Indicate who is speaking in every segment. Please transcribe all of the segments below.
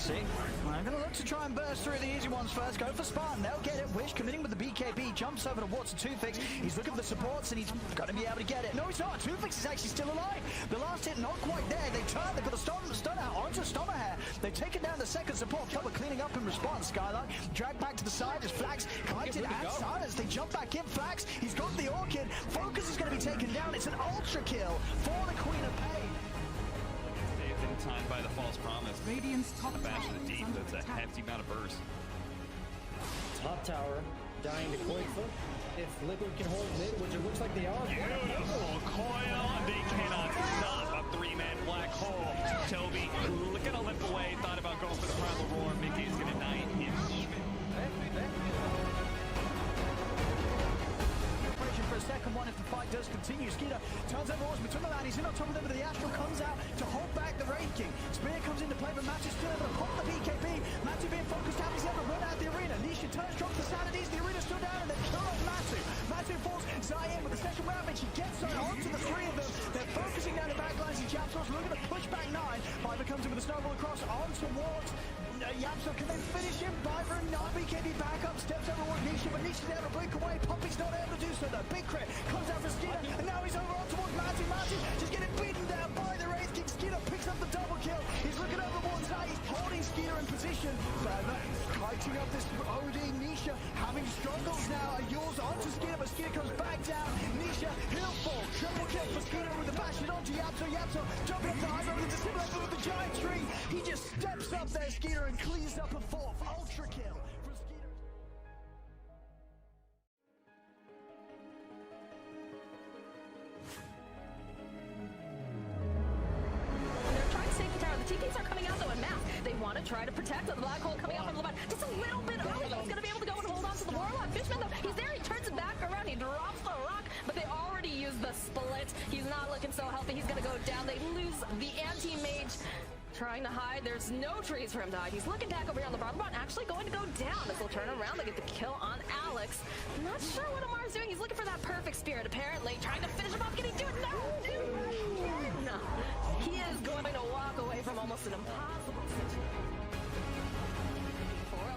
Speaker 1: efficiency. I'm going to look to try and burst through the easy ones first. Go for Spartan. They'll get it. Wish committing with the BKB. Jumps over towards the 2fix. He's looking for the supports and he's going to be able to get it. No, he's not. 2fix is actually still alive. The last hit not quite there. They turn. They've got a stun out onto Stommerhair. They've taken down the second support. Couple cleaning up in response. Skylark dragged back to the side as Flax collected and silence. They jump back in. Flax. He's got the Orchid. Focus is going to be taken down. It's an ultra kill for the Queen of Pain.
Speaker 2: Saved in time by the false promise.
Speaker 3: Radiant's top
Speaker 2: Bash
Speaker 3: tower
Speaker 2: to the
Speaker 3: is
Speaker 2: deep.
Speaker 3: under
Speaker 2: That's a
Speaker 3: attack.
Speaker 2: hefty amount of burst.
Speaker 4: Top tower dying to Coilfoot. If Liquid can hold mid, which it looks like they are.
Speaker 2: Beautiful coil. They cannot stop a three-man black hole. Toby gonna limp away. Thought about going for the primal roar. Mickey is gonna knight him even.
Speaker 1: For a second one if the fight does continue. Skeeter turns over Horse between the land. He's in on top of them, but the Astral comes out to hold back the Wraith King. Spear comes into play, but Match is still able to pop the BKB. Matthew being focused out, he's able to run out the arena. Nisha turns, drops the Sanities, the arena's still down, and they kill off Matthew. Matthew falls Zai in with the second round, she gets onto the three of them. They're focusing down the backlines, and Japsos looking to push back 9. Piper comes in with a snowball across on towards Yapso. Can they finish him? Piper and BKB back up, steps over towards Nisha, but Nisha's able to break away. Poppy's not able to do so though. Big crit comes out for Skeeter, and now he's over on towards Matthew. Matthew just getting beaten down by the Wraith King. Skeeter picks up the double kill. He's looking over towards Zai. He's holding Skeeter in position. Piper kiting up this OD. Nisha having struggles now. Yours onto Skeeter, but Skeeter comes back down. Nisha, he'll fall. Triple kill for Skeeter with the bash it onto Yapso. Yapso jumping up the high road with the similar with the giant tree. He just steps up there, Skeeter, and cleans up a 4th ultra kill for Skeeter.
Speaker 5: They're trying to save the tower. The TPs are coming out though in mass. They want to try to protect the black hole coming out from the left. Just a little bit early. He's going to be able to go and hold on to the Warlock. Fishman though, he's there. He turns it back around. He drops the rock, but they already used the split. He's not looking so healthy. He's going to go down. They lose the anti-mage. Trying to hide. There's no trees for him to hide. He's looking back over here on the bottom. Actually going to go down as they'll turn around. They get the kill on Alex. Not sure what Amar's doing. He's looking for that perfect spirit, apparently. Trying to finish him off. Can he do it? No! No. He is going to walk away from almost an impossible situation.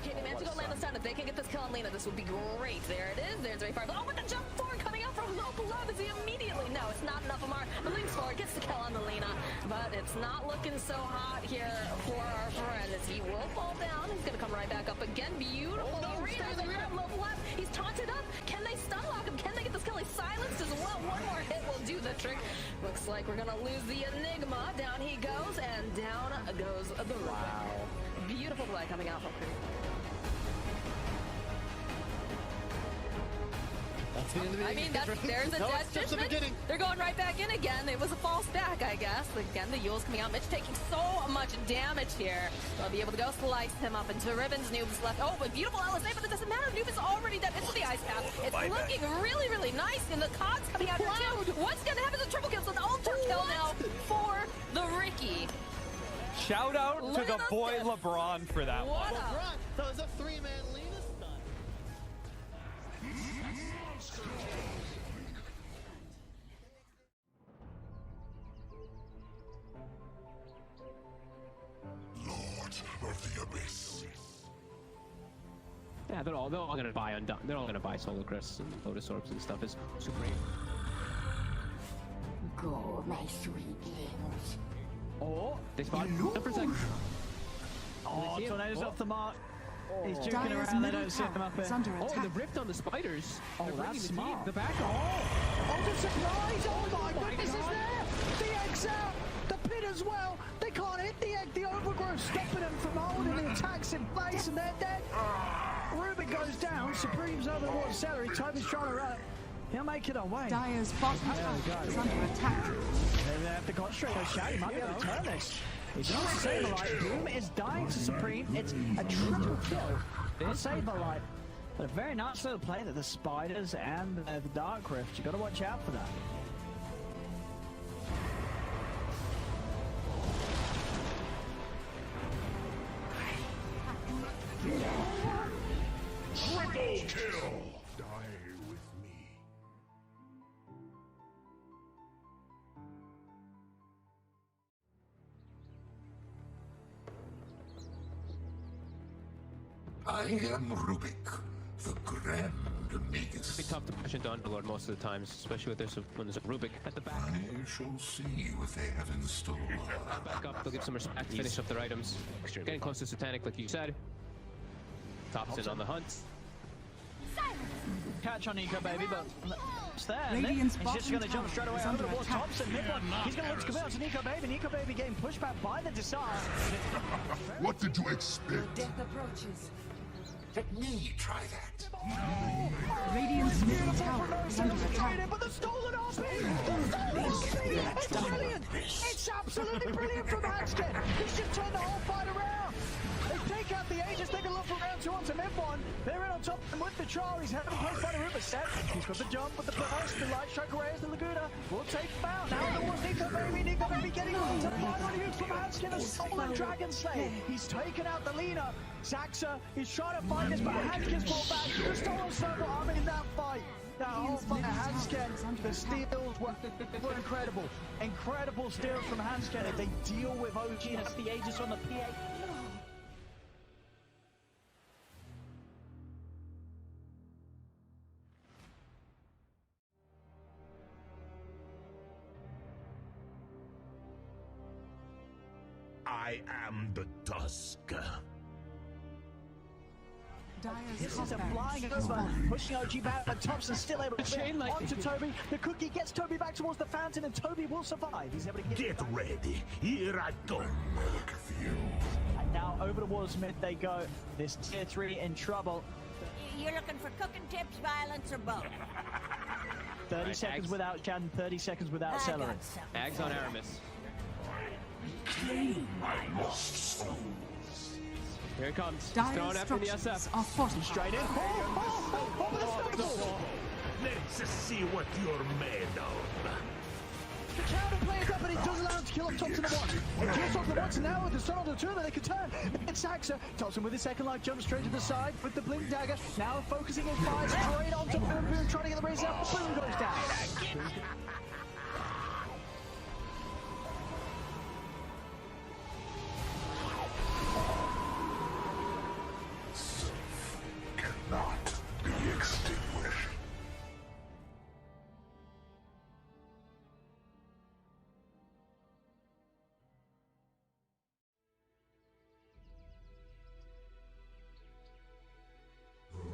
Speaker 5: Okay, they managed to go land the stun. If they can get this kill on Lena, this would be great. There it is. There's very far. Oh, with the jump forward coming out from low below. Is he immediately? No, it's not enough. Amar leans forward, gets the kill on the Lena, but it's not looking so hot here for our friend as he will fall down. He's going to come right back up again. Beautiful arena. They grab low left. He's taunted up. Can they stun lock him? Can they get this kill? He's silenced as well. One more hit will do the trick. Looks like we're going to lose the Enigma. Down he goes, and down goes the Wow. Beautiful play coming out from Crew. I mean, there's a dead Fishman. They're going right back in again. It was a false back, I guess. Again, the Yule's coming out. Mitch taking so much damage here. They'll be able to go slice him up into ribbons. Noob is left. Oh, but beautiful LSA, but it doesn't matter. Noob is already dead. It's the ice path. It's looking really, really nice. And the cogs coming out here too. What's going to happen is a triple kill. So an ultra kill now for the Ricky.
Speaker 2: Shout out to the boy LeBron for that one.
Speaker 4: LeBron, that was a 3-man Lena stun.
Speaker 6: Of the Abyss.
Speaker 7: Yeah, they're all gonna buy Undone. They're all gonna buy Solar Crests and Lotus Orbs and stuff. Is super.
Speaker 3: Go, my sweetlings.
Speaker 7: Oh, they spot for a second.
Speaker 1: Oh, Tornado's off the mark. He's juking
Speaker 3: Dyer's
Speaker 1: around. They
Speaker 3: middle
Speaker 1: don't see him up
Speaker 3: tower is
Speaker 1: here.
Speaker 3: under
Speaker 7: Oh,
Speaker 3: attack.
Speaker 7: the rift on the spiders.
Speaker 1: Oh,
Speaker 7: They're
Speaker 1: that's
Speaker 7: bringing the
Speaker 1: smart.
Speaker 7: team. The back.
Speaker 1: Oh, the surprise! Oh my goodness, is there! The egg's out! The pit as well! They can't hit the egg! The overgrowth stopping them from holding the attacks in place, and they're dead! Ruben goes down, Supreme's over towards Celery, Toby's trying to run. He'll make it away.
Speaker 3: Dyer's bottom tower is under attack.
Speaker 1: They have to concentrate on Shaq. He might be able to turn this. He's not Saberlight. Doom is dying to Supreme. It's a triple kill on Saberlight. But a very nice little play that the Spiders and the Dark Rift. You've got to watch out for that.
Speaker 6: Triple kill! Die with me. I am Rubik, the Grand Magus.
Speaker 7: It's tough to push into Underlord most of the times, especially when there's a Rubik at the back.
Speaker 6: I shall see what they have in store.
Speaker 7: Back up, they'll give some respect, finish up their items. Getting close to Satanic, like you said. Tops in on the hunt.
Speaker 1: Catch on Nico, baby, but it's there.
Speaker 3: Radiant's
Speaker 1: He's just going to
Speaker 3: bottom
Speaker 1: jump straight
Speaker 3: tower
Speaker 1: away
Speaker 3: is
Speaker 1: over
Speaker 3: under
Speaker 1: towards
Speaker 3: attack.
Speaker 1: Thompson. Nigma, he's going to look to come out to Nico, baby. Nico, baby getting pushed back by the Desire.
Speaker 6: What did you expect?
Speaker 3: Death approaches.
Speaker 6: Let me try that.
Speaker 3: Radiant's middle tower is under attack.
Speaker 1: But the stolen RP! The stolen RP! It's brilliant! It's absolutely brilliant from Hanskin! He's just turned the whole fight around! They take out the Aegis, they can look for round 2 onto Mid-1. They're in on top of him with the trial. He's having placed by the Rupert set. He's got the jump with the burst, the light strike array as the Laguna. Will take him out. Now it was Nico Baby getting on to the final use from Hanskin, a stolen Dragon Slayer. He's taken out the Lina. Zaxa is trying to fight this, but Hanskin's brought back the stolen circle arm in that fight. That whole fight, Hanskin, the steals were incredible. Incredible steals from Hanskin. They deal with OG and have the Aegis on the PA.
Speaker 6: I am the Tusk.
Speaker 1: This is a flying over, pushing OG back, but Thompson still able to chain onto Toby. The cookie gets Toby back towards the fountain, and Toby will survive. He's able to get
Speaker 6: ready. Here I go.
Speaker 1: And now over towards mid they go. This tier 3 in trouble.
Speaker 8: You're looking for cooking tips, violence, or both?
Speaker 1: 30 seconds
Speaker 7: Ags.
Speaker 1: without Shannon, 30 seconds without Celery.
Speaker 7: Ags on Aramis.
Speaker 6: Claim my lost souls.
Speaker 7: Here it comes. He's
Speaker 3: Dire
Speaker 7: throwing after the
Speaker 3: structures
Speaker 7: SF.
Speaker 3: are fortified.
Speaker 1: Straight in.
Speaker 6: Let's see what you're made of.
Speaker 1: The counter plays up, but he does allow him to kill off Thompson at once. He kills off the once, and now with the stun on the two, they can turn. It's Saxa. Thompson with his second life jumps straight to the side with the blink dagger. Now focusing his fire straight onto Boom Boom, trying to get the raise out. Boom goes down.
Speaker 6: Cannot be extinguished.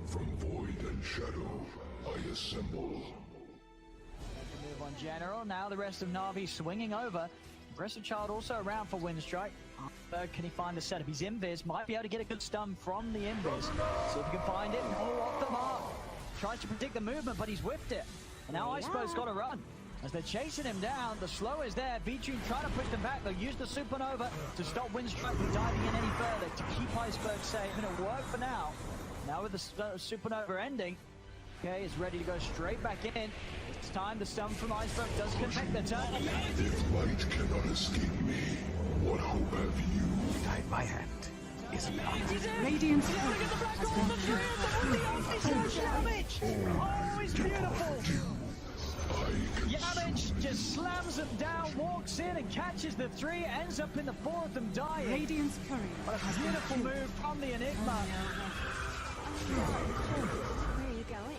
Speaker 6: From void and shadow, I assemble.
Speaker 1: Move on General. Now the rest of Na'Vi swinging over. Aggressive Child also around for Windstrike. Can he find the setup? He's invis. Might be able to get a good stun from the invis. See if he can find it. Oh, off the mark. Tries to predict the movement, but he's whiffed it. And now Iceberg's got to run. As they're chasing him down, the slow is there. V-Tune trying to push them back. They'll use the Supernova to stop Windstrike from diving in any further to keep Iceberg safe. And it'll work for now. Now with the Supernova ending, okay, is ready to go straight back in. It's time the stun from Iceberg does connect the turn.
Speaker 6: If light cannot escape me, what hope have you? Guide my hand. Is not.
Speaker 3: Radiant's turret has been killed.
Speaker 1: Damage! Oh, it's beautiful! Yamage just slams them down, walks in and catches the 3, ends up in the 4 of them dying.
Speaker 3: Radiant's courier
Speaker 1: What a
Speaker 3: has been
Speaker 1: beautiful
Speaker 3: killed.
Speaker 1: move from the Enigma.
Speaker 8: Where are you going?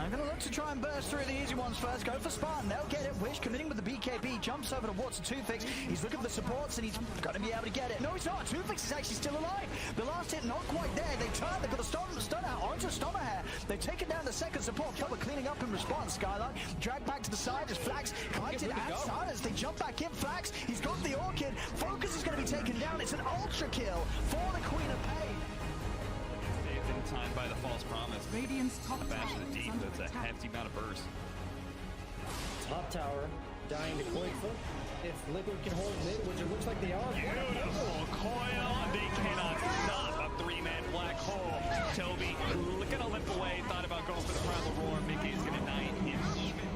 Speaker 1: I'm going to look to try and burst through the easy ones first. Go for Spartan. They'll get it. Wish committing with the BKB. Jumps over towards the 2fix. He's looking for the supports and he's going to be able to get it. No, he's not. 2fix is actually still alive. The last hit not quite there. They turn. They've got the stun out onto Stommerhair. They've taken down the second support. Killer cleaning up in response. Skylark dragged back to the side as Flax collected and silence. They jump back in. Flax. He's got the Orchid. Focus is going to be taken down. It's an ultra kill for the Queen of Pain.
Speaker 2: They've been timed by the false promise.
Speaker 3: Radiant's top
Speaker 2: The bash
Speaker 3: tower
Speaker 2: of the
Speaker 3: is
Speaker 2: deep.
Speaker 3: under
Speaker 2: That's a
Speaker 3: attack.
Speaker 2: hefty amount of burst.
Speaker 4: Top tower dying to Coilfoot. If Liquid can hold mid, which it looks like they are.
Speaker 2: Beautiful coil. They cannot stop a three-man black hole. Toby gonna limp away. Thought about going for the primal roar. Mickey's gonna knight him even.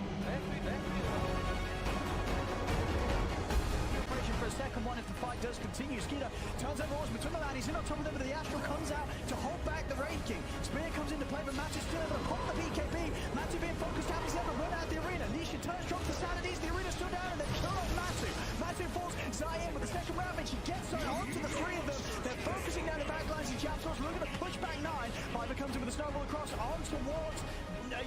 Speaker 1: For a second one if the fight does continue. Skeeter turns over Osman between the line. He's in on top of them, but the Astral comes out to hold back the Raid King. Spear comes into play, but Matthew still able to pop the BKB. Matthew being focused out, he's able to run out the arena. Nisha turns, drops the Sanities, the arena's still down, and they kill off Matthew. Matthew falls Zayn with the second round, and she gets onto the three of them. They're focusing down the back lines, and Yapstor's looking to push back 9. Piper comes in with a snowball across onto Wart.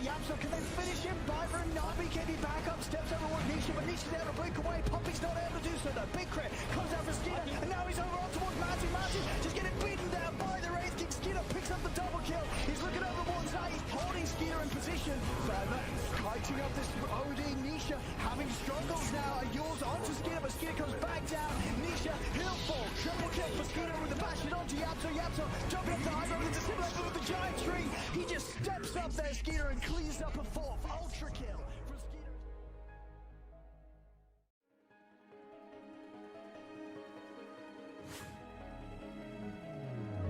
Speaker 1: Yapstor, can they finish him? Piper and not BKB back up, steps over one Nisha, but Nisha's able to break away. Poppy's not able to do so though. Big crit comes out for Skeeter, and now he's over on towards Matthew. Matthew just getting beaten down by the Wraith King. Skeeter picks up the double kill. He's looking over one side, he's holding Skeeter in position. Further, fighting up this OD. Nisha having struggles now. Yours onto Skeeter, but Skeeter comes back down. Nisha, he'll fall. Triple kill for Skeeter with the bash it onto Yapstor. Yapstor jumping up the high road into similar with the giant tree. He just steps up there, Skeeter, and cleans up a 4th ultra kill from Skeeter.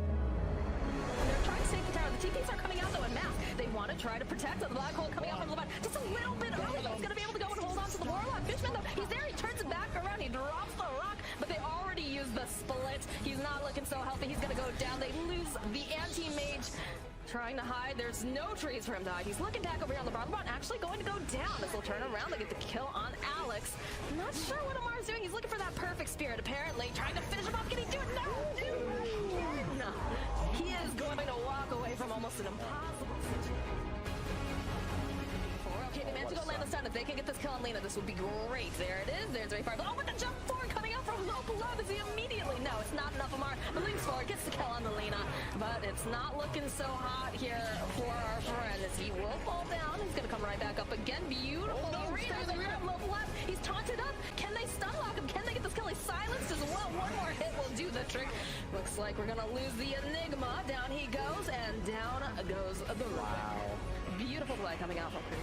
Speaker 5: They're trying to save the tower. The TPs are coming out though in mass. They want to try to protect the black hole coming out from the left. Just a little bit early. He's going to be able to go and hold on to the Warlock. Fishman though, he's there. He turns it back around. He drops the rock, but they already used the split. He's not looking so healthy. He's going to go down. They lose the anti-mage. Trying to hide. There's no trees for him to hide. He's looking back over here on the bottom. Actually going to go down as they'll turn around. They get the kill on Alex. Not sure what Amar's doing. He's looking for that perfect spirit, apparently. Trying to finish him off. Can he do it? No! No. He is going to walk away from almost an impossible situation. Okay, they managed to go land the stun. If they can get this kill on Lena, this would be great. There it is. There's very far. Oh, with the jump forward coming out from low below. Is he immediately? No, it's not enough. Amar moves forward, gets the kill on the Lena, but it's not looking so hot here for our friend as he will fall down. He's going to come right back up again. Beautiful arena. They grab low left. He's taunted up. Can they stun lock him? Can they get this kill? He's silenced as well. One more hit will do the trick. Looks like we're going to lose the Nigma. Down he goes, and down goes the Wow. Beautiful play coming out from Creed.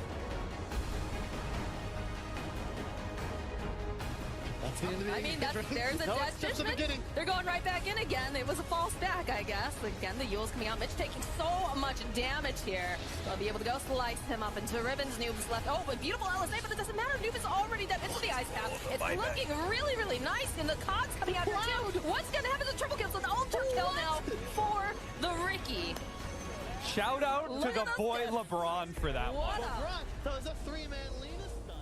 Speaker 9: That's the end of the
Speaker 5: I mean, there's a dead Fishman. They're going right back in again. It was a false back, I guess. Again, the Yule's coming out. Mitch taking so much damage here. They'll be able to go slice him up into ribbons. Noob's left. Oh, but beautiful LSA, but it doesn't matter. Noob is already dead into the ice path. It's looking really, really nice. And the cogs coming out here too. What's going to happen? It's a triple kill. It's an ultra kill now for the Ricky.
Speaker 2: Shout out to the boy LeBron for that one.
Speaker 9: That was a 3-man Lena stun.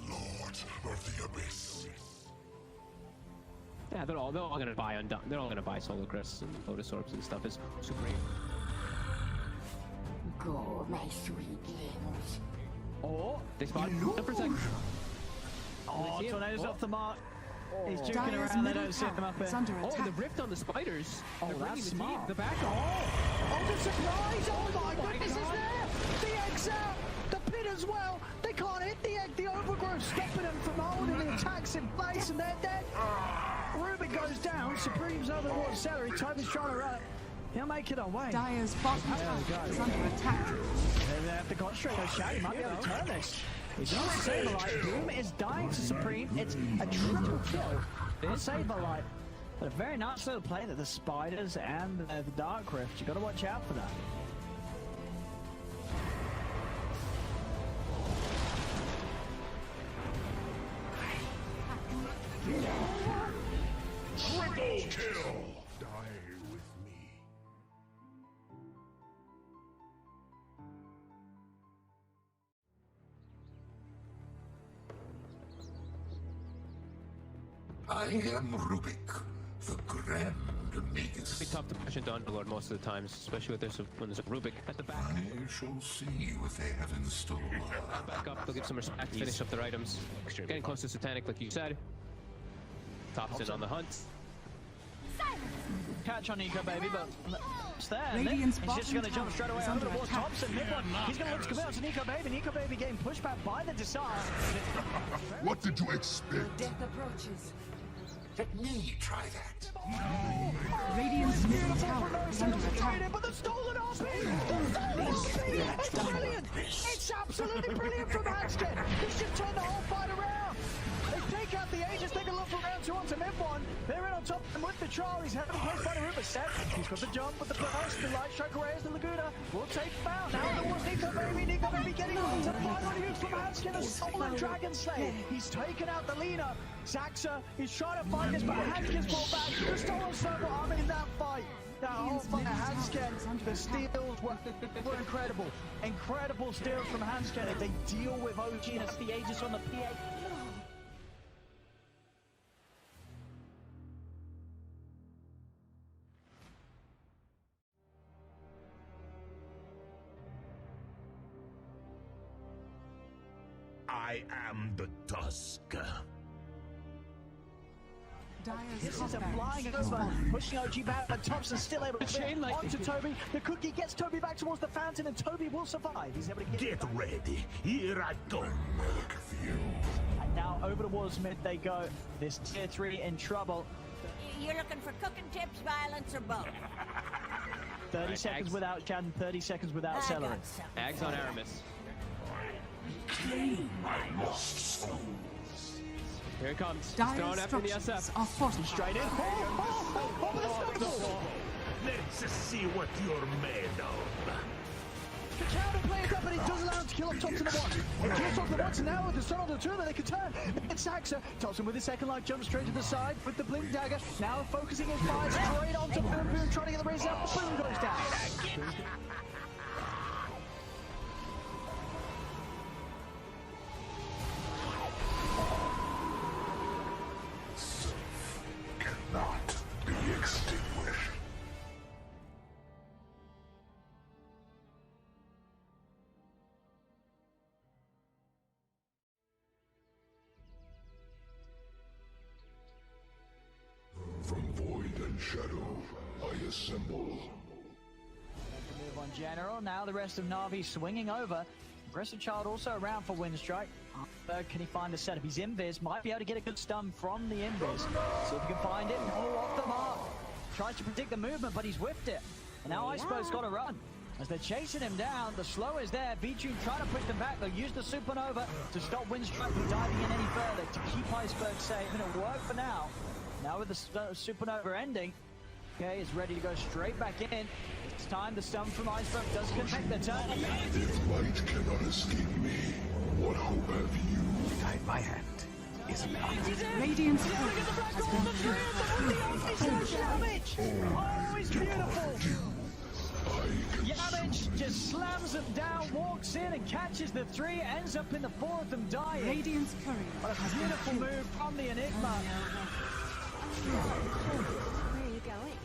Speaker 6: Lord of the Abyss.
Speaker 7: Yeah, they're all gonna buy they're all gonna buy Solar Crests and Lotus Orbs and stuff. It's super great.
Speaker 8: Go, my sweetlings.
Speaker 1: Oh,
Speaker 7: They spot him for a second.
Speaker 1: oh, Tornado's off the mark. He's juking
Speaker 3: Dire's
Speaker 1: around, they
Speaker 3: middle
Speaker 1: don't see him
Speaker 3: tower
Speaker 1: up there.
Speaker 3: is under
Speaker 7: Oh,
Speaker 3: attack.
Speaker 7: the rift on the spiders.
Speaker 1: Oh,
Speaker 7: They're bringing
Speaker 1: that's
Speaker 7: the team.
Speaker 1: smart.
Speaker 7: The back.
Speaker 1: Oh, the surprise! Oh my goodness, is there! The egg's out! The pit as well! They can't hit the egg! The overgrowth stopping them from holding the attacks in place, and they're dead! Rubik goes down, Supreme's over the water celery, Toby's trying to run it. He'll make it away.
Speaker 3: Dire's bottom tower is under attack.
Speaker 1: They have to concentrate on Shaq, he might be able to turn this. He's not Saberlight. Doom is dying to Supreme. It's a triple kill for Saberlight. But a very nice little play that the Spiders and the Dark Rift. You've got to watch out for that.
Speaker 6: Triple kill. Die with me. I am Rubik, the Grand Magus.
Speaker 7: Be tough to push into Underlord most of the times, especially when there's a Rubik at the back.
Speaker 6: I shall see what they have in store.
Speaker 7: Back up, they'll give some respect, finish up their items. Getting close to Satanic, like you said. Thompson on the hunt.
Speaker 1: Catch on Nico, baby, but it's there.
Speaker 3: Radiant's
Speaker 1: He's just going to jump straight away over towards
Speaker 3: attack.
Speaker 1: Thompson. Nigma, he's going to look to come out to Nico, baby. Nico, baby getting pushed back by the Desire.
Speaker 6: What did you expect?
Speaker 8: Death approaches.
Speaker 6: Let me try that.
Speaker 3: Radiant's middle tower is under attack.
Speaker 1: But the stolen RP! The stolen RP! It's brilliant! It's absolutely brilliant from Hanskin! He's just turned the whole fight around! They take out the Aegis, take a look for round 2 onto mid-1. They're in on top of him with the trial. He's heavily placed by the Ripper set. He's got the jump with the burst. The light strike away as the Laguna will take foul. Now towards Nico Baby getting on to the final use from Hanskin. A stolen Dragon Slayer. He's taken out the Lina. Zaxa is trying to fight this, but Hanskin's brought back. The stolen circle arm in that fight. That whole fight, Hanskin, the steals were incredible. Incredible steals from Hanskin. If they deal with OG and it's the Aegis on the PA.
Speaker 6: I am the Tusk.
Speaker 1: This is a flying over, pushing OG back, but Thompson's still able to chain onto Toby. The cookie gets Toby back towards the fountain, and Toby will survive. He's able to get
Speaker 6: ready. Here I go.
Speaker 1: And now over towards mid they go. This tier 3 in trouble.
Speaker 8: You're looking for cooking tips, violence, or both?
Speaker 1: 30 seconds
Speaker 7: Ags.
Speaker 1: without Shannon, 30 seconds without Celery.
Speaker 7: Ags on Aramis.
Speaker 6: My lost soul.
Speaker 7: Here it comes. He's
Speaker 3: Dire
Speaker 7: throwing after the
Speaker 3: structures
Speaker 7: SF.
Speaker 3: are fortified.
Speaker 1: Straight in. Over the stumble.
Speaker 6: Let's see what you're made of.
Speaker 1: The counter plays up, and he does allow him to kill off Thompson at once. He kills Thompson once, and now with the stun on the 2, then they can turn. It's Saxa. Thompson with his second life jump straight to the side with the blink dagger. Now focusing his fire straight onto Boom Boom, trying to get the raise up. The Boom goes down.
Speaker 6: Cannot be extinguished. From void and shadow, I assemble.
Speaker 1: Move on General. Now the rest of Na'Vi swinging over. Aggressive Child also around for Windstrike. Can he find the setup? He's invis. Might be able to get a good stun from the invis. See if he can find it. Oh, off the mark. Tries to predict the movement, but he's whiffed it. And now Iceberg's got to run. As they're chasing him down, the slow is there. V-Tune trying to push them back. They'll use the Supernova to stop Windstrike from diving in any further to keep Iceberg safe. And it'll work for now. Now with the Supernova ending, okay, is ready to go straight back in. It's time. The stun from Iceberg does connect the turn.
Speaker 6: If light cannot escape me, what hope have you?
Speaker 10: Guide my hand is enough.
Speaker 3: Radiant's turret has been
Speaker 1: Damage! Oh, it's beautiful! Yamage just slams them down, walks in and catches the 3, ends up in the 4 of them dying.
Speaker 3: Radiant's courier
Speaker 1: What a beautiful move from the Enigma.
Speaker 5: Where are you going?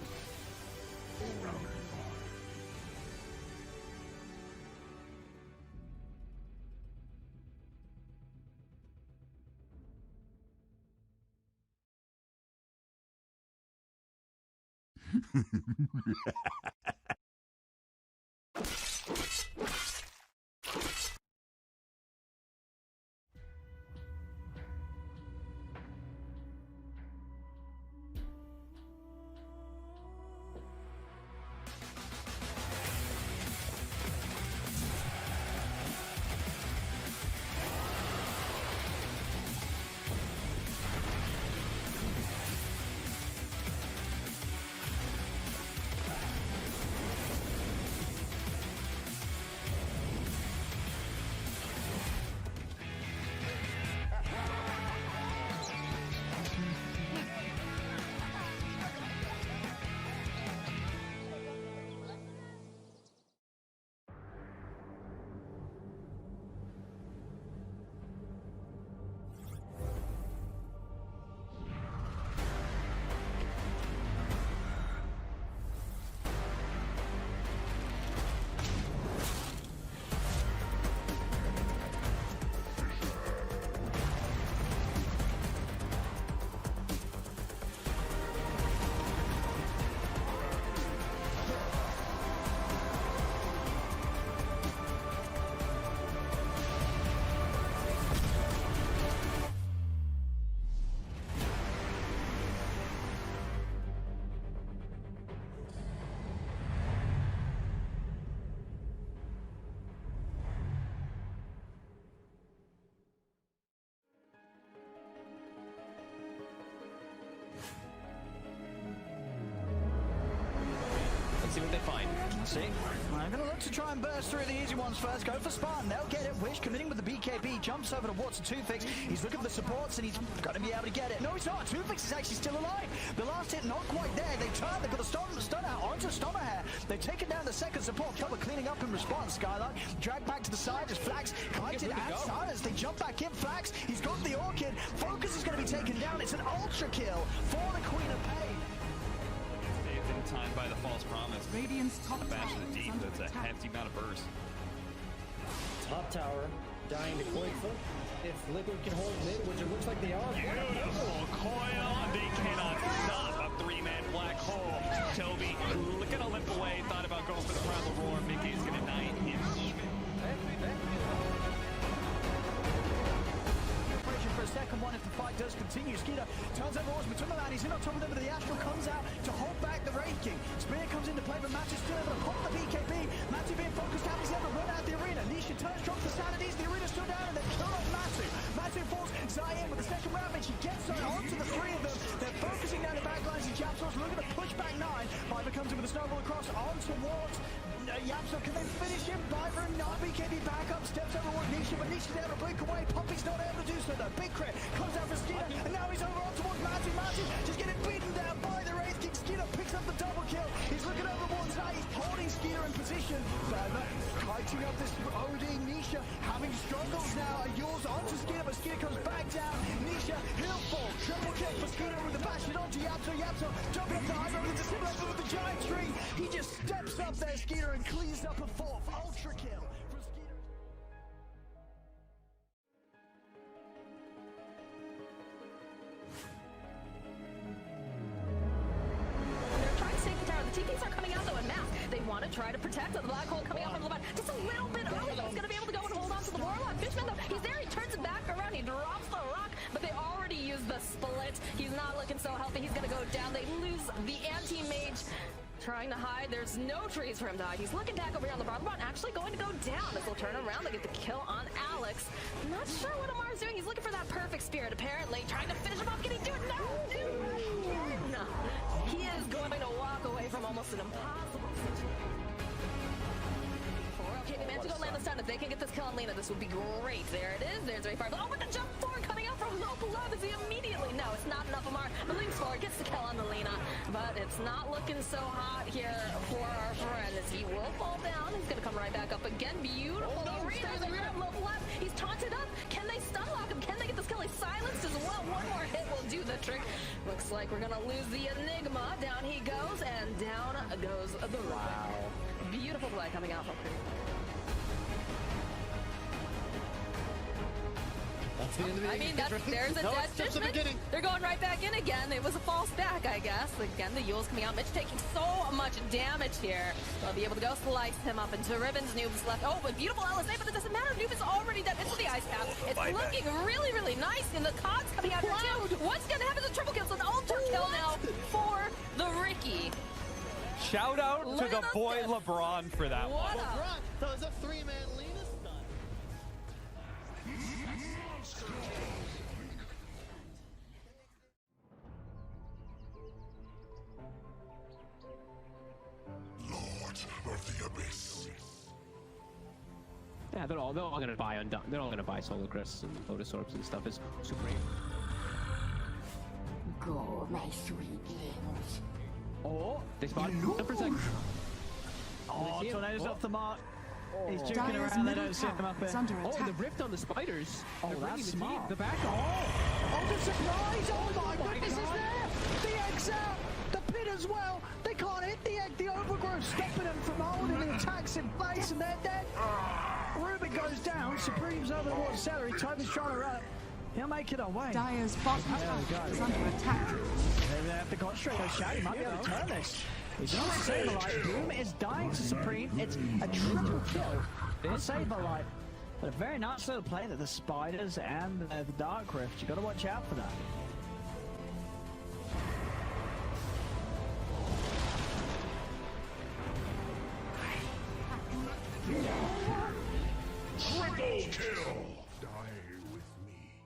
Speaker 1: See, I'm going to look to try and burst through the easy ones first. Go for Spartan. They'll get it. Wish committing with the BKB. Jumps over towards the 2fix. He's looking for the supports and he's going to be able to get it. No, he's not. 2fix is actually still alive. The last hit not quite there. They turn. They've got the stun out onto Stommerhair. They've taken down the second support. Killer cleaning up in response. Skylark dragged back to the side as Flax collected and silence. They jump back in. Flax. He's got the Orchid. Focus is going to be taken down. It's an ultra kill for the Queen of Pain.
Speaker 2: They've been timed by the false promise.
Speaker 3: Radiant's top
Speaker 2: A bash to
Speaker 3: tower
Speaker 2: the
Speaker 3: is
Speaker 2: deep.
Speaker 3: under
Speaker 2: That's a
Speaker 3: attack.
Speaker 2: hefty amount of burst.
Speaker 4: Top tower dying to Coilfoot. If Liquid can hold mid, which it looks like they are.
Speaker 2: Beautiful coil. They cannot stop a three-man black hole. Toby looking to limp away. Thought about going for the primal roar. Mickey's going to knight him even.
Speaker 1: For a second one if the fight does continue. Skeeter turns over Horseman, between the land, he's in on top of them, but the Astral comes out to hold back the Wraith King. Spear comes into play, but Matthew still able to pop the BKB. Matthew being focused out, he's able to run out the arena. Nisha turns, drops the Sanities, the arena's still down, and they've killed off Matthew. Matthew falls, Zayn with the second ravage, he gets onto the three of them. They're focusing down the backlines, and Japsaw's looking to push back 9. Piper comes in with a snowball across on towards Yapso. Can they finish him? Piper and not BKB back up, steps over one Nisha, but Nisha's able to blink away. Poppy's not able to do so though. Big crit comes out for Skeeter, and now he's over on towards Matthew. Matthew just getting beaten down by the Wraith King. Skeeter picks up the double kill. He's looking over towards Zay. He's holding Skeeter in position. Diver kiting up this OD. Nisha having struggles now. Yours onto Skeeter, but Skeeter comes back down. Nisha, he'll fall. Triple kill for Skeeter with the bash it onto Yapso. Yapso jumping up to high road. It's a similar with the giant tree. He just steps up there, Skeeter, and cleans up a fourth. Ultra kill for Skeeter.
Speaker 5: They're trying to save the tower. The TPs are coming out though in mass. They want to try to protect the black hole coming out from the left. Just a little bit early. He's going to be able to go and hold on to the Warlock. Fishman though, he's there. He turns it back around. He drops the rock, but they already used the split. He's not looking so healthy. He's going to go down. They lose the anti-mage. Trying to hide. There's no trees for him to hide. He's looking back over here on the bottom bot. Actually going to go down as they'll turn around. They get the kill on Alex. Not sure what Amar's doing. He's looking for that perfect spirit, apparently. Trying to finish him off. Can he do it? No! No. He is going to walk away from almost an impossible situation. Okay, they managed to go land the stun. If they can get this kill on Lena, this would be great. There it is. There's Ray Fire. Oh, but the jump forward coming out from low blood is he immediately. No, it's not enough. Amar leaps forward, gets the kill on the Lena, but it's not looking so hot here for our friend as he will fall down. He's going to come right back up again. Beautiful arena. Low blood. He's taunted up. Can they stun lock him? Can they get this kill? He's silenced as well. One more hit will do the trick. Looks like we're going to lose the Nigma. Down he goes, and down goes the Wow. Beautiful play coming out from Pretty.
Speaker 9: That's the end of the
Speaker 5: I mean, there's a dead Fishman. They're going right back in again. It was a false back, I guess. Again, the Yule's coming out. Mitch taking so much damage here. They'll be able to go slice him up into ribbons. Noob's left. Oh, but beautiful LSA, but it doesn't matter. Noob is already dead into the ice path. It's looking really, really nice. And the Cogs coming out here too. What's going to happen to the triple kill? It's an ultra kill now for the Ricky.
Speaker 11: Shout out to the boy LeBron for that one.
Speaker 9: LeBron, that was a three-man Lena stun.
Speaker 6: Lord of the Abyss.
Speaker 7: Yeah, they're all gonna buy Undone. They're all gonna buy Solar Crest and Lotus Orbs and stuff. It's supreme.
Speaker 8: Go, my sweetlings.
Speaker 1: Oh,
Speaker 7: they spot 100%.
Speaker 1: Oh, Tornado's off the mark. He's juking
Speaker 3: Dyer's
Speaker 1: around. They
Speaker 3: middle
Speaker 1: don't see him
Speaker 3: tower
Speaker 1: up there.
Speaker 3: is under
Speaker 7: Oh,
Speaker 3: attack.
Speaker 7: the rift on the spiders.
Speaker 1: Oh,
Speaker 7: They're bringing
Speaker 1: that's
Speaker 7: the team.
Speaker 1: smart.
Speaker 7: The back.
Speaker 1: Oh, the surprise! Oh my
Speaker 7: my
Speaker 1: goodness, is
Speaker 7: God.
Speaker 1: there? The egg's out! The pit as well! They can't hit the egg! The overgrowth stopping them from holding the attacks in place, and they're dead! Rubik goes down, Supreme's over towards Celery, Toby's trying to run. He'll make it away.
Speaker 3: Dyer's bottom tower is under attack.
Speaker 1: Maybe they have to concentrate on Shady, might be able to turn this. He's not Saberlight. Boom is dying to Supreme. It's a triple kill for Saberlight. But a very nice little play that the Spiders and the Dark Rift. You got to watch out for that.
Speaker 6: Triple kill! Die with me.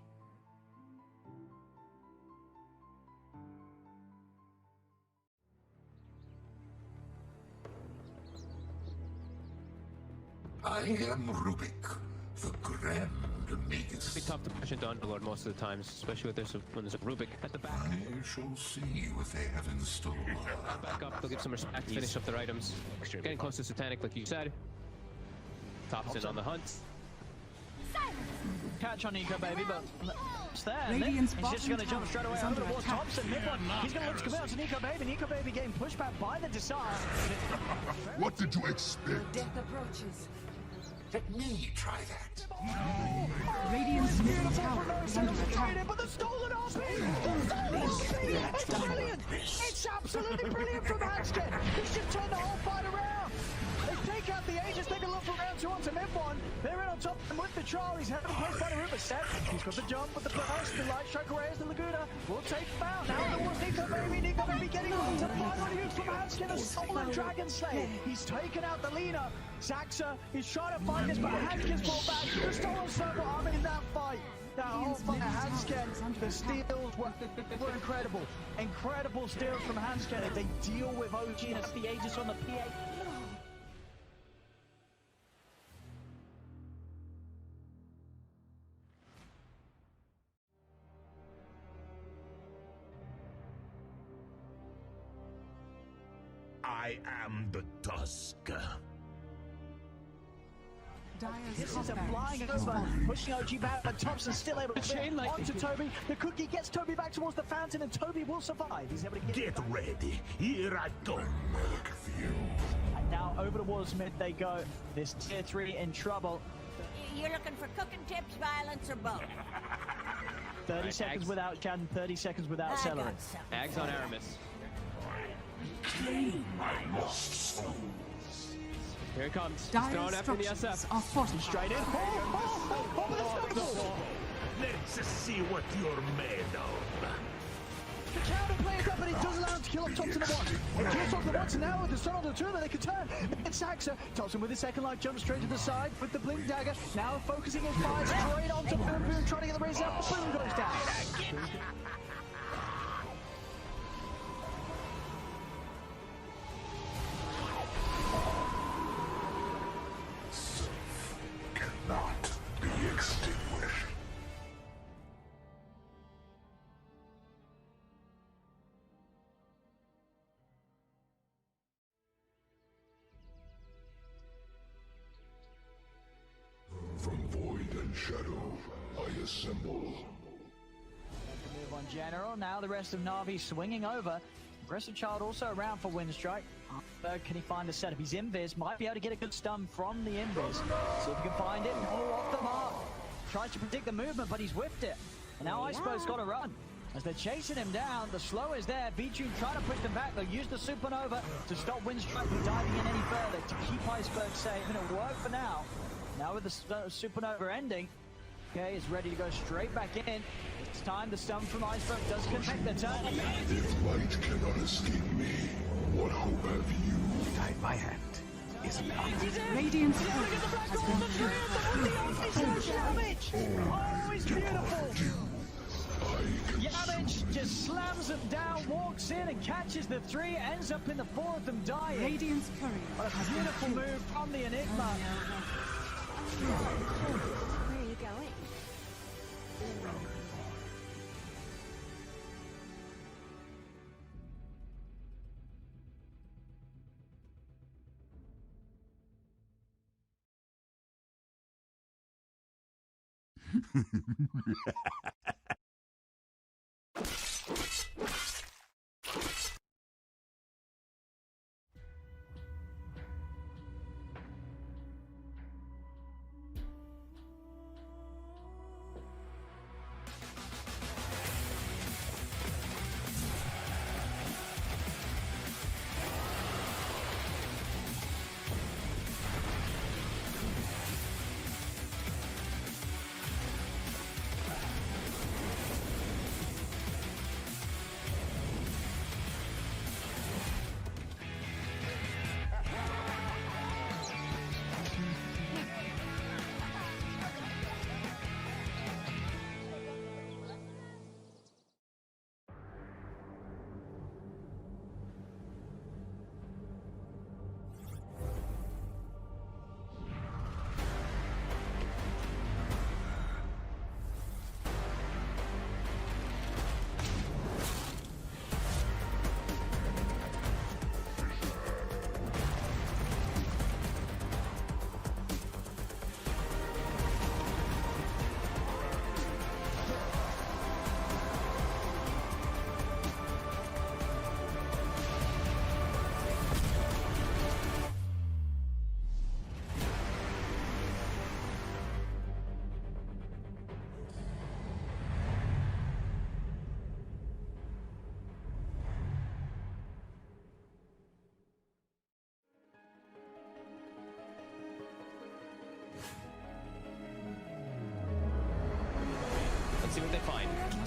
Speaker 6: I am Rubik, the Grand Magus.
Speaker 7: It's be tough to push into Underlord most of the times, especially when there's a Rubik at the back.
Speaker 6: I shall see what they have in store.
Speaker 7: Back up, they'll give some respect, finish up their items. Getting close to Satanic, like you said. Thompson on the hunt.
Speaker 1: Catch on Nico, baby, but it's there.
Speaker 3: Radiant's
Speaker 1: He's just going to jump straight away
Speaker 3: is
Speaker 1: under
Speaker 3: under
Speaker 1: the
Speaker 3: attack.
Speaker 1: Thompson, mid one. He's going to look to come out to Nico, baby. Nico, baby getting pushed back by the Desire.
Speaker 6: What did you expect?
Speaker 8: Death approaches.
Speaker 6: Let me try that.
Speaker 3: Radiant's middle tower is under attack.
Speaker 1: But the stolen RP! It's brilliant! It's absolutely brilliant from Hanskin! He's just turned the whole fight around! They take out the Aegis, they can look for round 2 onto mid one. They're in on top and with the trial. He's having placed by the Rupert set. He's got the jump with the burst, the light strike array as the Laguna. Will take him out. Now there was Nico baby getting on to final use from Hanskin, a stolen Dragon Slayer. He's taken out the leader. Zaxa is trying to find this, but Hanskin's brought back the stolen circle army in that fight. That whole fight, Hanskin, the steals were incredible. Incredible steals from Hanskin. They deal with OG and it's the Aegis on the PA.
Speaker 6: I am the Tusk.
Speaker 1: This is a flying over, pushing OG back, but Thompson's still able to chain onto Toby. The cookie gets Toby back towards the fountain, and Toby will survive. He's able to get
Speaker 6: ready. Here I go.
Speaker 1: And now over to Warsmith they go. This tier 3 in trouble.
Speaker 8: You're looking for cooking tips, violence, or both?
Speaker 1: 30 seconds without Jan, 30 seconds without Celery.
Speaker 7: Ags on Aramis.
Speaker 6: My lost souls.
Speaker 7: Here it comes. He's
Speaker 3: Dire
Speaker 7: throwing after the
Speaker 3: structures
Speaker 7: SF.
Speaker 3: are fortified.
Speaker 1: Straight in.
Speaker 6: Let's see what you're made of.
Speaker 1: The counter plays up, but he does allow him to kill off Thompson at once. He kills Thompson once, and now with the sun on the two, they can turn. It's Saxa. Thompson with his second life jumps straight to the side with the blink dagger. Now focusing his fire straight onto Boom Boom, trying to get the race out. Boom goes down.
Speaker 6: Cannot be extinguished. From void and shadow, I assemble.
Speaker 1: Move on General. Now the rest of Na'Vi swinging over. Aggressive Child also around for Windstrike. Can he find a setup? He's invis. Might be able to get a good stun from the invis. See if he can find it. Oh, off the mark. Tries to predict the movement, but he's whiffed it. And now Iceberg's got to run. As they're chasing him down, the slow is there. V-Tune trying to push them back. They'll use the Supernova to stop Windstrike from diving in any further to keep Iceberg safe. And it'll work for now. Now with the Supernova ending, okay, is ready to go straight back in. It's time. The stun from Iceberg does connect the turn.
Speaker 6: If light cannot escape me, what hope have you?
Speaker 10: Guide my hand is not.
Speaker 3: Radiant's turret has been killed.
Speaker 1: Oh, he's beautiful. Yamich just slams them down, walks in and catches the 3, ends up in the 4 of them dying.
Speaker 3: Radiant's courier
Speaker 1: What a
Speaker 3: has been
Speaker 1: beautiful
Speaker 3: killed.
Speaker 1: move from the Enigma.
Speaker 8: Where are you going?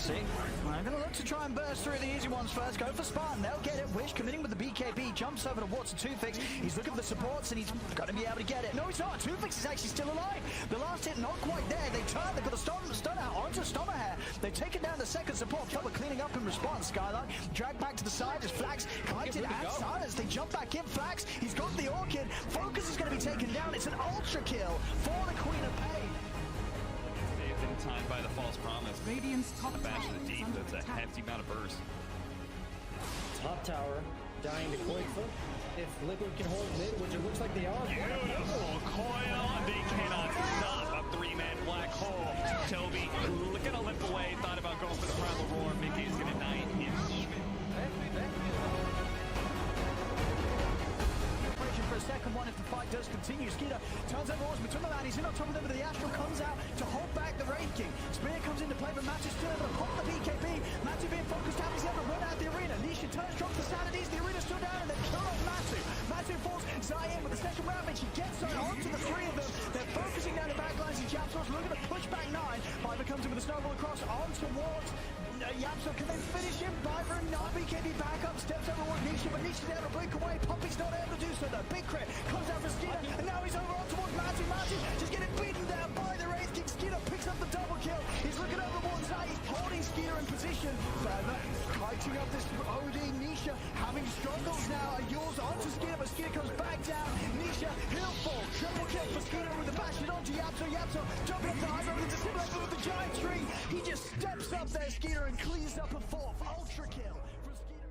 Speaker 1: see. I'm going to look to try and burst through the easy ones first. Go for Spartan. They'll get it. Wish committing with the BKB. Jumps over towards the 2fix. He's looking for the supports and he's going to be able to get it. No, he's not. 2fix is actually still alive. The last hit not quite there. They turn. They've got a stun out onto Stommerhair. They've taken down the second support. Trouble cleaning up in response. Skylark dragged back to the side as Flax collected and Silence. They jump back in. Flax. He's got the Orchid. Focus is going to be taken down. It's an ultra kill for the Queen of Pain.
Speaker 2: Saved in time by the false promise.
Speaker 3: Radiant's top
Speaker 2: Bash
Speaker 3: tower
Speaker 2: to the
Speaker 3: is
Speaker 2: deep.
Speaker 3: under
Speaker 2: That's a
Speaker 3: attack.
Speaker 2: hefty amount of burst.
Speaker 4: Top tower dying to Coitfa. If Liquid can hold mid, which it looks like they are.
Speaker 2: Beautiful coil. They cannot stop a three-man black hole. Toby gonna limp away. Thought about going for the primal roar. Mickey is gonna knight him even.
Speaker 1: For a second one if the fight does continue. Skeeter turns over Horseman to the land. He's in on top of them, but the Astral comes out to hold back the Wraith King. Spear comes into play, but Match is still able to pop the BKB. Matthew being focused out. He's able to run out the arena. Nisha turns, drops the Sanities. The arena's still down, and they kill off Matthew. Matthew falls Zai in with the second round, and she gets Zai onto the three of them. They're focusing down the back lines, and Japsos looking to push back 9. Piper comes in with a snowball across on towards Yapso. Can they finish him? Piper and BKB back up, steps over towards Nisha, but Nisha's able to break away. Poppy's not able to do so though. Big crit comes out for Skeeter, and now he's over on towards Matthew. Matthew just getting beaten down by the Wraith King. Skeeter picks up the double kill. He's looking over towards Zai. He's holding Skeeter in position. Further kiting up this OD. Nisha having struggles now. Yours onto Skeeter, but Skeeter comes back down. Nisha, he'll fall. Triple kill for Skeeter with the bash it onto Yapso. Yapso jumping up the high road with the simulator with the giant tree. He just steps up there, Skeeter, and cleans up a 4th ultra kill from Skeeter.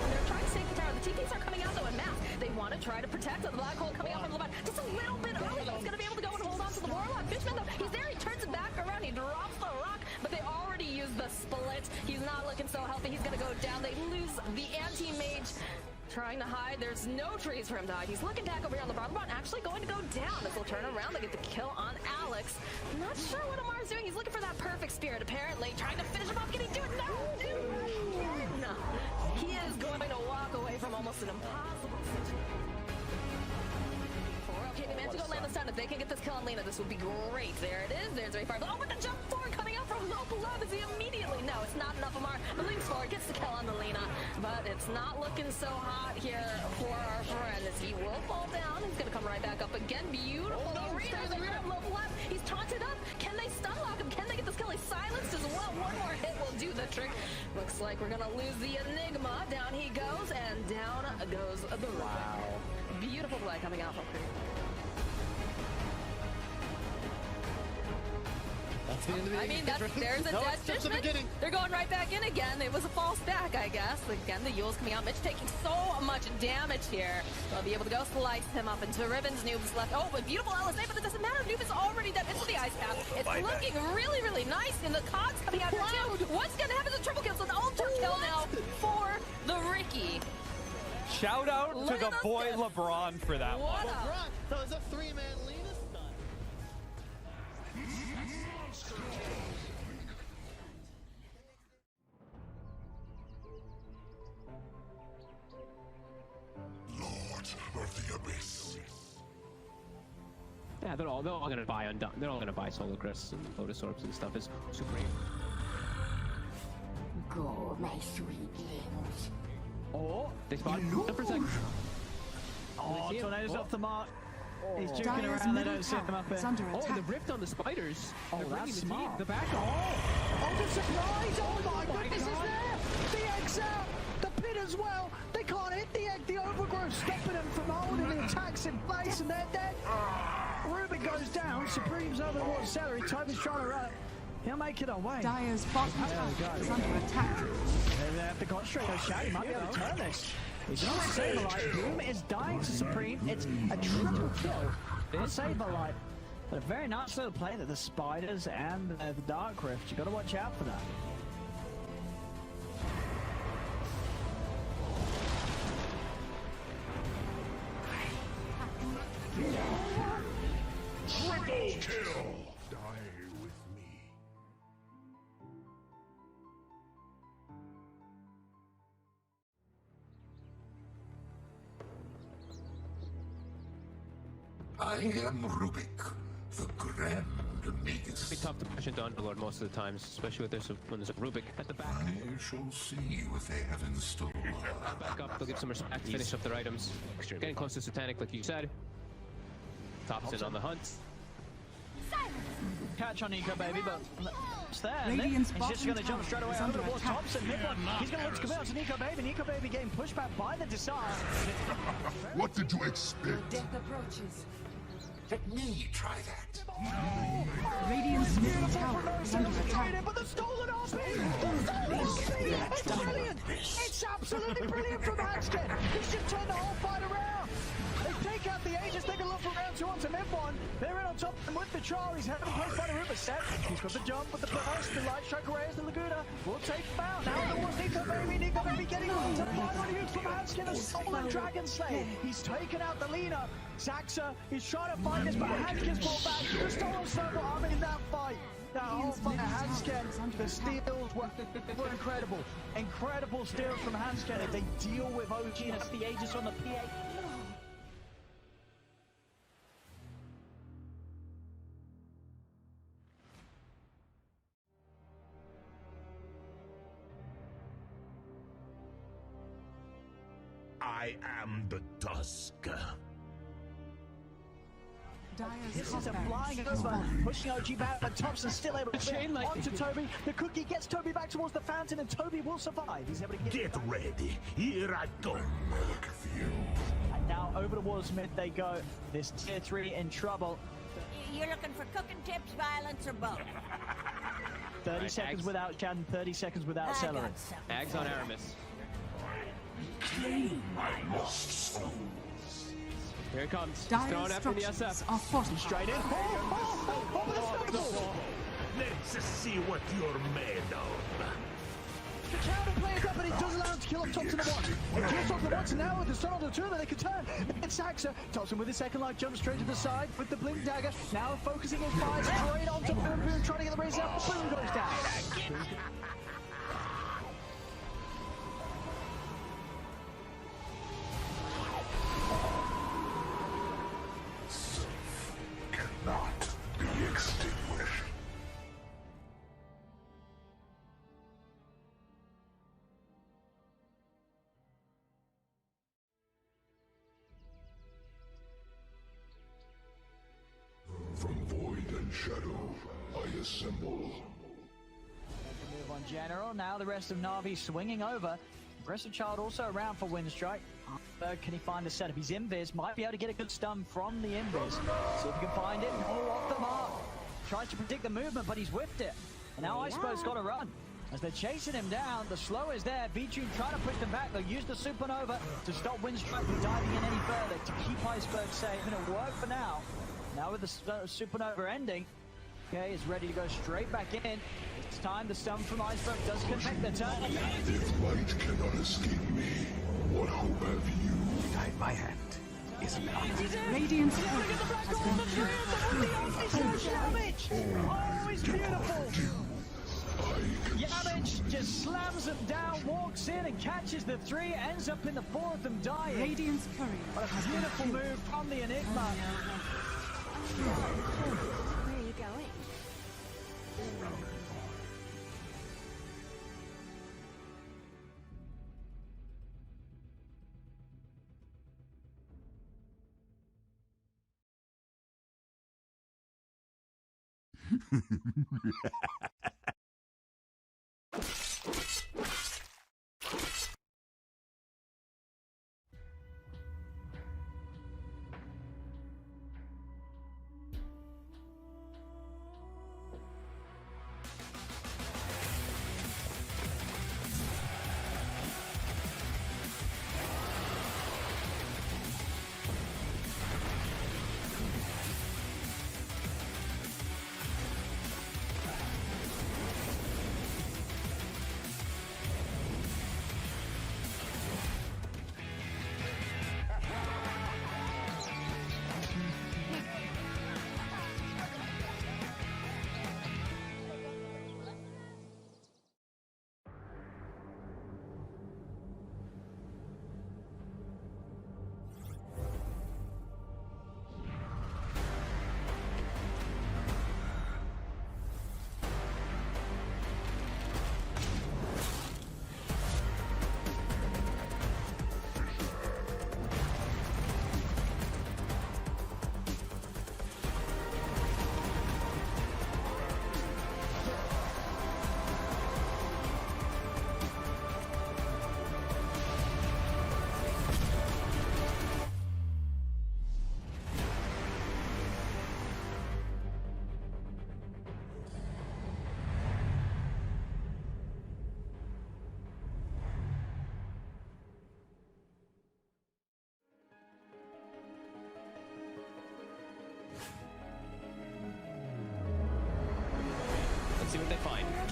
Speaker 5: They're trying to save the tower. The TPs are coming out though in mass. They want to try to protect the black hole coming out from Levant. Just a little bit early. He's going to be able to go and hold on to the Warlock. Fishman though, he's there. He turns it back around. He drops the rock, but they already used the split. He's not looking so healthy. He's going to go down. They lose the anti-mage. Trying to hide. There's no trees for him to hide. He's looking back over here on LeBron. LeBron actually going to go down as they'll turn around. They get the kill on Alex. Not sure what Amar's doing. He's looking for that perfect spirit, apparently. Trying to finish him off. Can he do it? No! No! He is going to walk away from almost an impossible situation. Okay, they managed to go land the stun. If they can get this kill on Lena, this would be great. There it is. There's very far. Oh, but the jump forward coming out from low below. Is he immediately? No, it's not enough. Amar leans forward, gets the kill on the Lena, but it's not looking so hot here for our friend as he will fall down. He's going to come right back up again. Beautiful. The arena from low left. He's taunted up. Can they stun lock him? Can they get this kill? He's silenced as well. One more hit will do the trick. Looks like we're going to lose the Enigma. Down he goes, and down goes the Wow. Beautiful play coming out from Creed.
Speaker 9: That's the end of the
Speaker 5: I mean, there's a dead Fishman. They're going right back in again. It was a false back, I guess. Again, the Yule's coming out. Mitch taking so much damage here. They'll be able to go slice him up into ribbons. Noob's left. Oh, but beautiful LSA, but it doesn't matter. Noob is already dead. It's the ice path. It's looking really, really nice. And the cogs coming out here too. What's going to happen to triple kills? An ultra kill now for the Ricky.
Speaker 11: Shout out to the boy LeBron for that one.
Speaker 9: LeBron, that was a 3-man Lena stun.
Speaker 6: Lord of the Abyss.
Speaker 7: Yeah, they're all gonna buy Undone. They're all gonna buy Solar Crest and Lotus Orbs and stuff. It's super great.
Speaker 8: Go, my sweetlings.
Speaker 1: Oh,
Speaker 7: They spot for a second.
Speaker 1: Oh, Tornado's off the mark. He's juking
Speaker 3: Dyer's
Speaker 1: around. They
Speaker 3: middle
Speaker 1: don't see him
Speaker 3: tower
Speaker 1: up
Speaker 3: is
Speaker 1: here.
Speaker 3: under
Speaker 7: Oh,
Speaker 3: attack.
Speaker 7: the rift on the spiders.
Speaker 1: Oh,
Speaker 7: They're bringing
Speaker 1: that's
Speaker 7: the
Speaker 1: smart.
Speaker 7: team, the back.
Speaker 1: Oh, the surprise! Oh my goodness,
Speaker 7: God.
Speaker 1: is there! The egg's out! The pit as well! They can't hit the egg! The overgrowth stopping them from holding the attacks in place, and they're dead! Rubik goes down, Supreme's over towards Celery, Toby's trying to run it. He'll make it away.
Speaker 3: Dyer's bottom tower is under attack.
Speaker 1: Maybe they have to concentrate. Oh, Shady might be able to turn this. He's not saving life. Boom is dying to Supreme. It's a triple kill. It's saved by life. But a very nice little play that the Spiders and the Dark Rift. You got to watch out for that.
Speaker 6: Triple kill. Die with me. I am Rubik, the Grand Magus.
Speaker 7: It'd be tough to push into Underlord most of the times, especially when there's a Rubik at the back.
Speaker 6: I shall see what they have in store.
Speaker 7: Back up, they'll give some respect, finish up their items. Getting close to Satanic, like you said. Thompson on the hunt.
Speaker 1: Catch on Nico, baby, but it's there. And
Speaker 3: Radiant's
Speaker 1: he's just going to jump straight away
Speaker 3: is
Speaker 1: over
Speaker 3: under
Speaker 1: towards
Speaker 3: attack.
Speaker 1: Thompson. He's going to look to come out to Nico, baby. Nico, baby getting pushed back by the Desire.
Speaker 6: What did you expect?
Speaker 8: Death approaches.
Speaker 6: Let me try that.
Speaker 3: Radiant's middle tower is under attack.
Speaker 1: But the stolen RP! The stolen RP! It's brilliant! It's absolutely brilliant from Hanskin! He's just turned the whole fight around! They take out the Aegis, they can look for round 2 onto Mid1. They're in on top of him with the Charlie. He's having placed by the Rupert set. He's got the jump with the burst, the light strike arrays, the Laguna. Will take him out. Now it was Nico baby getting on to the final use from Hanskin, a stolen Dragon Slay. He's taken out the Lina. Zaxa is trying to find this, but Hanskin's brought back the stolen circle arm in that fight. That whole fight, Hanskin, the steals were incredible. Incredible steals from Hanskin. They deal with OG and it's the Aegis on the PA.
Speaker 6: I am the Dusk.
Speaker 1: This is a flying over, pushing OG back, but Thompson's still able to chain onto Toby. The cookie gets Toby back towards the fountain, and Toby will survive. He's able to get
Speaker 6: ready. Here I go.
Speaker 1: And now over towards mid they go. This tier 3 in trouble.
Speaker 8: You're looking for cooking tips, violence, or both?
Speaker 1: 30 seconds without Chan, 30 seconds without Celery.
Speaker 7: Ags on Aramis.
Speaker 6: Claim my lost souls.
Speaker 7: Here it comes. He's
Speaker 3: Dire
Speaker 7: throwing after the
Speaker 3: structures
Speaker 7: SF.
Speaker 3: are fortified.
Speaker 1: Straight in.
Speaker 6: Let's see what you're made of.
Speaker 1: The counter plays up, but it does allow him to kill off Thompson at once. He kills Thompson once, and now with the stun on the 2, they can turn. It's Zaxa. Thompson with the second life jumps straight to the side with the blink dagger. Now focusing his fire straight onto Boom Boom, trying to get the raise out. Boom goes down.
Speaker 6: Cannot be extinguished. From void and shadow, I assemble.
Speaker 1: Move on General. Now the rest of Na'Vi swinging over. Aggressive Child also around for Windstrike. Can he find the setup? He's invis. Might be able to get a good stun from the invis. See if he can find it. Oh, off the mark. Tries to predict the movement, but he's whiffed it. And now Iceberg's got to run. As they're chasing him down, the slow is there. V-Tune trying to push them back. They'll use the Supernova to stop Windstrike from diving in any further to keep Iceberg safe. And it'll work for now. Now with the Supernova ending, okay, is ready to go straight back in. It's time. The stun from Iceberg does connect the turn.
Speaker 6: If light cannot escape me, what hope have you?
Speaker 10: Guide my hand is an honor.
Speaker 3: Radiant's turret has been killed.
Speaker 1: Oh, it's beautiful. Yamich just slams them down, walks in and catches the 3, ends up in the 4 of them dying.
Speaker 3: Radiant's courier
Speaker 1: What
Speaker 3: has
Speaker 1: a
Speaker 3: been
Speaker 1: beautiful
Speaker 3: killed.
Speaker 1: move from the Enigma.
Speaker 8: Where are you going?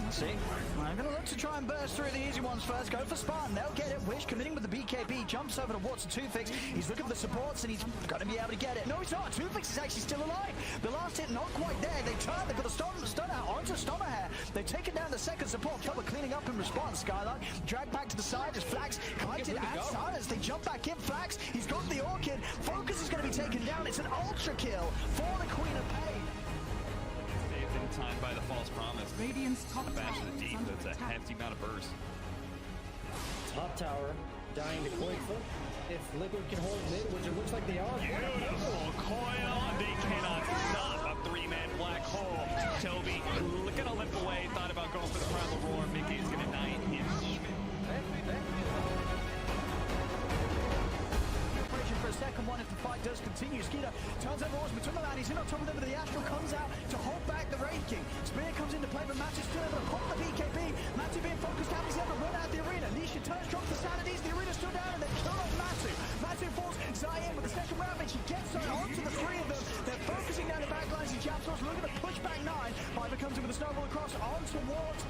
Speaker 1: See, I'm going to look to try and burst through the easy ones first. Go for Spartan. They'll get it. Wish committing with the BKB. Jumps over towards the 2fix. He's looking for the supports and he's going to be able to get it. No, he's not. 2fix is actually still alive. The last hit not quite there. They turn. They've got the stun out onto Stommerhair. They've taken down the second support. Killer cleaning up in response. Skylark dragged back to the side as Flax collected and silence. They jump back in. Flax. He's got the Orchid. Focus is going to be taken down. It's an ultra kill for the Queen of Pain.
Speaker 2: Timed by the false promise.
Speaker 3: Radiant's top
Speaker 2: Bash
Speaker 3: tower
Speaker 2: to the
Speaker 3: is
Speaker 2: deep.
Speaker 3: under
Speaker 2: That's a
Speaker 3: attack.
Speaker 2: hefty amount of burst.
Speaker 4: Top tower dying to Coilfoot. If Liquid can hold mid, which it looks like they are.
Speaker 2: Beautiful coil. They cannot stop a three-man black hole. Toby looking to limp away. Thought about going for the primal roar. Mickey's gonna knight him even.
Speaker 1: For a second one if the fight does continue. Skeeter turns over Horseman, took him out, he's in on top of them, but the Astral comes out to hold back the Wraith King. Spear comes into play, but Matthew still able to pop the BKB. Matthew being focused out, he's able to run out the arena. Nisha turns, drops the Sanities, the arena's still down, and they kill off Matthew. Matthew falls, Zayn with the second ravage, he gets onto the three of them. They're focusing down the backlines, and Yapstor's looking to push back 9. Piper comes in with a snowball across on towards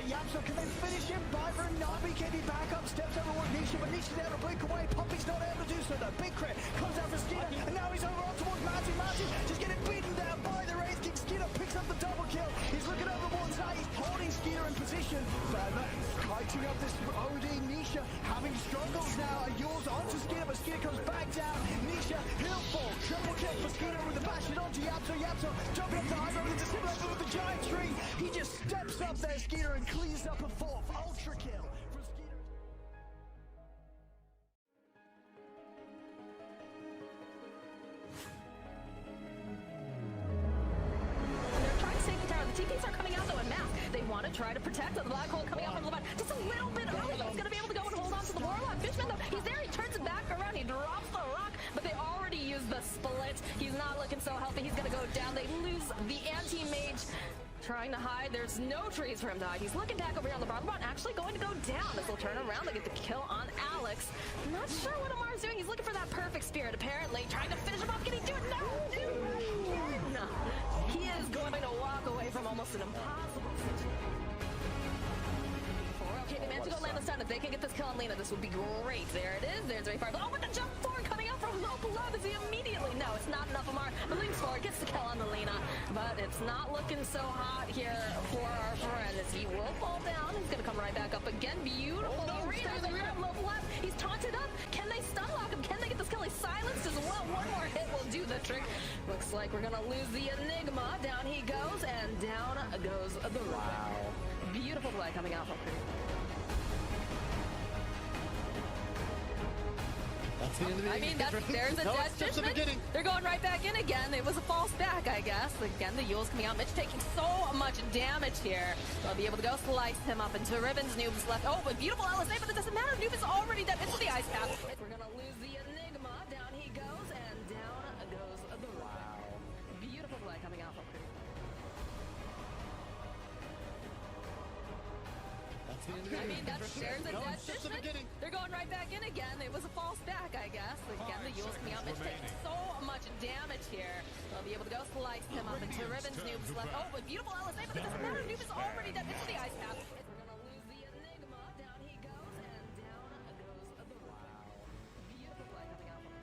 Speaker 1: Yapstor. Can they finish him? Piper and BKB back up, steps over with Nisha, but Nisha's able to break away. Poppy's not able to do so though. Big crit comes out for Skeeter, and now he's over on towards Matthew. Matthew just getting beaten down by the Wraith King. Skeeter picks up the double kill. He's looking over one side. He's holding Skeeter in position. Further kiting up this OD. Nisha having struggles now. Yours onto Skeeter, but Skeeter comes back down. Nisha, he'll fall. Triple kill for Skeeter with the bash it onto Yapstor. Yapstor jumping up the high road into similar with the giant tree. He just steps up there, Skeeter, and cleans up a 4th ultra kill from Skeeter.
Speaker 5: They're trying to save the tower. The TPs are coming out though in mass. They want to try to protect the black hole coming out from the bottom. Just a little bit early though. He's going to be able to go and hold on to the Warlock. Fishman though, he's there. He turns it back around. He drops the rock, but they already used the split. He's not looking so healthy. He's going to go down. They lose the anti-mage. Trying to hide. There's no trees for him to hide. He's looking back over here on the bottom. Actually going to go down. This will turn around. They get the kill on Alex. Not sure what Amar's doing. He's looking for that perfect spirit, apparently. Trying to finish him off. Can he do it? No! No. He is going to walk away from almost an impossible situation. Okay, they managed to go land the stun. If they can get this kill on Lena, this would be great. There it is. There's very far. Oh, but the jump forward coming out from low below. Does he immediately? No, it's not enough. Amar leans forward, gets the kill on the Lena, but it's not looking so hot here for our friend as he will fall down. He's going to come right back up again. Beautiful arena. The arena low left. He's taunted up. Can they stun lock him? Can they get this kill? He's silenced as well. One more hit will do the trick. Looks like we're going to lose the Nigma. Down he goes, and down goes the Wow. Beautiful play coming out from
Speaker 9: That's the end of the
Speaker 5: I mean, there's a dead Fishman. They're going right back in again. It was a false back, I guess. Again, the Yule's coming out. Mitch taking so much damage here. They'll be able to go slice him up into ribbons. Noob's left. Oh, but beautiful LSA, but it doesn't matter. Noob is already dead into the ice path. We're going to lose the Nigma. Down he goes, and down goes the Wow. Beautiful play coming out from
Speaker 9: That's the end of the
Speaker 5: I mean, there's a dead Fishman. They're going right back in again. It was a false back, I guess. Again, the Yule's coming out. Mitch taking so much damage here. They'll be able to go slice him up into ribbons. Noob's left. Oh, but beautiful LSA, but it doesn't matter. Noob is already dead into the ice path. We're going to lose the Nigma. Down he goes, and down goes the Wow. Beautiful play coming out from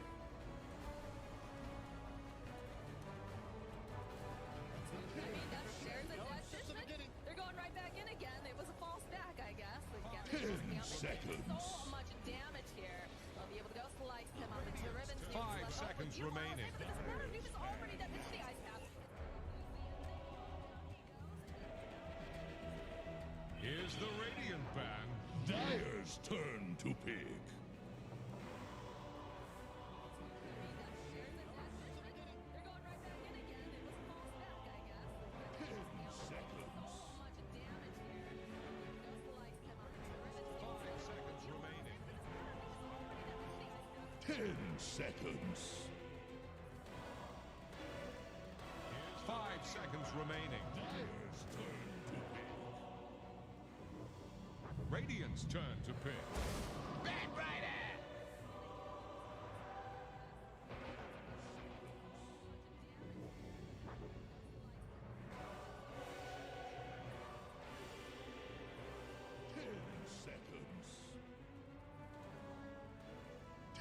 Speaker 5: I mean, there's a dead Fishman. They're going right back in again. It was a false back, I guess. Again, the Yule's coming out. Mitch taking so much damage here. They'll be able to go slice him up into ribbons.
Speaker 6: 5 seconds remaining.
Speaker 5: But it doesn't matter. Noob is already dead into the ice path.
Speaker 6: Here's the Radiant Band. Dire's turn to pick. Seconds. 5 seconds remaining. Dire's turn to pick. Radiant's turn to pick. Red Rider!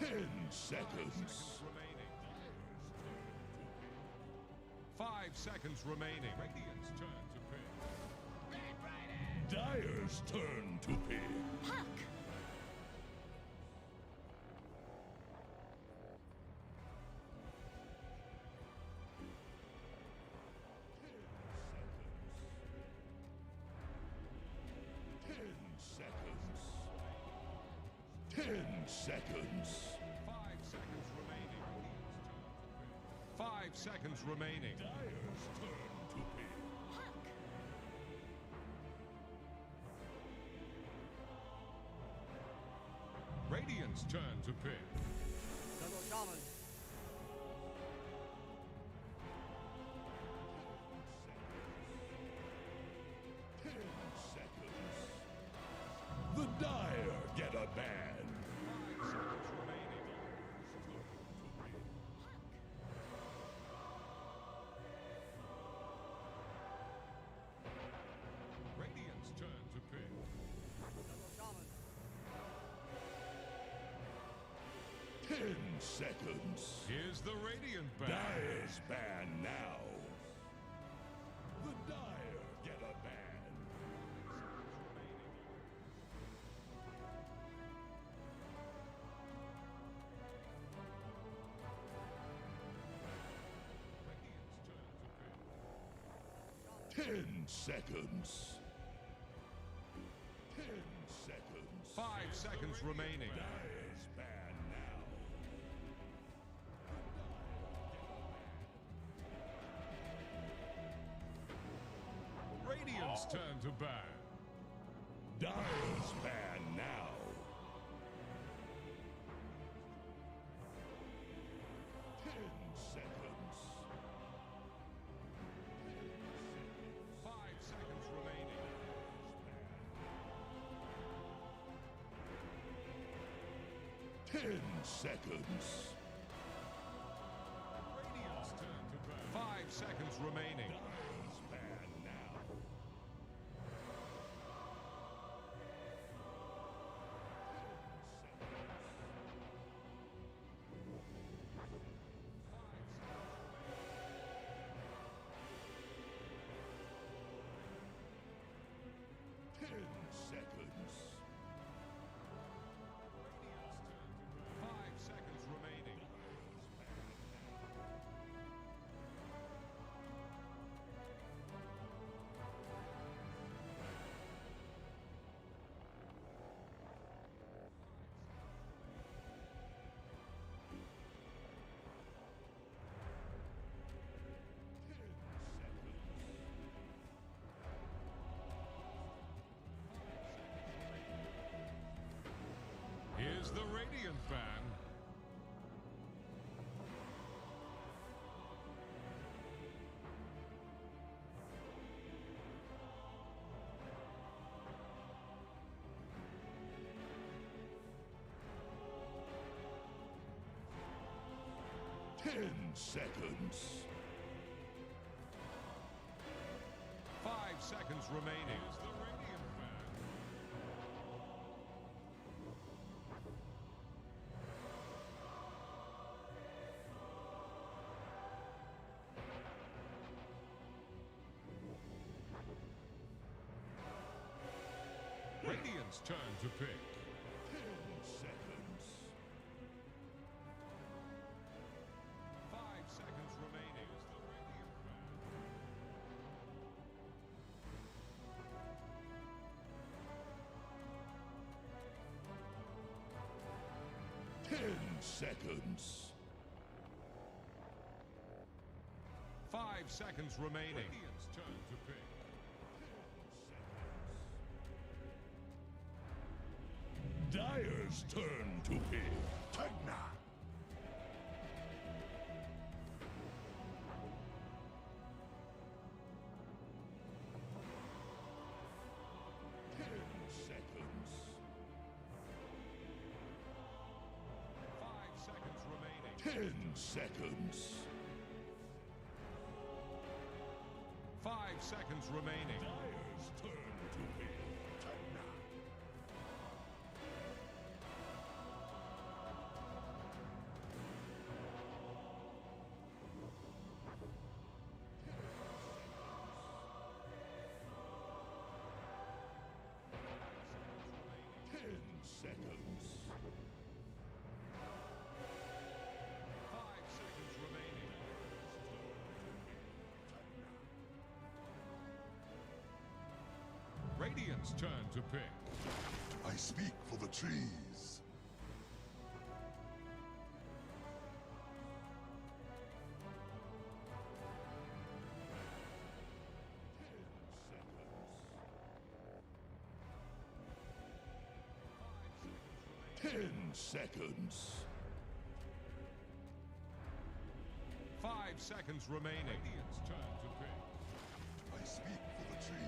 Speaker 6: 10 seconds.
Speaker 12: 5 seconds remaining. Radiant's turn to pick.
Speaker 6: Dire's turn to pick.
Speaker 8: Huck!
Speaker 6: 10 seconds.
Speaker 12: 5 seconds remaining. 5 seconds remaining.
Speaker 6: Dire's turn to pick.
Speaker 8: Huck!
Speaker 12: Radiant's turn to pick.
Speaker 11: Double shaman.
Speaker 6: 10 seconds. The Dire get a ban.
Speaker 12: 5 seconds remaining. Radiant's turn to pick.
Speaker 11: Double shaman.
Speaker 6: 10 seconds.
Speaker 12: Here's the Radiant ban.
Speaker 6: Dire's ban now. The Dire get a ban.
Speaker 12: Radiant's turn to pick.
Speaker 6: 10 seconds. 10 seconds.
Speaker 12: 5 seconds remaining.
Speaker 6: Dire's ban now.
Speaker 12: Radiant's turn to ban.
Speaker 6: Dire's ban now. 10 seconds.
Speaker 12: 5 seconds remaining.
Speaker 6: 10 seconds.
Speaker 12: Radiant's turn to ban. 5 seconds remaining.
Speaker 6: Dire's ban now. 10 seconds.
Speaker 12: 5 seconds remaining. Here's the Radiant ban.
Speaker 6: Ten seconds.
Speaker 12: 5 seconds remaining. Here's the Radiant ban. Radiant's turn to pick.
Speaker 6: 10 seconds.
Speaker 12: 5 seconds remaining. Is the Radiant ban.
Speaker 6: 10 seconds.
Speaker 12: 5 seconds remaining. Radiant's turn to pick.
Speaker 6: Dire's turn to pick. Nigma. 10 seconds.
Speaker 12: 5 seconds remaining.
Speaker 6: 10 seconds.
Speaker 12: 5 seconds remaining.
Speaker 6: Dire's turn to pick. Nigma.
Speaker 12: Radiant's turn to pick.
Speaker 6: I speak for the trees. Ten seconds.
Speaker 12: 5 seconds remaining. Radiant's turn to pick.
Speaker 6: I speak for the trees.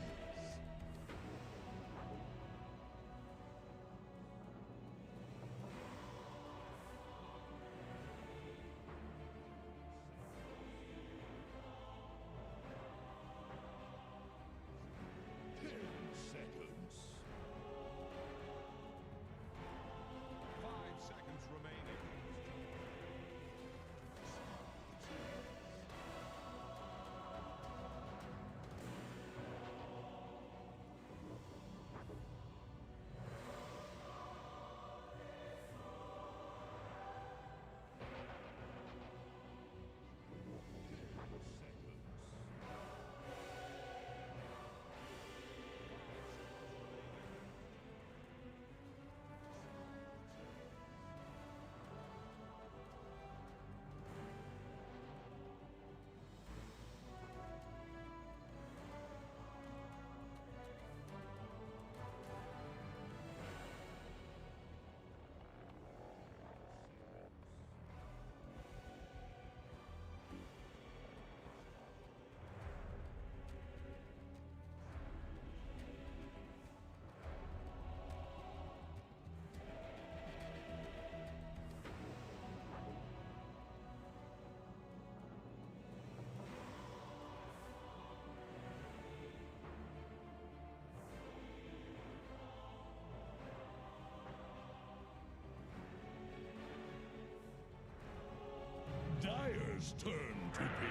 Speaker 6: Dire's turn to be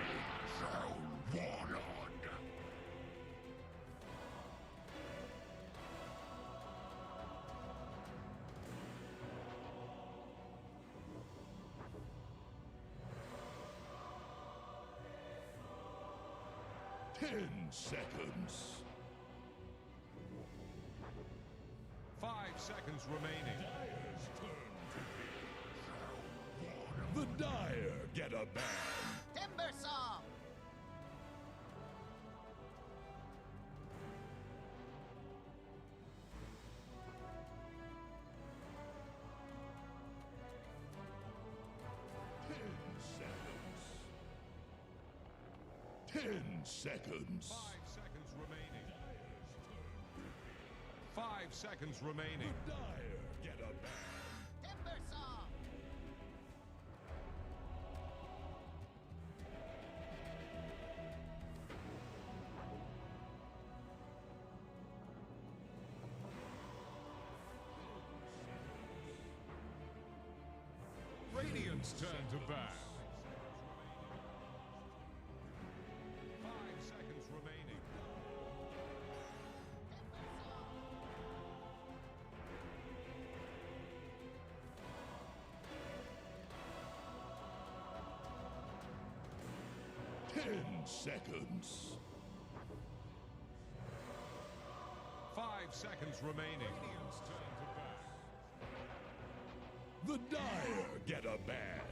Speaker 6: Warlord. 10 seconds.
Speaker 12: 5 seconds remaining.
Speaker 6: Dire's turn to be the Dire get a ban.
Speaker 8: Timber saw.
Speaker 6: Ten seconds.
Speaker 12: 5 seconds remaining. 5 seconds remaining.
Speaker 6: The Dire get a ban.
Speaker 8: Timber saw.
Speaker 12: Radiant's turn to bat. 5 seconds remaining.
Speaker 6: Seconds.
Speaker 12: 5 seconds remaining. Radiant's turn to bat.
Speaker 6: The Dire get a ban.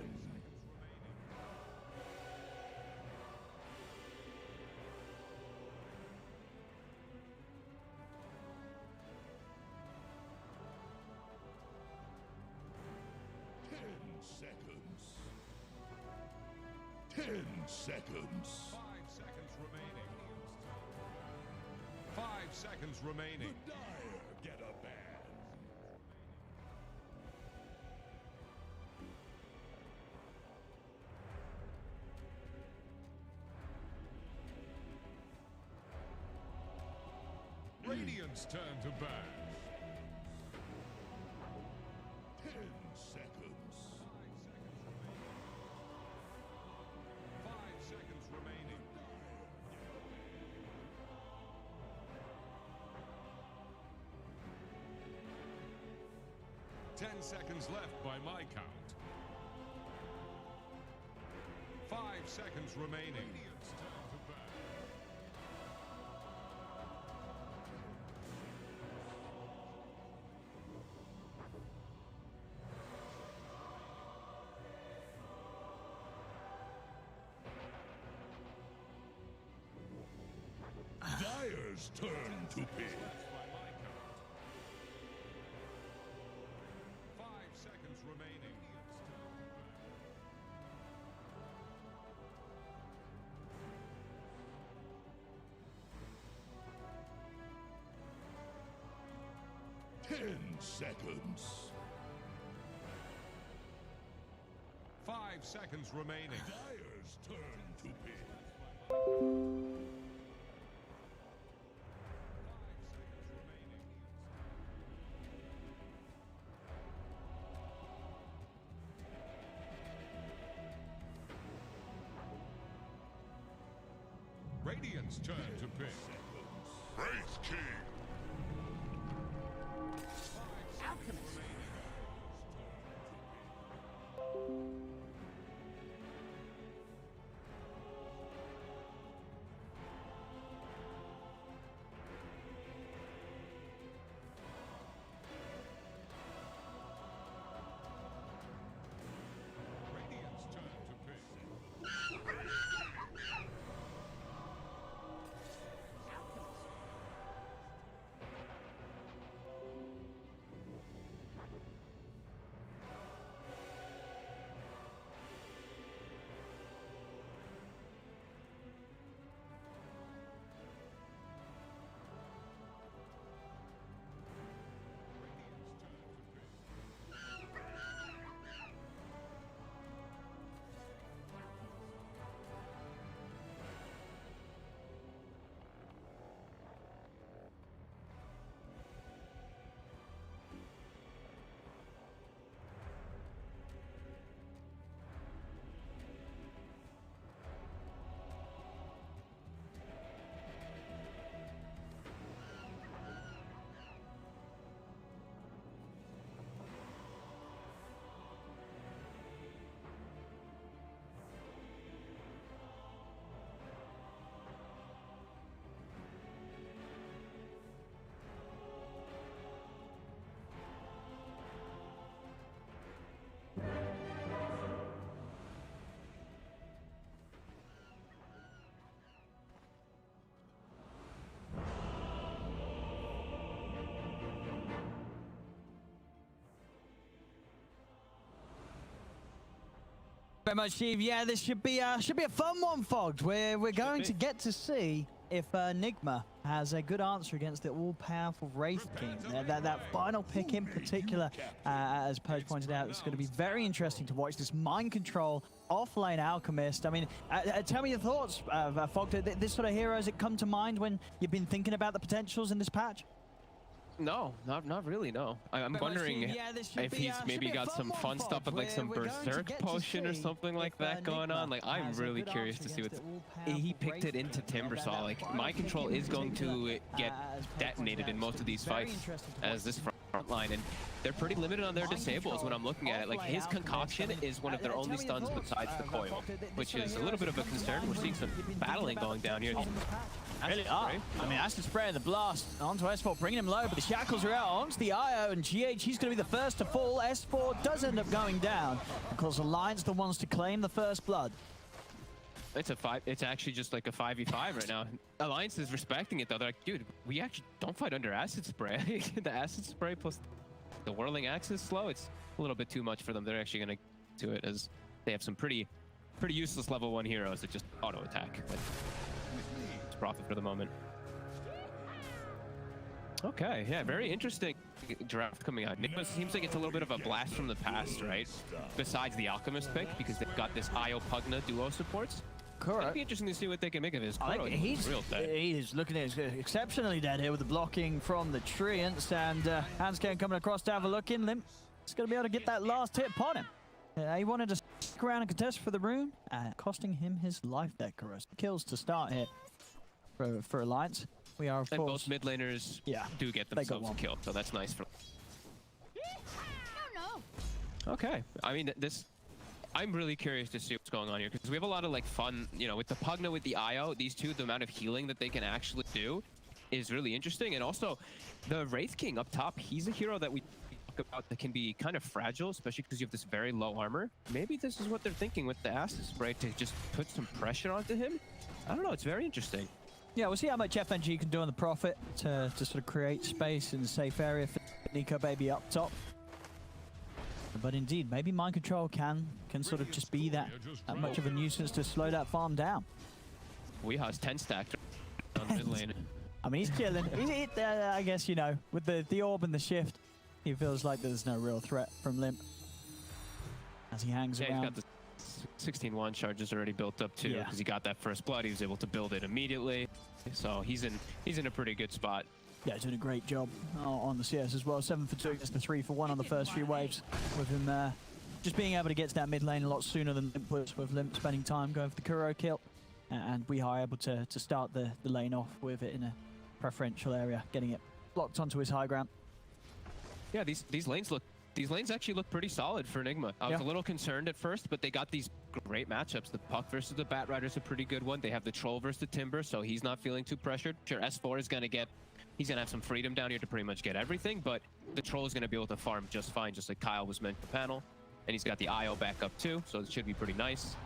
Speaker 6: Seconds. 10 seconds.
Speaker 12: 5 seconds remaining. 5 seconds remaining.
Speaker 6: The Dire get a ban.
Speaker 12: Radiant's turn to bat.
Speaker 6: 10 seconds.
Speaker 12: 5 seconds remaining. 10 seconds left by my count. 5 seconds remaining. Radiant's turn to bat.
Speaker 6: Dyer's turn to pick.
Speaker 12: 5 seconds remaining.
Speaker 6: Ten seconds.
Speaker 12: 5 seconds remaining.
Speaker 6: Dyer's turn to pick.
Speaker 12: Radiant's turn to pick.
Speaker 6: Wraith King.
Speaker 8: Alchemist.
Speaker 12: Radiant's turn to pick.
Speaker 1: Very much, Steve. Yeah, this should be a fun one, Fogged. We're going to get to see if Nigma has a good answer against the all-powerful Wraith King. That final pick in particular, as Pudge pointed out, it's going to be very interesting to watch this mind control off-lane Alchemist. I mean, tell me your thoughts, Fogged. This sort of hero, has it come to mind when you've been thinking about the potentials in this patch?
Speaker 7: No, not really, no. I'm wondering if he's maybe got some fun stuff with like some Berserk potion or something like that going on. Like, I'm really curious to see what he picked it into Timbersaw. Like, mind control is going to get detonated in most of these fights as this front line, and they're pretty limited on their disables when I'm looking at it. Like, his concoction is one of their only stuns besides the coil, which is a little bit of a concern. We're seeing some battling going down here.
Speaker 1: Really are. I mean, Acid Spray and the Blast onto S4, bringing him low, but the Shackles are out onto the IO, and GH, he's going to be the first to fall. S4 does end up going down. Of course, Alliance the ones to claim the first blood.
Speaker 7: It's a 5. It's actually just like a 5v5 right now. Alliance is respecting it though. They're like, dude, we actually don't fight under Acid Spray. The Acid Spray plus the whirling axe is slow. It's a little bit too much for them. They're actually going to do it as they have some pretty useless level 1 heroes that just auto attack. But it's profit for the moment. Okay, yeah, very interesting draft coming out. Nigma seems like it's a little bit of a blast from the past, right? Besides the Alchemist pick, because they've got this Io Pugna duo supports.
Speaker 1: Correct.
Speaker 7: It'd be interesting to see what they can make of his.
Speaker 1: He's looking exceptionally dead here with the blocking from the Treants, and Hanscan coming across to have a look in. Limp is going to be able to get that last hit upon him. He wanted to stick around and contest for the rune, costing him his life there, Carus. Kills to start here for Alliance. We are, of course,
Speaker 7: both mid laners do get themselves a kill, so that's nice for. Okay, I mean I'm really curious to see what's going on here, because we have a lot of like fun, you know, with the Pugna, with the IO, these two, the amount of healing that they can actually do is really interesting. And also the Wraith King up top, he's a hero that we talk about that can be kind of fragile, especially because you have this very low armor. Maybe this is what they're thinking with the Acid Spray, to just put some pressure onto him. I don't know, it's very interesting.
Speaker 1: Yeah, we'll see how much FNG can do on the Prophet to sort of create space in a safe area for Nico Baby up top. But indeed, maybe Mind Control can sort of just be that much of a nuisance to slow that farm down.
Speaker 7: Weeha's 10 stacked on mid lane.
Speaker 1: I mean, he's chilling. I guess, you know, with the orb and the shift, he feels like there's no real threat from Limp as he hangs around.
Speaker 7: He's got the 16-1 charges already built up too, because he got that first blood. He was able to build it immediately, so he's in a pretty good spot.
Speaker 1: Yeah, he's doing a great job on the CS as well. 7 for 2 against the 3 for 1 on the first few waves, with him just being able to get to that mid lane a lot sooner than Limp was, with Limp spending time going for the Kuro kill, and we are able to start the lane off with it in a preferential area, getting it blocked onto his high ground.
Speaker 7: Yeah, these lanes actually look pretty solid for Nigma. I was a little concerned at first, but they got these great matchups. The Puck versus the Bat Rider's a pretty good one. They have the Troll versus the Timber, so he's not feeling too pressured. Sure, S4 is he's gonna have some freedom down here to pretty much get everything, but the Troll is gonna be able to farm just fine, just like Kyle was meant for panel. And he's got the IO back up too, so it should be pretty nice.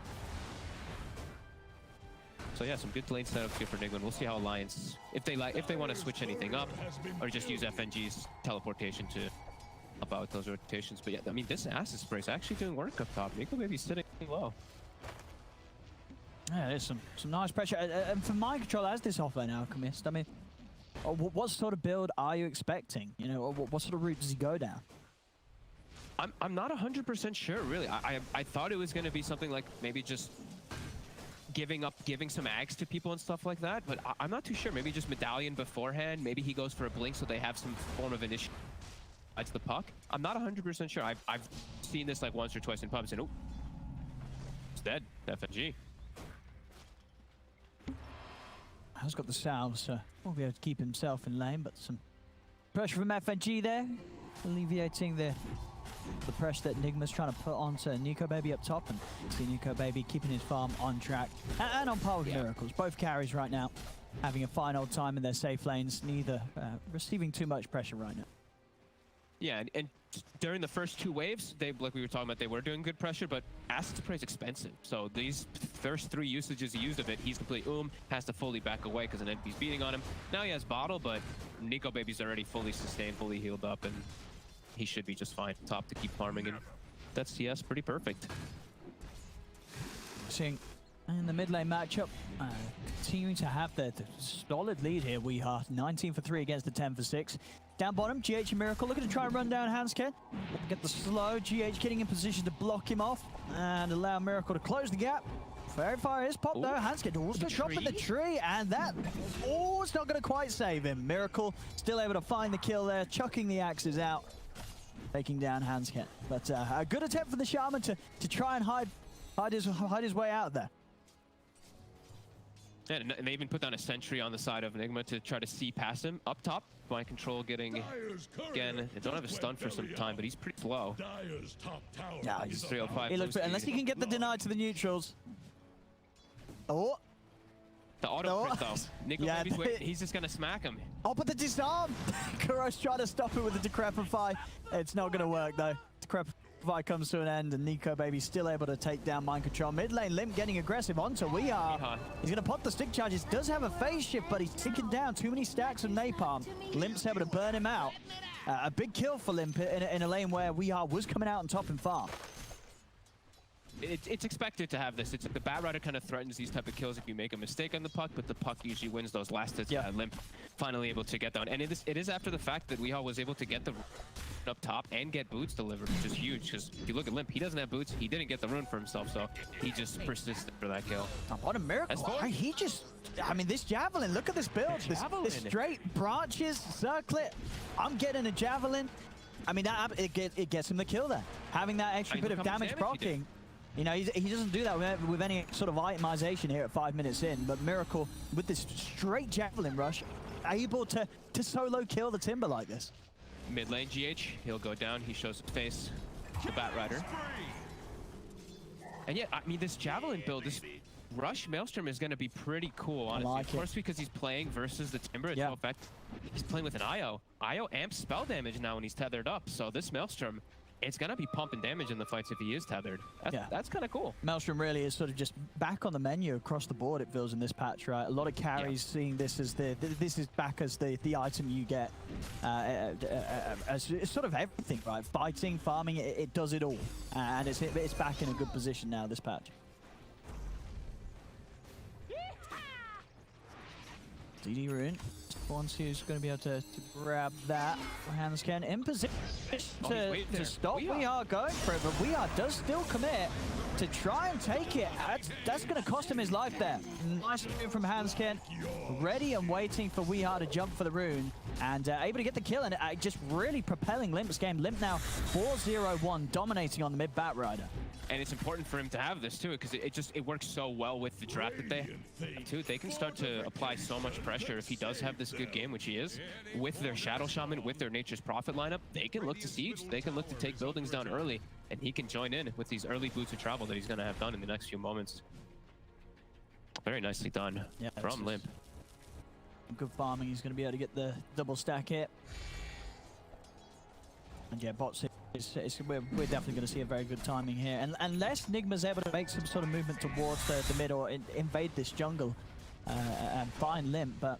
Speaker 7: So yeah, some good lane setups here for Nigma. We'll see how Alliance, if they want to switch anything up, or just use FNG's teleportation to help out those rotations. But yeah, I mean, this Acid Spray is actually doing work up top. Nico maybe sitting low.
Speaker 1: Yeah, there's some nice pressure. And for Mind Control as this offlane Alchemist, I mean, what sort of build are you expecting? You know, what sort of route does he go down?
Speaker 7: I'm not 100% sure, really. I thought it was going to be something like maybe just giving some ags to people and stuff like that, but I'm not too sure. Maybe just Medallion beforehand. Maybe he goes for a blink so they have some form of initiative. It's the Puck. I'm not 100% sure. I've seen this like once or twice in pubs, and it's dead. FNG.
Speaker 1: Has got the salves, so won't be able to keep himself in lane, but some pressure from FNG there, alleviating the pressure that Nigma's trying to put onto Nico Baby up top, and see Nico Baby keeping his farm on track and on par with Miracles. Both carries right now having a fine old time in their safe lanes, neither receiving too much pressure right now.
Speaker 7: Yeah, and during the first 2 waves, like we were talking about, they were doing good pressure, but Acid Spray is expensive. So these first 3 usages he used of it, he's completely has to fully back away because an NP's beating on him. Now he has Bottle, but Nico Baby's already fully sustained, fully healed up, and he should be just fine top to keep farming, and that's CS pretty perfect.
Speaker 1: Seeing in the mid lane matchup, continuing to have the solid lead here. We are 19 for 3 against the 10 for 6. Down bottom, GH and Miracle looking to try and run down Hansken. Get the slow, GH getting in position to block him off and allow Miracle to close the gap. Very far is pop though. Hansken also chop at the tree, and that, it's not going to quite save him. Miracle still able to find the kill there, chucking the axes out, taking down Hansken. But a good attempt for the Shaman to try and hide his way out there.
Speaker 7: Yeah, and they even put down a sentry on the side of Nigma to try to see past him. Up top, Mind Control getting, again, they don't have a stun for some time, but he's pretty slow.
Speaker 1: Yeah,
Speaker 7: he's 305.
Speaker 1: He looks, unless he can get the deny to the neutrals. Oh.
Speaker 7: The auto crit though. Nico Baby's waiting. He's just going to smack him.
Speaker 1: Oh, but the disarm! Kuro's trying to stop it with the Decrepify. It's not going to work though. Decrepify comes to an end, and Nico Baby still able to take down Mind Control. Mid lane, Limp getting aggressive onto Weeha. He's going to pop the stick charges. Does have a phase shift, but he's ticking down too many stacks of Napalm. Limp's able to burn him out. A big kill for Limp in a lane where Weeha was coming out on top and far.
Speaker 7: It's expected to have this. It's the Bat Rider kind of threatens these type of kills if you make a mistake on the Puck, but the Puck usually wins those last hits. Limp finally able to get down, and it is after the fact that Weeha was able to get the up top and get boots delivered, which is huge, because if you look at Limp, he doesn't have boots. He didn't get the rune for himself, so he just persisted for that kill.
Speaker 1: What a miracle. He just, I mean, this Javelin, look at this build. This straight branches, circlet. I'm getting a Javelin. I mean, it gets him the kill there. Having that extra bit of damage proccing. You know, he doesn't do that with any sort of itemization here at 5 minutes in, but Miracle, with this straight Javelin rush, able to solo kill the Timber like this.
Speaker 7: Mid lane GH, he'll go down, he shows his face, the Bat Rider. And yeah, I mean, this Javelin build, this Rush Maelstrom is going to be pretty cool, honestly. Of course, because he's playing versus the Timber, it's no effect. He's playing with an IO. IO amps spell damage now when he's tethered up, so this Maelstrom, it's gonna be pumping damage in the fights if he is tethered. That's kind of cool.
Speaker 1: Maelstrom really is sort of just back on the menu across the board, it feels, in this patch, right? A lot of carries seeing this as this is back as the item you get as it's sort of everything, right? Fighting, farming, it does it all, and it's back in a good position now, this patch. DD Rune. Once who's going to be able to grab that. Handscan in position to stop. We are going for it, but We Are does still commit to try and take it. That's going to cost him his life there. Nice move from Handscan. Ready and waiting for We Are to jump for the rune. And able to get the kill, and just really propelling Limp's game. Limp now 4-0-1, dominating on the mid Bat Rider.
Speaker 7: And it's important for him to have this too, because it works so well with the draft that they have too. They can start to apply so much pressure if he does have this good game, which he is, with their Shadow Shaman, with their Nature's Prophet lineup. They can look to siege, they can look to take buildings down early, and he can join in with these early boots of travel that he's going to have done in the next few moments. Very nicely done from Limp.
Speaker 1: Good farming. He's going to be able to get the double stack hit. And yeah, bots. We're definitely going to see a very good timing here, and unless Nigma's able to make some sort of movement towards the mid or invade this jungle and find Limp, but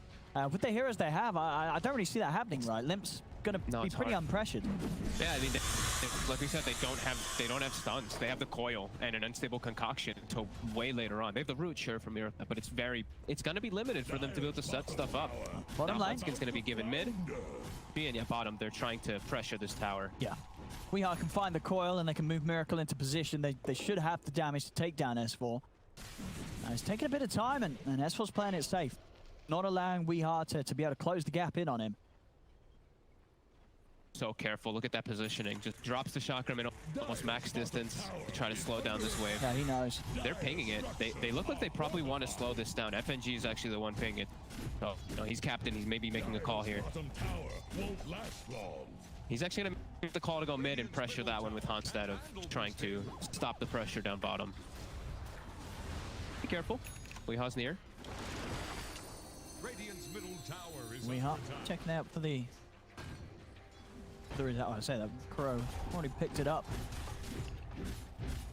Speaker 1: with the heroes they have, I don't really see that happening. Right, Limp's going to be pretty unpressured. Yeah,
Speaker 7: I mean, like we said, they don't have stuns. They have the coil and an unstable concoction until way later on. They have the root, sure, from Miracle, but it's going to be limited for them to be able to set stuff up.
Speaker 1: Bottom line,
Speaker 7: it's going to be given mid. Being bottom, they're trying to pressure this tower.
Speaker 1: Yeah. We can find the coil and they can move Miracle into position. They should have the damage to take down S4. It's taking a bit of time, and S4's playing it safe. Not allowing Weehar to be able to close the gap in on him.
Speaker 7: So careful. Look at that positioning. Just drops the chakram in almost max distance to try to slow down this wave.
Speaker 1: Yeah, he knows.
Speaker 7: They're pinging it. They look like they probably want to slow this down. FNG is actually the one pinging it. So, he's captain. He's maybe making a call here. He's actually going to make the call to go mid and pressure that one with Han instead of trying to stop the pressure down bottom. Be careful. Weeha's near.
Speaker 1: Weeha checking out for the... I say that Crow already picked it up.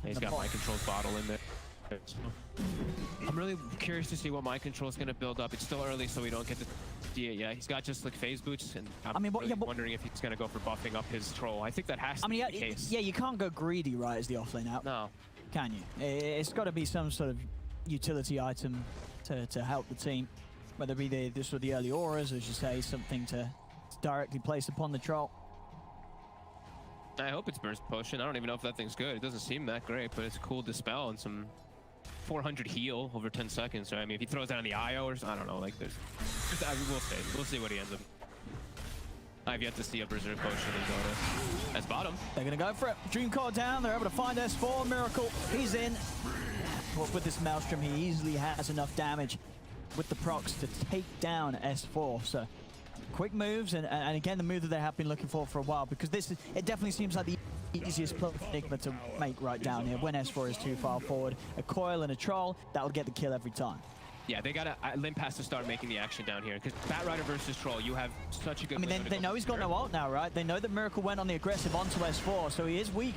Speaker 7: He's got Mind Control's bottle in there. I'm really curious to see what Mind Control is going to build up. It's still early, so we don't get to see it yet. He's got just like phase boots, and I'm wondering if he's going to go for buffing up his troll. I think that has to be the case.
Speaker 1: Yeah, you can't go greedy, right, as the offlane out.
Speaker 7: No.
Speaker 1: Can you? It's got to be some sort of utility item to help the team, whether it be the sort of the early auras, as you say, something to directly place upon the troll.
Speaker 7: I hope it's Burst Potion. I don't even know if that thing's good. It doesn't seem that great, but it's a cool Dispel and some 400 heal over 10 seconds. So, I mean, if he throws down the IO or I don't know, like there's... we'll see. We'll see what he ends up. I've yet to see a Berserk Potion in Dota. That's bottom.
Speaker 1: They're going to go for it. Dream Core down. They're able to find S4. Miracle. He's in. With this Maelstrom, he easily has enough damage with the procs to take down S4. So... quick moves, and again, the move that they have been looking for a while, because it definitely seems like the easiest play for Nigma to make right down here when S4 is too far forward. A coil and a troll, that'll get the kill every time.
Speaker 7: Yeah, they gotta. Limp has to start making the action down here, because Bat Rider versus Troll, you have such a good...
Speaker 1: I mean, they know he's got no ult now, right? They know that Miracle went on the aggressive onto S4, so he is weak.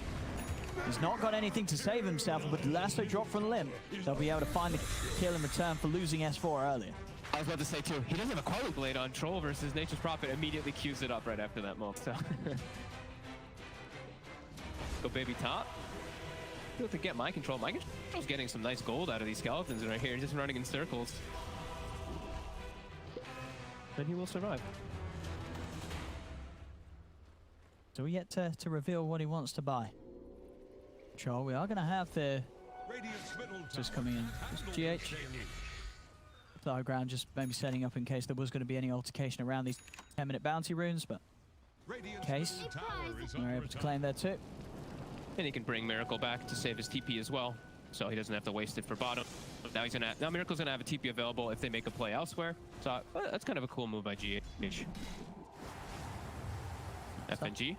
Speaker 1: He's not got anything to save himself, with the lasso drop from Limp, they'll be able to find the kill in return for losing S4 earlier.
Speaker 7: I was about to say too, he doesn't have a Coil Blade on Troll versus Nature's Prophet, immediately queues it up right after that move, so. Go baby top. Good to get Mind Control. Mind Control's getting some nice gold out of these skeletons right here, just running in circles. Then he will survive.
Speaker 1: So we yet to reveal what he wants to buy. Troll, we are going to have the... just coming in. Just GH. Lower ground, just maybe setting up in case there was going to be any altercation around these 10-minute bounty runes, but in case, we're able to claim that too.
Speaker 7: And he can bring Miracle back to save his TP as well, so he doesn't have to waste it for bottom. Now Miracle's gonna have a TP available if they make a play elsewhere. So that's kind of a cool move by GH. FNG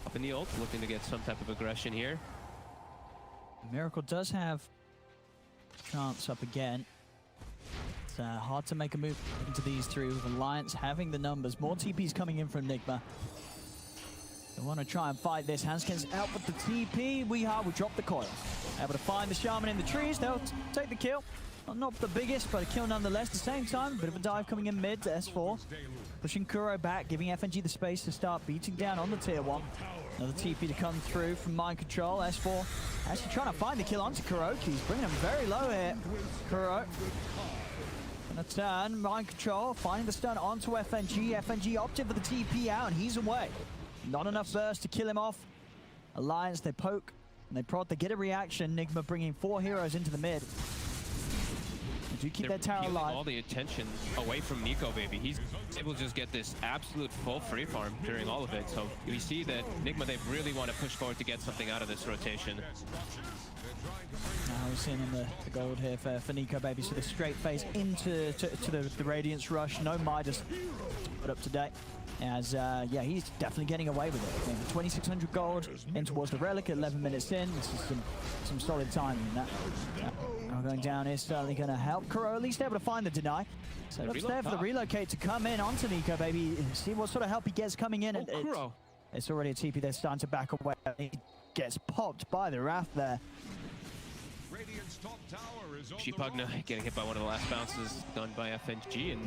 Speaker 7: up in the ult, looking to get some type of aggression here.
Speaker 1: Miracle does have chance up again. It's hard to make a move into these three with Alliance having the numbers. More TPs coming in from Nigma. They want to try and fight this. Hanskin's out with the TP. Weehaw will drop the coil. Able to find the Shaman in the trees. They'll take the kill. Well, not the biggest, but a kill nonetheless. At the same time, a bit of a dive coming in mid to S4. Pushing Kuro back, giving FNG the space to start beating down on the tier 1. Another TP to come through from Mind Control. S4 actually trying to find the kill onto Kuroki. He's bringing him very low here. Kuro. And a turn. Mind Control finding the stun onto FNG. FNG opted for the TP out, and he's away. Not enough burst to kill him off. Alliance, they poke and they prod. They get a reaction. Nigma bringing 4 heroes into the mid. They do keep their tower alive.
Speaker 7: All the attention away from Nico, baby. He's able to just get this absolute full free farm during all of it. So we see that Nigma, they really want to push forward to get something out of this rotation.
Speaker 1: Now we're seeing the gold here for Nico, baby. So the straight phase into the Radiance rush. No Midas put up to date. As, yeah, he's definitely getting away with it. I mean, 2,600 gold in towards the Relic at 11 minutes in. This is some solid timing in that. Going down is certainly going to help. Kuro at least able to find the deny. So it's there for the relocate to come in onto Nico, baby. See what sort of help he gets coming in.
Speaker 7: Kuro.
Speaker 1: It's already a TP. They're starting to back away. He gets popped by the Wrath there.
Speaker 7: Pugna getting hit by one of the last bounces done by FNG, and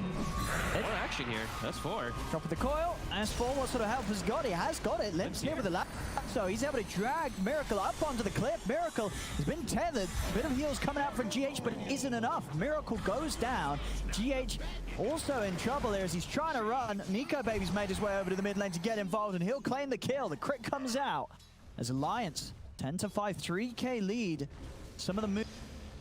Speaker 7: more action here. That's 4.
Speaker 1: Drop of the coil. S4, what sort of help has got? He has got it. Limp's here with the lap. So he's able to drag Miracle up onto the cliff. Miracle has been tethered. A bit of heals coming out from GH, but it isn't enough. Miracle goes down. GH also in trouble there as he's trying to run. Nico, baby's made his way over to the mid lane to get involved, and he'll claim the kill. The crit comes out as Alliance 10-5, 3k lead. Some of the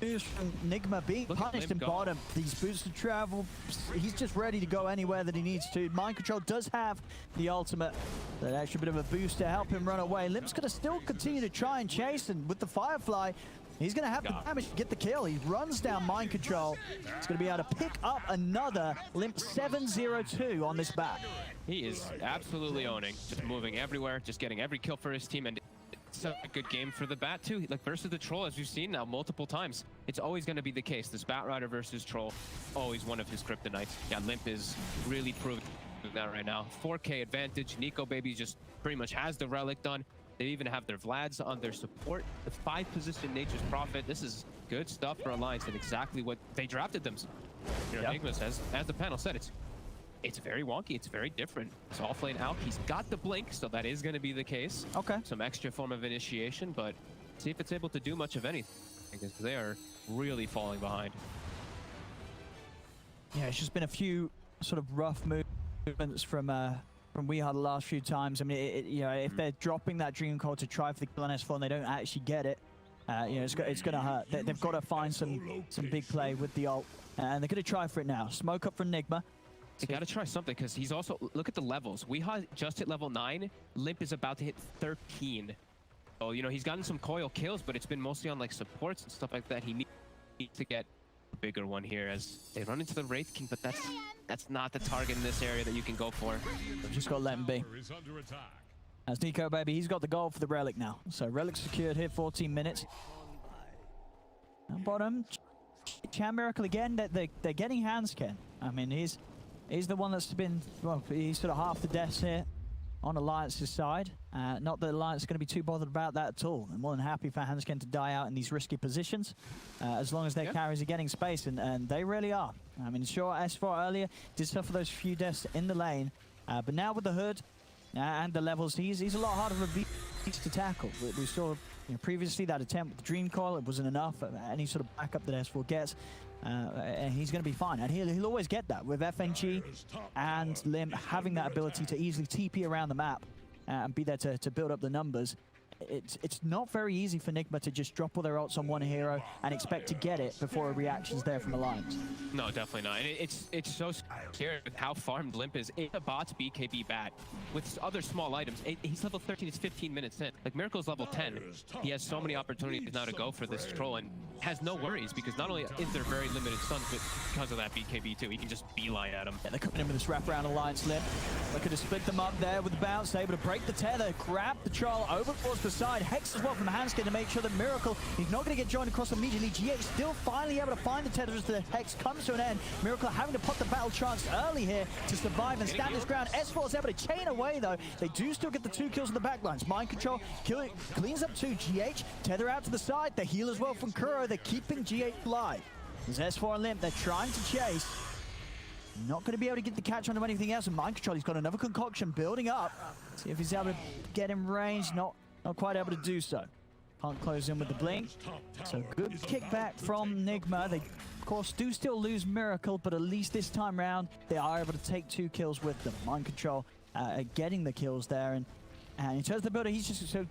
Speaker 1: moves from Nigma being punished in bottom. These boosted travel, he's just ready to go anywhere that he needs to. Mind Control does have the ultimate, that extra bit of a boost to help him run away. Limp's going to still continue to try and chase, and with the Firefly, he's going to have the damage to get the kill. He runs down Mind Control. He's going to be able to pick up another Limp 7-0-2 on this back.
Speaker 7: He is absolutely owning, just moving everywhere, just getting every kill for his team, and it's a good game for the Bat too. Like versus the Troll, as we've seen now multiple times, it's always going to be the case. This Bat Rider versus Troll, always one of his kryptonites. Yeah, Limp is really proving that right now. 4k advantage. Nico, baby, just pretty much has the Relic done. They even have their Vlads on their support. The 5-position Nature's Prophet. This is good stuff for Alliance and exactly what they drafted them. You know, Nigma says, as the panel said, it's very wonky. It's very different. It's offlane Alk. He's got the blink, so that is going to be the case.
Speaker 1: Okay.
Speaker 7: Some extra form of initiation, but see if it's able to do much of anything, because they are really falling behind.
Speaker 1: Yeah, it's just been a few sort of rough movements from Weehaw the last few times. I mean, you know, if they're dropping that Dream Coil to try for the kill on S4 and they don't actually get it, you know, it's going to hurt. They've got to find some big play with the ult, and they're going to try for it now. Smoke up from Nigma.
Speaker 7: They got to try something, because he's also, look at the levels. Weehaw just hit level 9. Limp is about to hit 13. So, you know, he's gotten some coil kills, but it's been mostly on like supports and stuff like that. He needs to get a bigger one here as they run into the Wraith King, but that's not the target in this area that you can go for.
Speaker 1: Just got to let him be. As Nico, baby, he's got the goal for the Relic now. So Relic secured here, 14 minutes. And bottom, Chan Miracle again. They're getting Hanskin. I mean, he's the one that's been, well, he's sort of half the deaths here on Alliance's side. Not that Alliance is going to be too bothered about that at all. They're more than happy for Hanskin to die out in these risky positions, as long as their carries are getting space, and they really are. I mean, sure, S4 earlier did suffer those few deaths in the lane, but now with the Hood and the levels, he's a lot harder of a beast to tackle. We saw, you know, previously that attempt with the Dream Coil, it wasn't enough. Any sort of backup that S4 gets, and he's going to be fine. And he'll always get that with FNG and Limp having that ability to easily TP around the map and be there to build up the numbers. It's not very easy for Nigma to just drop all their ults on one hero and expect to get it before a reaction's there from Alliance.
Speaker 7: No, definitely not. And it's so scary with how farmed Limp is. It's a bot's BKB bat with other small items. He's level 13, it's 15 minutes in. Like, Miracle's level 10. He has so many opportunities now to go for this Troll and has no worries, because not only is there very limited stuns, but because of that BKB too, he can just beeline at him.
Speaker 1: Yeah, they're coming in with this wraparound Alliance Limp. Look at to split them up there with the bounce, able to break the tether, grab the Troll over towards the the side. Hex as well from Hanskin to make sure that Miracle is not going to get joined across immediately. GH still finally able to find the tether as the Hex comes to an end. Miracle having to put the battle trance early here to survive and stand his ground. S4 is able to chain away though. They do still get the 2 kills in the backlines. Mind control cleans up 2. GH tether out to the side. The heal as well from Kuro. They're keeping GH alive. There's S4 and Limp. They're trying to chase. Not going to be able to get the catch on anything else. And Mind Control, he's got another concoction building up. See if he's able to get in range. Not quite able to do so. Can't close in with the blink. So good kickback from Nigma. They, of course, do still lose Miracle, but at least this time round, they are able to take 2 kills with them. Mind Control getting the kills there. And in terms of the builder, he's just so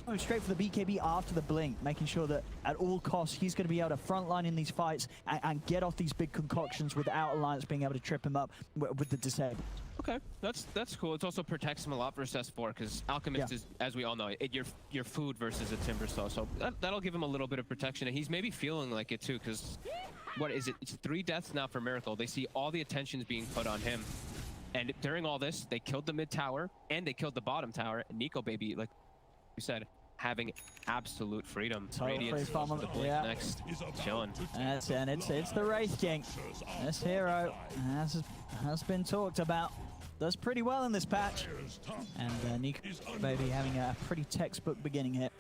Speaker 1: going straight for the BKB after the blink, making sure that at all costs he's going to be able to frontline in these fights and get off these big concoctions without Alliance being able to trip him up with the disable.
Speaker 7: Okay, that's cool. It also protects him a lot versus S4 because Alchemist is, as we all know, your food versus a Timber Saw. So that'll give him a little bit of protection, and he's maybe feeling like it too because what is it? It's 3 deaths now for Miracle. They see all the attention's being put on him, and during all this, they killed the mid tower and they killed the bottom tower. And Nico baby, like you said, having absolute freedom. Radiance the blink next, chilling.
Speaker 1: And it's the Wraith King. This hero has been talked about. Does pretty well in this patch. And Nico baby having a pretty textbook beginning here.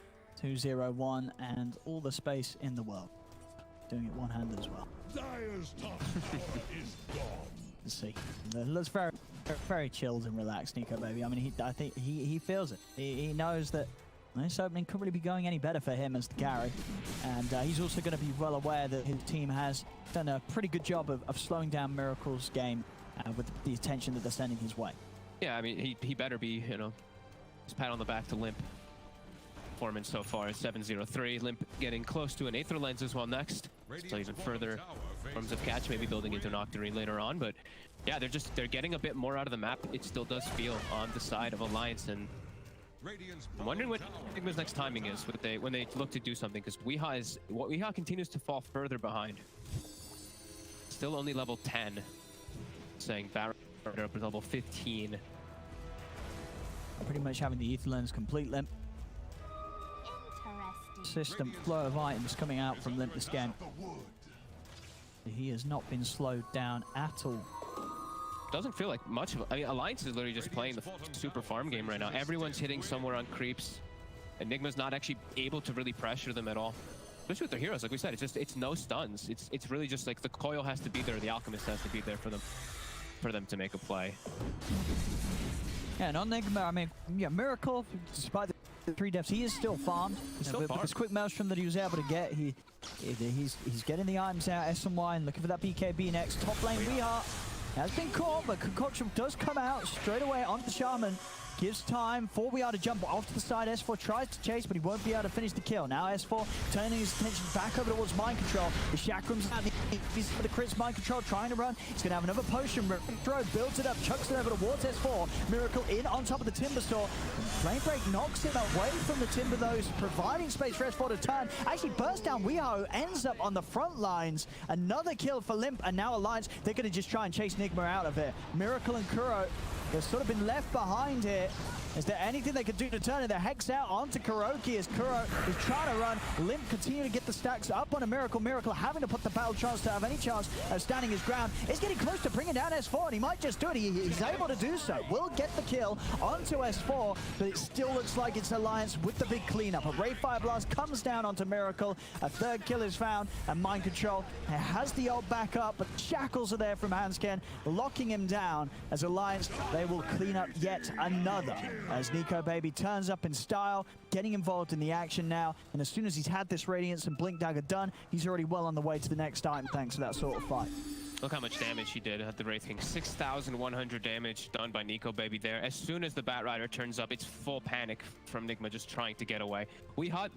Speaker 1: 2-0-1 and all the space in the world. Doing it one-handed as well.
Speaker 12: Dire's top tower is gone.
Speaker 1: Let's see. Looks very chilled and relaxed, Nico baby. I mean, I think he feels it. He knows that this opening couldn't really be going any better for him as the carry. And he's also going to be well aware that his team has done a pretty good job of slowing down Miracle's game with the attention that they're sending his way.
Speaker 7: Yeah, I mean, he better be, you know, just pat on the back to Limp. Performance so far is 7-0-3. Limp getting close to an Aether Lens as well next. So even further forms of catch, maybe building into an Octarine later on. But yeah, they're getting a bit more out of the map. It still does feel on the side of Alliance, and I'm wondering what Nigma's next timing is when they look to do something, because Weehaw continues to fall further behind. Still only level 10. Saying Barret up at level 15.
Speaker 1: Pretty much having the Aether Lens complete, Limp. System flow of items coming out from Limp this game. He has not been slowed down at all.
Speaker 7: Doesn't feel like much of I mean, Alliance is literally just playing the super farm game right now. Everyone's hitting somewhere on creeps. Enigma's not actually able to really pressure them at all. Especially with their heroes, like we said, it's no stuns. It's really just like the coil has to be there, the Alchemist has to be there for them to make a play.
Speaker 1: Yeah, and on Nigma, I mean, yeah, Miracle, despite the 3 deaths, he is still farmed. With this quick Maelstrom that he was able to get, he's getting the items out, SMY, and looking for that BKB next. Top lane, Weehaw has been caught, but Concoction does come out straight away onto the Shaman. Gives time for Weehaw to jump off to the side. S4 tries to chase, but he won't be able to finish the kill. Now S4 turning his attention back over towards Mind Control. The Chakram's out. He's for the crits. Mind Control trying to run. He's going to have another potion. Throw, builds it up, chucks it over towards S4. Miracle in on top of the Timber Store. Flame Break knocks him away from the Timber, though, providing space for S4 to turn. Actually bursts down Weehaw, who ends up on the front lines. Another kill for Limp, and now Alliance, they're going to just try and chase Nigma out of it. Miracle and Kuro, they've sort of been left behind here. Is there anything they could do to turn it? The Hex out onto Kuroki as Kuro is trying to run. Limp continue to get the stacks up on a Miracle. Miracle having to put the battle chance to have any chance of standing his ground. Is getting close to bringing down S4, and he might just do it. He's able to do so. Will get the kill onto S4, but it still looks like it's Alliance with the big cleanup. A Ray Fire Blast comes down onto Miracle. A 3rd kill is found, and Mind Control has the ult back up, but shackles are there from Hanskin, locking him down as Alliance, they will clean up yet another. As Nico baby turns up in style, getting involved in the action now, and as soon as he's had this Radiance and Blink Dagger done, he's already well on the way to the next item thanks to that sort of fight.
Speaker 7: Look how much damage he did at the Wraith King. 6,100 damage done by Nico baby there. As soon as the Bat Rider turns up, it's full panic from Nigma just trying to get away. Weehaw,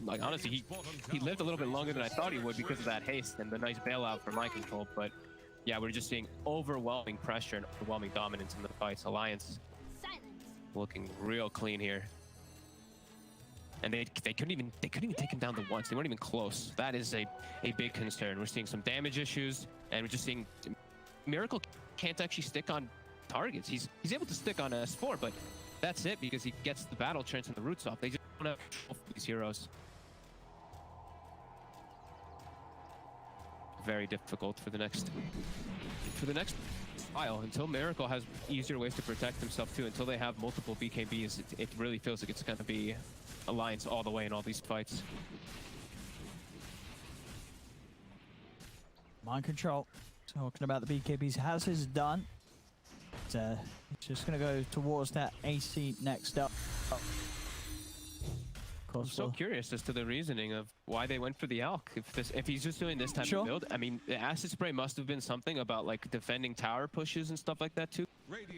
Speaker 7: like honestly, he lived a little bit longer than I thought he would because of that haste and the nice bailout for Mind Control, but yeah, we're just seeing overwhelming pressure and overwhelming dominance in the fights. Alliance looking real clean here, and they couldn't even take him down to once. They weren't even close. That is a big concern. We're seeing some damage issues, and we're just seeing Miracle can't actually stick on targets. He's able to stick on S4, but that's it because he gets the battle trance and the roots off. They just have these heroes. Very difficult for the next while until Miracle has easier ways to protect himself too. Until they have multiple BKBs, it really feels like it's going to be Alliance all the way in all these fights.
Speaker 1: Mind control. Talking about the BKBs, has his done. It's just going to go towards that AC next up.
Speaker 7: I'm so curious as to the reasoning of why they went for the Alk. If he's just doing this type of build, I mean, the acid spray must have been something about like defending tower pushes and stuff like that too,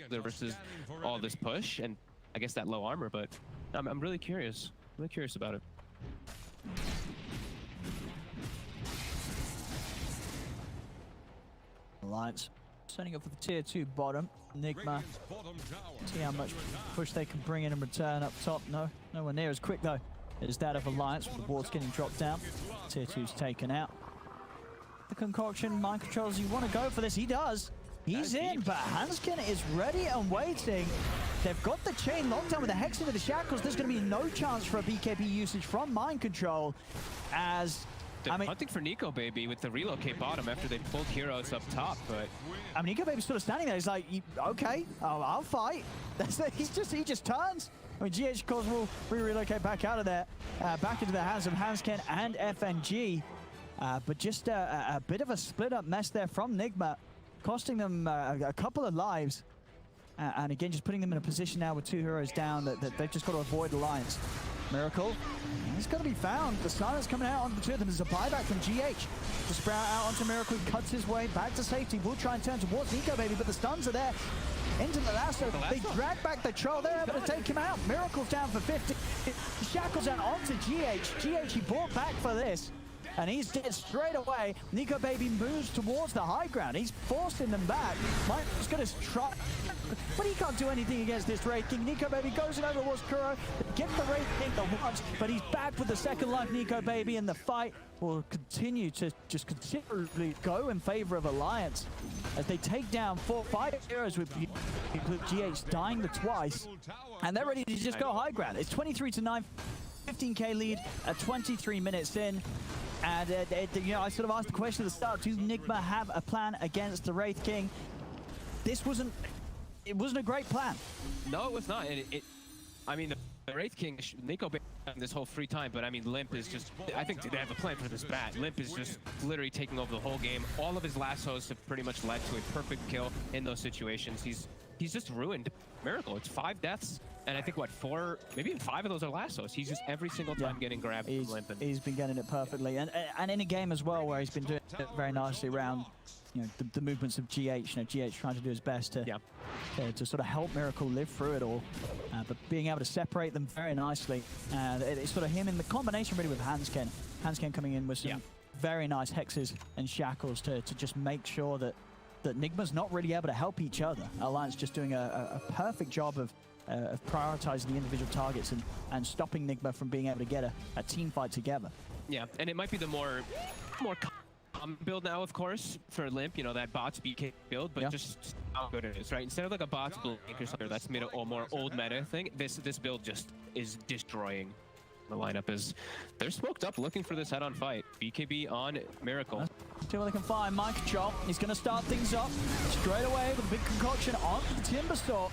Speaker 7: versus all this push and I guess that low armor. But I'm really curious about it.
Speaker 1: Alliance setting up for the tier 2 bottom. Nigma, see how much push they can bring in and return up top. No, nowhere near as quick though as that of Alliance, with the boards getting dropped down. Tier 2's taken out. The concoction, mind controls, you want to go for this, he does. He's in, but Hanskin is ready and waiting. They've got the chain locked down with the Hex into the shackles. There's going to be no chance for a BKB usage from mind control, as
Speaker 7: they're hunting for Nico Baby with the relocate bottom after they pulled heroes up top, but
Speaker 1: I mean, Nico Baby's sort of standing there. He's like, okay, I'll fight. He just turns. I mean, GH, of course, will relocate back out of there, back into the hands of Hanskin and FNG. But just a bit of a split-up mess there from Nigma, costing them a couple of lives. And again, just putting them in a position now with 2 heroes down that they've just got to avoid Alliance. Miracle, he's got to be found. The silence coming out on the 2 of them. There's a buyback from GH. To sprout out onto Miracle, he cuts his way back to safety. Will try and turn towards Nico Baby, but the stuns are there. Into the lasso. They drag back the troll. They're able to take him out. Miracle's down for 50. Shackles out onto GH. GH, he brought back for this. And he's dead straight away. Nico Baby moves towards the high ground. He's forcing them back. Mike's going to try, but he can't do anything against this Wraith King. Nico Baby goes in over towards Kuro. Get the Wraith King the once, but he's back with the second life. Nico Baby, and the fight will continue to just considerably go in favor of Alliance as they take down 4-5 heroes with GH dying the twice, and they're ready to just go high ground. It's 23-9, 15k lead at 23 minutes in. And you know, I sort of asked the question at the start: do Nigma have a plan against the Wraith King? This wasn't a great plan.
Speaker 7: No, it was not. And I mean, the Wraith King, Nico this whole free time, but I mean, Limp is just, I think they have a plan for this bat. Limp is just literally taking over the whole game. All of his lassos have pretty much led to a perfect kill in those situations. He's just ruined Miracle. It's 5 deaths. And I think, what, 4, maybe even 5 of those are lassos. He's just every single time getting grabbed from Limp.
Speaker 1: He's been getting it perfectly. And in a game as well where he's been doing it very nicely around, you know, the movements of GH. You know, GH trying to do his best to sort of help Miracle live through it all. But being able to separate them very nicely. It's sort of him in the combination really with Hanskin. Hanskin coming in with some very nice hexes and shackles to just make sure that Nigma's not really able to help each other. Alliance just doing a perfect job of prioritizing the individual targets and stopping Nigma from being able to get a team fight together.
Speaker 7: Yeah, and it might be the more common build now, of course, for Limp, you know, that bots BK build, but just how good it is, right? Instead of like a bots blink or something that's made a more old meta thing, this build just is destroying the lineup. As they're smoked up looking for this head-on fight. BKB on Miracle.
Speaker 1: See what they can find. Mind control. He's going to start things up straight away with a big concoction on the Timber Saw.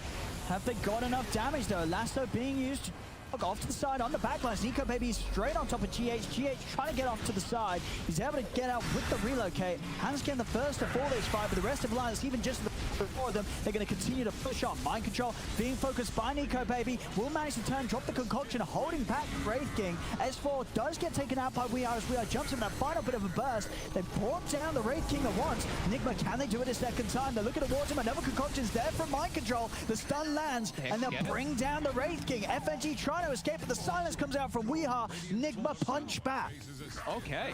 Speaker 1: Have they got enough damage though? Lasso being used off to the side on the backlines. Nico Baby straight on top of GH. GH trying to get off to the side. He's able to get out with the relocate. Hanskin the first to fall this fight, but the rest of Alliance, even just before them, they're going to continue to push on. Mind control being focused by Nico Baby. Will manage to turn, drop the concoction, holding back Wraith King. S4 does get taken out by We Are as We Are jumps in that final bit of a burst. They brought down the Wraith King at once. Nigma, can they do it a second time? They're looking towards him. Another concoction's there from mind control. The stun lands, and they'll bring down the Wraith King. FNG trying to escape, but the silence comes out from Weeha. Nigma punch back.
Speaker 7: Okay,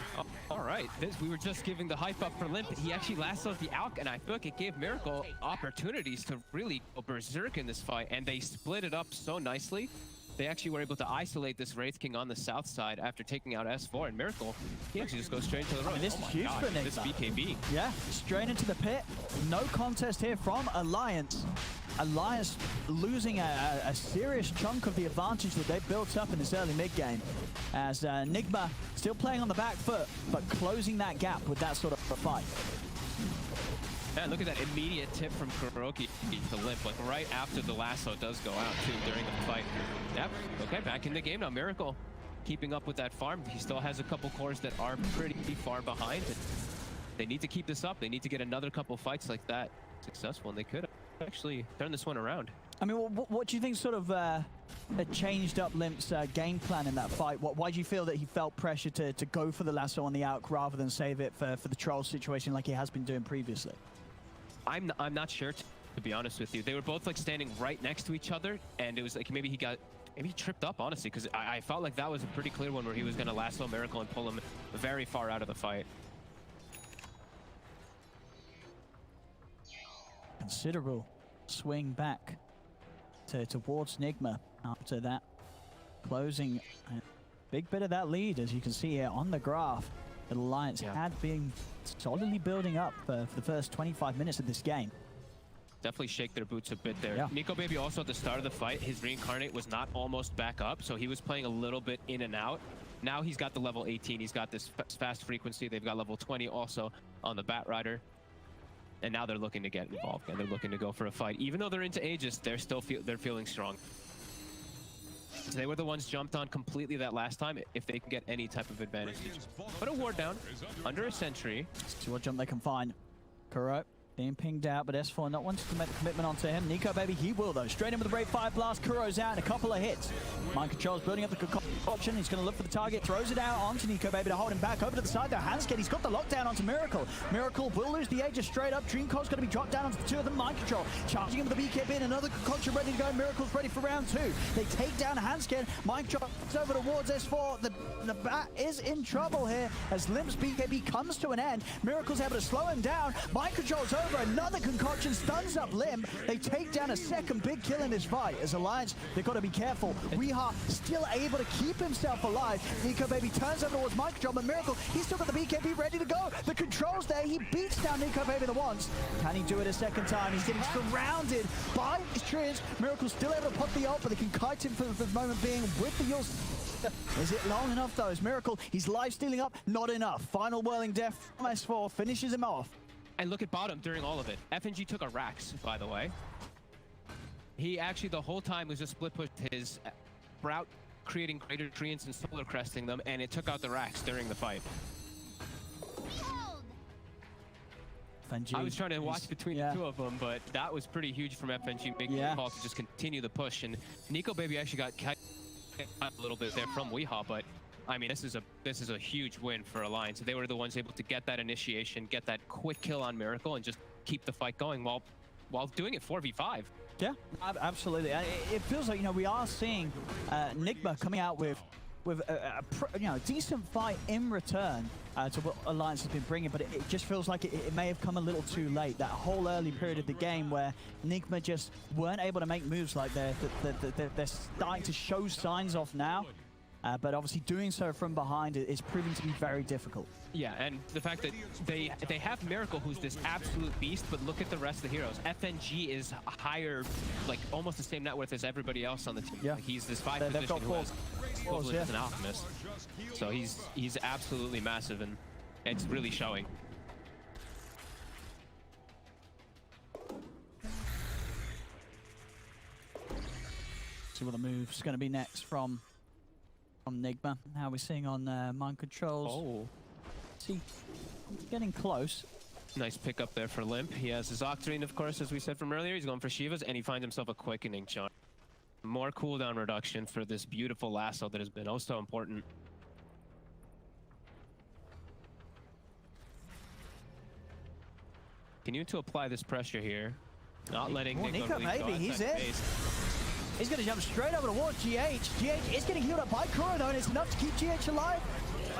Speaker 7: all right. We were just giving the hype up for Limp. He actually lassoed the Alk, and I feel like it gave Miracle opportunities to really go berserk in this fight, and they split it up so nicely. They actually were able to isolate this Wraith King on the south side after taking out S4, and Miracle, he actually just goes straight into the road.
Speaker 1: I mean, this is huge for Nigma.
Speaker 7: This BKB.
Speaker 1: Yeah, straight into the pit. No contest here from Alliance. Alliance losing a serious chunk of the advantage that they built up in this early mid game, as Nigma still playing on the back foot, but closing that gap with that sort of a fight.
Speaker 7: And look at that immediate tip from Kuroki to Limp, like right after the lasso does go out too during the fight. Yep, okay, back in the game now. Miracle keeping up with that farm. He still has a couple cores that are pretty far behind. They need to keep this up. They need to get another couple fights like that successful, and they could actually turn this one around.
Speaker 1: I mean, what do you think sort of changed up Limp's game plan in that fight? Why do you feel that he felt pressure to go for the lasso on the Alk rather than save it for the troll situation like he has been doing previously?
Speaker 7: I'm not sure, to be honest with you. They were both like standing right next to each other, and it was like maybe he tripped up, honestly, because I felt like that was a pretty clear one where he was going to lasso Miracle and pull him very far out of the fight.
Speaker 1: Considerable swing back towards Nigma after that, closing a big bit of that lead, as you can see here on the graph. The Alliance had been solidly building up for the first 25 minutes of this game.
Speaker 7: Definitely shake their boots a bit there.
Speaker 1: Yeah.
Speaker 7: Nico Baby also at the start of the fight, his reincarnate was not almost back up, so he was playing a little bit in and out. Now he's got the level 18, he's got this fast frequency, they've got level 20 also on the Bat Rider. And now they're looking to get involved, and they're looking to go for a fight. Even though they're into Aegis, they're still feeling strong. So they were the ones jumped on completely that last time, if they can get any type of advantage. Put a ward down, under a sentry.
Speaker 1: See what jump they can find. Kuro being pinged out, but S4 not wanting to commit commitment onto him. Nico Baby, he will though. Straight in with the Brave Fire Blast. Kuro's out in a couple of hits. Mind Control's building up the concoction. He's going to look for the target. Throws it out onto Nico Baby to hold him back. Over to the side though. Handscape, he's got the lockdown onto Miracle. Miracle will lose the Aegis straight up. Dreamcore's going to be dropped down onto the two of them. Mind Control charging him with the BKB and another concoction ready to go. Miracle's ready for round two. They take down Handscape. Mind Control over towards S4. The Bat is in trouble here as Limp's BKB comes to an end. Miracle's able to slow him down. Mind Control's over. Another concoction stuns up Limp. They take down a second big kill in this fight. As Alliance, they've got to be careful. Weeha still able to keep himself alive. Nico Baby turns over towards Mind Control, but Miracle, he's still got the BKB ready to go. The control's there. He beats down Nico Baby the once. Can he do it a second time? He's getting surrounded by his trees. Miracle's still able to pop the ult, but they can kite him for the moment being with the Yul's. Is it long enough though? As Miracle, he's life stealing up. Not enough. Final whirling death from S4 finishes him off.
Speaker 7: And look at bottom during all of it. FNG took a Rax, by the way. He actually the whole time was just split pushed his Sprout, creating greater treants and solar cresting them, and it took out the Rax during the fight.
Speaker 1: FNG,
Speaker 7: I was trying to watch between the two of them, but that was pretty huge from FNG, making the call to just continue the push. And Nico Baby actually got a little bit there from Weehaw, but I mean, this is a huge win for Alliance. They were the ones able to get that initiation, get that quick kill on Miracle, and just keep the fight going while doing it 4v5.
Speaker 1: Yeah, absolutely. It feels like, you know, we are seeing Nigma coming out with a decent fight in return to what Alliance has been bringing, but it just feels like it may have come a little too late. That whole early period of the game where Nigma just weren't able to make moves like they're starting to show signs of now. But obviously doing so from behind is proving to be very difficult.
Speaker 7: Yeah, and the fact that they have Miracle, who's this absolute beast, but look at the rest of the heroes. FNG is higher, like almost the same net worth as everybody else on the team.
Speaker 1: Yeah.
Speaker 7: Like, he's this 5 position who has equivalent as an alchemist. So he's absolutely massive, and it's really showing.
Speaker 1: See what the move's going to be next from Nigma. How are we seeing on Mind Controls?
Speaker 7: Oh.
Speaker 1: See, getting close.
Speaker 7: Nice pick up there for Limp. He has his Octarine, of course, as we said from earlier. He's going for Shivas, and he finds himself a Quickening Charm. More cooldown reduction for this beautiful lasso that has been oh so important. Continue to apply this pressure here. Not letting
Speaker 1: Nico Baby, he's in. He's going to jump straight over towards GH. GH is getting healed up by Kuro though, and it's enough to keep GH alive.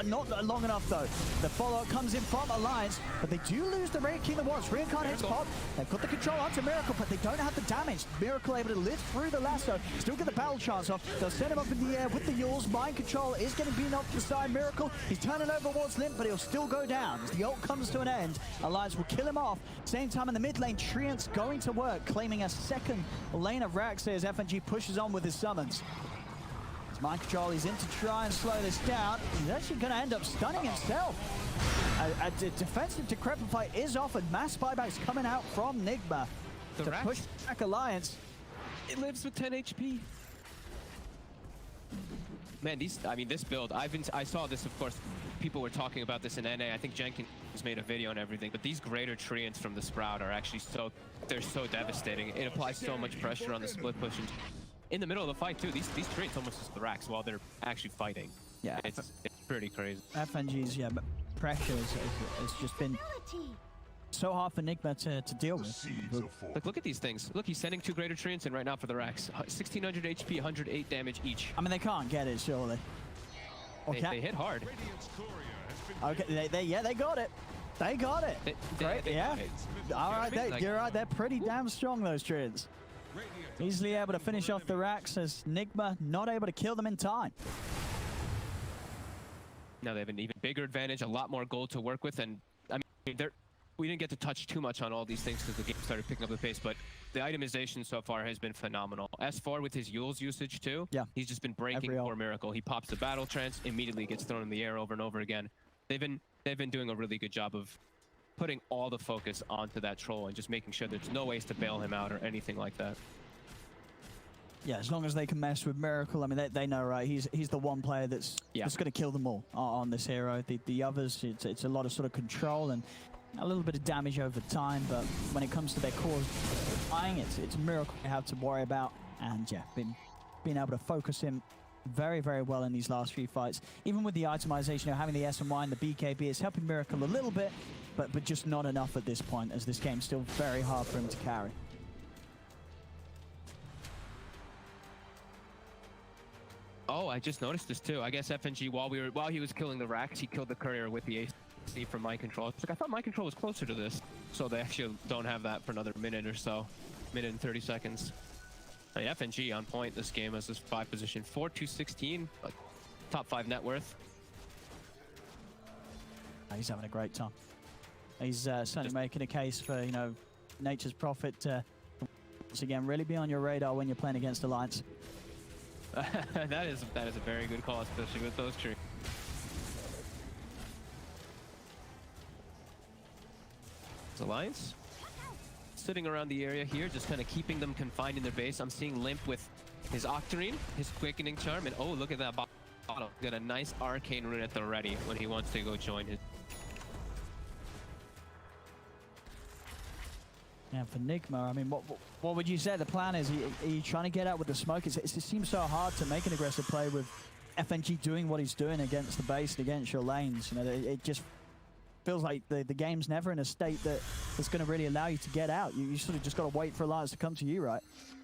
Speaker 1: not long enough though. The follow-up comes in from Alliance, but they do lose the Raid King that was. Reincarnate's pop. They've got the control onto Miracle, but they don't have the damage. Miracle able to live through the lasso, still get the battle chance off. They'll send him up in the air with the Yules. Mind control is getting beaten off the side. Miracle, he's turning over towards Limp, but he'll still go down. As the ult comes to an end, Alliance will kill him off. Same time in the mid lane, Treant's going to work, claiming a second lane of Rax as FNG pushes on with his summons. As Mind Control, he's in to try and slow this down. He's actually going to end up stunning himself. A defensive decrepit fight is offered. Mass buybacks coming out from Nigma to push back Alliance.
Speaker 7: It lives with 10 HP. Man, this build, I saw this, of course, people were talking about this in NA. I think Jenkins made a video and everything, but these greater Treants from the Sprout are actually they're so devastating. It applies so much pressure on the split push. And in the middle of the fight, too, these Treants almost just Thrax while they're actually fighting.
Speaker 1: Yeah.
Speaker 7: It's pretty crazy.
Speaker 1: FNG's, but pressure has just been so hard for Nigma to deal with.
Speaker 7: Look at these things. Look, he's sending 2 greater Treants in right now for the Rax. 1600 HP, 108 damage each.
Speaker 1: I mean, they can't get it, surely.
Speaker 7: Okay. They hit hard.
Speaker 1: Okay, they got it. They got it. Great, yeah. All right, you're right. They're pretty damn strong, those Treants. Easily able to finish off the Rax as Nigma not able to kill them in time.
Speaker 7: Now they have an even bigger advantage, a lot more gold to work with, and I mean, we didn't get to touch too much on all these things because the game started picking up the pace, but the itemization so far has been phenomenal. S4 with his Yules usage too, he's just been breaking for Miracle. He pops the battle trance, immediately gets thrown in the air over and over again. They've been doing a really good job of putting all the focus onto that troll and just making sure there's no ways to bail him out or anything like that.
Speaker 1: Yeah, as long as they can mess with Miracle, I mean, they know, right? He's the one player that's going to kill them all on this hero. The others, it's a lot of sort of control and a little bit of damage over time, but when it comes to their cores dying, it's Miracle they have to worry about. And yeah, being able to focus him very, very well in these last few fights. Even with the itemization, having the S and Y and the BKB is helping Miracle a little bit, but just not enough at this point, as this game's still very hard for him to carry.
Speaker 7: Oh, I just noticed this too. I guess FNG, while he was killing the Rax, he killed the courier with the AC from Mind Control. It's like, I thought Mind Control was closer to this. So they actually don't have that for another minute or so. Minute and 30 seconds. I mean, FNG on point this game as this 5 position. 4-2-16, like top 5 net worth.
Speaker 1: He's having a great time. He's certainly making a case for, Nature's Prophet to, once again, really be on your radar when you're playing against Alliance.
Speaker 7: that is a very good call, especially with those trees. Alliance sitting around the area here, just kind of keeping them confined in their base. I'm seeing Limp with his Octarine, his Quickening Charm, and oh, look at that bottle. Got a nice Arcane Rune at the ready when he wants to go join his.
Speaker 1: Yeah, for Nigma, I mean, what would you say the plan is? Are you trying to get out with the smoke? It seems so hard to make an aggressive play with FNG doing what he's doing against the base and against your lanes. It just feels like the game's never in a state that's going to really allow you to get out. You sort of just got to wait for Alliance to come to you, right?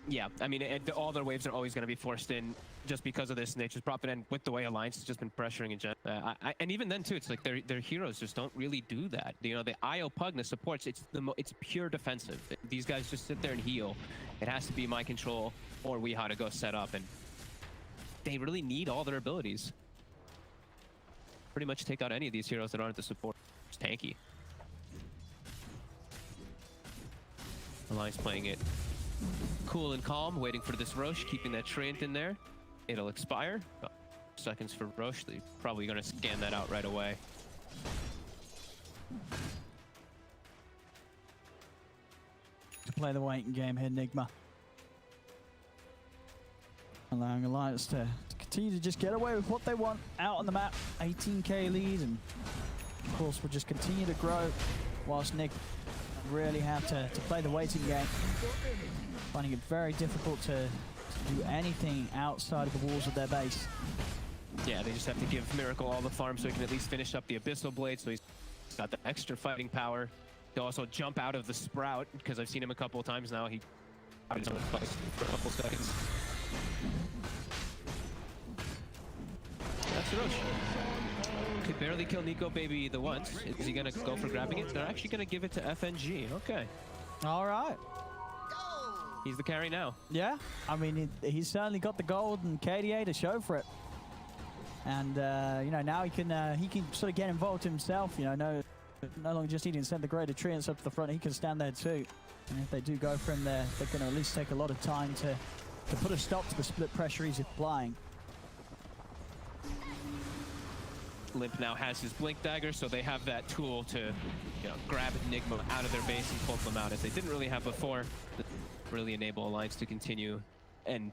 Speaker 7: Yeah, I mean, all their waves are always going to be forced in just because of this Nature's Prophet, and with the way Alliance has just been pressuring in gen. And even then, too, it's like their heroes just don't really do that. The IO Pugna supports, it's pure defensive. These guys just sit there and heal. It has to be Mind Control or Weehaw to go set up, and they really need all their abilities. Pretty much take out any of these heroes that aren't the support. It's tanky. Alliance playing it cool and calm, waiting for this Roche, keeping that Treant in there. It'll expire. About seconds for Roche. They're probably going to scan that out right away.
Speaker 1: To play the waiting game here, Nigma. Allowing Alliance to continue to just get away with what they want out on the map. 18k lead, and of course we'll just continue to grow whilst Nick really have to play the waiting game. Finding it very difficult to do anything outside of the walls of their base.
Speaker 7: Yeah, they just have to give Miracle all the farm so he can at least finish up the Abyssal Blade, so he's got the extra fighting power. He'll also jump out of the Sprout, because I've seen him a couple of times now. He out of the for a couple seconds. That's Roche. could barely kill Nico Baby the once. Is he gonna go for grabbing it? They're actually gonna give it to FNG. Okay.
Speaker 1: All right.
Speaker 7: He's the carry now.
Speaker 1: Yeah, I mean, he's certainly got the gold and KDA to show for it. And, you know, now he can sort of get involved himself, you know, no longer just needing to send the greater treants up to the front, he can stand there too. And if they do go for him there, they're going to at least take a lot of time to put a stop to the split pressure he's applying.
Speaker 7: Limp now has his Blink Dagger, so they have that tool to, you know, grab Nigma out of their base and poke them out, as they didn't really have before. Really enable Alliance to continue and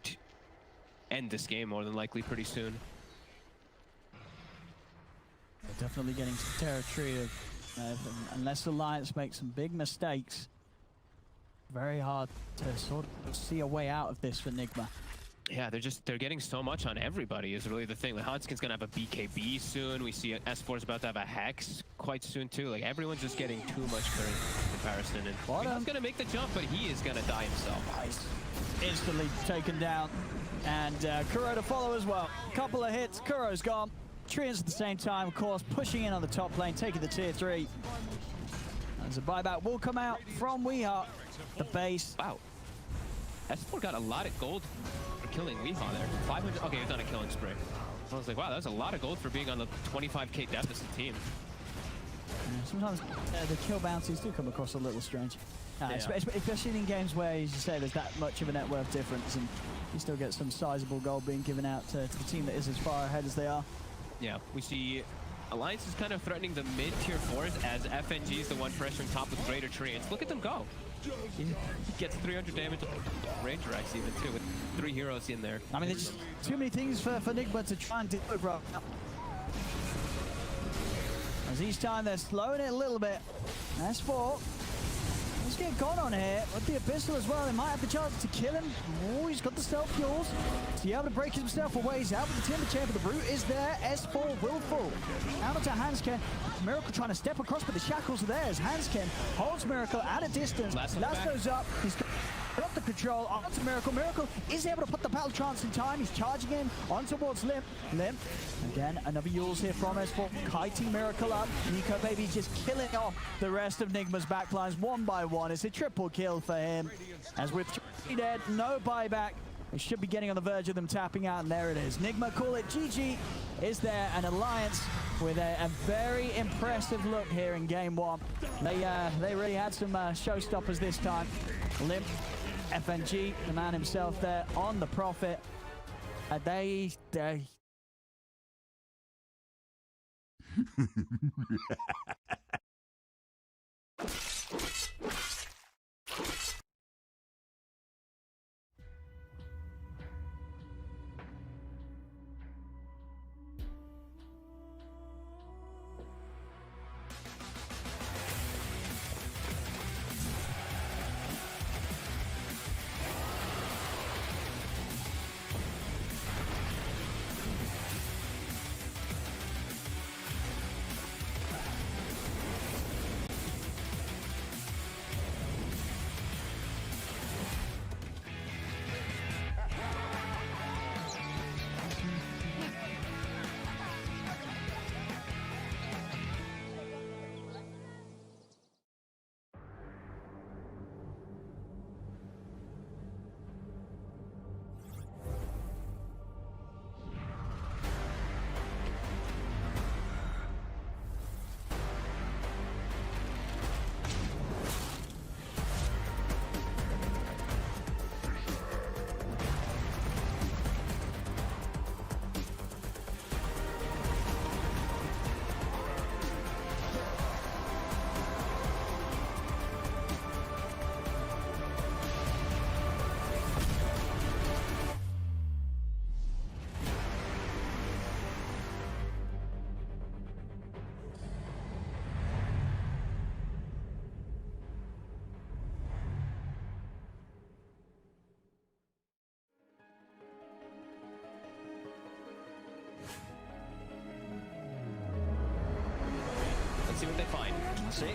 Speaker 7: end this game more than likely pretty soon.
Speaker 1: They're definitely getting some territory of, unless Alliance makes some big mistakes, very hard to sort of see a way out of this for Nigma.
Speaker 7: Yeah, they're getting so much on everybody is really the thing. Like, Hanskin's gonna have a BKB soon. We see S4's about to have a Hex quite soon too. Like, everyone's just getting too much current comparison. And He's gonna make the jump, but he is gonna die himself.
Speaker 1: Nice. Instantly taken down. And Kuro to follow as well. Couple of hits, Kuro's gone. Treants at the same time, of course, pushing in on the top lane, taking the tier 3. As a buyback will come out from Weeha, the base.
Speaker 7: Wow. S4 got a lot of gold for killing Weeha there. 500, okay, he's done a killing spree. I was like, wow, that's a lot of gold for being on the 25k deficit team.
Speaker 1: Sometimes the kill bounties do come across a little strange. Especially in games where, as you say, there's that much of a net worth difference and you still get some sizable gold being given out to the team that is as far ahead as they are.
Speaker 7: Yeah, we see Alliance is kind of threatening the mid-tier 4s as FNG is the one pressuring top with greater treants. Look at them go. He gets 300 damage Ranger X even too, with 3 heroes in there.
Speaker 1: I mean, there's just too many things for Nigma to try and deliver. As each time they're slowing it a little bit. S4. Let's get gone on here. With the Abyssal as well, they might have the chance to kill him. Oh, he's got the stealth fuels. So he's able to break himself away. He's out with the Timber Chamber. The root is there. S4 will fall. Out onto Hanskin. Miracle trying to step across, but the shackles are there as Hanskin holds Miracle at a distance. Last goes up. He's got the control onto Miracle. Miracle is able to put the battle trance in time. He's charging in on towards Limp. Limp. Again, another Yules here from S4. Kiting Miracle up. Nico Baby just killing off the rest of Nigma's backlines one by one. It's a triple kill for him. As with 3 dead, no buyback. We should be getting on the verge of them tapping out, and there it is. Nigma call it GG is there, and Alliance with a very impressive look here in game 1. They really had some showstoppers this time. Limp, FNG, the man himself there on the Prophet. They See,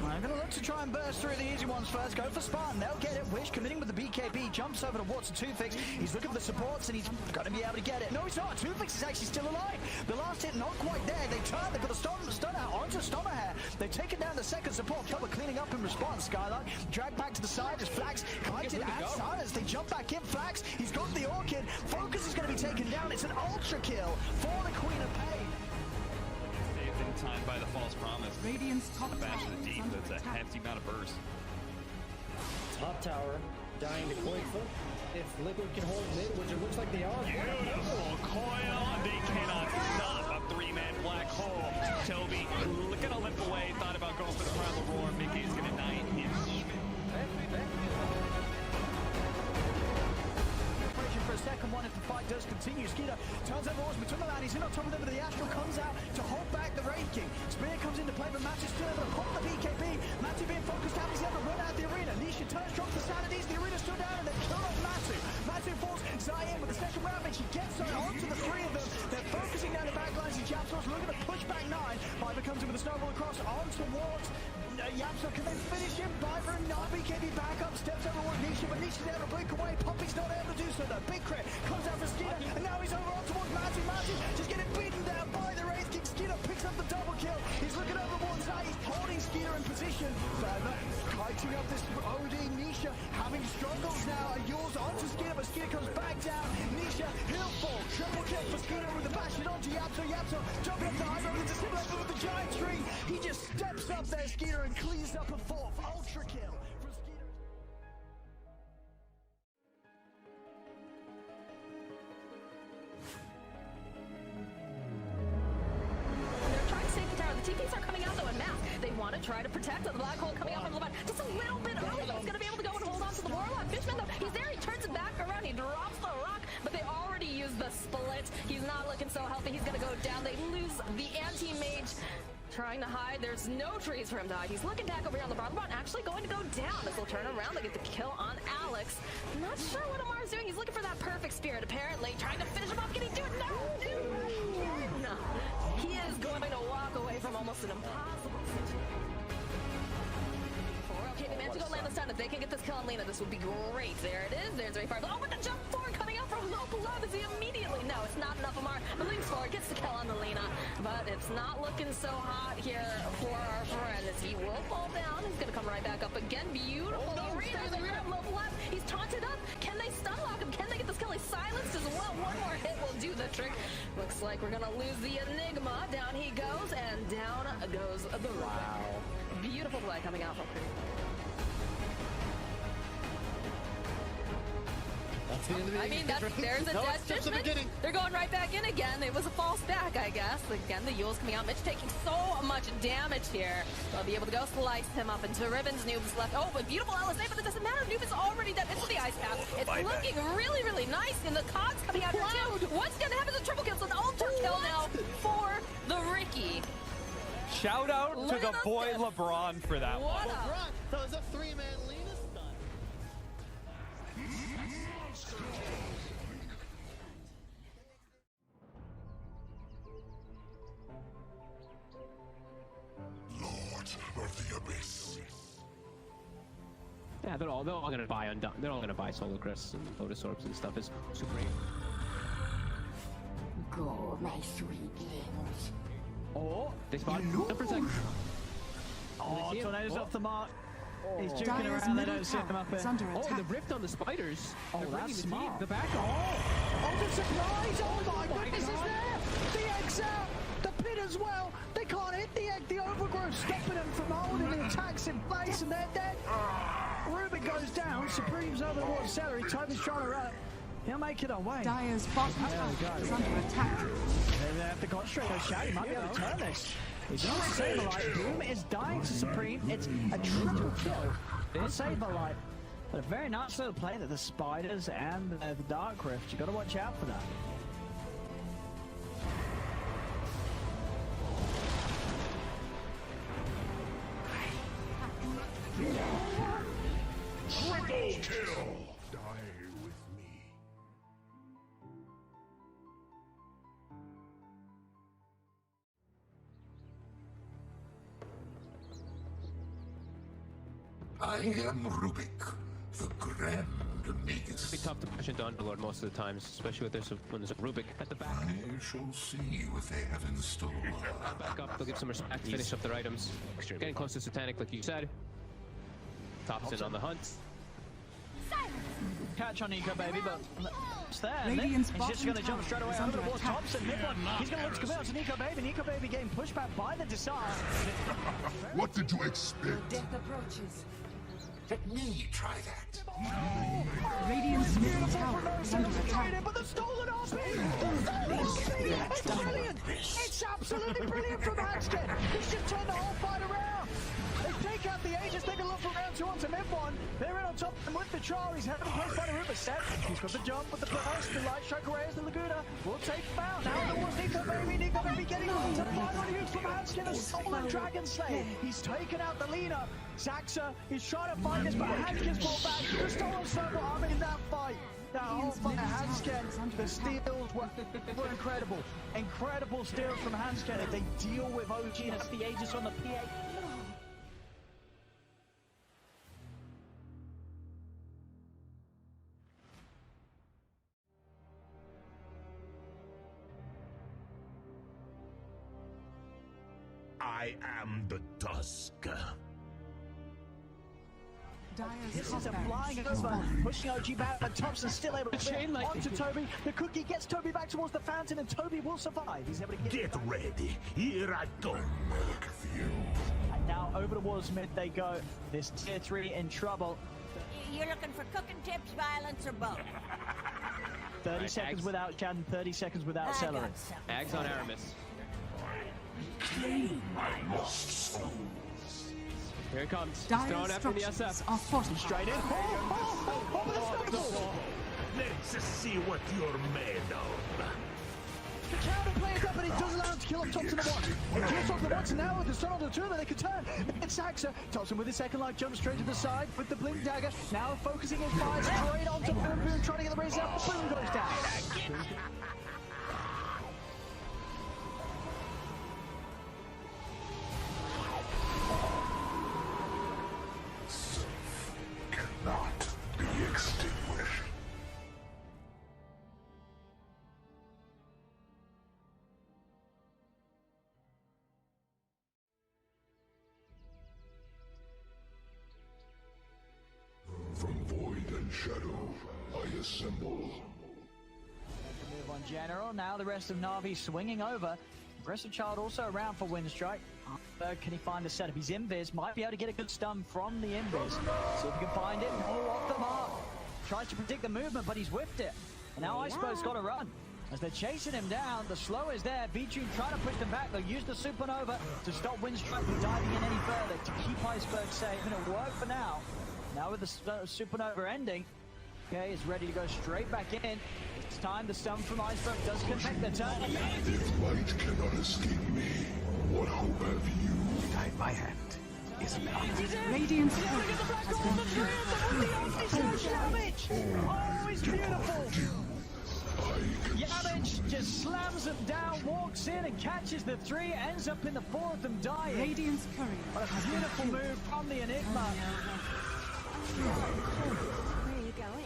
Speaker 1: I'm going to look to try and burst through the easy ones first. Go for Spartan, they'll get it. Wish committing with the BKB, jumps over towards the 2fix. He's looking for the supports and he's going to be able to get it. No, he's not. 2fix is actually still alive. The last hit not quite there. They turn, they've got the stun out onto Stommerhair. They've taken down the second support. Flubber cleaning up in response. Skylark dragged back to the side as Flax collected and silence. They jump back in. Flax, he's got the Orchid. Focus is going to be taken down. It's an ultra kill for the Queen of Pain.
Speaker 2: Saved in time by the false promise.
Speaker 3: Radiant's top
Speaker 2: A bash
Speaker 3: tower
Speaker 2: to the
Speaker 3: is
Speaker 2: deep.
Speaker 3: under
Speaker 2: That's a
Speaker 3: attack.
Speaker 2: hefty amount of burst.
Speaker 4: Top tower dying to Coinfoot. If Liquid can hold mid, which it looks like they are.
Speaker 2: Beautiful coil. They cannot stop a three-man black hole. Toby looking to limp away. Thought about going for the primal roar. Mickey's going to knight him even.
Speaker 1: For a second one, if the fight does continue, Skeeter turns over Osman, turn around, he's in on top of them, but the Astral comes out to hold back the Wraith King. Spear comes into play, but Matthew's still able to pop the BKB. Matthew being focused out, he's able to run out the arena. Nisha turns, drops the Sanities, the arena still down, and they kill off Matthew. Matthew falls, Zayn with the second round, and she gets her onto the three of them. They're focusing down the backlines, and Japsaw's looking to push back 9. Piper comes in with a snowball across on towards Yapso. Can they finish him? Piper and BKB back up, steps over one Nisha, but Nisha's able to blink away. Poppy's not able to do so though. Big crit comes out for Skeeter, and now he's over on towards Matthew. Matthew just getting beaten down by the Wraith King. Skeeter picks up the double kill. He's looking over towards Zay. He's holding Skeeter in position. Further kiting up this OD. Nisha having struggles now. Yours onto Skeeter, but Skeeter comes back down. Nisha, he'll fall. Triple kill for Skeeter with the bash it onto Yapso. Yapso jumping up the high road into Simulator with the giant tree. He just steps up there, Skeeter, and cleans up a 4th ultra kill for Skeeter.
Speaker 5: They're trying to save the tower. The TPs are coming out though in mass. They want to try to protect the black hole coming out from the left. Just a little bit early. He's going to be able to go and hold on to the Warlock. Fishman though, he's there. He turns it back around. He drops the rock, but they already used the split. He's not looking so healthy. He's going to go down. They lose the anti-mage. Trying to hide. There's no trees for him to hide. He's looking back over here on the bottom. Actually going to go down as they'll turn around. They get the kill on Alex. Not sure what Amar's doing. He's looking for that perfect spirit, apparently. Trying to finish him off. Can he do it? No! No. He is going to walk away from almost an impossible situation. Okay, they managed to go land the stun. If they can get this kill on Lena, this would be great. There it is. There's Ray Fire. Oh, with the jump forward coming out from low below. Is he immediately? No, it's not enough. Amar moves forward, gets the kill on the Lena, but it's not looking so hot here for our friend as he will fall down. He's going to come right back up again. Beautiful arena. Low left. He's taunted up. Can they stun lock him? Can they get this kill? He's silenced as well. One more hit will do the trick. Looks like we're going to lose the Nigma. Down he goes, and down goes the Wow. Beautiful play coming out from
Speaker 9: That's the end of the
Speaker 5: I mean, there's a dead Fishman. They're going right back in again. It was a false back, I guess. Again, the Yule's coming out. Mitch taking so much damage here. They'll be able to go slice him up into ribbons. Noob is left. Oh, but beautiful LSA, but it doesn't matter. Noob is already dead into the ice path. It's looking really, really nice. And the cogs coming out here too. What's going to happen to the triple kill? So an ultra kill now for the Ricky.
Speaker 11: Shout out to the boy LeBron for that one.
Speaker 9: LeBron, that was a 3-man Lena stun.
Speaker 6: Lord of the Abyss.
Speaker 7: Yeah, they're all gonna buy they're all gonna buy Solar Crests and Lotus Orbs and stuff. It's super great.
Speaker 10: Go, my sweetlings.
Speaker 1: Oh,
Speaker 7: they spot 100%.
Speaker 1: Oh, Tornado's off the mark. He's juking
Speaker 3: Dyer's
Speaker 1: around, they
Speaker 3: middle
Speaker 1: don't see him up
Speaker 3: tower is
Speaker 1: here.
Speaker 3: under
Speaker 7: Oh,
Speaker 3: attack.
Speaker 7: the rift on the spiders.
Speaker 1: Oh,
Speaker 7: They're
Speaker 1: that's
Speaker 7: bringing the
Speaker 1: smart.
Speaker 7: team. The back.
Speaker 1: Oh, the surprise! Oh my goodness, is there! The egg's out! The pit as well! They can't hit the egg! The overgrowth stopping them from holding the attacks in place, and they're dead! Ruben goes down, Supreme's over the water celery, Toby's trying to run. He'll make it away.
Speaker 3: Dyer's bottom tower is under attack.
Speaker 1: They have to concentrate on Shad. He might be able to turn this. He's not Saberlight. Boom is dying to Supreme. It's a triple kill on Saberlight. But a very nice little play that the Spiders and the Dark Rift. You've got to watch out for that.
Speaker 6: Triple kill. Die with me. I am Rubik, the Grand Magus.
Speaker 7: It'll be tough to push into Underlord most of the times, especially when there's a Rubik at the back.
Speaker 6: I shall see what they have in store.
Speaker 7: Back up, they'll give some respect, finish up their items. Getting close to Satanic, like you said. Thompson on the hunt.
Speaker 1: Catch on Nico, baby, but it's there.
Speaker 3: Radiant's
Speaker 1: He's just going to jump straight away over towards
Speaker 3: attack.
Speaker 1: Thompson. Mid-one. He's going to look to come out to Nico, baby. Nico, baby getting pushed back by the Desire.
Speaker 6: What did you expect?
Speaker 10: Death approaches.
Speaker 6: Let me try that.
Speaker 3: Radiant's middle tower is under attack.
Speaker 1: But the stolen RP! It's brilliant! It's absolutely brilliant from Hanskin! He's just turned the whole fight around! They take out the Aegis, take a look for round 2 onto mid-one. They're in on top of him with the trial. He's having placed by the Rupert set. He's got the jump with the burst. The light strike array as the Laguna will take him out. Now there was Nico Baby. Nico Baby getting on to the final use from Hanskin. A stolen Dragon Slayer. He's taken out the leader. Zaxa is trying to fight this, but Hanskin's brought back. The stolen circle armor in that fight. That whole fight, Hanskin, the steals were incredible. Incredible steals from Hanskin. They deal with OG and have the Aegis on the PA.
Speaker 6: I am the Tusk.
Speaker 1: This is a flying over, pushing OG back, but Thompson's still able to chain onto Toby. The cookie gets Toby back towards the fountain, and Toby will survive. He's able to get
Speaker 6: ready. Here I go.
Speaker 1: And now over towards mid they go. This tier 3 in trouble.
Speaker 10: You're looking for cooking tips, violence, or both?
Speaker 1: 30 seconds without Chad and 30 seconds without Celery.
Speaker 7: Ags on Aramis.
Speaker 6: My lost soul.
Speaker 7: Here it comes. He's
Speaker 3: Dire
Speaker 7: throwing after the
Speaker 3: structures
Speaker 7: SF.
Speaker 3: are fortified.
Speaker 1: Straight in.
Speaker 6: Let's see what you're made of.
Speaker 1: The counter plays up, but he does allow him to kill off Thompson at once. He kills Thompson once, and now with the stun on the two, they can turn. It's Saxa. Thompson with his second life jumps straight to the side with the blink dagger. Now focusing his fire straight onto Boom Boom, trying to get the raise up. Boom goes down.
Speaker 6: Cannot be extinguished. From void and shadow, I assemble.
Speaker 1: Move on General. Now the rest of Na'Vi swinging over. Aggressive Child also around for Windstrike. Can he find the setup? He's invis. Might be able to get a good stun from the invis. See if he can find it. Oh, off the mark. Tries to predict the movement, but he's whiffed it. And now Iceberg's got to run. As they're chasing him down, the slow is there. B-Tune trying to push them back. They'll use the Supernova to stop Windstrike from diving in any further to keep Iceberg safe. And it'll work for now. Now with the Supernova ending, okay, is ready to go straight back in. It's time. The stun from Iceberg does connect the turn.
Speaker 6: If light cannot escape me, what hope have you?
Speaker 13: Guide my hand is enough.
Speaker 3: Radiant's turret has been killed.
Speaker 1: Oh, it's beautiful. Yamich just slams them down, walks in and catches the 3, ends up in the 4 of them dying.
Speaker 3: Radiant's courier
Speaker 1: What a beautiful move from the Enigma.
Speaker 10: Where are you going?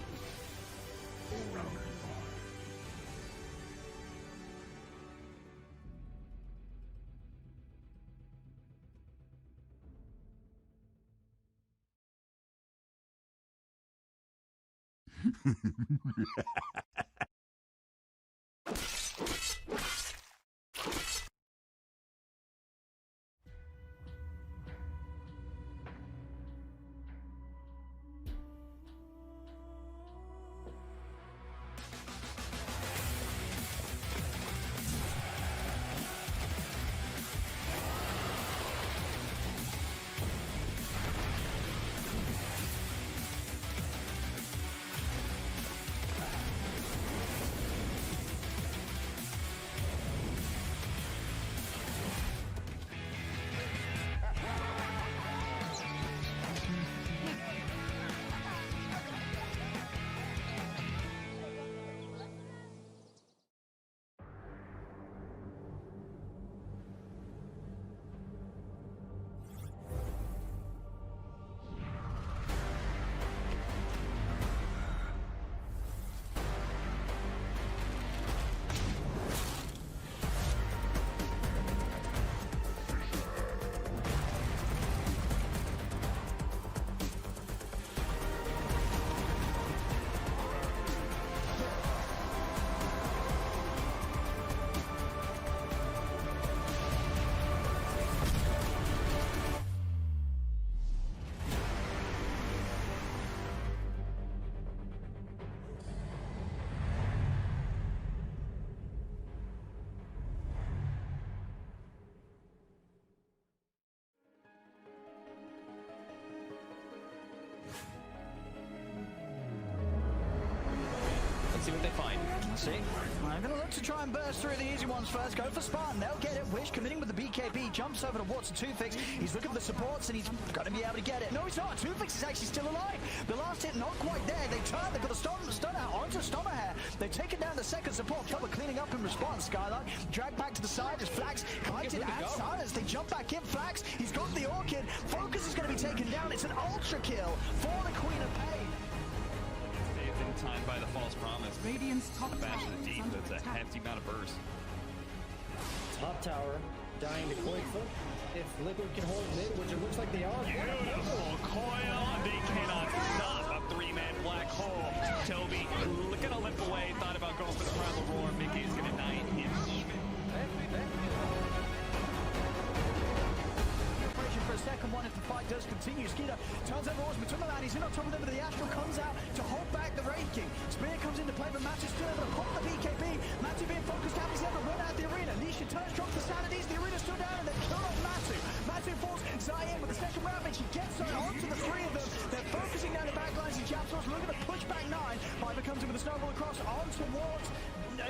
Speaker 1: see. I'm going to look to try and burst through the easy ones first. Go for Spartan. They'll get it. Wish committing with the BKB. Jumps over towards the 2fix. He's looking for the supports and he's going to be able to get it. No, he's not. 2fix is actually still alive. The last hit not quite there. They turn. They've got the stun out onto Stommerhair. They've taken down the second support. Trouble cleaning up in response. Skylark dragged back to the side as Flax collected and silence. They jump back in. Flax. He's got the Orchid. Focus is going to be taken down. It's an ultra kill for the Queen of Pain.
Speaker 2: Saved in time by the false promise.
Speaker 3: Radiant's top
Speaker 2: Bash
Speaker 3: tower
Speaker 2: to the
Speaker 3: is
Speaker 2: deep.
Speaker 3: under
Speaker 2: That's a
Speaker 3: attack.
Speaker 2: hefty amount of burst.
Speaker 4: Top tower dying to Coilfoot. If Liquid can hold mid, which it looks like they are.
Speaker 2: Beautiful coil. They cannot stop a three-man black hole. Toby looking to limp away. Thought about going for the primal roar. Mickey's gonna knight him even.
Speaker 1: For a second one if the fight does continue. Skeeter turns over Horseman, turn around, he's in on top of them, but the Astral comes out to hold back the Raid King. Spear comes into play, but Match is still able to pop the BKB. Matthew being focused out, he's able to run out the arena. Nisha turns, drops the Sanities, the arena's still down, and they kill off Matthew. Matthew falls Zion with the second round, and she gets on onto the three of them. They're focusing down the back lines, and Yapsos looking to push back 9. Piper comes in with a snowball across on towards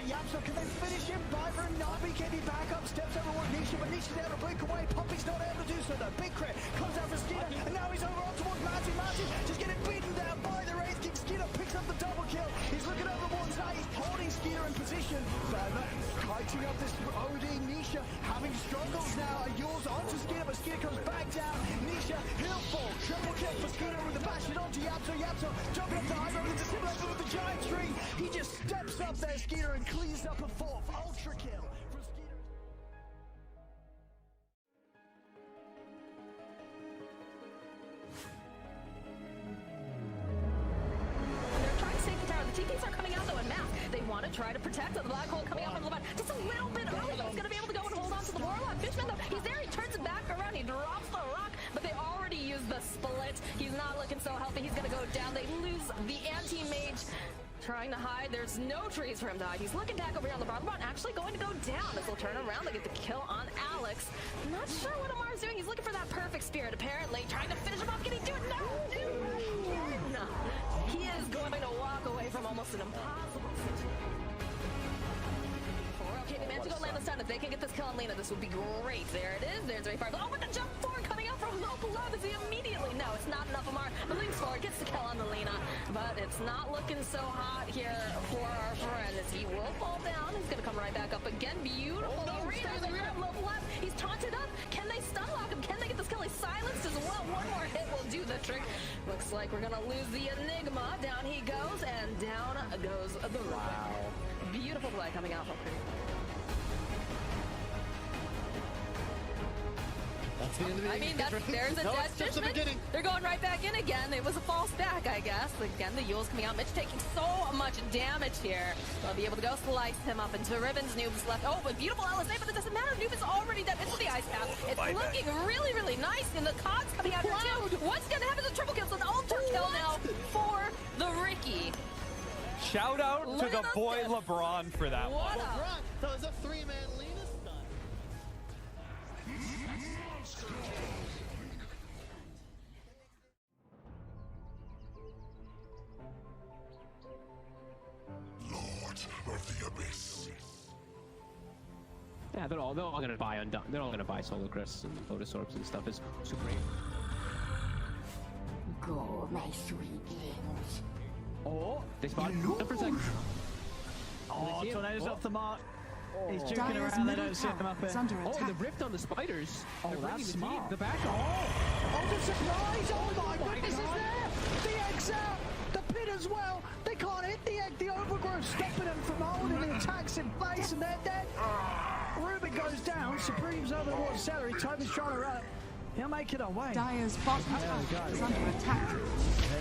Speaker 1: Yapso. Can they finish him? Piper and BKB back up, steps over one Nisha, but Nisha's able to break away. Poppy's not able to do so though. Big crit comes out for Skeeter, and now he's over on towards Matthew. Matthew just getting beaten down by the Wraith King. Skeeter picks up the double kill. He's looking over towards that. He's holding Skeeter in position. Further kiting up this OD. Nisha having struggles now. Yours onto Skeeter, but Skeeter comes back down. Nisha, he'll fall. Triple kill for Skeeter with the bash it onto Yapso. Yapso jumping up the high road with the simulator with the giant tree. He just steps up there, Skeeter, and cleans up a 4th. Ultra kill from Skeeter.
Speaker 5: They're trying to save the tower. The TPs are coming out though in mass. They want to try to protect the black hole coming out from the left. Just a little bit early. He's going to be able to go and hold on to the Warlock. Fishman though, he's there. He turns it back around. He drops the rock, but they already used the split. He's not looking so healthy. He's going to go down. They lose the anti-mage. Trying to hide. There's no trees for him to hide. He's looking back over here on LeBron. LeBron actually going to go down as they'll turn around. They get the kill on Alex. Not sure what Amar's doing. He's looking for that perfect spirit, apparently. Trying to finish him off. Can he do it? No! No. He is going to walk away from almost an impossible situation. Okay, they managed to go land the stun. If they can get this kill on Lena, this would be great. There it is. There's Ray Fire. Oh, with the jump forward coming out from low below. Does he immediately? No, it's not enough. Amar leans forward, gets the kill on the Lena, but it's not looking so hot here for our friend as he will fall down. He's going to come right back up again. Beautiful arena. They grab low left. He's taunted up. Can they stun lock him? Can they get this kill? He's silenced as well. One more hit will do the trick. Looks like we're going to lose the Enigma. Down he goes, and down goes the Wow. Beautiful play coming out from Creed.
Speaker 9: That's the end of the
Speaker 5: I mean, there's a dead Fishman. They're going right back in again. It was a false back, I guess. Again, the Yule's coming out. Mitch taking so much damage here. They'll be able to go slice him up into ribbons. Noob's left. Oh, but beautiful LSA, but it doesn't matter. Noob is already dead into the ice path. It's looking really, really nice. And the cogs coming out here too. What's going to happen to triple kills? An ultra kill now for the Ricky.
Speaker 11: Shout out to the boy LeBron for that one.
Speaker 9: LeBron, that was a 3-man Lena stun.
Speaker 6: Lord of the Abyss.
Speaker 7: Yeah, they're all gonna buy Undone. They're all gonna buy Solar Crests and Lotus Orbs and stuff. It's super great.
Speaker 10: Go, my sweetlings.
Speaker 1: Oh,
Speaker 7: they spot him for a second.
Speaker 1: Oh, Tornado's off the mark. He's juking
Speaker 3: Dyer's
Speaker 1: around. They
Speaker 3: middle
Speaker 1: don't see him up
Speaker 3: tower is
Speaker 1: here.
Speaker 3: under
Speaker 7: Oh,
Speaker 3: attack.
Speaker 7: the rift on the spiders.
Speaker 1: Oh,
Speaker 7: They're
Speaker 1: that's
Speaker 7: bringing the
Speaker 1: smart.
Speaker 7: team. The back.
Speaker 1: Oh, the surprise! Oh my goodness, is there! The egg's out! The pit as well! They can't hit the egg! The overgrowth stopping them from holding the attacks in place, and they're dead! Ruben goes down, Supreme's over towards Celery, Toby's trying to run. He'll make it away.
Speaker 3: Dyer's bottom tower is under attack.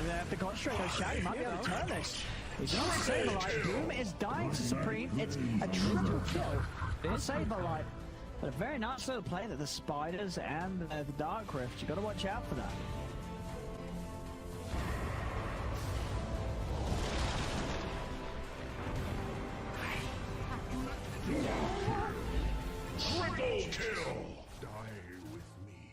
Speaker 1: They have to concentrate on Shaq. He might be able to turn this. He's not Saberlight. Boom is dying to Supreme. It's a triple kill for Saberlight. But a very nice little play that the Spiders and the Dark Rift. You've got to watch out for that.
Speaker 6: Triple kill! Die with me.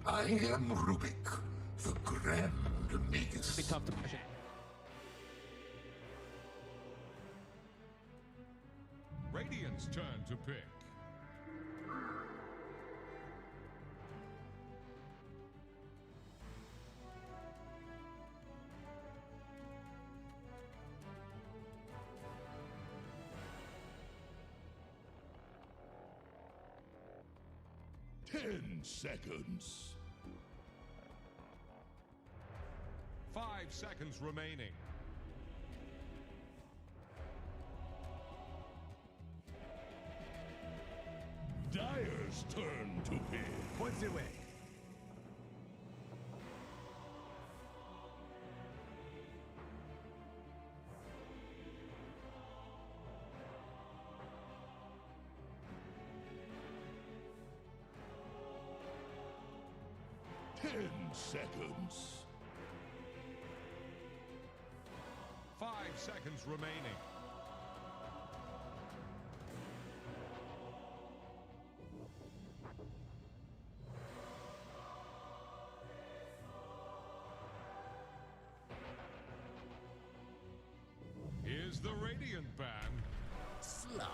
Speaker 6: I am Rubik, the Grand Magus.
Speaker 7: Be tough to push it.
Speaker 12: Radiant's turn to pick. Ten seconds. 5 seconds remaining. Dyer's turn to pick.
Speaker 14: What's the way?
Speaker 12: Seconds. 5 seconds remaining. Here's the Radiant band.
Speaker 14: Slog.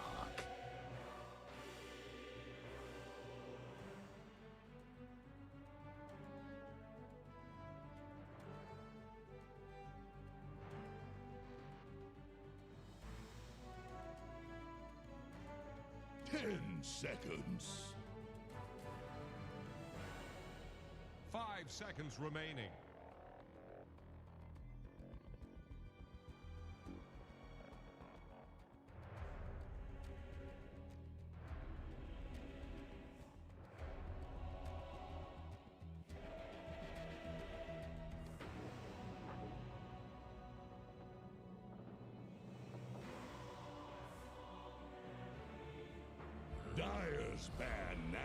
Speaker 12: 10 seconds. 5 seconds remaining. Dyer's ban now.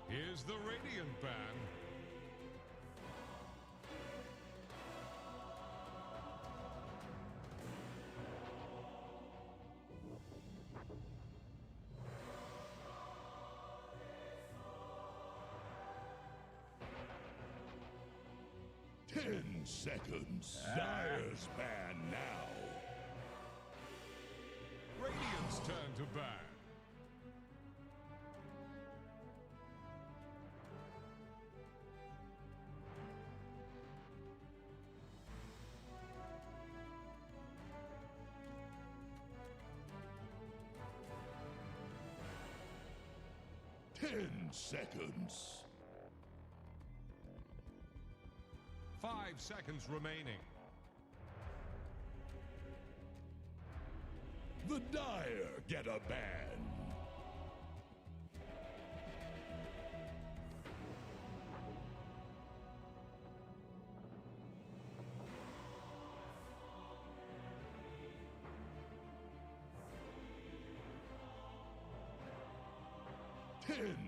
Speaker 12: Here's the Radiant ban. Seconds. Dyer's ban now. Radiant's turn to ban. Seconds. 5 seconds remaining. The Dire get a ban.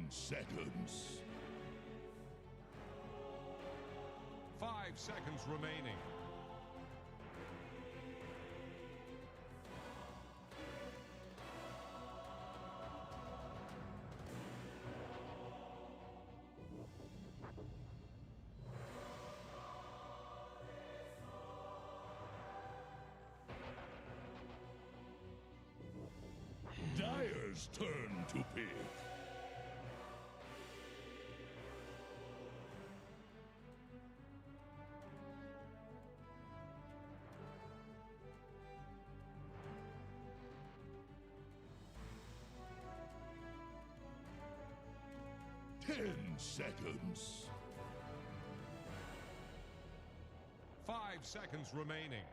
Speaker 12: Seconds. 5 seconds remaining. Dyer's turn to pick. Seconds. 5 seconds remaining.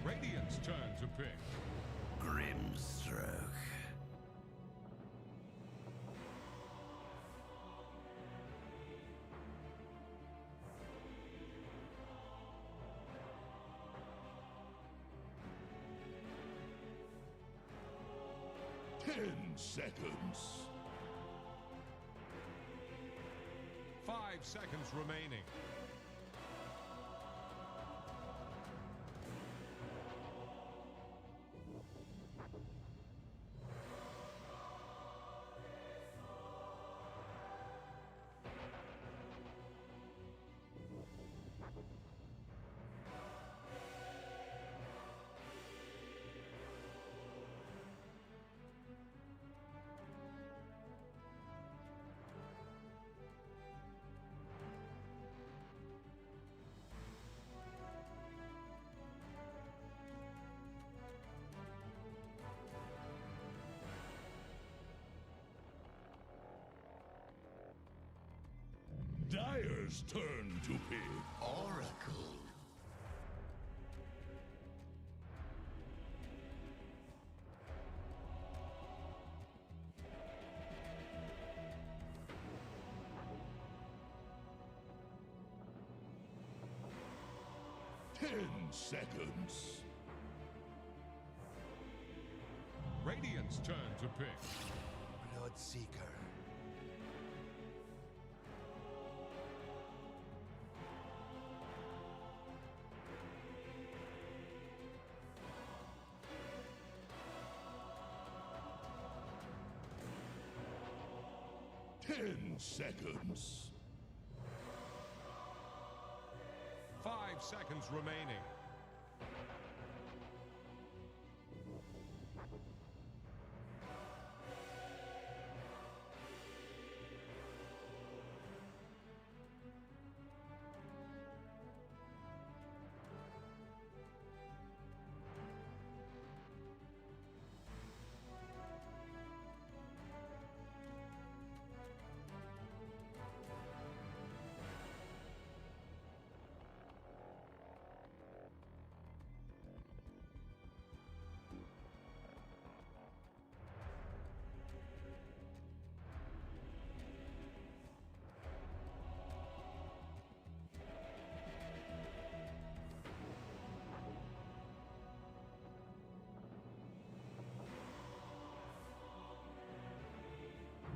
Speaker 12: Radiant's turn to pick.
Speaker 14: Grimstroke.
Speaker 6: 10 seconds.
Speaker 12: 5 seconds remaining.
Speaker 6: Dire's turn to pick.
Speaker 14: Oracle.
Speaker 6: Seconds.
Speaker 12: Radiant's turn to pick.
Speaker 14: Bloodseeker.
Speaker 6: Seconds.
Speaker 12: 5 seconds remaining.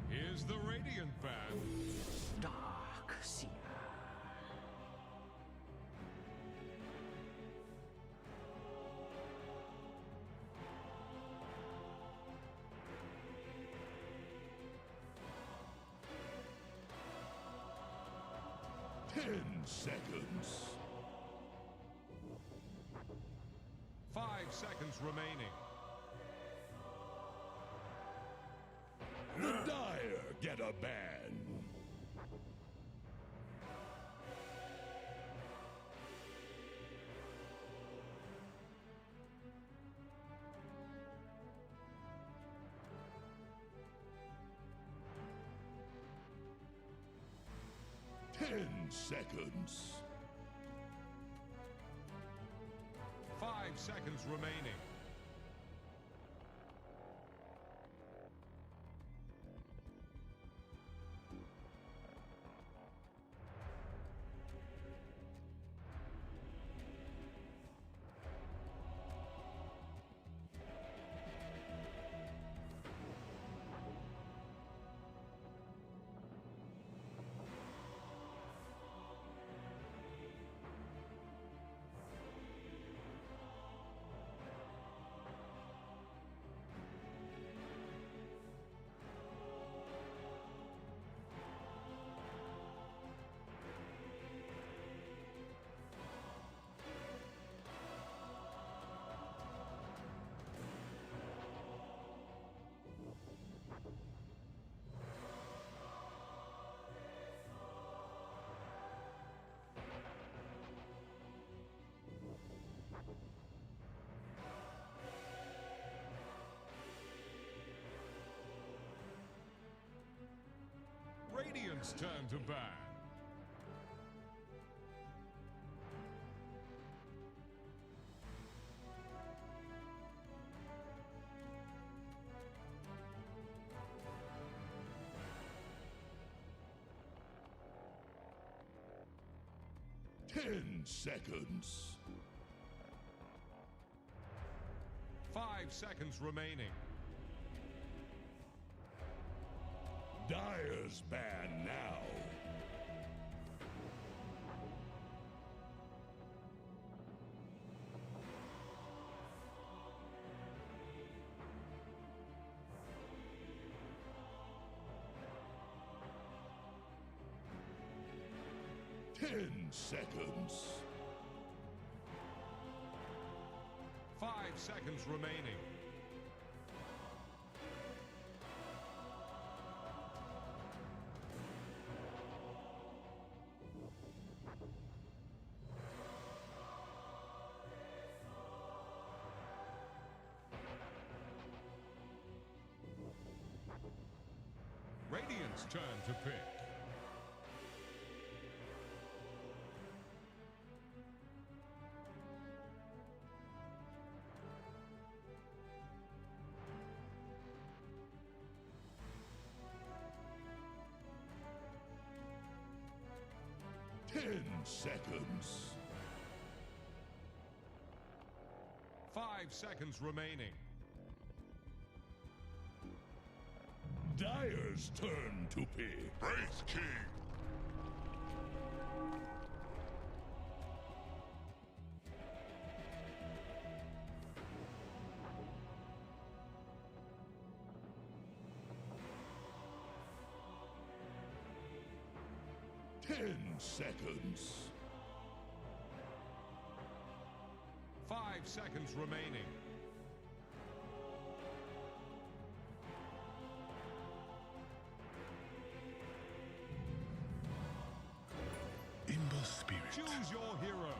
Speaker 12: Here's the Radiant band.
Speaker 13: Dark Seer.
Speaker 6: Seconds.
Speaker 12: 5 seconds remaining.
Speaker 6: The Dire get a ban. Seconds.
Speaker 12: 5 seconds remaining. Radiant's turn to ban.
Speaker 6: Seconds.
Speaker 12: 5 seconds remaining.
Speaker 6: Dire's ban now. Seconds.
Speaker 12: 5 seconds remaining. Radiant's turn to pick.
Speaker 6: Seconds.
Speaker 12: 5 seconds remaining.
Speaker 6: Dire's turn to pick. Wraith King. Seconds.
Speaker 12: 5 seconds remaining.
Speaker 6: In the spirit.
Speaker 12: Choose your hero.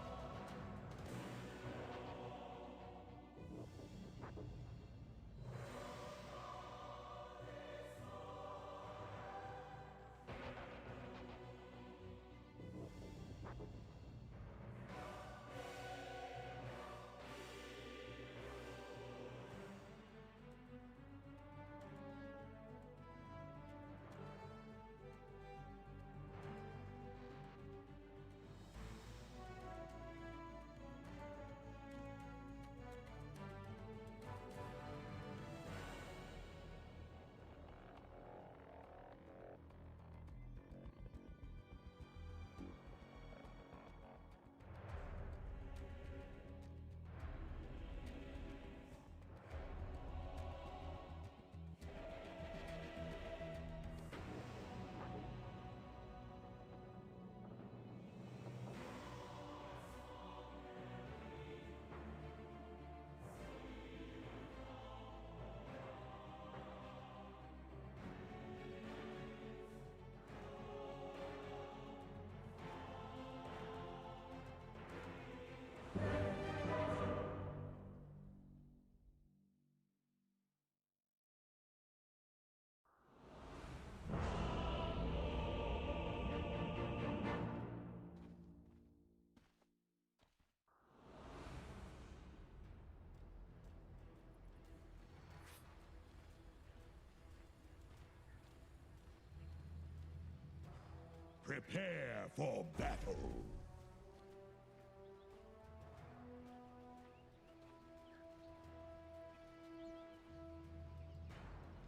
Speaker 6: Prepare for battle.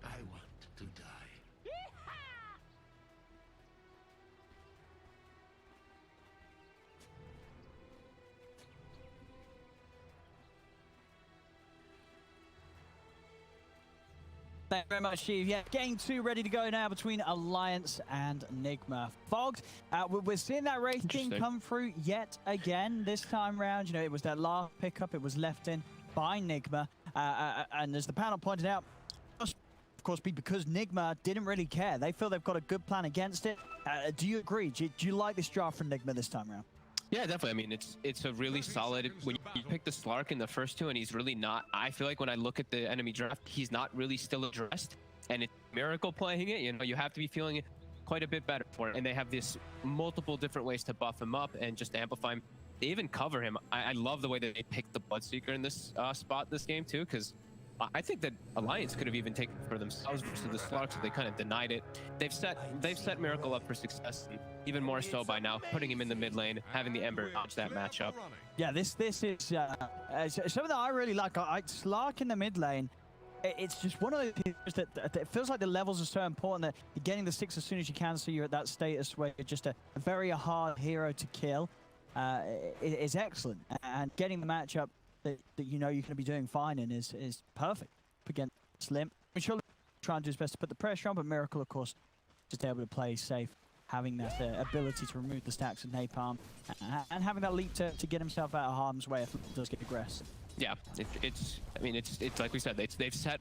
Speaker 14: I want to die.
Speaker 1: Thank you very much, Steve. Yeah, game 2 ready to go now between Alliance and Nigma. Fogged, we're seeing that Wraith King come through yet again this time round. You know, it was that last pickup. It was left in by Nigma. And as the panel pointed out, of course, because Nigma didn't really care. They feel they've got a good plan against it. Do you agree? Do you like this draft from Nigma this time round?
Speaker 7: Yeah, definitely. I mean, it's a really solid, when you pick the Slark in the first two and he's really not, I feel like when I look at the enemy draft, he's not really still addressed, and it's Miracle playing it. You know, you have to be feeling it quite a bit better for it. And they have this multiple different ways to buff him up and just amplify him. They even cover him. I love the way that they picked the Bloodseeker in this spot this game too, because I think that Alliance could have even taken it for themselves versus the Slark, so they kind of denied it. They've set Miracle up for success, and even more so by now, putting him in the mid lane, having the Ember dodge that matchup.
Speaker 1: Yeah, this is something that I really like. Slark in the mid lane, it's just one of those things that it feels like the levels are so important that you're getting the 6 as soon as you can, so you're at that status where you're just a very hard hero to kill. Is excellent, and getting the matchup that you know you're going to be doing fine in is perfect against Limp. I'm sure trying to do his best to put the pressure on, but Miracle, of course, just able to play safe, having that ability to remove the stacks of napalm, and having that leap to get himself out of harm's way if it does get aggressed.
Speaker 7: Yeah, it's like we said, they've set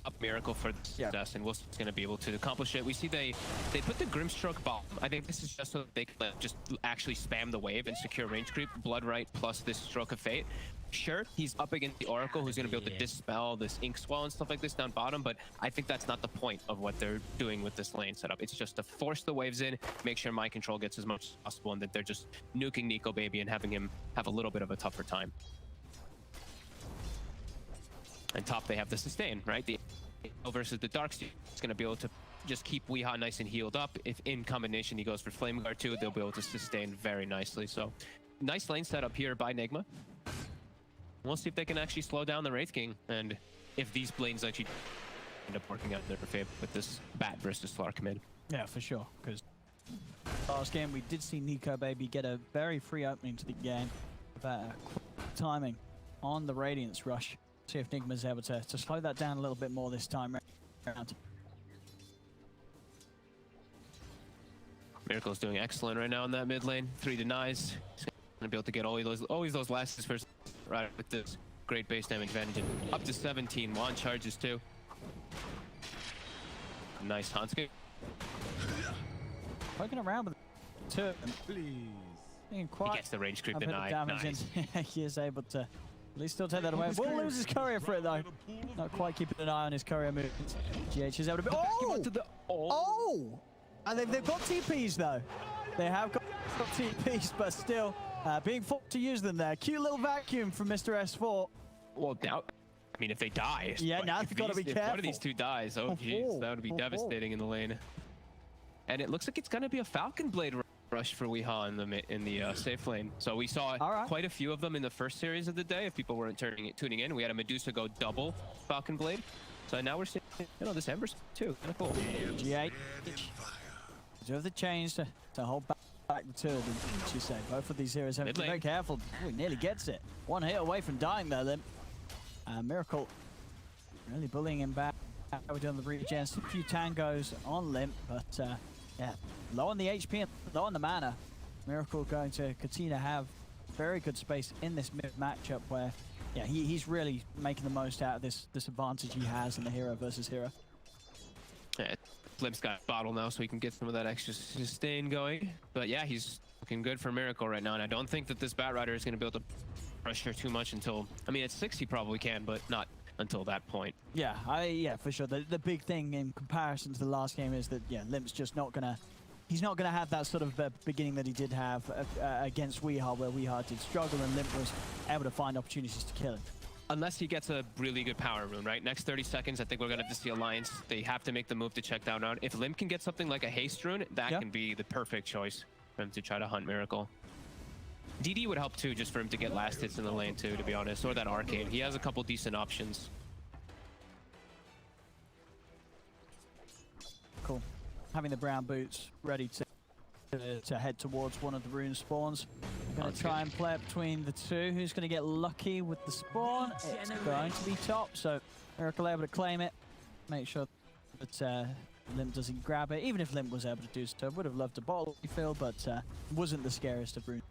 Speaker 7: up Miracle for the success, and Wilson's going to be able to accomplish it. We see they put the Grimstroke bomb. I think this is just so they can just actually spam the wave and secure range creep. Bloodright plus this Stroke of Fate. Sure, he's up against the Oracle, who's going to be able to dispel this Ink Swell and stuff like this down bottom, but I think that's not the point of what they're doing with this lane setup. It's just to force the waves in, make sure Mind Control gets as much as possible, and that they're just nuking Nico Baby and having him have a little bit of a tougher time. And top, they have the sustain, right? The versus the Darkseid. It's going to be able to just keep Weehaw nice and healed up. If in combination he goes for Flame Guard too, they'll be able to sustain very nicely. So nice lane setup here by Nigma. We'll see if they can actually slow down the Wraith King, and if these Blades actually end up working out in their favor with this Bat versus Slark mid.
Speaker 1: Yeah, for sure, because last game we did see Nico Baby get a very free opening to the game. Quick timing on the Radiance rush. See if Nigma's able to slow that down a little bit more this time around.
Speaker 7: Miracle's doing excellent right now in that mid lane. 3 denies. He's gonna be able to get always those lasts first right with this great base damage advantage. Up to 17. Wand charges too. Nice Hansuke.
Speaker 1: Poking around with two of them.
Speaker 11: Please.
Speaker 7: He gets the range creep denied.
Speaker 1: Nice. He is able to at least still take that away. Will lose his courier for it though. Not quite keeping an eye on his courier movements. GH is able to be. Oh! And they've got TPs though. They have got TPs, but still being forced to use them there. Cute little vacuum from Mr. S4.
Speaker 7: Well, now, I mean, if they die.
Speaker 1: Yeah, now they've got to be careful.
Speaker 7: If one of these two dies, oh jeez, that would be devastating in the lane. And it looks like it's going to be a Falcon Blade rush for Weehaw in the safe lane. So we saw quite a few of them in the first series of the day. If people weren't tuning in, we had a Medusa go double Falcon Blade. So now we're seeing, this Ember's too. Kind of cool.
Speaker 1: G8 deserve the change to hold back the two of them. She said both of these heroes have to be very careful. Oh, he nearly gets it. One hit away from dying there, Limp. Miracle really bullying him back. We're doing the regen. A few tangos on Limp, but yeah, low on the HP and low on the mana. Miracle going to continue to have very good space in this mid matchup where, yeah, he's really making the most out of this advantage he has in the hero versus hero.
Speaker 7: Yeah, Limp's got bottle now, so he can get some of that extra sustain going. But yeah, he's looking good for Miracle right now, and I don't think that this Bat Rider is going to be able to pressure too much until, I mean, at 6 he probably can, but not until that point.
Speaker 1: Yeah, yeah, for sure. The big thing in comparison to the last game is that, yeah, Limp's just not gonna, he's not gonna have that sort of beginning that he did have against Weehaw, where Weehaw did struggle and Limp was able to find opportunities to kill him.
Speaker 7: Unless he gets a really good power rune, right? Next 30 seconds, I think we're gonna have to see Alliance. They have to make the move to check down round. If Limp can get something like a haste rune, that can be the perfect choice for him to try to hunt Miracle. DD would help too, just for him to get last hits in the lane too, to be honest, or that Arcade. He has a couple decent options.
Speaker 1: Cool. Having the brown boots ready to head towards one of the rune spawns. Going to try and play it between the two. Who's going to get lucky with the spawn? It's going to be top, so Miracle able to claim it. Make sure that Limp doesn't grab it. Even if Limp was able to do so, would have loved a bottle refill, but wasn't the scariest of runes.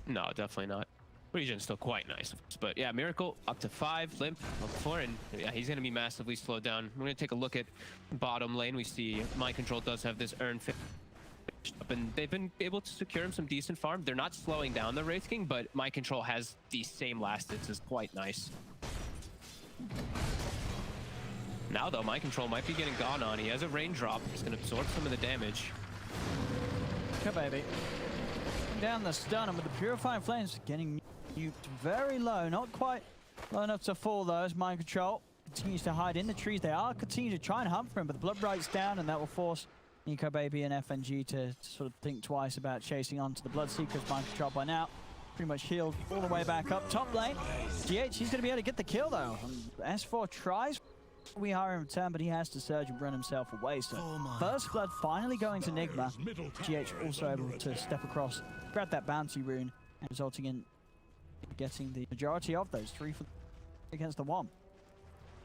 Speaker 7: No, definitely not. Region's still quite nice. But yeah, Miracle up to 5, Limp up 4, and yeah, he's going to be massively slowed down. We're going to take a look at bottom lane. We see Mind Control does have this Urn fit up, and they've been able to secure him some decent farm. They're not slowing down the Wraith King, but Mind Control has the same last hits, is quite nice. Now though, Mind Control might be getting gone on. He has a raindrop. He's going to absorb some of the damage.
Speaker 1: Okay, baby. Down the stun, and with the Purifying Flames getting nuked very low, not quite low enough to fall though, as Mind Control continues to hide in the trees. They are continuing to try and hunt for him, but the Blood Bright's down, and that will force Nico Baby and FNG to sort of think twice about chasing onto the Bloodseekers. Mind Control by now pretty much healed all the way back up top lane. GH, he's going to be able to get the kill though. S4 tries. We hire him in turn, but he has to surge and run himself away. So first blood finally going to Nigma. GH also able to step across, grab that bounty rune, and resulting in getting the majority of those 3 against the 1.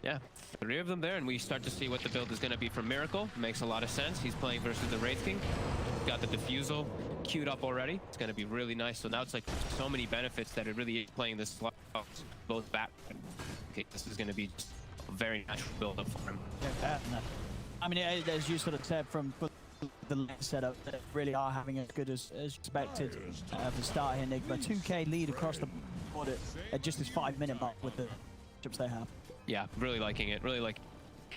Speaker 7: Yeah, 3 of them there, and we start to see what the build is going to be from Miracle. Makes a lot of sense. He's playing versus the Wraith King. Got the Diffusal queued up already. It's going to be really nice. So now it's like so many benefits that it really is playing this slot both back. Okay, this is going to be just a very natural build up for him.
Speaker 1: Yeah, I mean, as you sort of said from the lane setup, they really are having as good as expected at the start here. Nigma 2k lead across the board at just this 5-minute mark with the chips they have.
Speaker 7: Yeah, really liking it. Really like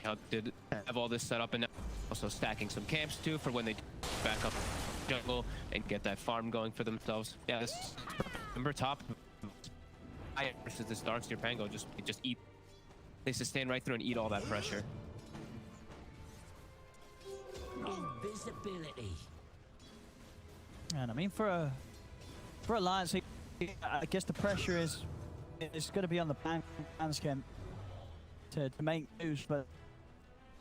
Speaker 7: how did have all this set up, and also stacking some camps too for when they back up jungle and get that farm going for themselves. Yeah, this remember top versus this Darkseer Pango just eat. They sustain right through and eat all that pressure.
Speaker 13: Invisibility.
Speaker 1: And I mean, for Alliance, I guess the pressure is going to be on the Panscam to make moves, but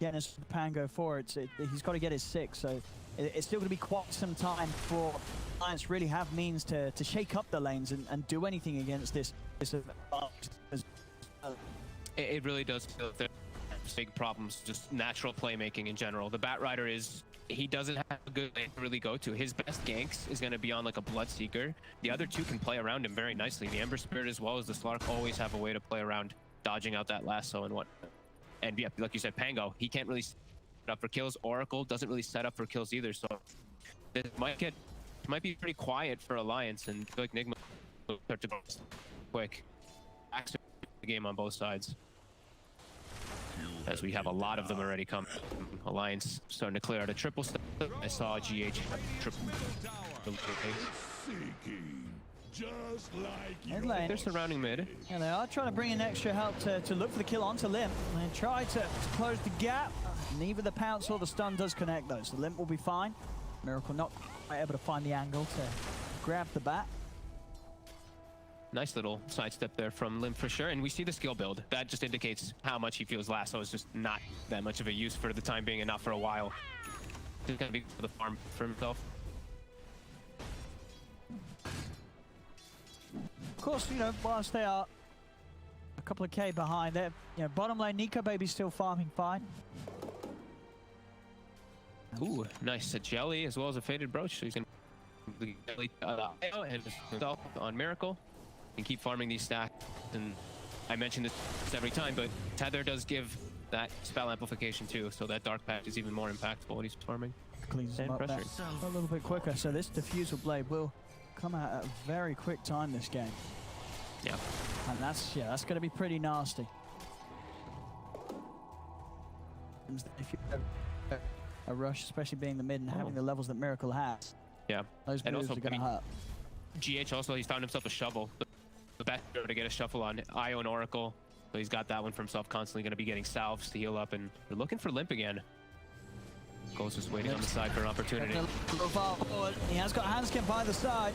Speaker 1: again, as the Pango 4, he's got to get his 6, so it's still going to be quite some time before Alliance really have means to shake up the lanes and do anything against this.
Speaker 7: It really does feel that there's big problems, just natural playmaking in general. The Batrider he doesn't have a good lane to really go to. His best ganks is going to be on like a Bloodseeker. The other 2 can play around him very nicely. The Ember Spirit as well as the Slark always have a way to play around, dodging out that lasso and whatnot. And yeah, like you said, Pango, he can't really set up for kills. Oracle doesn't really set up for kills either, so this might be pretty quiet for Alliance, and I feel like Nigma will start to go quick. Access the game on both sides, as we have a lot of them already come. Alliance starting to clear out a triple step. I saw GH triple.
Speaker 6: Just like
Speaker 7: They're surrounding mid.
Speaker 1: And they are trying to bring in extra help to look for the kill onto Limp. And try to close the gap. Neither the pounce or the stun does connect though, so Limp will be fine. Miracle not quite able to find the angle to grab the bat.
Speaker 7: Nice little sidestep there from Limp for sure. And we see the skill build. That just indicates how much he feels Lasso is just not that much of a use for the time being and not for a while. He's gonna be for the farm for himself.
Speaker 1: Of course, you know, whilst they are a couple of K behind, they're, you know, bottom lane, Nico Baby's still farming fine.
Speaker 7: Ooh, nice. A jelly as well as a faded brooch. So he's gonna and himself on Miracle and keep farming these stacks. And I mention this every time, but Tether does give that spell amplification too, so that Dark Pact is even more impactful when he's farming.
Speaker 1: Cleans them up there a little bit quicker, so this Diffusal Blade will come out at a very quick time this game.
Speaker 7: Yeah.
Speaker 1: And that's going to be pretty nasty. If you have a rush, especially being the mid and having the levels that Miracle has,
Speaker 7: yeah,
Speaker 1: those moves are going to hurt.
Speaker 7: GH also, he's found himself a shovel. The best to get a shuffle on Io and Oracle. So he's got that one for himself, constantly going to be getting salves to heal up, and we're looking for Limp again. Ghost is waiting on the side for an opportunity.
Speaker 1: He has got Handskin by the side.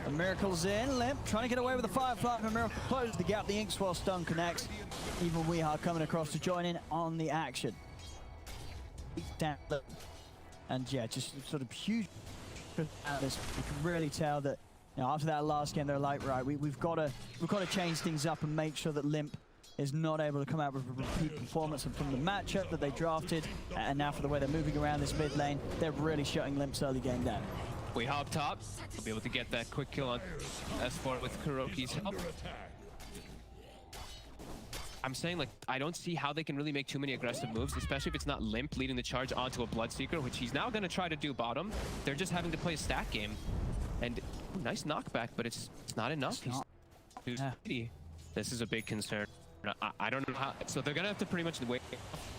Speaker 1: And Miracle's in. Limp trying to get away with the Firefly, but Miracle closes the gap. The Ink Swell stun connects. Even Weehawk coming across to join in on the action. And yeah, just sort of huge. You can really tell that, you know, after that last game, they're like, right, we've got to change things up and make sure that Limp is not able to come out with a repeat performance from the matchup that they drafted, and now for the way they're moving around this mid lane, they're really shutting Limp's early game down.
Speaker 7: We hop top, we'll be able to get that quick kill on S4 with Kuroki's help. I'm saying, like, I don't see how they can really make too many aggressive moves, especially if it's not Limp leading the charge onto a Bloodseeker, which he's now going to try to do bottom. They're just having to play a stack game. And nice knockback, but it's not enough. He's too speedy. This is a big concern. I don't know how, so they're gonna have to pretty much wait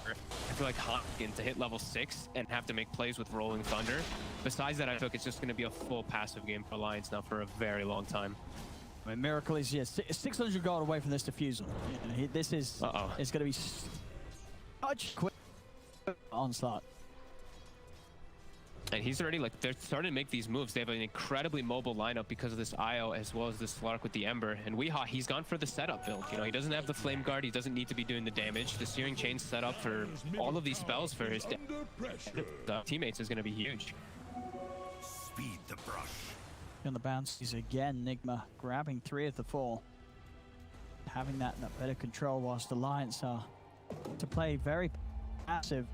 Speaker 7: for, I feel like, Hopkins to hit level 6 and have to make plays with Rolling Thunder. Besides that, I feel like it's just gonna be a full passive game for Alliance now for a very long time.
Speaker 1: I mean, Miracle is 600 gold away from this Diffusal. You know, this is it's gonna be such quick onslaught.
Speaker 7: And he's already, like, they're starting to make these moves. They have an incredibly mobile lineup because of this IO as well as this Slark with the Ember. And Weehaw, he's gone for the setup build. You know, he doesn't have the Flame Guard. He doesn't need to be doing the damage. The Searing Chain's set up for all of these spells for his teammates is going to be huge.
Speaker 14: Speed the brush.
Speaker 1: On the bounces again, Nigma grabbing 3 of the 4. Having that better control whilst the Alliance are to play very passive.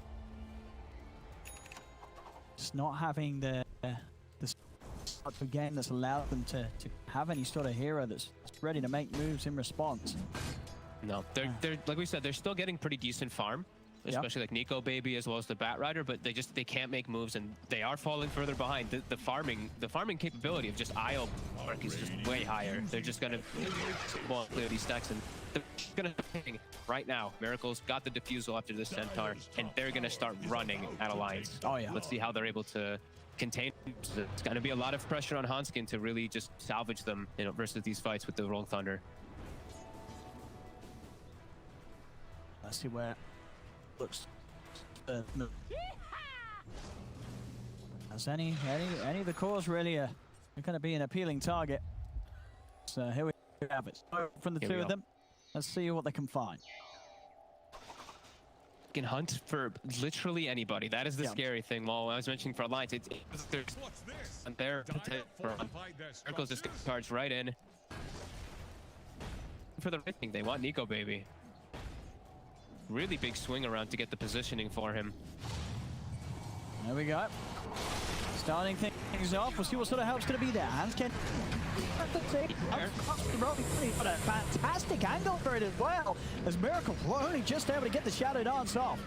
Speaker 1: Just not having the start of game that's allowed them to have any sort of hero that's ready to make moves in response.
Speaker 7: No, they're like we said, they're still getting pretty decent farm, especially like Nico Baby as well as the Bat Rider, but they can't make moves and they are falling further behind. The farming capability of just IO work is just way higher. They're just gonna clear these stacks and they're gonna ping right now. Miracle's got the defusal after this Centaur, and they're gonna start running at Alliance.
Speaker 1: Oh yeah.
Speaker 7: Let's see how they're able to contain. It's gonna be a lot of pressure on Hanskin to really just salvage them, you know, versus these fights with the Rolling Thunder.
Speaker 1: Let's see where it looks. As any of the cores really are going to be an appealing target. So here we have it. So from the two of them, let's see what they can find.
Speaker 7: Can hunt for literally anybody. That is the scary thing. While I was mentioning for Alliance, there's their potential. Circles just charge right in. For the right thing, they want Nico Baby. Really big swing around to get the positioning for him.
Speaker 1: There we go. Starting things off. We'll see what sort of help's going to be there. Hanskin. But a fantastic angle for it as well. As Miracle only just able to get the Shadow Dance off.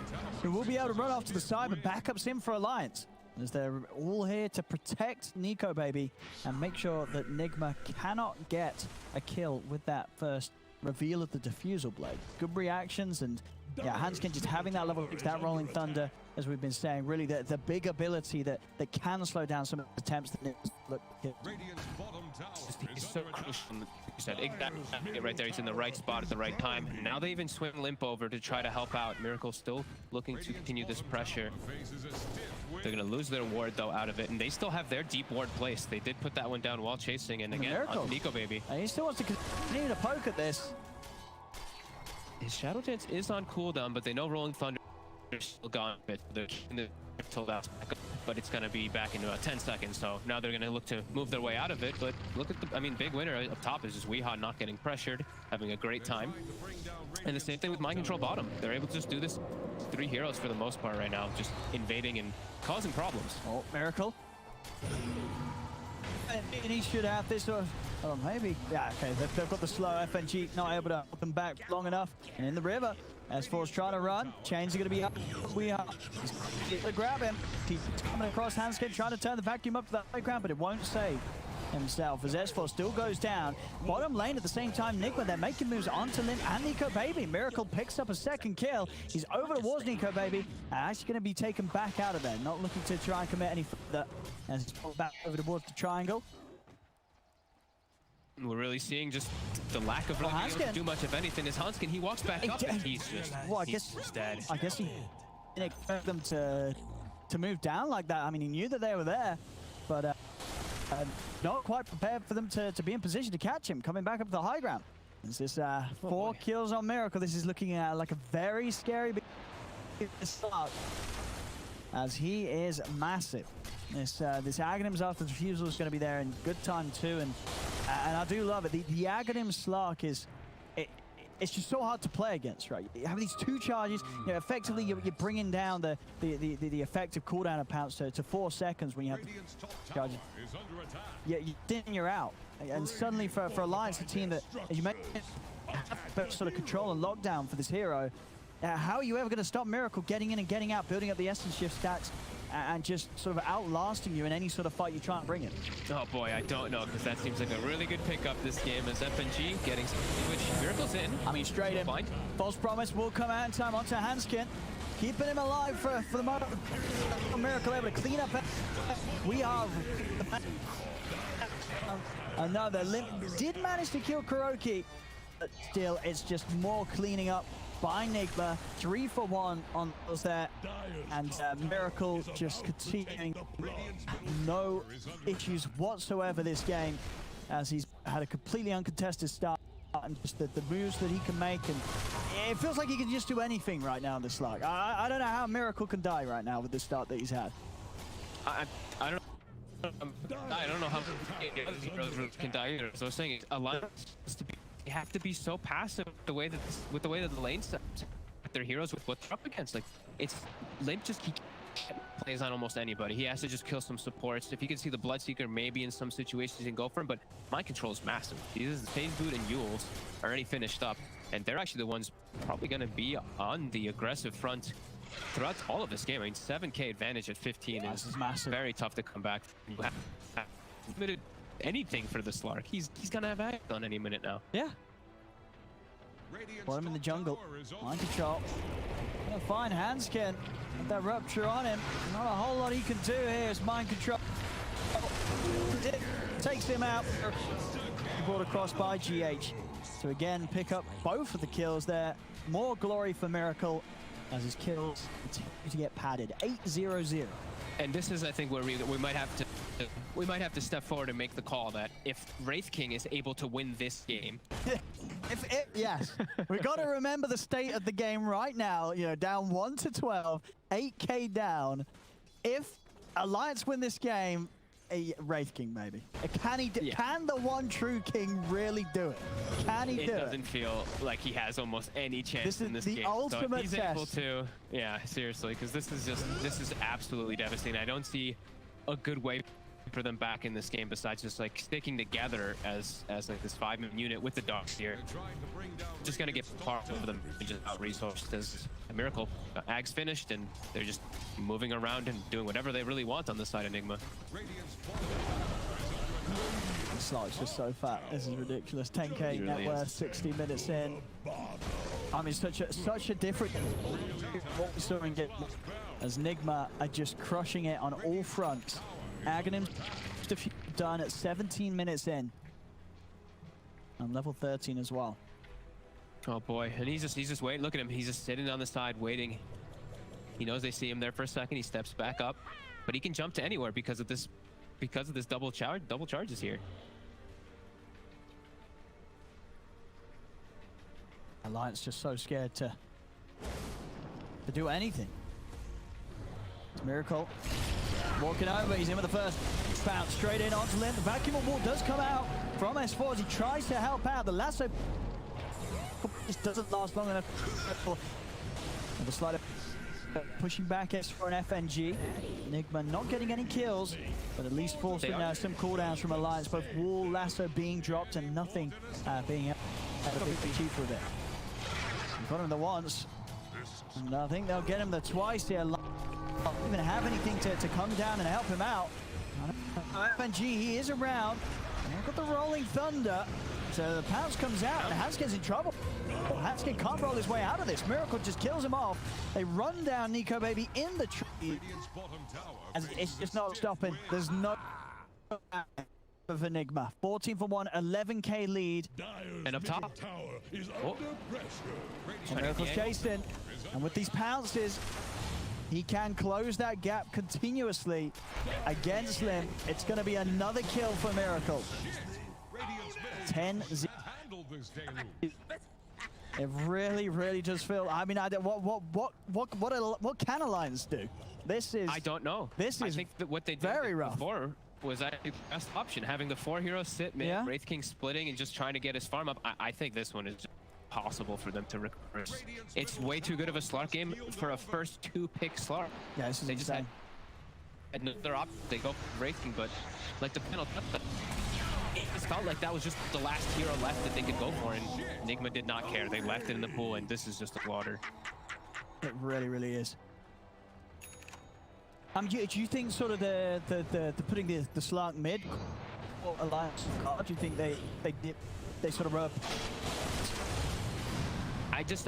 Speaker 1: He will be able to run off to the side, but backups in for Alliance. As they're all here to protect Nico Baby and make sure that Nigma cannot get a kill with that first reveal of the Diffusal Blade. Good reactions, and yeah, Hanskin just having that level 6, that Rolling Thunder, as we've been saying, really the big ability that can slow down some of the attempts that look.
Speaker 7: He's so crucial. You said exactly right there. He's in the right spot at the right time. Now they even swing Limp over to try to help out. Miracle still looking to continue this pressure. They're going to lose their ward though out of it, and they still have their deep ward placed. They did put that one down while chasing, and again, on Nico Baby.
Speaker 1: And he still wants to continue to poke at this.
Speaker 7: His Shadow Dance is on cooldown, but they know Rolling Thunder is still gone. They're keeping the but it's going to be back in about 10 seconds. So now they're going to look to move their way out of it. But look at the, I mean, big winner up top is just Weehaw not getting pressured, having a great time. And the same thing with Mind Control bottom. They're able to just do this 3 heroes for the most part right now, just invading and causing problems.
Speaker 1: Oh, Miracle. And he should have this sort of, oh, maybe. Yeah, okay, they've got the slow FNG, not able to hold them back long enough. And in the river, S4's trying to run. Chains are going to be up. We are to grab him. He's coming across Hanskin, trying to turn the vacuum up to the high ground, but it won't save himself as S4 still goes down. Bottom lane at the same time, Nigma, they're making moves onto Limp and Nico Baby. Miracle picks up a second kill. He's over towards Nico Baby. Actually going to be taken back out of there. Not looking to try and commit any further as he's pulled back over towards the triangle.
Speaker 7: We're really seeing just the lack of really being able to do much of anything. Is Hanskin, he walks back up and he's just,
Speaker 1: well,
Speaker 7: he's just dead.
Speaker 1: I guess he didn't expect them to move down like that. I mean, he knew that they were there, but not quite prepared for them to be in position to catch him, coming back up to the high ground. This is 4 kills on Miracle. This is looking like a very scary start, as he is massive. This Aghanims after the Diffusal is going to be there in good time too, and I do love it. The Aghanim Slark is, it's just so hard to play against, right? You have these 2 charges, you know, effectively you're bringing down the effective cooldown of Pounce to 4 seconds when you have the charges. Yeah, you're out. And suddenly for Alliance, a team that, as you mentioned, have sort of control and lockdown for this hero, how are you ever going to stop Miracle getting in and getting out, building up the essence shift stacks, and just sort of outlasting you in any sort of fight you try and bring it?
Speaker 7: Oh boy, I don't know, because that seems like a really good pickup this game as FNG getting which Miracle's in.
Speaker 1: I mean, straight in.
Speaker 7: Fine.
Speaker 1: False Promise will come out in time onto Hanskin. Keeping him alive for the moment. Miracle able to clean up. We are another Limp did manage to kill Kuroki, but still it's just more cleaning up by Nigma. 3 for 1 on those there. And Miracle just continuing. No issues whatsoever this game, as he's had a completely uncontested start. And just the moves that he can make, and it feels like he can just do anything right now in this slug. I don't know how Miracle can die right now with the start that he's had.
Speaker 7: I don't know how heroes can die either. So I was saying, they have to be so passive with the way that the lane set their heroes with what they're up against. Like, it's Limp just plays on almost anybody. He has to just kill some supports. If you can see the Bloodseeker, maybe in some situations he can go for him, but mind control is massive. These Phase Boot and Yules are already finished up, and they're actually the ones probably going to be on the aggressive front throughout all of this game. I mean, 7k advantage at 15 is massive. Very tough to come back. You have limited anything for the Slark. He's going to have act on any minute now.
Speaker 1: Yeah. Put him in the jungle. Mind control. Gonna find Hanskin. With that rupture on him. Not a whole lot he can do here. It's mind control. Takes him out. Brought across by GH. So again, pick up both of the kills there. More glory for Miracle as his kills continue to get padded. 8-0-0.
Speaker 7: And this is, I think, where we might have to step forward and make the call that if Wraith King is able to win this game,
Speaker 1: yes, we got to remember the state of the game right now. You know, down 1-12, 8k down. If Alliance win this game, Wraith King maybe. Can he? Can the one true King really do it? Can he do it?
Speaker 7: It doesn't feel like he has almost any chance in this game.
Speaker 1: This is the ultimate
Speaker 7: so if he's
Speaker 1: test.
Speaker 7: able to, yeah, seriously, because this is absolutely devastating. I don't see a good way for them back in this game besides just like sticking together as like this 5-man unit with the dogs here. Just gonna get far over them and just out resourced as a Miracle. Ag's finished and they're just moving around and doing whatever they really want on the side of Nigma.
Speaker 1: The slot's just so fat. This is ridiculous. 10k
Speaker 7: really
Speaker 1: net worth,
Speaker 7: is.
Speaker 1: 60 minutes in. I mean, such a different what we saw in game as Nigma are just crushing it on all fronts. Aghanim done at 17 minutes in. And level 13 as well.
Speaker 7: Oh boy, and he's just waiting. Look at him. He's just sitting on the side waiting. He knows they see him there for a second. He steps back up, but he can jump to anywhere because of this double charges here.
Speaker 1: Alliance just so scared to do anything. It's Miracle walking over. He's in with the first bounce straight in onto Limp. The vacuum of wall does come out from S4 as he tries to help out. The lasso doesn't last long enough. And the slider pushing back S4 and FNG. Nigma not getting any kills, but at least forcing some cooldowns from Alliance. Both wall, lasso being dropped, and nothing being able to be cheaper with it. Got him the once, and I think they'll get him the twice here. Don't even have anything to come down and help him out. FNG, he is around. And they've got the rolling thunder. So the pounce comes out and Hanskin's in trouble. Hanskin can't roll his way out of this. Miracle just kills him off. They run down Nico Baby in the tree. And it's just not stopping. There's no of Enigma. 14 for 1, 11k lead.
Speaker 7: And up top.
Speaker 1: Miracle's chasing. And with these pounces, he can close that gap continuously against Lim. It's going to be another kill for Miracle. 10-0. It really does feel. I mean, what can Alliance do? This is.
Speaker 7: I don't know.
Speaker 1: This is.
Speaker 7: I think that what they did
Speaker 1: very rough.
Speaker 7: Before was actually the best option, having the 4 heroes sit mid, Wraith King splitting and just trying to get his farm up. I think this one is possible for them to recover. It's way too good of a Slark game for a first 2-pick Slark.
Speaker 1: Yeah, this is
Speaker 7: they
Speaker 1: insane.
Speaker 7: just had another option. They go for Wraith King, but like the penalty, it felt like that was just the last hero left that they could go for, and Nigma did not care. They left it in the pool, and this is just a slaughter.
Speaker 1: It really is. Do you think sort of the putting the Slark mid Alliance card? Do you think they sort of rub?
Speaker 7: I don't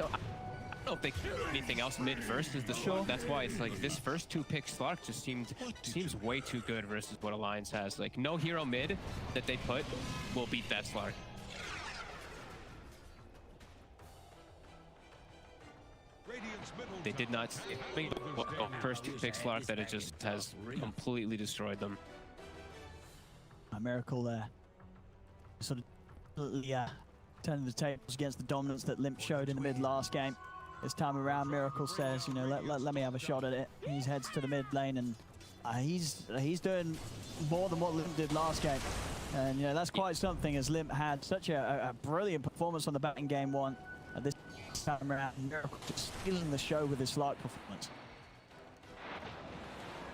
Speaker 7: know if they can do anything else mid versus the Slark. That's why it's like this first 2-pick Slark just seems way too good versus what Alliance has. Like no hero mid that they put will beat that Slark. they did not. First two picks, Slark, that it just has completely destroyed them.
Speaker 1: A Miracle there. Sort of, yeah, turning the tables against the dominance that Limp showed in the mid last game. This time around, Miracle says, you know, let me have a shot at it. He heads to the mid lane, and he's doing more than what Limp did last game. And, you know, that's quite something, as Limp had such a brilliant performance on the batting game one. This time around, Miracle just stealing the show with his Slark performance.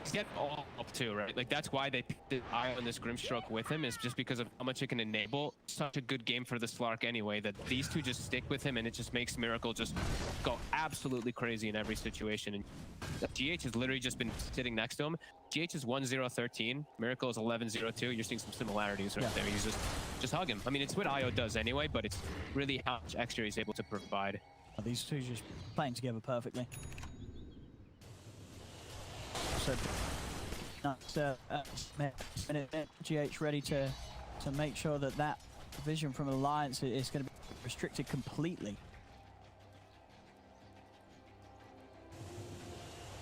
Speaker 7: He's getting all up too, right? Like, that's why they picked the eye on this Grimstroke with him, is just because of how much it can enable such a good game for the Slark anyway, that these two just stick with him, and it just makes Miracle just go absolutely crazy in every situation. And GH has literally just been sitting next to him. GH is 1-0-13, Miracle is 11-0-2. You're seeing some similarities right there. He's just hug him. I mean, it's what IO does anyway, but it's really how much extra he's able to provide.
Speaker 1: These two just playing together perfectly. So, GH ready to make sure that that vision from Alliance is going to be restricted completely.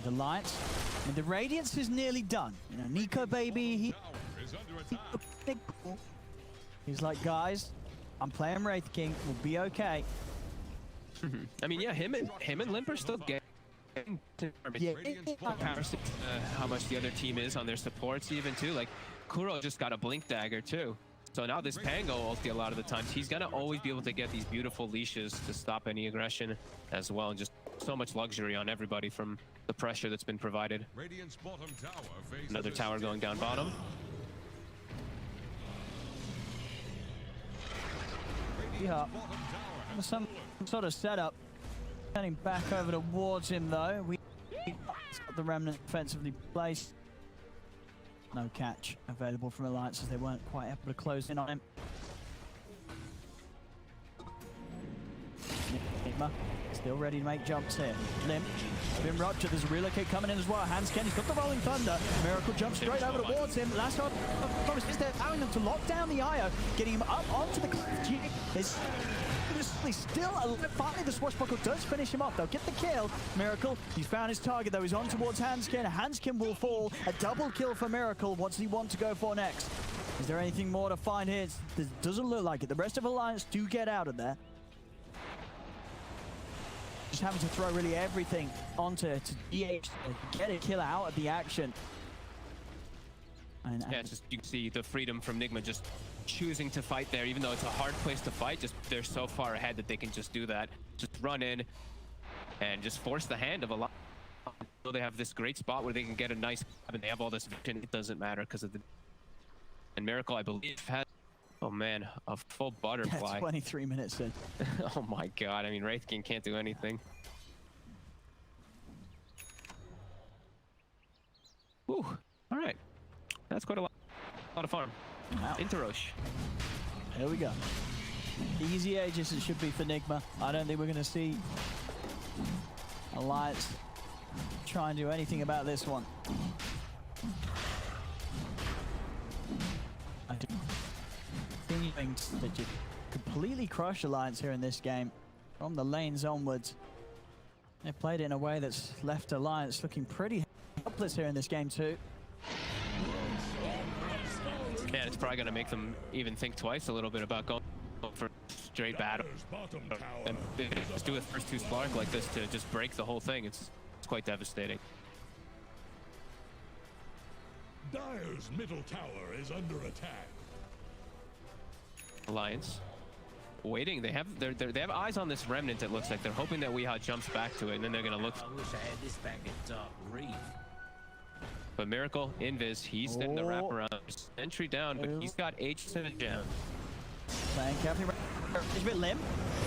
Speaker 1: The Alliance, I mean, the Radiance is nearly done. You know, Nico baby, he's like, guys, I'm playing Wraith King, we'll be okay.
Speaker 7: I mean, yeah, him and Limp are still getting. Comparison to how much the other team is on their supports even too. Like, Kuro just got a Blink Dagger too. So now this Pango ulti, a lot of the times, he's gonna always be able to get these beautiful leashes to stop any aggression as well, and just so much luxury on everybody from the pressure that's been provided. Another tower going down bottom.
Speaker 1: Yeah, some sort of setup. Turning back over towards him though. He's got the Remnant defensively placed. No catch available from Alliance, as they weren't quite able to close in on him. Nigma still ready to make jumps here. Limp, been ruptured. There's a relocate coming in as well. Hansken, he's got the Rolling Thunder. Miracle jumps straight over towards him. Last shot promise is there, allowing them to lock down the IO, getting him up onto the cliff. Still alive. Finally, the Swashbuckle does finish him off. They'll get the kill. Miracle, he's found his target though. He's on towards Hansken. Hansken will fall. A double kill for Miracle. What does he want to go for next? Is there anything more to find here? It doesn't look like it. The rest of Alliance do get out of there. Just having to throw really everything onto DH to get a kill out of the action.
Speaker 7: Yeah, just you can see the freedom from Nigma just choosing to fight there, even though it's a hard place to fight. Just they're so far ahead that they can just do that, just run in and just force the hand of a lot. So they have this great spot where they can get a nice grab, and they have all this vision. It doesn't matter because of the Miracle, I believe, has, oh man, a full butterfly.
Speaker 1: Yeah, 23 minutes in.
Speaker 7: Oh my god, I mean, Wraith King can't do anything. Ooh, all right, that's quite a lot of fun.
Speaker 1: Wow.
Speaker 7: Into Roche.
Speaker 1: Here we go. Easy ages it should be for Nigma. I don't think we're going to see Alliance try and do anything about this one. I do think that you completely crush Alliance here in this game. From the lanes onwards, they played it in a way that's left Alliance looking pretty helpless here in this game too.
Speaker 7: Yeah, it's probably going to make them even think twice a little bit about going for straight battle. And just do a first two Slark like this to just break the whole thing. It's quite devastating.
Speaker 12: Dire's middle tower is under attack.
Speaker 7: Alliance waiting. They have eyes on this Remnant. It looks like they're hoping that Weehaw jumps back to it, and then they're going to look.
Speaker 13: I wish I had this back at Dark Reef.
Speaker 7: But Miracle, Invis, he's setting the wraparound. Entry down, but he's got H to the jam.
Speaker 1: Playing carefully. He's a bit limp.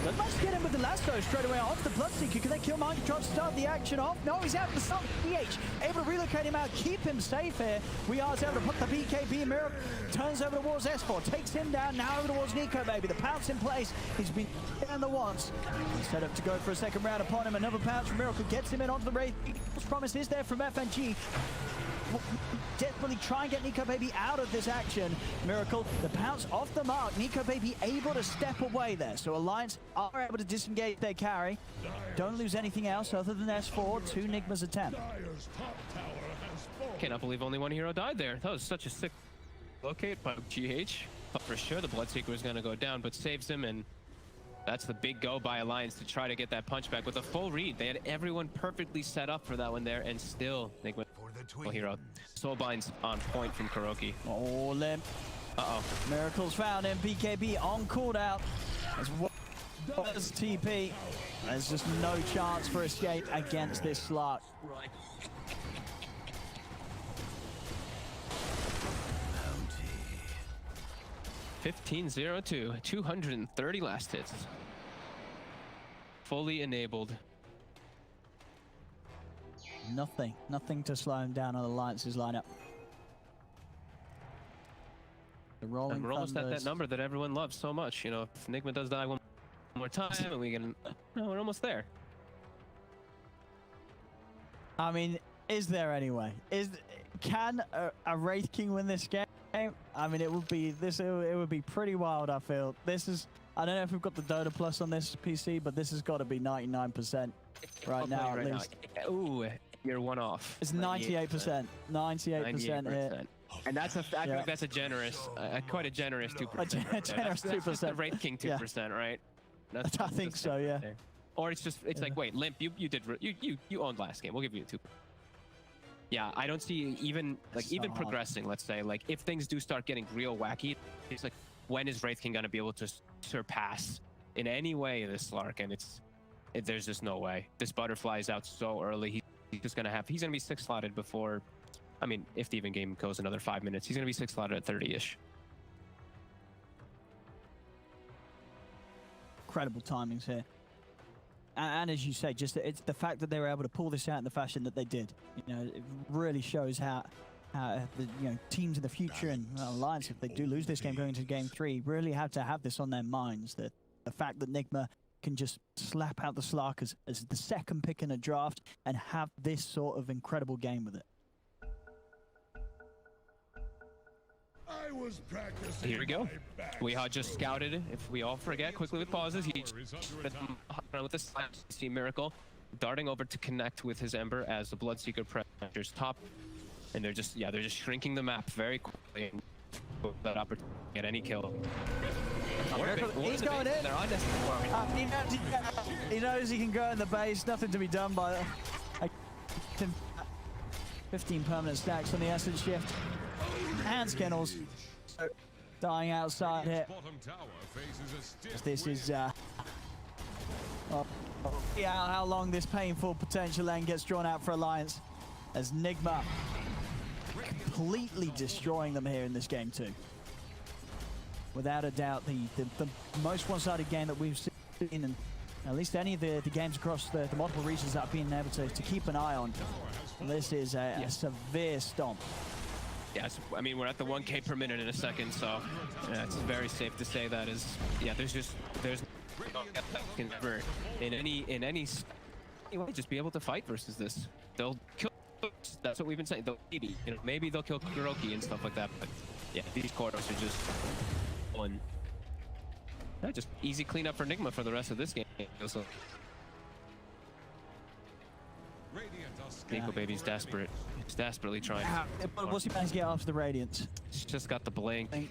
Speaker 1: Doesn't manage to get him with the lasso straight away off the Bloodseeker. Can they kill Mind Control to start the action off? No, he's out to stop DH. Able to relocate him out, keep him safe here. We are able to put the BKB. Miracle turns over towards S4, takes him down, now over towards Nico baby. The pounce in place. He's been down the once. He's set up to go for a second round upon him. Another pounce from Miracle gets him in onto the Wraith. Promise is there from FNG. desperately try and get Nico Baby out of this action. Miracle, the pounce off the mark. Nico Baby able to step away there. So Alliance are able to disengage their carry. Don't lose anything else other than S4 to Nigma's attempt.
Speaker 7: Cannot believe only one hero died there. That was such a sick locate by GH. Thought for sure the Bloodseeker was going to go down, but saves him, and that's the big go by Alliance to try to get that punch back with a full read. They had everyone perfectly set up for that one there, and still Nigma hero. Soulbind's on point from Kuroki.
Speaker 1: Oh, limp.
Speaker 7: Uh-oh.
Speaker 1: Miracle's found him. BKB on cooldown. As well as TP. There's just no chance for escape against this Slark.
Speaker 13: Right.
Speaker 7: 15-0-2, 230 last hits. Fully enabled.
Speaker 1: Nothing to slow him down on Alliance's lineup. The rolling
Speaker 7: and we're almost at
Speaker 1: Thunders.
Speaker 7: that number that everyone loves so much. You know, if Nigma does die one more time, and we can, we're almost there.
Speaker 1: I mean, is there anyway? Can a Wraith King win this game? I mean, it would be it would be pretty wild. I feel this is. I don't know if we've got the Dota Plus on this PC, but this has got to be 99% right now at least.
Speaker 7: Ooh, you're one off.
Speaker 1: It's 98%. 98% hit.
Speaker 7: And that's I think that's a generous, quite a generous 2%.
Speaker 1: A generous 2%.
Speaker 7: The Wraith King 2%, right?
Speaker 1: I think so, yeah.
Speaker 7: Or it's just like, wait, Limp, you owned last game. We'll give you a 2. Yeah, I don't see even progressing. Let's say, like, if things do start getting real wacky, it's like, when is Wraith King gonna be able to surpass in any way this Slark? And there's just no way. This butterfly is out so early. He's gonna be 6 slotted before. I mean, if the even game goes another 5 minutes, he's gonna be 6 slotted at 30-ish.
Speaker 1: Incredible timings here. And as you say, just it's the fact that they were able to pull this out in the fashion that they did. You know, it really shows how the teams in the future and Alliance, if they do lose this game going into game 3, really have to have this on their minds. That the fact that Nigma can just slap out the Slark as the second pick in a draft and have this sort of incredible game with it.
Speaker 7: Here we go. Weha just scouted. If we all forget quickly with pauses, he with the slap. See Miracle darting over to connect with his Ember as the Bloodseeker pressures top, and they're just shrinking the map very quickly. And that opportunity to get any kill.
Speaker 1: He's going in.
Speaker 7: They're on this.
Speaker 1: He knows he can go in the base. Nothing to be done by that. 15 permanent stacks on the Essence Shift. And Skinnles dying outside here. This is how long this painful potential lane gets drawn out for Alliance, as Nigma completely destroying them here in this game too. Without a doubt, the most one-sided game that we've seen in at least any of the games across the multiple regions that I've been able to keep an eye on. This is a severe stomp.
Speaker 7: Yes, I mean, we're at the 1K per minute in a second, so it's very safe to say that is, there's convert in any way, just be able to fight versus this. They'll kill. That's what we've been saying. Maybe they'll kill Kuroki and stuff like that, but yeah, these corridors are just one. Yeah, just easy cleanup for Nigma for the rest of this game. So, Nico Baby's desperate. He's desperately trying.
Speaker 1: What's he managed to get after the Radiance?
Speaker 7: He's just got the blink.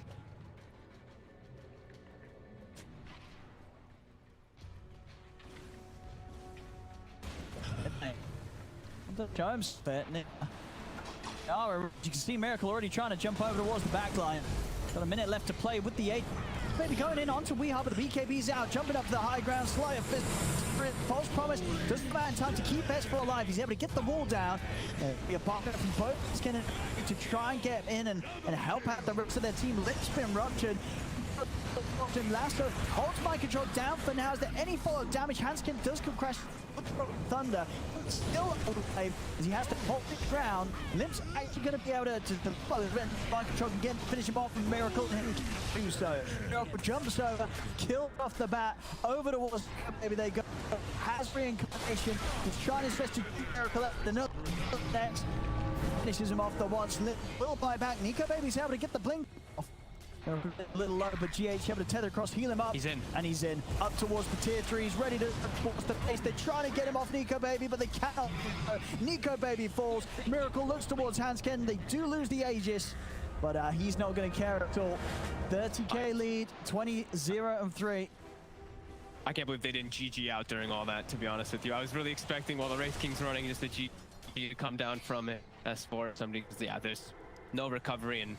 Speaker 1: Jones, you can see Miracle already trying to jump over towards the back line. Got a minute left to play with the 8. Maybe going in onto Weha, but the BKB's out, jumping up to the high ground. Slayer fist, false promise, doesn't find time to keep S4 alive. He's able to get the wall down. Be a partner from both to try and get in and help out the rest of their team. Lips been ruptured. Lasso holds my control down for now. Is there any follow-up damage? Hanskin does come crash Thunder, still alive as he has to hold the ground. Limp's actually going to be able to follow my control again, finish him off with Miracle, and he can do so. Miracle jumps over, killed off the bat, over towards maybe they go. Has reincarnation. He's trying his best to keep Miracle up. The next. finishes him off the once. Will buy back. Nico Baby's able to get the blink off. A little low, but GH able to tether across, heal him up.
Speaker 7: He's in.
Speaker 1: And he's in. Up towards the tier 3. He's ready to force the pace. They're trying to get him off Nico Baby, but they cannot. Nico Baby falls. Miracle looks towards Hansken. They do lose the Aegis, but he's not going to care at all. 30k lead, 20-0-3.
Speaker 7: I can't believe they didn't GG out during all that, to be honest with you. I was really expecting while the Wraith King's running just the GG to come down from it. S4 or somebody, because yeah, there's no recovery and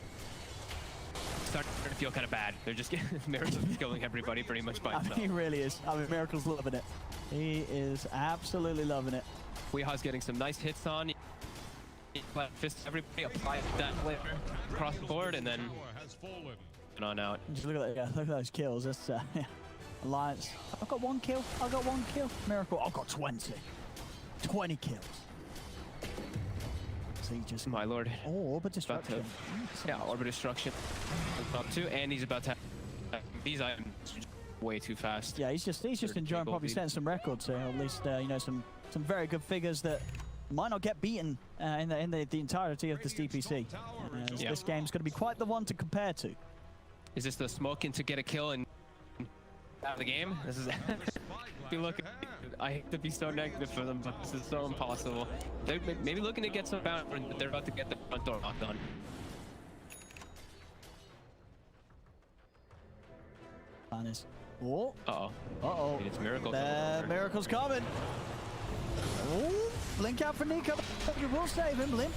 Speaker 7: starting to feel kind of bad. They're just Miracle's killing everybody pretty much by himself.
Speaker 1: He really is. I mean, Miracle's loving it. He is absolutely loving it.
Speaker 7: Weeha's getting some nice hits on. Fists everybody, apply that flavor across the board, and then on out.
Speaker 1: Just look at that. Yeah, look at those kills. That's yeah. Alliance. I've got 1 kill. I've got 1 kill. Miracle. I've got 20. 20 kills. So he just.
Speaker 7: My lord.
Speaker 1: Oh, Orbit Destruction.
Speaker 7: Yeah, Orbit Destruction. Up 2, and he's about to. These items way too fast.
Speaker 1: Yeah, he's just enjoying probably setting some records here. At least you know, some very good figures that might not get beaten in the entirety of this DPC. This game's going to be quite the one to compare to.
Speaker 7: Is this the smoking to get a kill and out of the game? This is be looking. I hate to be so negative for them, but this is so impossible. They're maybe looking to get some bounce, but they're about to get the front door locked on.
Speaker 1: Oh.
Speaker 7: Uh-oh.
Speaker 1: Uh-oh.
Speaker 7: It's Miracle.
Speaker 1: Miracle's coming. Oh, blink out for Nico. You will save him, Limp.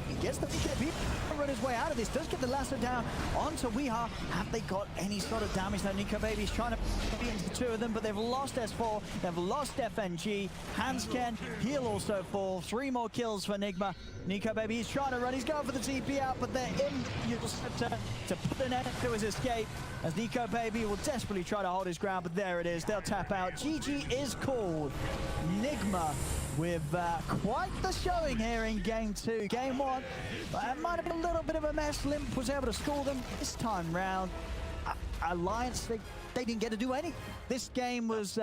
Speaker 1: He gets the BKB, run his way out of this, does get the lasso down onto Weeha. Have they got any sort of damage? Now Nico Baby's trying to beat into the 2 of them, but they've lost S4, they've lost FNG. Hansken, he'll also fall. 3 more kills for Nigma. Nico Baby, he's trying to run, he's going for the TP out, but they're in to put an end to his escape, as Nico Baby will desperately try to hold his ground, but there it is, they'll tap out. GG is called. Nigma with quite the showing here in Game 2. Game 1, it might have been a little bit of a mess. Limp was able to score them. This time round, Alliance, they didn't get to do anything. This game was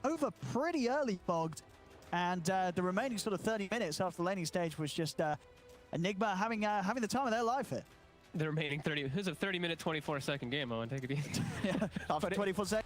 Speaker 1: over pretty early, Bogged, and the remaining sort of 30 minutes after the laning stage was just Nigma having the time of their life here.
Speaker 7: The remaining 30, here's a 30-minute, 24-second game, Owen. Take it easy.
Speaker 1: Yeah, after 24 seconds.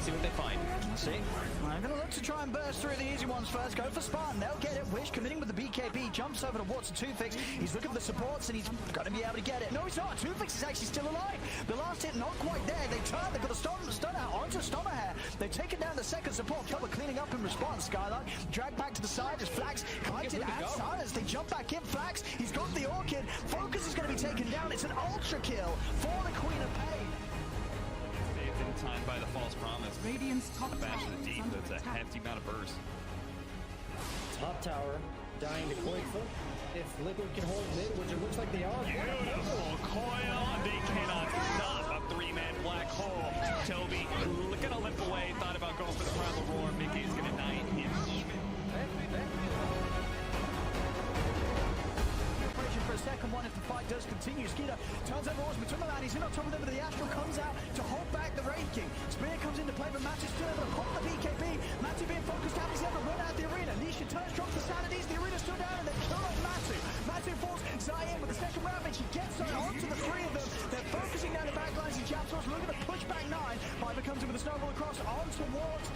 Speaker 7: See what they find.
Speaker 1: See? I'm going to look to try and burst through the easy ones first. Go for Spartan. They'll get it. Wish committing with the BKB. Jumps over to Watts and 2fix. He's looking for the supports and he's going to be able to get it. No, he's not. 2fix is actually still alive. The last hit not quite there. They turn. They've got a stun out onto Stommerhair. They've taken down the second support. Felt cleaning up in response. Skyline dragged back to the side as Flax collected and silence. They jump back in. Flax. He's got the Orchid. Focus is going to be taken down. It's an ultra kill for the Queen of Pain.
Speaker 2: Timed by the false promise.
Speaker 3: Radiant's top
Speaker 2: a bash
Speaker 3: tower
Speaker 2: to the deep. That's a hefty amount of burst.
Speaker 4: Top tower dying to Coilfoot. If Liquid can hold mid, which it looks like they are.
Speaker 2: Beautiful coil. They cannot stop a three-man black hole. Toby gonna limp away. Thought about going for the primal roar. Mickey's gonna knight him even.
Speaker 1: For a second one if the fight does continue. Skeeter turns over Osman, turn around, he's in on top of them, but the Astral comes out to hold back the Wraith King. Spear comes into play, but Matty still able to pop the BKB. Matty being focused out, he's able to run out the arena. Nisha turns, drops the Sanities, the arena's still down, and they kill off Matty. Matty falls Zayn with the second round, and she gets onto the three of them. They're focusing down the backlines, and Yapsos looking to push back 9. Piper comes in with a snowball across onto Ward.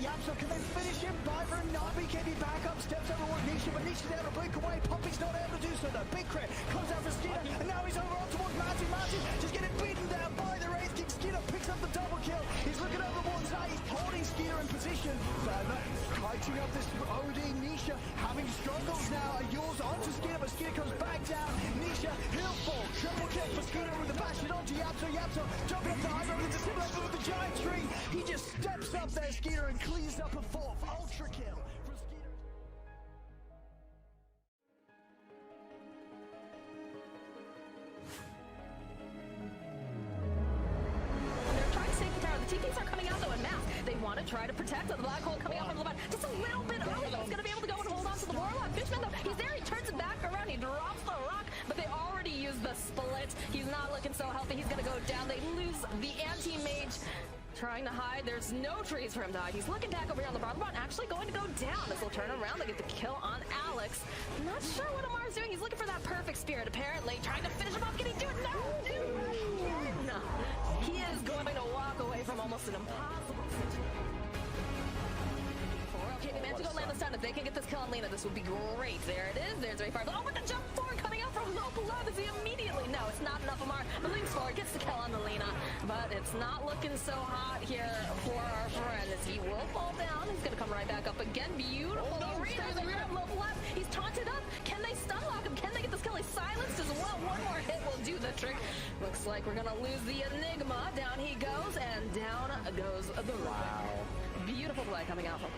Speaker 1: Yapso, can they finish him? Piper and not BKB back up, steps over one Nisha, but Nisha's able to blink away. Poppy's not able to do so though. Big crit comes out for Skeeter, and now he's over on towards Matty. Matty just getting beaten down by the Wraith King. Skeeter picks up the double kill. He's looking over one side, he's holding Skeeter in position. Further kiting up this OD. Nisha having struggles now. Yours onto Skeeter, but Skeeter comes back down. Nisha, he'll fall. Triple kill for Skeeter with the bash it onto Yapso. Yapso jumping up the high road into similar with the giant tree. He just steps up there, Skeeter, and cleans up a fourth ultra kill for Skeeter.
Speaker 5: They're trying to save the tower. The TPs are coming out though in mass. They want to try to protect the black hole coming out from the left. Just a little bit early. He's going to be able to go and hold on to the Warlock. Fishman though, he's there. He turns it back around. He drops the rock, but they already used the split. He's not looking so healthy. He's going to go down. They lose the anti-mage. Trying to hide. There's no trees for him to hide. He's looking back over here on the bottom. Actually going to go down as they'll turn around. They get the kill on Alex. I'm not sure what Amar's doing. He's looking for that perfect spirit, apparently. Trying to finish him off. Can he do it? No! No. He is going to walk away from almost an impossible situation. Okay, they managed to go land the stun. If they can get this kill on Lena, this would be great. There it is. There's Ray Fire. Oh, with the jump forward coming out from low below. Does he immediately? No, it's not enough. Amar moves forward, gets the kill on the Lena, but it's not looking so hot here for our friend as he will fall down. He's going to come right back up again. Beautiful arena. Low left. He's taunted up. Can they stun lock him? Can they get this kill? He's silenced as well. One more hit will do the trick. Looks like we're going to lose the Nigma. Down he goes, and down goes the Wow. Beautiful play coming out from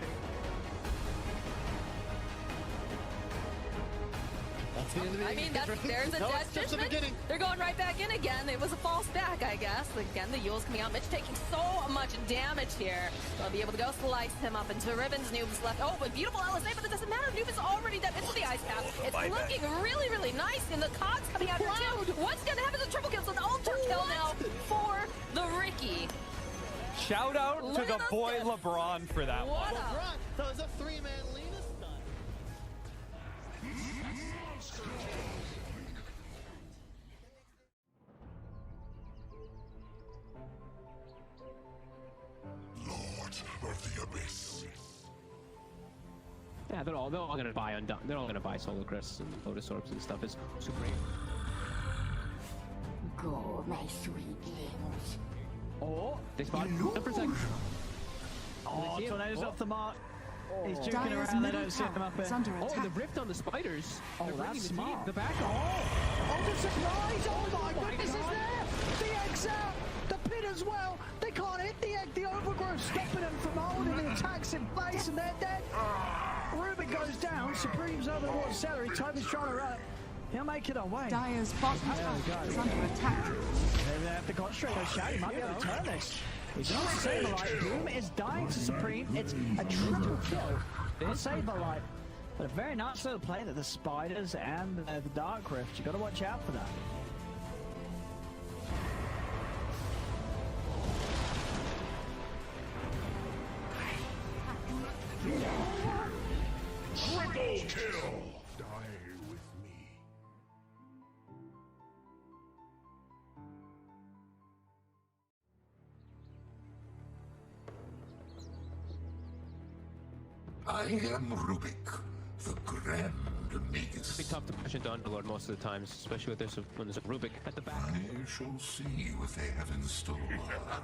Speaker 4: That's That's the end of the
Speaker 5: I mean, there's a dead Fishman. They're going right back in again. It was a false back, I guess. Again, the Yule's coming out. Mitch taking so much damage here. They'll be able to go slice him up into ribbons. Noob's left. Oh, but beautiful LSA, but it doesn't matter. Noob is already dead into the ice path. It's looking really, really nice. And the Cogs coming out here too. What's going to happen to triple kills? An ultra kill now for the Ricky.
Speaker 11: Shout out to the boy LeBron for that one.
Speaker 9: LeBron, that was a three-man Lena stun.
Speaker 6: Lord of the Abyss.
Speaker 7: Yeah, they're all gonna buy they're all gonna buy Solar Crests and Lotus Orbs and stuff. It's super great.
Speaker 10: Go, my sweetlings.
Speaker 1: Oh,
Speaker 7: they spot him for a second.
Speaker 1: Oh, Tornado's off the mark. He's juking
Speaker 3: Dyer's
Speaker 1: around, they
Speaker 3: middle
Speaker 1: don't see him
Speaker 3: tower
Speaker 1: up there.
Speaker 3: is under
Speaker 7: Oh,
Speaker 3: attack.
Speaker 7: the rift on the spiders.
Speaker 1: Oh,
Speaker 7: They're
Speaker 1: that's
Speaker 7: bringing the
Speaker 1: smart.
Speaker 7: team. The back.
Speaker 1: Oh, the surprise! Oh my goodness, is there! The egg's out! The pit as well! They can't hit the egg! The overgrowth stopping them from holding the attacks in place, and they're dead! Rubik goes down, Supreme's over the water celery, Toby's trying to run it. He'll make it away.
Speaker 3: Dyer's bottom tower is under attack.
Speaker 1: They have to concentrate on Shad, he might be able to turn this. He's not Saberlight. Boom is dying to Supreme. It's a triple kill for Saberlight. But a very nice little play that the Spiders and the Dark Rift. You got to watch out for that.
Speaker 6: Triple kill. Die with me. I am Rubik, the Grand Magus.
Speaker 7: It's be tough to push into Underlord most of the times, especially when there's a Rubik at the back.
Speaker 6: I shall see what they have in store.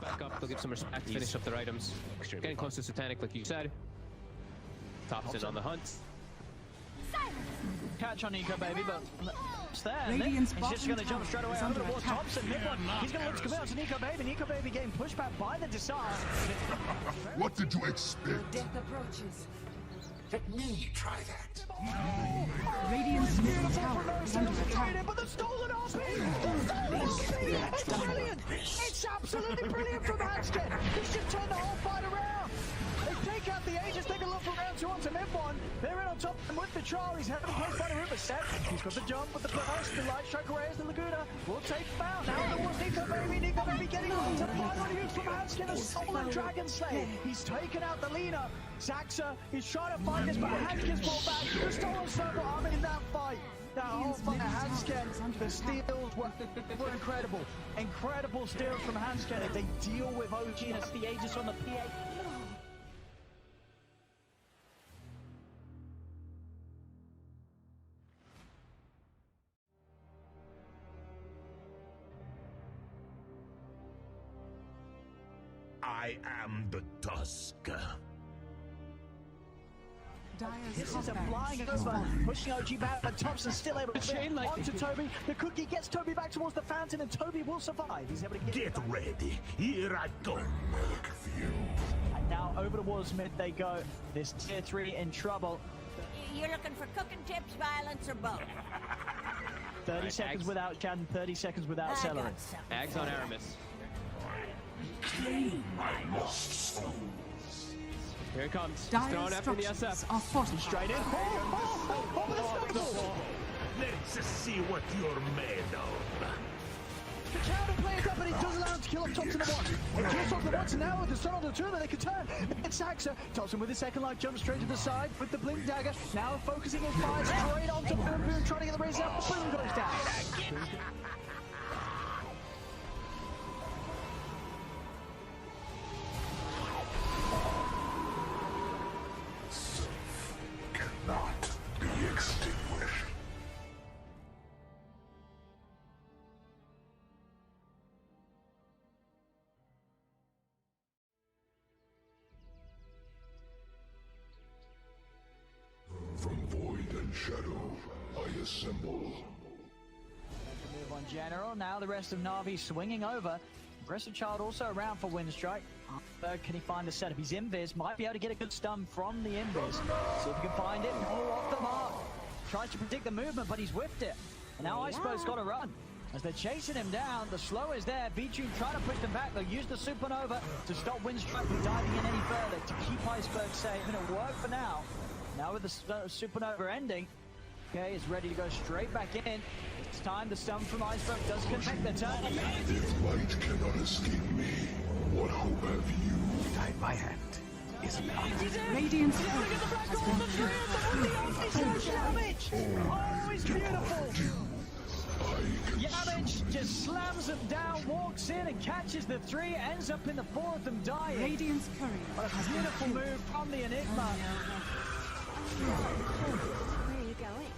Speaker 7: Back up, they'll give some respect, finish up their items. Getting close to Satanic, like you said. Thompson on the hunt.
Speaker 1: Catch on Nico, baby, but it's there.
Speaker 3: Radiant's
Speaker 1: He's just going to jump straight away over the wall.
Speaker 3: attack.
Speaker 1: Thompson, Nigma. He's going to look to come out to Nico, baby. Nico, baby getting pushed back by the Desire.
Speaker 6: What did you expect?
Speaker 10: Death approaches.
Speaker 6: Let me try that.
Speaker 3: Radiant's middle tower is under attack.
Speaker 1: But the stolen RP! The stolen RP! It's brilliant! It's absolutely brilliant from Hanskin! He's just turned the whole fight around! They take out the Aegis, take a look for round 2 onto Mid1. They're in on top and with the trial. He's having to play by the Ripper set. He's got the jump with the burst, the light strike array as the Laguna. Will take foul. Now there was Nico Baby getting on to final use from Hanskin, a stolen Dragon Slayer. He's taken out the Lina. Zaxa is trying to fight this, but Hanskin's fought back. The stolen circle arm in that fight. That whole fight, Hanskin, the steals were incredible. Incredible steals from Hanskin. If they deal with OG and it's the Aegis on the PA.
Speaker 14: I am the Tusk.
Speaker 1: This is a flying over, pushing OG back, but Thompson's still able to chain onto Toby. The cookie gets Toby back towards the fountain, and Toby will survive. He's able to get
Speaker 14: ready. Here I go.
Speaker 1: And now over towards mid they go. This tier 3 in trouble.
Speaker 10: You're looking for cooking tips, violence, or both?
Speaker 1: 30 seconds without Chad and 30 seconds without Celery.
Speaker 7: Ags on Aramis.
Speaker 6: My lost souls.
Speaker 7: Here it comes. He's
Speaker 3: Dire
Speaker 7: throwing after the
Speaker 3: structures
Speaker 7: SF.
Speaker 3: are fortified.
Speaker 1: Straight in. Over the stumble.
Speaker 14: Let's see what you're made of.
Speaker 1: The counter plays up and he does allow him to kill off Thompson at once. He kills off the once and now with the stun on the 2 that they can turn. It's Saxa. Thompson with his second life jumps straight to the side with the blink dagger. Now focusing his fire straight onto Boom Boom, trying to get the raise out. Boom goes down.
Speaker 6: Cannot be extinguished. From void and shadow, I assemble.
Speaker 1: Move on General. Now the rest of Na'Vi swinging over. Aggressive Child also around for Windstrike. Can he find the setup? He's invis. Might be able to get a good stun from the invis. See if he can find it. Oh, off the mark. Tries to predict the movement, but he's whiffed it. And now Iceberg's got to run. As they're chasing him down, the slow is there. B-Tune trying to push them back. They'll use the Supernova to stop Windstrike from diving in any further to keep Iceberg safe. And it'll work for now. Now with the Supernova ending, okay, is ready to go straight back in. It's time. The stun from Iceberg does connect the turn.
Speaker 6: If light cannot escape me, what hope have you?
Speaker 14: Guide my hand is enough.
Speaker 3: Radiant's turret has been
Speaker 1: Damage! Oh, it's beautiful! Yamage just slams them down, walks in and catches the 3, ends up in the 4 of them dying.
Speaker 3: Radiant's courier
Speaker 1: What a beautiful move from the Enigma.
Speaker 10: Where are you going?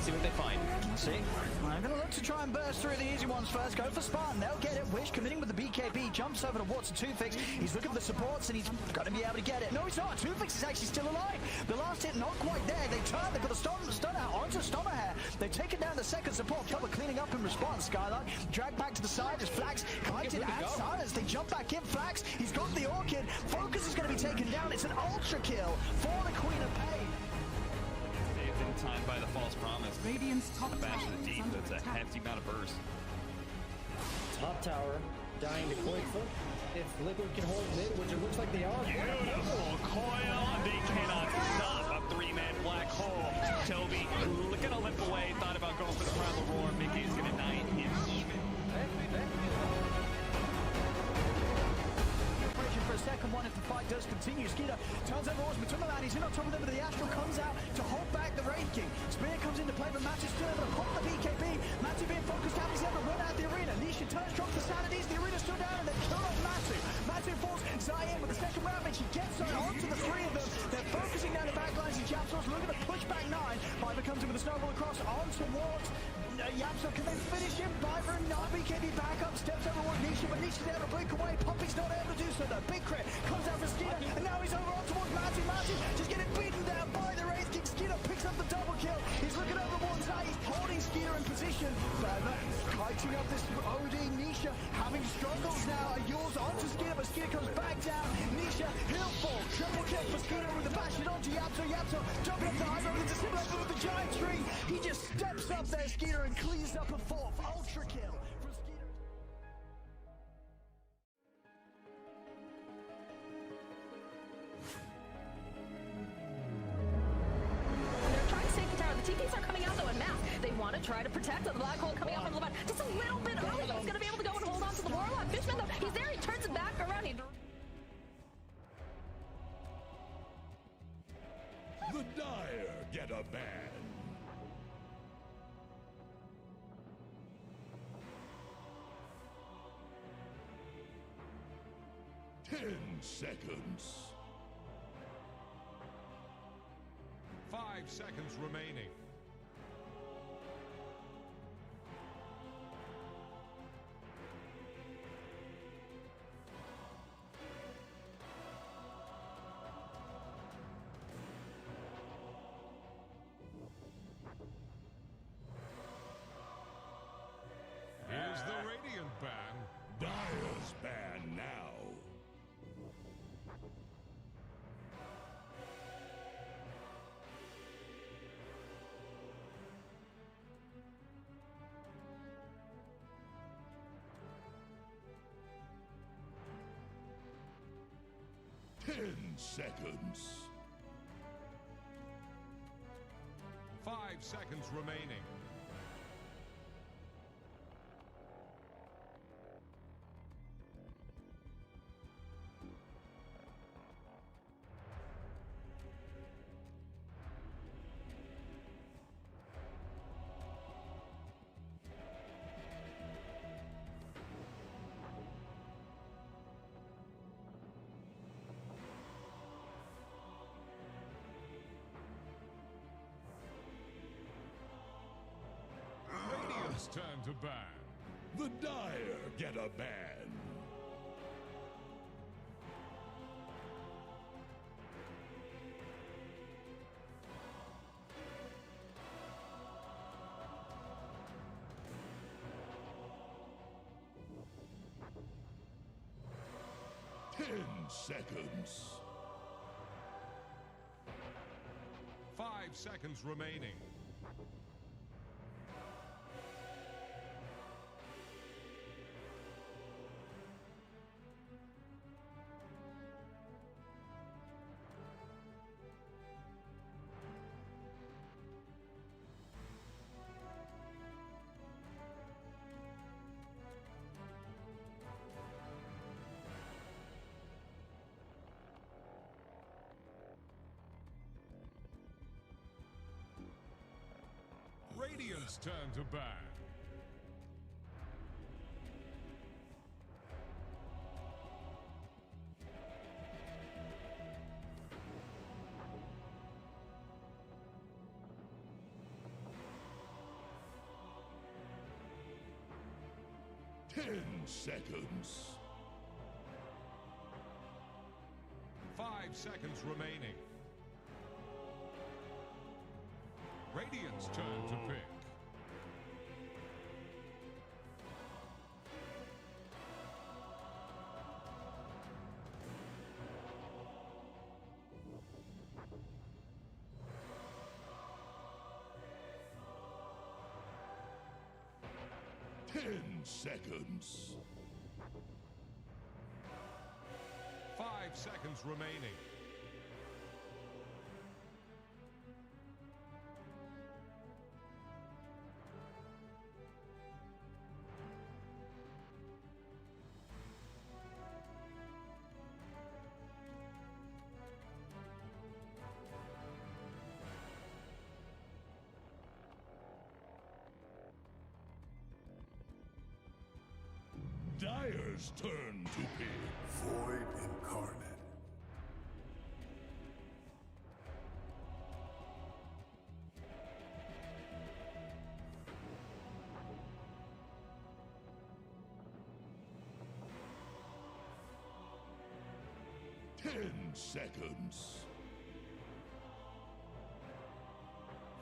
Speaker 7: See what they find.
Speaker 1: See? I'm going to look to try and burst through the easy ones first. Go for Spartan. They'll get it. Wish committing with the BKB. Jumps over towards the 2-Fix. He's looking for the supports and he's going to be able to get it. No, he's not. 2-Fix is actually still alive. The last hit not quite there. They turn. They put the stun out onto Stommerhair. They've taken down the second support. Trouble cleaning up in response. Skylark dragged back to the side as Flax collected and silence. They jump back in. Flax. He's got the Orchid. Focus is going to be taken down. It's an ultra kill for the Queen of Pain.
Speaker 2: Time by the false promise.
Speaker 3: Radiant's top
Speaker 2: bash
Speaker 3: tower
Speaker 2: to the
Speaker 3: is
Speaker 2: deep.
Speaker 3: under
Speaker 2: That's a
Speaker 3: attack.
Speaker 2: hefty amount of burst.
Speaker 4: Top tower dying to Coilfoot. If Liquid can hold mid, which it looks like they are.
Speaker 2: Beautiful coil, and they cannot stop a 3-man black hole. Toby looking to limp away, thought about going for the primal roar. Mickey's gonna knight him even.
Speaker 1: For a second one if the fight does continue. Skeeter turns over Osman, took the land, he's in on top of them, but the Astral comes out to hold back the Wraith King. Spear comes into play, but Matthew's still able to pop the BKB. Matthew being focused out, he's able to run out the arena. Nisha turns, drops the Sanities, the arena's still down, and they kill off Matthew. Matthew falls, Zayn with the second ravage, he gets on onto the 3 of them. They're focusing down the backlines, and Japsaw's looking to push back 9. Piper comes in with a snowball across on towards Yapso. Can they finish him? Piper and BKB back up, steps over towards Nisha, but Nisha's able to blink away. Poppy's not able to do so though. Big crit comes out for Skeeter, and now he's over on towards Matthew. Matthew just getting beaten down by the Wraith King. Skeeter picks up the double kill. He's looking over towards Zay. He's holding Skeeter in position. Kiting up this OD. Nisha having struggles now. Yours onto Skeeter, but Skeeter comes back down. Nisha, he'll fall. Triple kill for Skeeter with the bash it onto Yapso. Yapso jumping up the high road with the simulator with the giant tree. He just steps up there, Skeeter, and cleans up a 4th ultra kill for Skeeter.
Speaker 5: They're trying to save the tower. The TPs are coming out though en masse. They want to try to protect the black hole coming out from the left. Just a little bit early. He's going to be able to go and hold on to the Warlock. Fishman though, he's there. He turns it back around.
Speaker 14: The Dire get a
Speaker 6: 10 seconds.
Speaker 12: 5 seconds remaining. Here's the Radiant ban.
Speaker 6: Dire's ban now. Seconds.
Speaker 12: 5 seconds remaining. Turn to ban.
Speaker 6: The Dire get a ban. Seconds.
Speaker 12: 5 seconds remaining. Radiant's turn to ban.
Speaker 6: Seconds.
Speaker 12: 5 seconds remaining. Radiant's turn to pick.
Speaker 6: Seconds.
Speaker 12: 5 seconds remaining.
Speaker 6: Dire's turn to pick. Void incarnate. Seconds.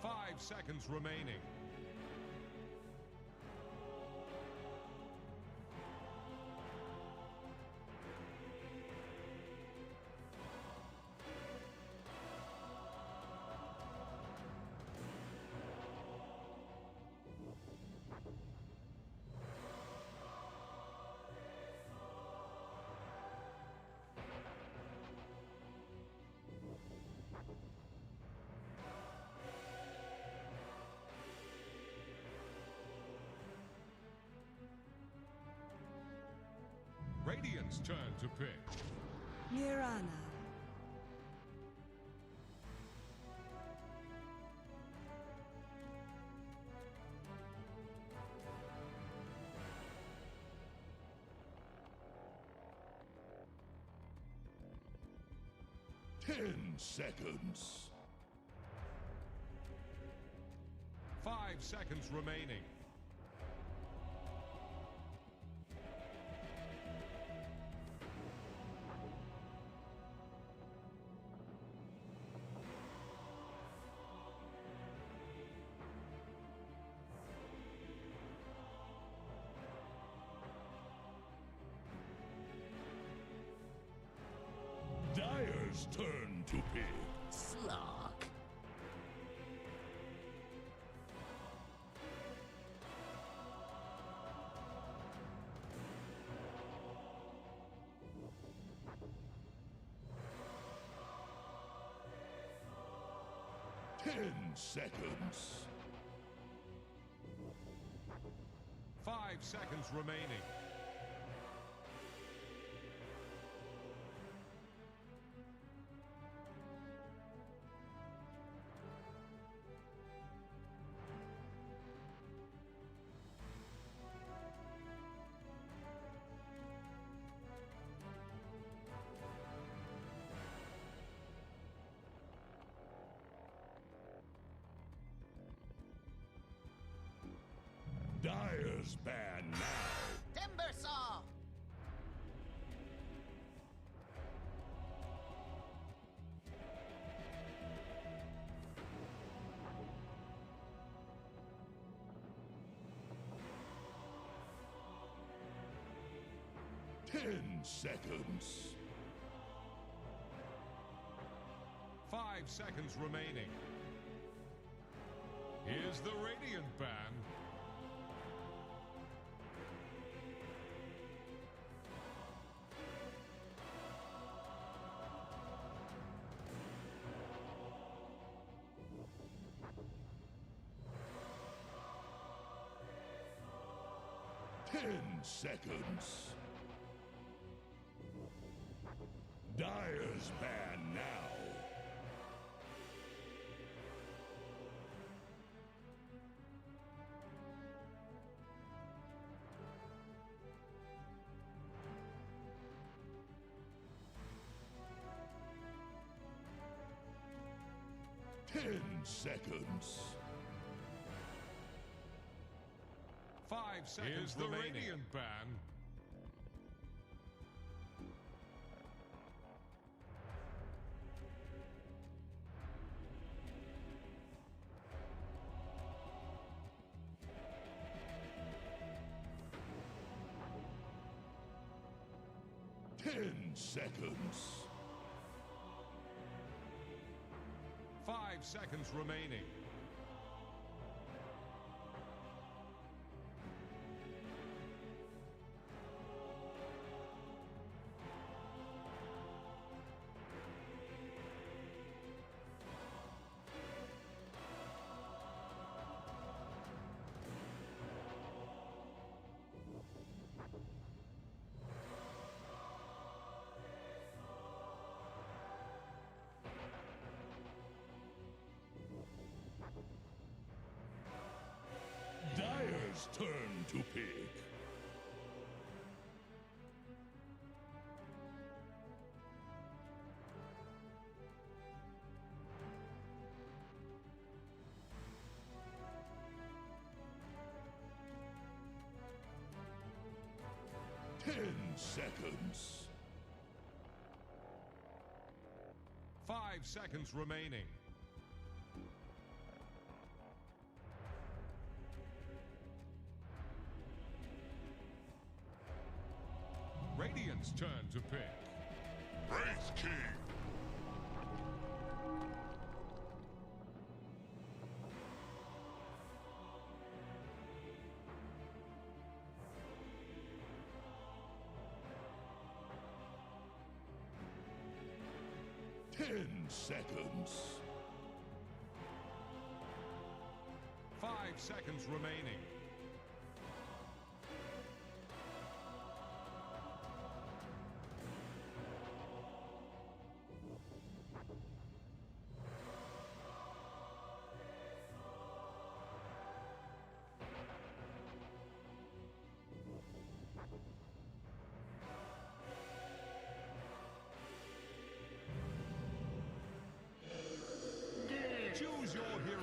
Speaker 12: 5 seconds remaining. Radiant's turn to pick.
Speaker 3: Mirana.
Speaker 6: 10 seconds.
Speaker 12: 5 seconds remaining.
Speaker 6: Dyer's turn to pick.
Speaker 14: Slog.
Speaker 6: Ten seconds.
Speaker 12: 5 seconds remaining.
Speaker 6: Dyer's ban now.
Speaker 8: Timber saw.
Speaker 6: Ten seconds.
Speaker 12: 5 seconds remaining. Here's the Radiant ban.
Speaker 6: Ten seconds. Dyer's ban now. Ten seconds.
Speaker 12: 5 seconds Here's the remaining.
Speaker 2: Radiant ban.
Speaker 6: Ten seconds.
Speaker 12: 5 seconds remaining.
Speaker 6: Dyer's turn to pick. Ten seconds.
Speaker 12: 5 seconds remaining. Radiant's turn to pick.
Speaker 6: Wraith King. Ten seconds.
Speaker 12: 5 seconds remaining. Choose your hero.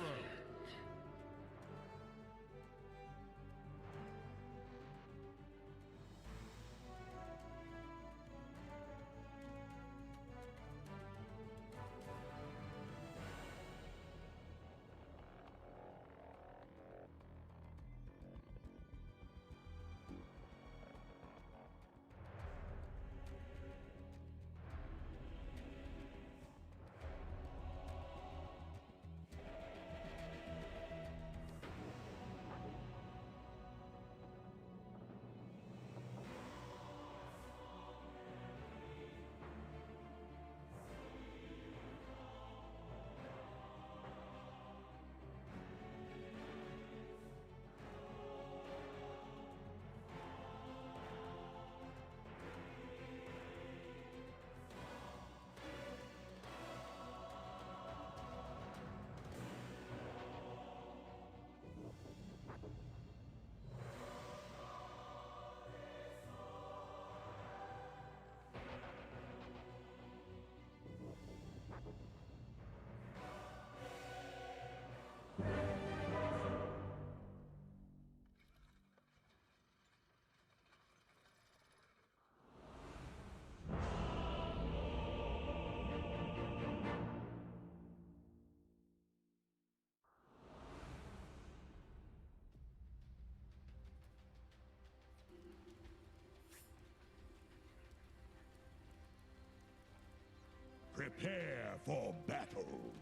Speaker 12: Prepare for battle.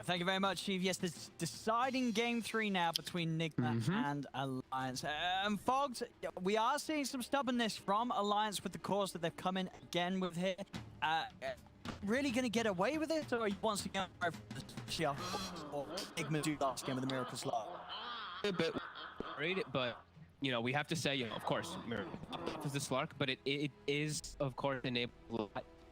Speaker 1: Thank you very much, Chief. Yes, this deciding game 3 now between Nigma and Alliance. Fogged, we are seeing some stubbornness from Alliance with the course that they've come in again with here. Really going to get away with it, or are you once again or Nigma do last game with the Miracle Slot?
Speaker 7: A bit worried, but you know, we have to say, you know, of course, Miracle is the Slark, but it is, of course, enabled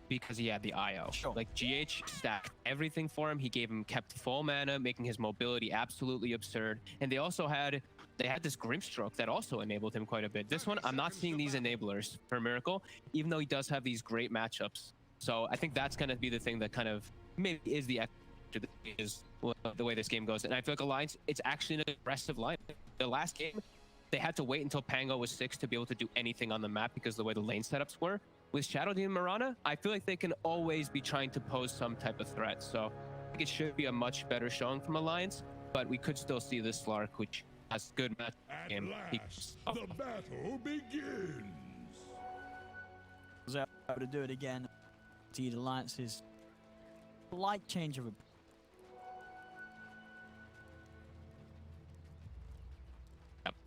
Speaker 7: because he had the IO.
Speaker 1: Sure.
Speaker 7: Like GH stacked everything for him. He kept full mana, making his mobility absolutely absurd. And they also had this Grimstroke that also enabled him quite a bit. This one, I'm not seeing these enablers for Miracle, even though he does have these great matchups. So I think that's going to be the thing that kind of maybe is the way this game goes. And I feel like Alliance, it's actually an aggressive line. The last game, they had to wait until Pango was 6 to be able to do anything on the map because of the way the lane setups were. With Shadow Demon Mirana, I feel like they can always be trying to pose some type of threat. So I think it should be a much better showing from Alliance, but we could still see this Slark, which has good match game.
Speaker 12: The battle begins.
Speaker 1: Was able to do it again. Indeed, Alliance's slight change of a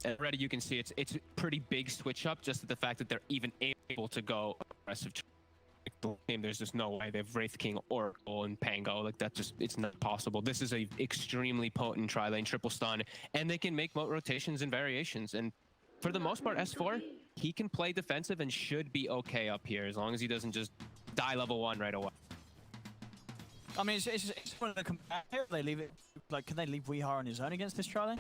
Speaker 7: and already you can see it's a pretty big switch up, just the fact that they're even able to go aggressive. There's just no way they've Wraith King, Oracle, and Pango. Like that it's not possible. This is a extremely potent tri-lane triple stun, and they can make rotations and variations. And for the most part, S4, he can play defensive and should be okay up here as long as he doesn't just die level 1 right away.
Speaker 1: I mean, it's one of the compare. They leave it like, can they leave Weehar on his own against this tri-lane?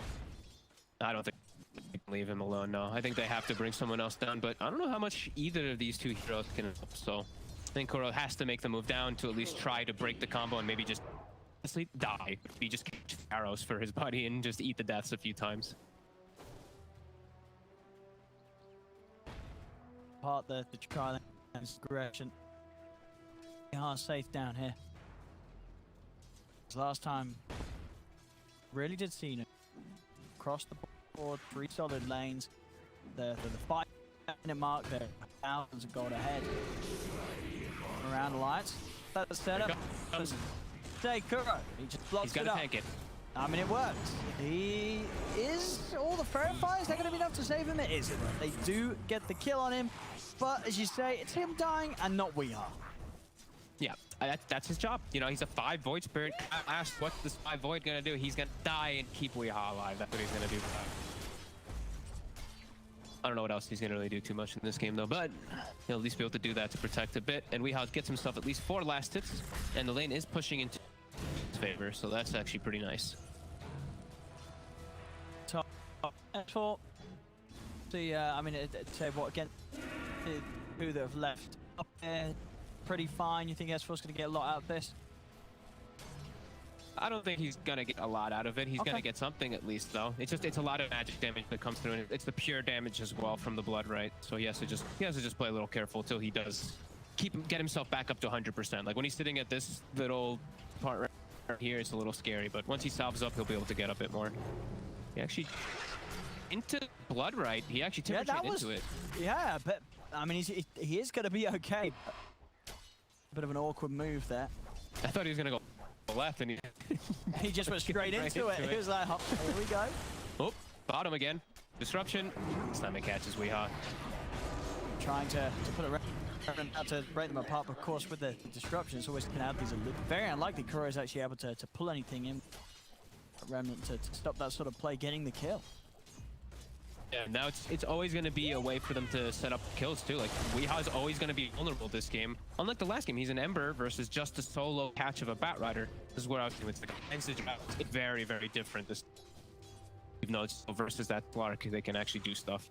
Speaker 7: I don't think they can leave him alone, no. I think they have to bring someone else down, but I don't know how much either of these two heroes can help, so I think Kuro has to make the move down to at least try to break the combo and maybe just honestly die. He just catch arrows for his buddy and just eat the deaths a few times.
Speaker 1: Part the tri-lane aggression. Weehar safe down here. Last time, really did see him across the board, 3 solid lanes. The 5-minute mark there, thousands of gold ahead. Around Alliance. That's the setup. Say Kuro, he just blocks it up.
Speaker 7: He's gotta tank it.
Speaker 1: I mean, it works. He is all the verifiers. They're gonna be enough to save him. It is. They do get the kill on him, but as you say, it's him dying and not Weehar.
Speaker 7: Yeah, that's his job. You know, he's a 5 Void Spirit. I asked, what's this 5 Void gonna do? He's gonna die and keep Weehar alive. That's what he's gonna do. I don't know what else he's gonna really do too much in this game though, but he'll at least be able to do that to protect a bit. And Weehar gets himself at least 4 last hits, and the lane is pushing into his favor, so that's actually pretty nice.
Speaker 1: Top See, I mean, say what again? Who that have left up there, pretty fine. You think S4's going to get a lot out of this?
Speaker 7: I don't think he's gonna get a lot out of it. He's gonna get something at least, though. It's a lot of magic damage that comes through, and it's the pure damage as well from the blood, right? So he has to just play a little careful till he does get himself back up to 100%. Like when he's sitting at this little part right here, it's a little scary. But once he salves up, he'll be able to get a bit more. He actually into blood, right? He actually tipped into it.
Speaker 1: Yeah, but I mean, he is gonna be okay. Bit of an awkward move there.
Speaker 7: I thought he was gonna go left, and
Speaker 1: he just went straight into it. He was like, oh, here we go.
Speaker 7: Oh, bottom again. Disruption. This time it catches Weehaw.
Speaker 1: Trying to put a remnant out to break them apart, but of course with the disruption, it's always going to have these. Very unlikely Kuro is actually able to pull anything in. Remnant to stop that sort of play, getting the kill.
Speaker 7: Yeah, now it's always going to be a way for them to set up kills too. Like Weehaw's always going to be vulnerable this game. Unlike the last game, he's an Ember versus just a solo catch of a Bat Rider. This is where I was doing it. It's very, very different. This, even though it's versus that Clark, they can actually do stuff.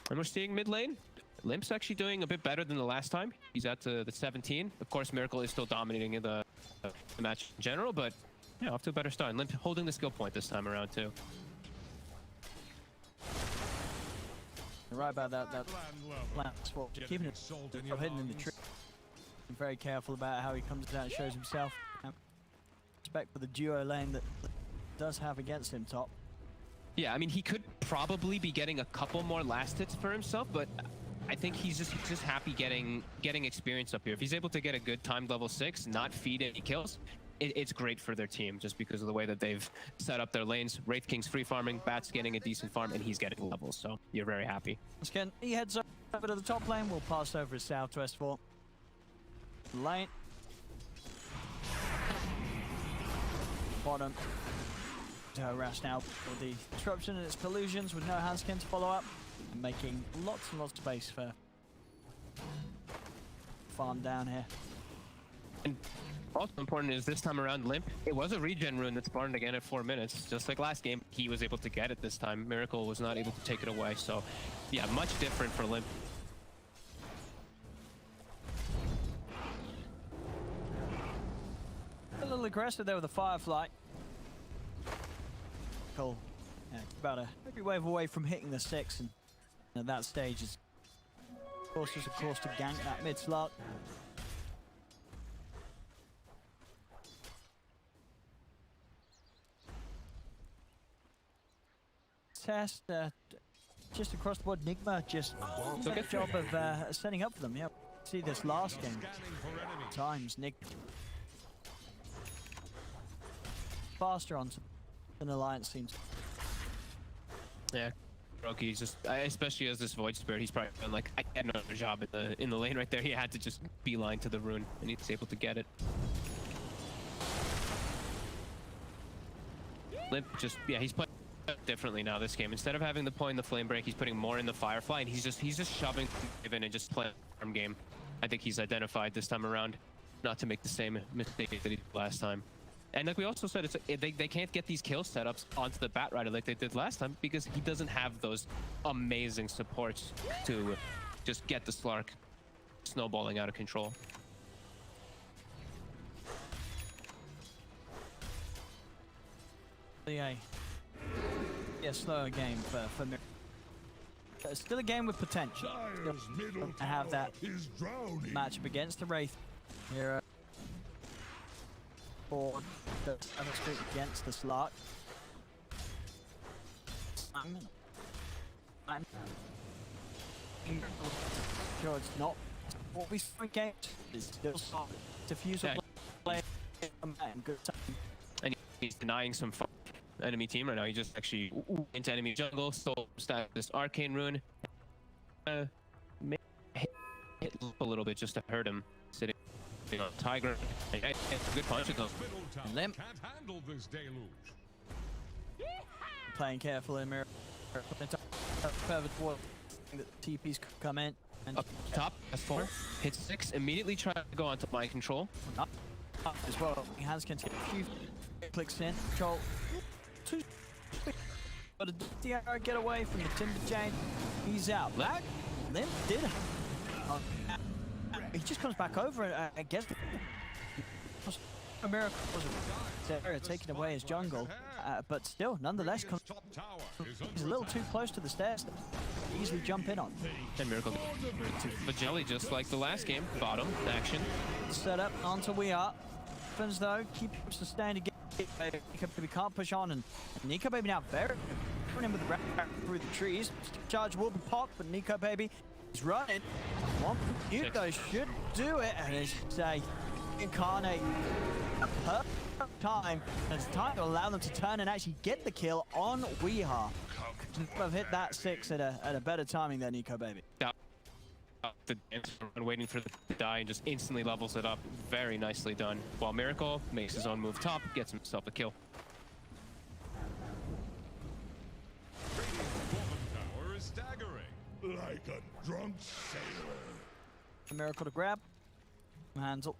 Speaker 7: And we're seeing mid lane. Limp's actually doing a bit better than the last time. He's at the 17. Of course, Miracle is still dominating in the match in general, but yeah, off to a better start. And Limp holding the skill point this time around too.
Speaker 1: Right about that plant swap, keeping it hidden in the tree. I'm very careful about how he comes down and shows himself. Respect for the duo lane that does have against him top.
Speaker 7: Yeah, I mean, he could probably be getting a couple more last hits for himself, but I think he's just happy getting experience up here. If he's able to get a good timed level 6, not feed any kills, it's great for their team just because of the way that they've set up their lanes. Wraith King's free farming, Bat's getting a decent farm, and he's getting levels, so you're very happy.
Speaker 1: Once again, he heads over to the top lane. We'll pass over to southwest for lane. Bottom. To harass now for the disruption and its collusions with no handskin to follow up, and making lots and lots of space for farm down here.
Speaker 7: And also important is this time around Limp, it was a regen rune that spawned again at 4 minutes. Just like last game, he was able to get it this time. Miracle was not able to take it away. So yeah, much different for Limp.
Speaker 1: A little aggressive there with the Firefly. Cool. Yeah, about every wave away from hitting the 6, and at that stage is forces, of course, to gank that mid slot. Test just across the board. Nigma just did a good job of setting up for them. Yeah, see this last game times Nick faster on an alliance seems.
Speaker 7: Yeah, Roki's just, especially as this Void Spirit, he's probably been like, I had another job in the lane right there. He had to just beeline to the rune, and he's able to get it. Limp just, yeah, he's playing differently now this game. Instead of having the point in the flame break, he's putting more in the Firefly, and he's just shoving in and just playing farm game. I think he's identified this time around not to make the same mistake that he did last time. And like we also said, they can't get these kill setups onto the Bat Rider like they did last time because he doesn't have those amazing supports to just get the Slark snowballing out of control.
Speaker 1: Yeah, slower game for me. Still a game with potential. To have that matchup against the Wraith here. For the 7th streak against the Slark. I'm sure it's not what we saw in games. It's still solid. Diffuser play and good time.
Speaker 7: And he's denying some enemy team right now. He just actually into enemy jungle, stole this arcane rune. Hit a little bit just to hurt him. Sitting on Tiger. Good punch.
Speaker 1: And Limp. Playing careful in mirror. Further toward the TPs could come in. And
Speaker 7: up top, S4. Hits 6. Immediately try to go onto mind control.
Speaker 1: Up as well. Hands can take a few clicks in. Control. But the get away from the timber chain. He's out. Black Limp did. He just comes back over and gets a miracle was taking away his jungle, but still, nonetheless, he's a little too close to the stairs to easily jump in on.
Speaker 7: And Miracle but Jelly, just like the last game, bottom action.
Speaker 1: Set up onto We Are. Happens though, keeps sustained again. We can't push on, and Nico Baby now very running with the rat through the trees. Charge will be popped, but Nico Baby is running. One Nico should do it, and it's a incarnate a perfect time. And it's time to allow them to turn and actually get the kill on Weeha. Could have hit that 6 at a better timing than Nico Baby.
Speaker 7: The dance and waiting for the to die and just instantly levels it up. Very nicely done. While Miracle makes his own move top, gets himself a kill.
Speaker 12: Tower is staggering.
Speaker 6: Like a drunk sailor.
Speaker 1: Miracle to grab. Handle.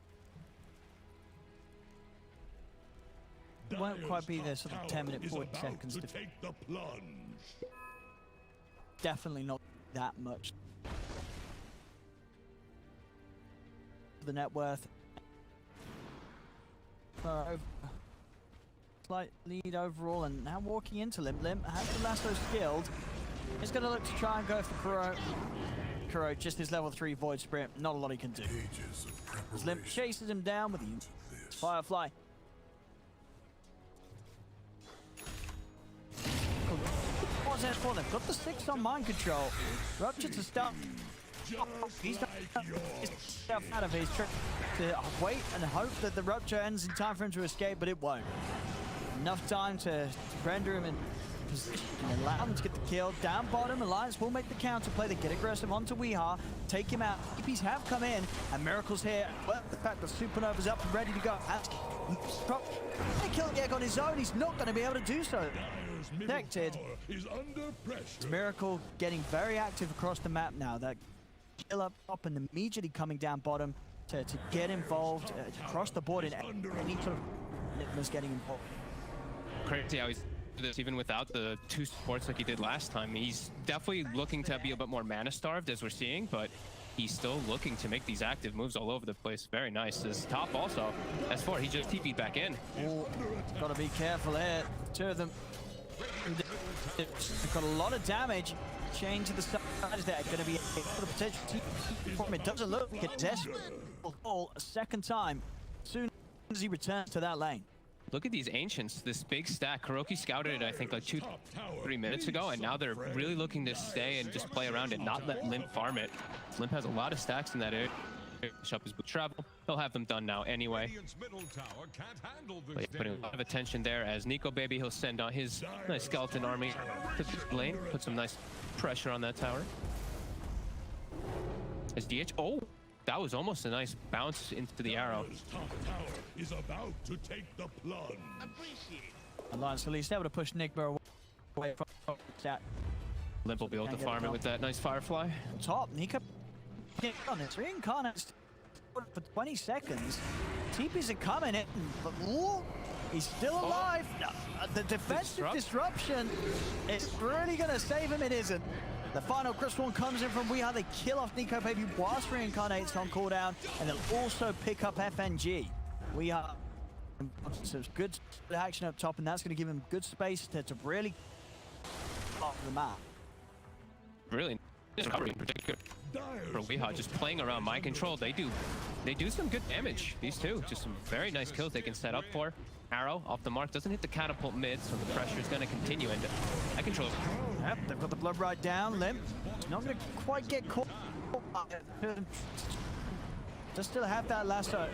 Speaker 1: It won't quite be there, sort of 10-minute, 40 seconds to
Speaker 6: take the plunge.
Speaker 1: Definitely not that much. The net worth. Slight lead overall, and now walking into Limp. Limp has the lasso skilled. He's going to look to try and go for Kuro. Kuro, just his level 3 Void Spirit. Not a lot he can do. As Limp chases him down with the Firefly. What's that for? They've got the 6 on mind control. Rupture to start. He's out of his trick to wait and hope that the rupture ends in time for him to escape, but it won't. Enough time to render him in position and allow him to get the kill. Down bottom, Alliance will make the counter play. They get aggressive onto Weeha, take him out. DPs have come in, and Miracle's here. Well, the fact that Supernova's up and ready to go. They kill the egg on his own. He's not going to be able to do so. Protected. Miracle getting very active across the map now. That kill up top and immediately coming down bottom to get involved across the board in any sort of Nigma's getting involved.
Speaker 7: Crazy how he's this even without the 2 supports like he did last time. He's definitely looking to be a bit more mana starved as we're seeing, but he's still looking to make these active moves all over the place. Very nice. His top also. S4, he just TP'd back in.
Speaker 1: Oh, gotta be careful here. 2 of them. They've got a lot of damage. Chain to the side is there. Going to be a potential TP. It doesn't look like a desperate goal a second time as soon as he returns to that lane.
Speaker 7: Look at these Ancients, this big stack. Kuroki scouted it, I think, like 2-3 minutes ago, and now they're really looking to stay and just play around it, not let Limp farm it. Limp has a lot of stacks in that area. Up his boot travel. He'll have them done now anyway. But yeah, putting a lot of attention there as Nico Baby, he'll send on his nice skeleton army to the lane, put some nice pressure on that tower. As DH, oh, that was almost a nice bounce into the arrow.
Speaker 6: Is about to take the plunge.
Speaker 1: Alliance at least able to push Nigma away from that.
Speaker 7: Limp will be able to farm it with that nice Firefly.
Speaker 1: Top, Nico on it. Reincarnates for 20 seconds. TPs are coming in, but ooh, he's still alive. The defensive disruption is really going to save him. It isn't. The final Crystal one comes in from Weeha. They kill off Nico Baby whilst Reincarnates on cooldown, and they'll also pick up FNG. Weeha, so it's good action up top, and that's going to give him good space to really off the map.
Speaker 7: Really recovery in particular for Weeha, just playing around mind control. They do some good damage, these two. Just some very nice kills they can set up for. Arrow off the mark, doesn't hit the catapult mid, so the pressure is going to continue, and I control.
Speaker 1: Yep, they've got the blood right down. Limp not going to quite get caught. Does still have that lasso.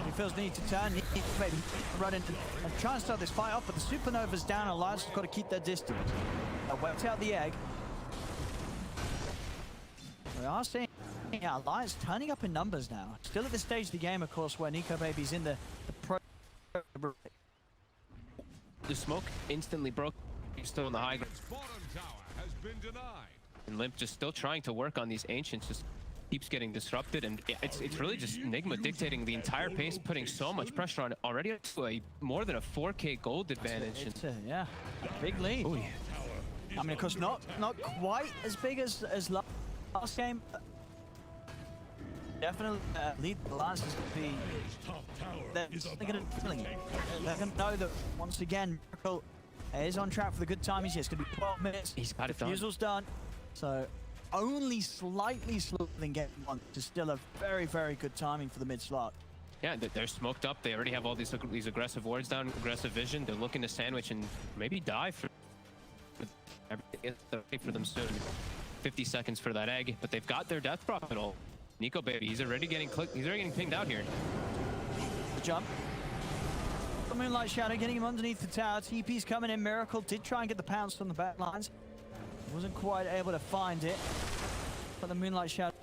Speaker 1: He feels the need to turn. He maybe run in and try and start this fight off, but the Supernova's down. Alliance has got to keep their distance. Wet out the egg. We are seeing Alliance turning up in numbers now. Still at this stage of the game, of course, where Nico Baby's in the pro.
Speaker 7: The smoke instantly broke. He's still in the high ground. And Limp just still trying to work on these Ancients. Just keeps getting disrupted, and it's really just Nigma dictating the entire pace, putting so much pressure on it already to a more than a 4K gold advantage.
Speaker 1: Yeah, big lead.
Speaker 7: Ooh,
Speaker 1: I mean, of course, not quite as big as last game. Definitely lead the Alliance is going to be. They're going to know that once again, Miracle is on track for the good timings. It's going to be 12 minutes.
Speaker 7: He's got it done.
Speaker 1: Defusel's done. So only slightly slower than game one. It's still a very, very good timing for the mid slot.
Speaker 7: Yeah, they're smoked up. They already have all these aggressive wards down, aggressive vision. They're looking to sandwich and maybe die for everything for them soon. 50 seconds for that egg, but they've got their death prophet ult. Nico baby, he's already getting clicked. He's already getting pinged out here.
Speaker 1: The jump. The Moonlight Shadow getting him underneath the tower. TP's coming in. Miracle did try and get the pounce on the back lines. Wasn't quite able to find it. But the Moonlight Shadow.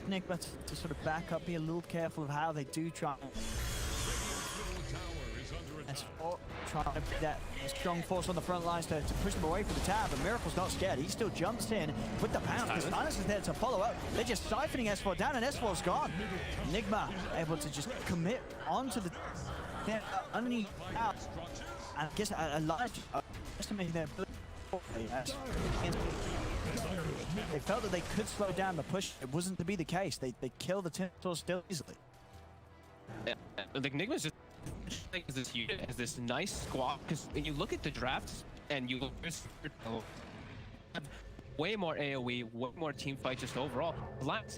Speaker 1: Nigma to sort of back up, be a little careful of how they do try. Trying to be that strong force on the front lines to push them away from the tower, but Miracle's not scared. He still jumps in with the pounce. The Silence is there to follow up. They're just siphoning S4 down, and S4's gone. Nigma able to just commit onto the underneath out. And I guess Alliance estimating their they felt that they could slow down the push. It wasn't to be the case. They kill the Tintor still easily.
Speaker 7: Yeah, like Nigma's just as this unit has this nice squad, because when you look at the drafts and you look way more AoE, way more team fight just overall.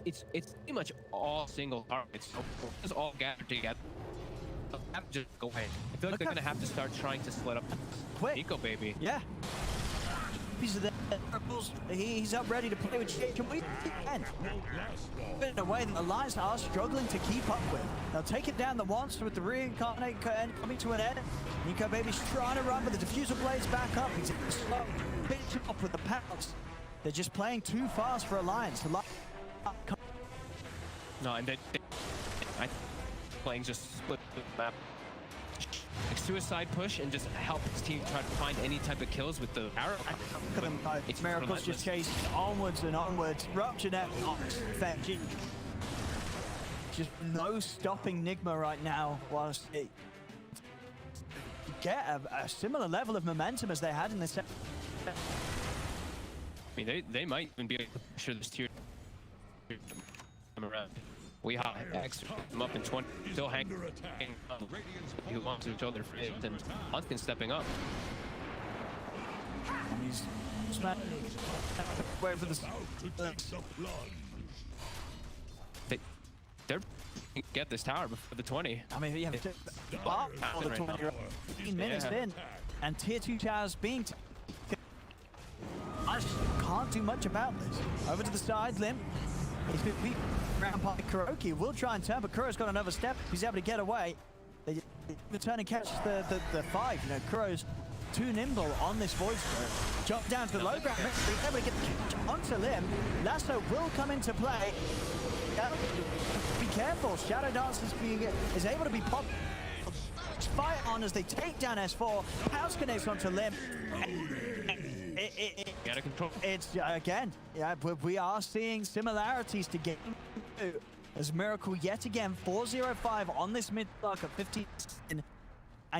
Speaker 7: It's pretty much all single targets. So it's all gathered together. Just go ahead. I feel like they're gonna have to start trying to split up Nico baby.
Speaker 1: Yeah. He's up ready to play with Jake. In a way that the Alliance are struggling to keep up with. They'll take it down the once with the reincarnate coming to an end. Nico baby's trying to run, but the diffuser blades back up. He's slow, pitching up with the pounce. They're just playing too fast for Alliance.
Speaker 7: No, and I playing just split the map. Like suicide push and just help his team try to find any type of kills with the arrow.
Speaker 1: It's Miracle's just chasing onwards and onwards. Rupture net. Just no stopping Nigma right now whilst it get a similar level of momentum as they had in the second.
Speaker 7: I mean, they might even be sure this tier around. We have X them up in 20, still hanging who wants to each other for it, and Huntkin stepping up.
Speaker 1: He's wait for the
Speaker 7: they're get this tower before the 20.
Speaker 1: I mean, you have to the 20 15 minutes in, and tier 2 towers being I just can't do much about this. Over to the side, Limp. He's been beat around by Kuroki. Will try and turn, but Kuro's got another step. He's able to get away. They return and catch the 5. You know, Kuro's too nimble on this Void Spirit. Jump down to the low ground. He's able to get onto Lim. Lasso will come into play. Be careful. Shadow Dance is able to be popped. Fight on as they take down S4. House connects onto Lim.
Speaker 7: Gotta control.
Speaker 1: It's again, yeah, we are seeing similarities to game 2 as Miracle yet again 405 on this mid block at 15, and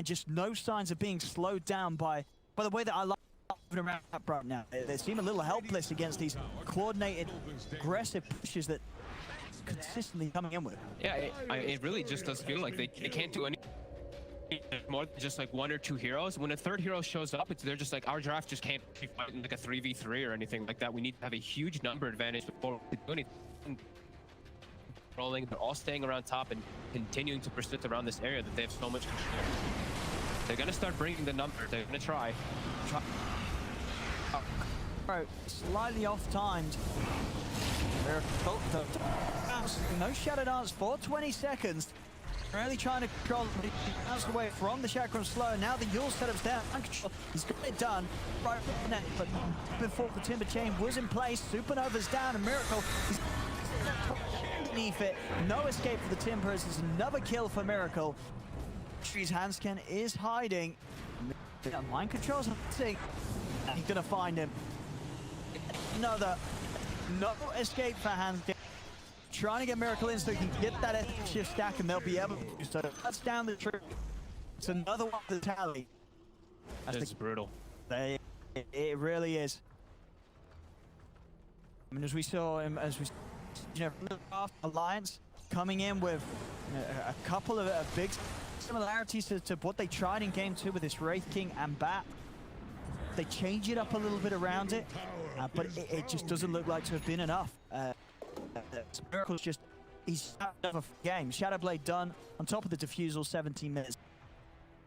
Speaker 1: just no signs of being slowed down by the way that I love around right now. They seem a little helpless against these coordinated, aggressive pushes that consistently coming in with.
Speaker 7: Yeah, it really just does feel like they can't do any more than just like 1 or 2 heroes. When a third hero shows up, they're just like, our draft just can't be fighting like a 3v3 or anything like that. We need to have a huge number advantage before we do anything. Rolling, they're all staying around top and continuing to persist around this area that they have so much control. They're gonna start bringing the numbers. They're gonna try.
Speaker 1: Slightly off-timed. No Shadow Dance for 20 seconds. Really trying to control the bounce away from the Chakram slow. Now the Yule setup's down. He's got it done. Right net, but before the Timber Chain was in place, Supernova's down, and Miracle is underneath it. No escape for the Timbers. It's another kill for Miracle. Tree's Handscan is hiding. Mind control's hunting. He's gonna find him. No escape for Handscan. Trying to get Miracle in so he can get that shift stack, and they'll be able to do so. That's down the tree. It's another one to the tally.
Speaker 7: That's brutal.
Speaker 1: They It really is. I mean, as we saw him, Alliance coming in with a couple of big similarities to what they tried in Game 2 with this Wraith King and Bat. They change it up a little bit around it, but it just doesn't look like to have been enough. Miracle's just, he's out of a game. Shadowblade done on top of the defusal, 17 minutes.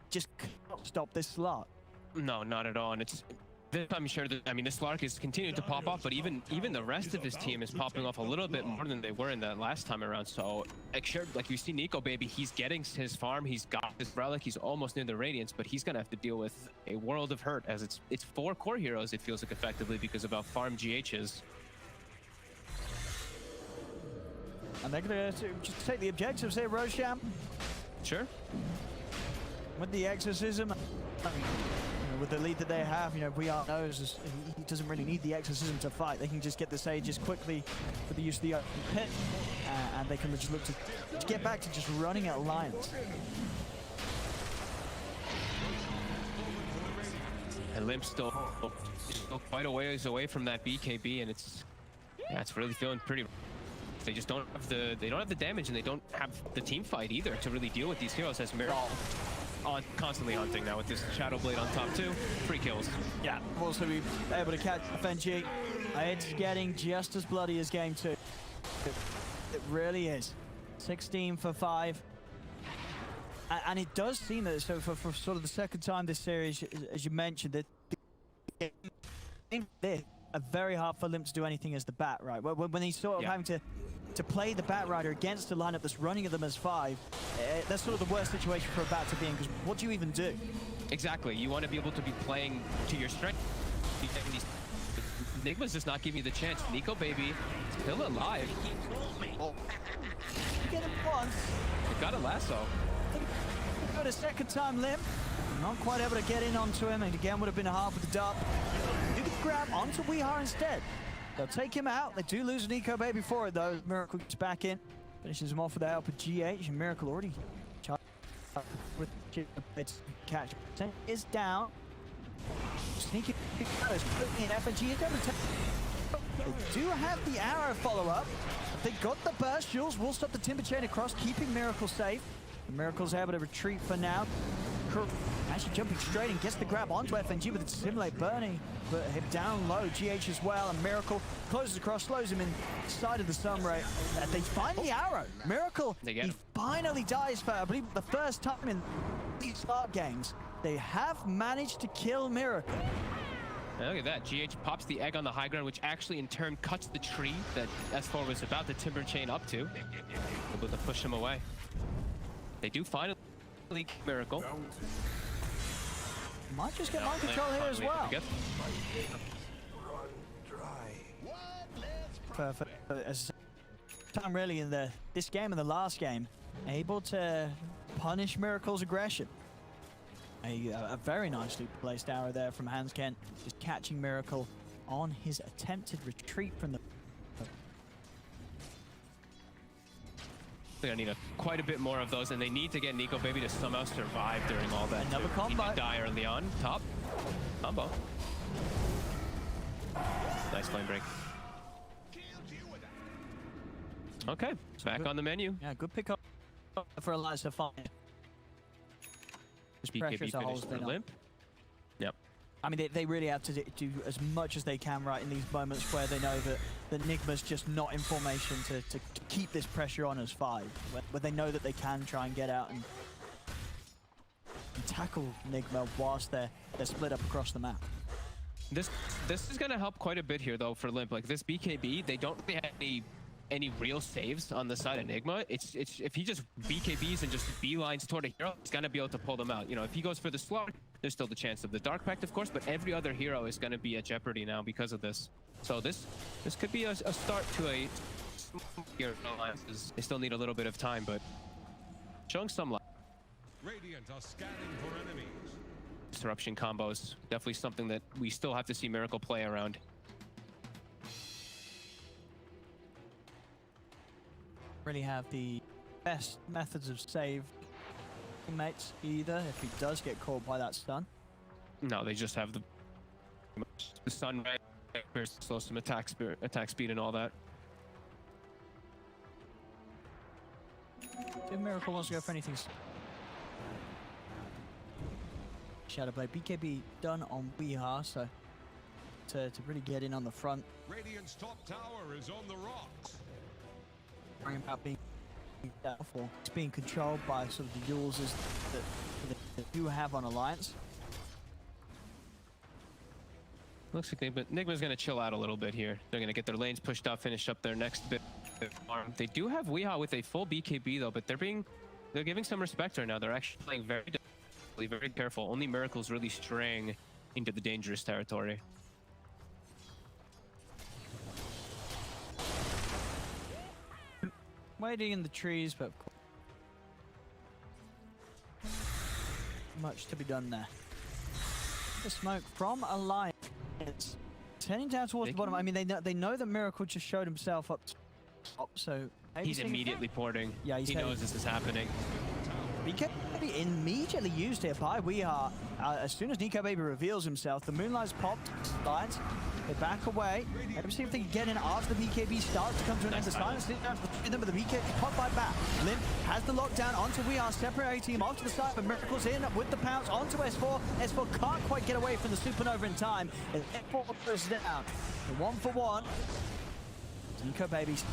Speaker 1: Just cannot stop this slot.
Speaker 7: No, not at all. And it's this time, sure that, I mean, this Slark is continuing to pop off, but even the rest of his team is popping off a little bit more than they were in that last time around. So, like you see Nico Baby, he's getting his farm, he's got his relic, he's almost near the Radiance, but he's gonna have to deal with a world of hurt, as it's 4 core heroes, it feels like, effectively, because of how farm GH is.
Speaker 1: And they're gonna just take the objectives here, Rosham.
Speaker 7: Sure.
Speaker 1: With the exorcism, I mean, with the lead that they have, VR knows he doesn't really need the exorcism to fight. They can just get the Sages quickly with the use of the open pit, and they can just look to get back to just running at Alliance.
Speaker 7: And Limp's still quite a ways away from that BKB, and it's really feeling pretty. They just don't have the damage, and they don't have the team fight either to really deal with these heroes, as Miracle constantly hunting now with this Shadowblade on top too. 3 kills.
Speaker 1: Yeah, also be able to catch FNG. It's getting just as bloody as Game 2. It really is. 16 for 5. And it does seem that, so for sort of the second time this series, as you mentioned, that it's very hard for Limp to do anything as the Bat, right? When he's sort of having to play the Bat Rider against a lineup that's running at them as 5, that's sort of the worst situation for a Bat to be in, because what do you even do?
Speaker 7: Exactly. You want to be able to be playing to your strength. Nigma's just not giving you the chance. Nico Baby still alive.
Speaker 1: You get him once.
Speaker 7: They got a lasso.
Speaker 1: Got a second time, Limp. Not quite able to get in onto him, and again would have been hard with the dart. Do the grab onto Weehar instead. They'll take him out. They do lose Nico Baby for it, though. Miracle gets back in, finishes him off with the help of GH, and Miracle already with catch. Is down. Sneaky in FNG. They do have the arrow follow-up. They got the burst. Jules will stop the Timber Chain across, keeping Miracle safe. And Miracle's able to retreat for now. Actually jumping straight and gets the grab onto FNG with its Simulate Burning, but him down low. GH as well, and Miracle closes across, slows him inside of the Sunray. They find the arrow. Miracle, he finally dies for, I believe, the first time in these start games. They have managed to kill Miracle.
Speaker 7: Look at that. GH pops the egg on the high ground, which actually in turn cuts the tree that S4 was about to Timber Chain up to. Able to push him away. They do finally Miracle.
Speaker 1: Might just get mind control here as well. For as time really in this game and the last game, able to punish Miracle's aggression. A very nicely placed arrow there from Hans Kent, just catching Miracle on his attempted retreat from the.
Speaker 7: They're gonna need quite a bit more of those, and they need to get Nico Baby to somehow survive during all that.
Speaker 1: Another combo.
Speaker 7: He did die early on. Top combo. Nice flame break. Okay, back on the menu.
Speaker 1: Yeah, good pick up for Elias to find.
Speaker 7: BKB finished for Limp. Yep.
Speaker 1: I mean, they really have to do as much as they can right in these moments where they know that Nigma's just not in formation to keep this pressure on as 5. Where they know that they can try and get out and tackle Nigma whilst they're split up across the map.
Speaker 7: This is going to help quite a bit here, though, for Limp. Like, this BKB, they don't really have any real saves on the side of Nigma. It's if he just BKBs and just beelines toward a hero, he's gonna be able to pull them out. You know, if he goes for the slot, there's still the chance of the Dark Pact, of course, but every other hero is gonna be at jeopardy now because of this. So this could be a start to a hero alliances. They still need a little bit of time, but showing some light.
Speaker 12: Radiant are scanning for enemies.
Speaker 7: Disruption combos, definitely something that we still have to see Miracle play around.
Speaker 1: Really have the best methods of save teammates either if he does get caught by that stun.
Speaker 7: No, they just have the the sun slows some attack speed and all that.
Speaker 1: If Miracle wants to go for anything. Shadowblade BKB done on Weeha, so to really get in on the front.
Speaker 12: Radiant's top tower is on the rocks.
Speaker 1: Worrying about being doubtful. It's being controlled by sort of the users that you have on Alliance.
Speaker 7: Looks like Nigma's going to chill out a little bit here. They're going to get their lanes pushed up, finish up their next bit. They do have Weeha with a full BKB though, but they're giving some respect right now. They're actually playing very careful. Only Miracle's really straying into the dangerous territory.
Speaker 1: Waiting in the trees, but much to be done there. The smoke from Alliance. Turning down towards the bottom. I mean, they know that Miracle just showed himself up top, so
Speaker 7: he's immediately porting.
Speaker 1: Yeah, he
Speaker 7: knows this is happening.
Speaker 1: BKB immediately used here by Weeha. As soon as Nico Baby reveals himself, the Moonlight's popped. Lions, they back away. Let me see if they can get in after the BKB starts to come to an end. The silence is down to them, but the BKB popped by back. Limp has the lockdown onto Weeha, separating him off to the side, but Miracle's in with the pounce onto S4. S4 can't quite get away from the Supernova in time. As S4 goes down. The 1-for-1. Nico Baby's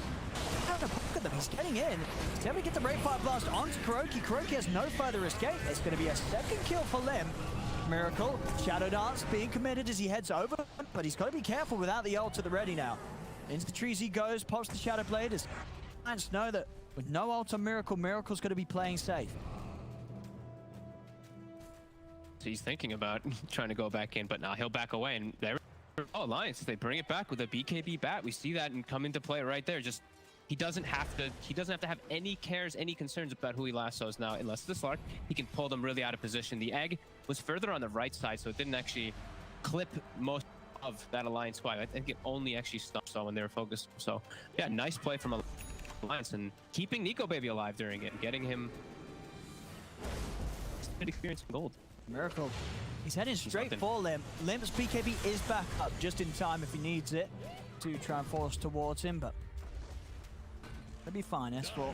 Speaker 1: out of pocket them. He's getting in. He's able to get the Ray Fire Blast onto Kuroki. Kuroki has no further escape. It's going to be a second kill for Lim. Miracle, Shadow Dance being committed as he heads over, but he's got to be careful without the ult to the ready now. Into the trees he goes, pops the Shadow Blade as Lions know that with no ult on Miracle, Miracle's going to be playing safe.
Speaker 7: So he's thinking about trying to go back in, but now he'll back away, and there. Oh, Alliance, they bring it back with a BKB bat. We see that and come into play right there. Just he doesn't have to have any cares, any concerns about who he lassos now, unless the Slark, he can pull them really out of position. The egg was further on the right side, so it didn't actually clip most of that Alliance squad. I think it only actually stopped when they were focused. So yeah, nice play from Alliance and keeping Nico Baby alive during it and getting him good experience in gold.
Speaker 1: Miracle. He's heading straight for Limp. Limp's BKB is back up just in time if he needs it to try and force towards him, but he'll be fine. S4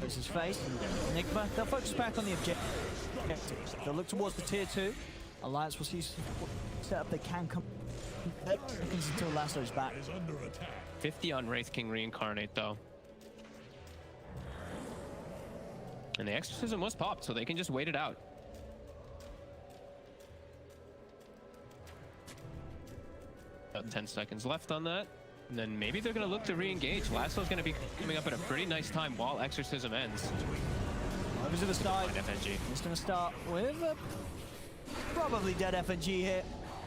Speaker 1: is his face. And Nigma, they'll focus back on the objective. They'll look towards the tier 2. Alliance will see set up they can come until Lasso's back.
Speaker 7: 50 on Wraith King Reincarnate though. And the Exorcism was popped, so they can just wait it out. About 10 seconds left on that. And then maybe they're going to look to re-engage. Lasso's going to be coming up at a pretty nice time while Exorcism ends.
Speaker 1: Over to the side. FNG. He's going to start with a probably dead FNG here.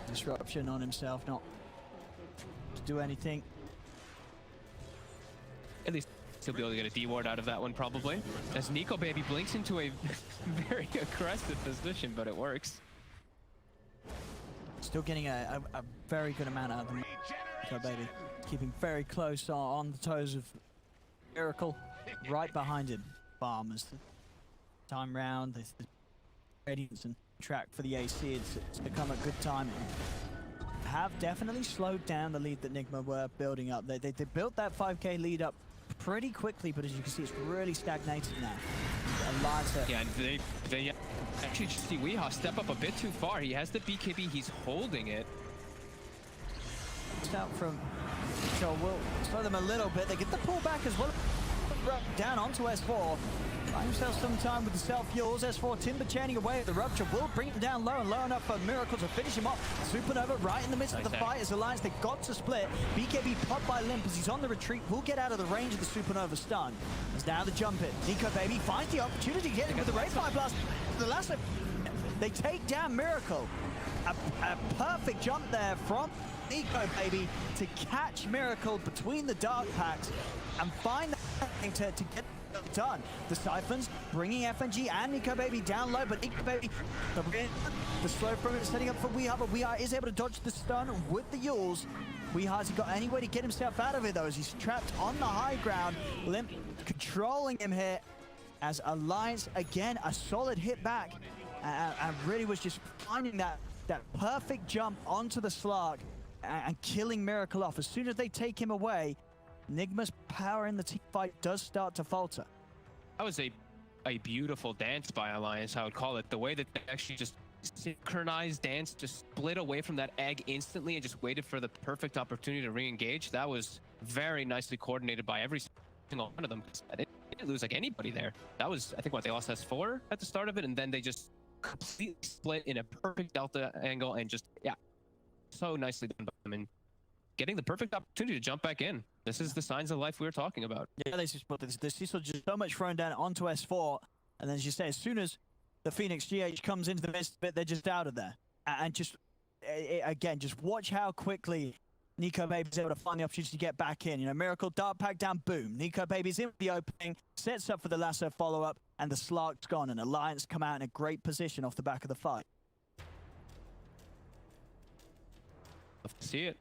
Speaker 1: Disruption on himself, not to do anything.
Speaker 7: At least he'll be able to get a D-ward out of that one probably. As Nico Baby blinks into a very aggressive position, but it works.
Speaker 1: Still getting a very good amount out of them. Nico Baby keeping very close on the toes of Miracle. Right behind him. Farmers. Time round. The Radiance and track for the AC. It's become a good time. Have definitely slowed down the lead that Nigma were building up. They built that 5k lead up pretty quickly, but as you can see, it's really stagnated now.
Speaker 7: Yeah, and they actually just see Weeha step up a bit too far. He has the BKB, he's holding it.
Speaker 1: Out from so we'll slow them a little bit. They get the pullback as well. Down onto S4. Buy himself some time with the self-fuels. S4 timber chaining away at the rupture. Will bring him down low and low enough for Miracle to finish him off. Supernova right in the midst of the fight as Alliance. They've got to split. BKB popped by Limp as he's on the retreat. Will get out of the range of the Supernova stun. As now the jump in. Nico Baby finds the opportunity to get him with the Ray Fire Blast. The last they take down Miracle. A perfect jump there from Nico Baby to catch Miracle between the dark packs and find that thing to get done. The Siphons bringing FNG and Nico Baby down low, but Nico Baby, the slow from it setting up for Weeha, but Weeha is able to dodge the stun with the Yules. Weeha hasn't got any way to get himself out of it though, as he's trapped on the high ground. Limp controlling him here as Alliance, again, a solid hit back, and really was just finding that perfect jump onto the Slark and killing Miracle off. As soon as they take him away, Nigma's power in the team fight does start to falter.
Speaker 7: That was a beautiful dance by Alliance, I would call it. The way that they actually just synchronized dance, just split away from that egg instantly and just waited for the perfect opportunity to re-engage. That was very nicely coordinated by every single one of them. They didn't lose like anybody there. That was, I think, what they lost S4 at the start of it, and then they just completely split in a perfect delta angle and just, yeah, so nicely done by them and getting the perfect opportunity to jump back in. This is the signs of life we were talking about.
Speaker 1: Yeah, they just put this Cecil just so much thrown down onto S4, and then as you say, as soon as the Phoenix GH comes into the midst of it, they're just out of there. And just again, just watch how quickly Nico Baby's able to find the opportunity to get back in. You know, Miracle dart pack down, boom. Nico Baby's in the opening, sets up for the lasso follow-up, and the Slark's gone, and Alliance come out in a great position off the back of the fight.
Speaker 7: Love to see it.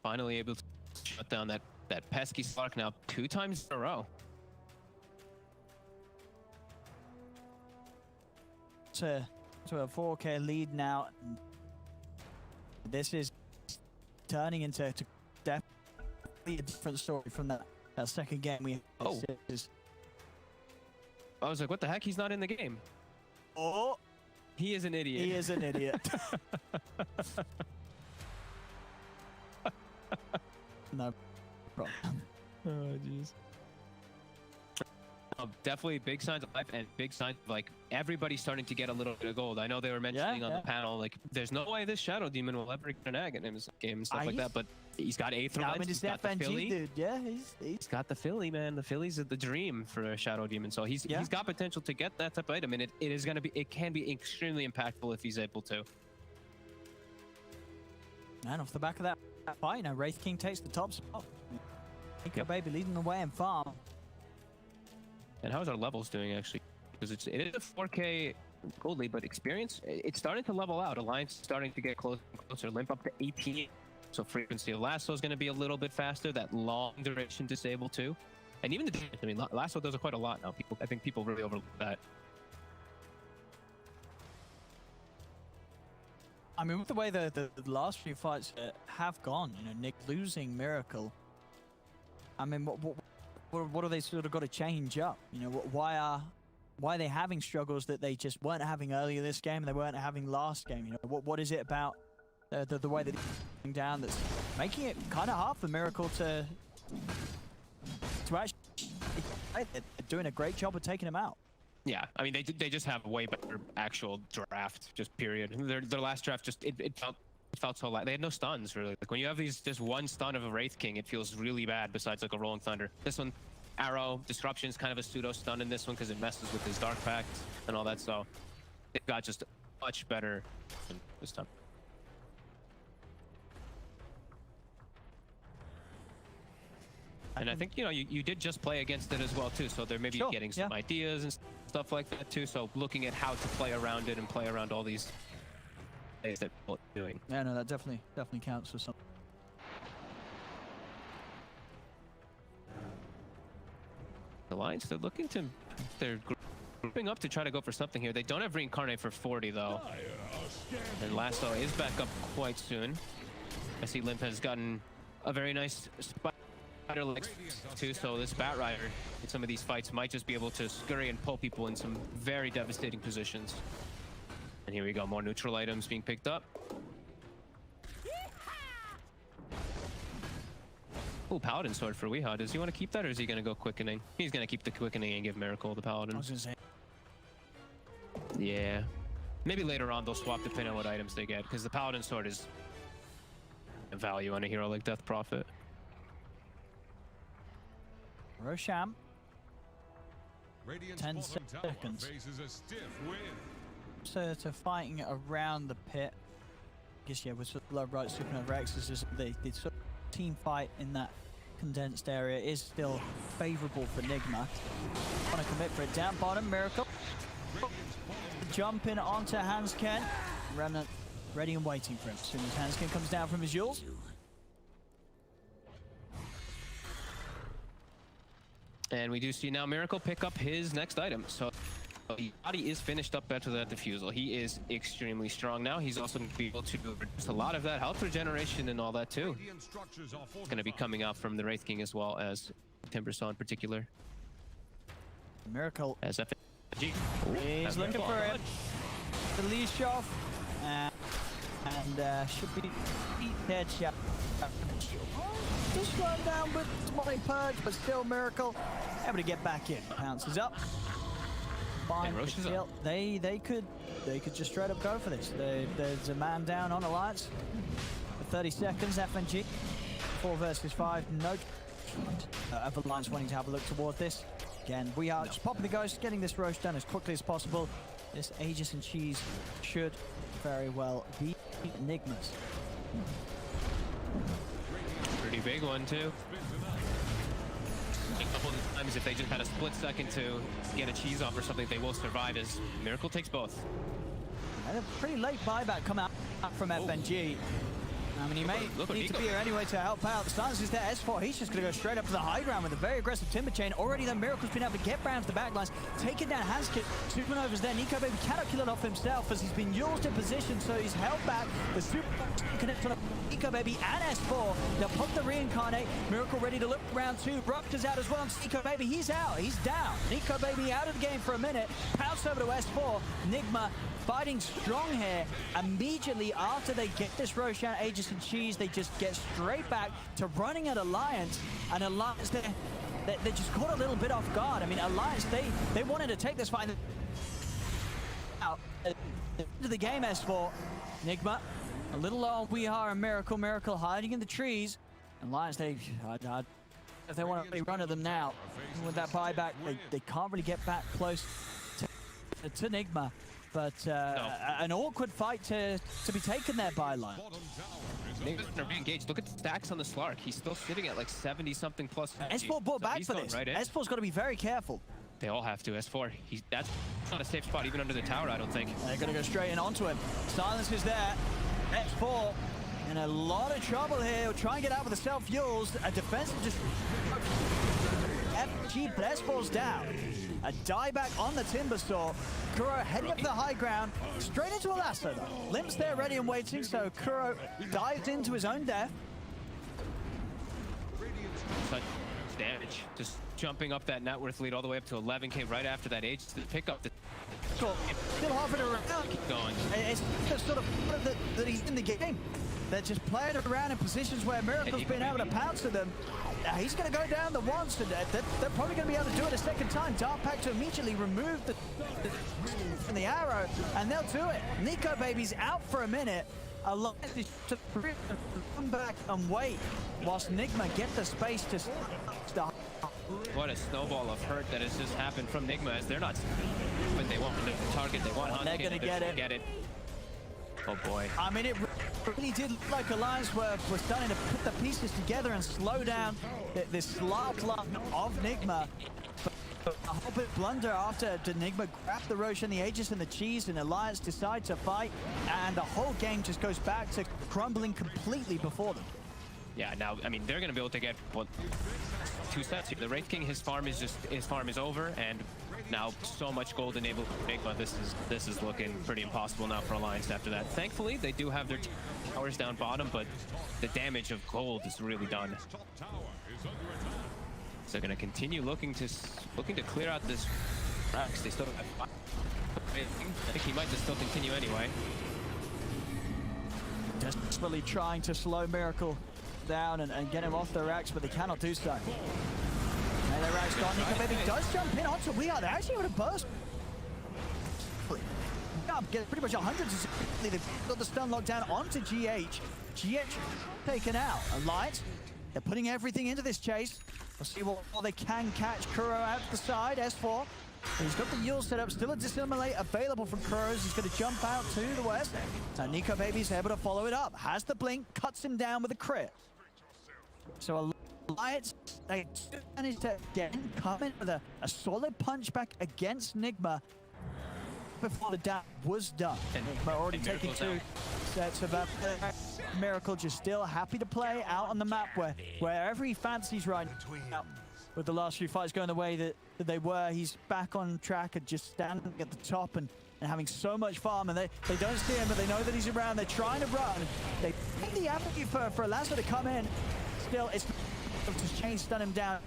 Speaker 7: Finally able to shut down that pesky Slark now 2 times in a row.
Speaker 1: To a 4K lead now. This is turning into definitely a different story from that second game we had.
Speaker 7: Oh. I was like, what the heck? He's not in the game.
Speaker 1: Oh,
Speaker 7: he is an idiot.
Speaker 1: He is an idiot. No problem.
Speaker 7: Oh, jeez. Definitely big signs of life and big signs of like everybody starting to get a little bit of gold. I know they were mentioning on the panel, like there's no way this Shadow Demon will ever get an ag in his game and stuff like that, but he's got Aether Lens, he's got the Philly.
Speaker 1: Dude. Yeah, he's
Speaker 7: got the Philly, man. The Philly's the dream for a Shadow Demon, so he's got potential to get that type of item, and it can be extremely impactful if he's able to.
Speaker 1: And off the back of that fight, now Wraith King takes the top spot. Nico Baby leading the way in farm.
Speaker 7: And how's our levels doing, actually? Because it is a 4K gold lead, but experience, it's starting to level out. Alliance is starting to get closer and closer. Limp up to 18. So frequency of lasso is going to be a little bit faster. That long duration disable too. And even the damage, I mean, lasso does quite a lot now. I think people really overlook that.
Speaker 1: I mean, with the way the last few fights have gone, you know, Nick losing Miracle. I mean, what are they sort of got to change up? You know, why are they having struggles that they just weren't having earlier this game and they weren't having last game? You know, what is it about the way that it's down that's making it kind of hard for Miracle to actually doing a great job of taking him out?
Speaker 7: Yeah, I mean, they just have way better actual draft, just period. Their last draft just it felt so light. They had no stuns really. Like when you have just one stun of a Wraith King, it feels really bad. Besides like a Rolling Thunder, this one, Arrow Disruption is kind of a pseudo stun in this one because it messes with his Dark Pact and all that. So it got just much better this time. And I think, you know, you did just play against it as well too, so they're maybe getting some ideas and stuff like that too. So looking at how to play around it and play around all these things that people are doing.
Speaker 1: Yeah, no, that definitely counts for something.
Speaker 7: Alliance, they're grouping up to try to go for something here. They don't have Reincarnate for 40 though. And Lasso is back up quite soon. I see Limp has gotten a very nice Spider legs too, so this Bat Rider in some of these fights might just be able to scurry and pull people in some very devastating positions. And here we go, more neutral items being picked up. Oh, Paladin Sword for Weehaw. Does he want to keep that, or is he going to go Quickening? He's going to keep the Quickening and give Miracle the Paladin.
Speaker 1: I was going to say.
Speaker 7: Yeah. Maybe later on they'll swap depending on what items they get, because the Paladin Sword is a value on a hero like Death Prophet.
Speaker 1: Rosham. 10 seconds.
Speaker 12: Faces a stiff win.
Speaker 1: So to fighting around the pit. I guess, yeah, with Blood Bright Supernova X, the sort of team fight in that condensed area is still favorable for Nigma. Want to commit for it. Down bottom, Miracle. Jumping onto Hansken. Remnant ready and waiting for him. As soon as Hansken comes down from his Jules.
Speaker 7: And we do see now Miracle pick up his next item. So Body is finished up better than that defusal. He is extremely strong now. He's also going to be able to reduce a lot of that health regeneration and all that too. It's going to be coming out from the Wraith King as well as Timbersaw in particular.
Speaker 1: Miracle.
Speaker 7: As FNG.
Speaker 1: He's looking for it. The leash off. And should be headshot. Just slow down with SmallPudge, but still Miracle able to get back in. Pounces up. Fine. They could just straight up go for this. There's a man down on Alliance. For 30 seconds, FNG. 4 versus 5. No of Alliance wanting to have a look toward this. Again, we are just popping the ghost, getting this roast done as quickly as possible. This Aegis and Cheese should very well be Nigmas.
Speaker 7: Pretty big one too. A couple of times if they just had a split second to get a cheese off or something, they will survive as Miracle takes both.
Speaker 1: And a pretty late buyback come out from FNG. I mean, he may need to be here anyway to help out. The silence is there. S4, he's just going to go straight up to the high ground with a very aggressive timber chain. Already the Miracle's been able to get round to the backlines, take it down, has kit. Supernova's there. Nico Baby cannot kill it off himself as he's been used in position, so he's held back. The Super connects on Nico Baby and S4. They'll pump the reincarnate. Miracle ready to look round 2. Rupture's out as well. And Nico Baby, he's out. He's down. Nico Baby out of the game for a minute. Pounce over to S4. Nigma fighting strong here. Immediately after they get this Roshan, Aegis and Cheese, they just get straight back to running at Alliance. And Alliance, they just caught a little bit off guard. I mean, Alliance, they wanted to take this fight out into the game. S4, Nigma, a little low. We are a Miracle hiding in the trees. Alliance, if they want to really run at them now with that buyback, they can't really get back close to Nigma. But an awkward fight to be taken there by Lion.
Speaker 7: Nigma's gonna re-engage. Look at the stacks on the Slark. He's still sitting at like 70-something plus.
Speaker 1: S4 bought back for this. Right, S4's got to be very careful.
Speaker 7: They all have to. S4, that's not a safe spot even under the tower, I don't think.
Speaker 1: They're going to go straight in onto him. Silence is there. S4 in a lot of trouble here. We'll try and get out with the self-fuels. A defensive just... FG, but S4's down. A dieback on the Timbersaw. Kuro heading up to the high ground. Straight into a lasso though. Limp's there ready and waiting, so Kuro dives into his own death.
Speaker 7: Such damage. Just jumping up that net worth lead all the way up to 11k right after that age to pick up the...
Speaker 1: Still hovering around.
Speaker 7: Keep going.
Speaker 1: It's just sort of that he's in the game. They're just playing around in positions where Miracle's been able to pounce to them. He's going to go down the once, and they're probably going to be able to do it a second time. Dark Pack to immediately remove from the arrow, and they'll do it. Nico Baby's out for a minute. Alliance is to come back and wait whilst Nigma get the space to start.
Speaker 7: What a snowball of hurt that has just happened from Nigma as they're not... But they want the target, they want
Speaker 1: they're going to get it.
Speaker 7: Oh boy.
Speaker 1: I mean, it really did look like Alliance were starting to put the pieces together and slow down this slot of Nigma. But a whole bit blunder after Nigma grabbed the Roshan, the Aegis, and the Cheese, and Alliance decide to fight, and the whole game just goes back to crumbling completely before them.
Speaker 7: Yeah, now, I mean, they're going to be able to get, what, 2 sets here. The Wraith King, his farm is over, and now so much gold enabled Nigma. This is looking pretty impossible now for Alliance after that. Thankfully, they do have their towers down bottom, but the damage of gold is really done. So they're going to continue looking to clear out this racks. They still have 5. I think he might just still continue anyway.
Speaker 1: Desperately trying to slow Miracle down and get him off the racks, but they cannot do so. And the racks gone. Nico Baby does jump in onto We Are. They're actually able to burst. Get pretty much 100. They've got the stun locked down onto GH. GH taken out. Alliance, they're putting everything into this chase. We'll see what they can catch. Kuro out to the side. S4. He's got the Yule set up. Still a dissimulate available from Kuro's. He's going to jump out to the west. So Nico Baby's able to follow it up. Has the blink. Cuts him down with a crit. So Alliance, they managed to again come in with a solid punch back against Nigma before the down was done. And Nigma already taking 2 sets of Miracle just still happy to play out on the map wherever he fancies right now. with the last few fights going the way that they were. He's back on track and just standing at the top and having so much farm, and they don't see him, but they know that he's around. They're trying to run. They think the avenue for Lazar to come in. Still, it's to change, stun him down.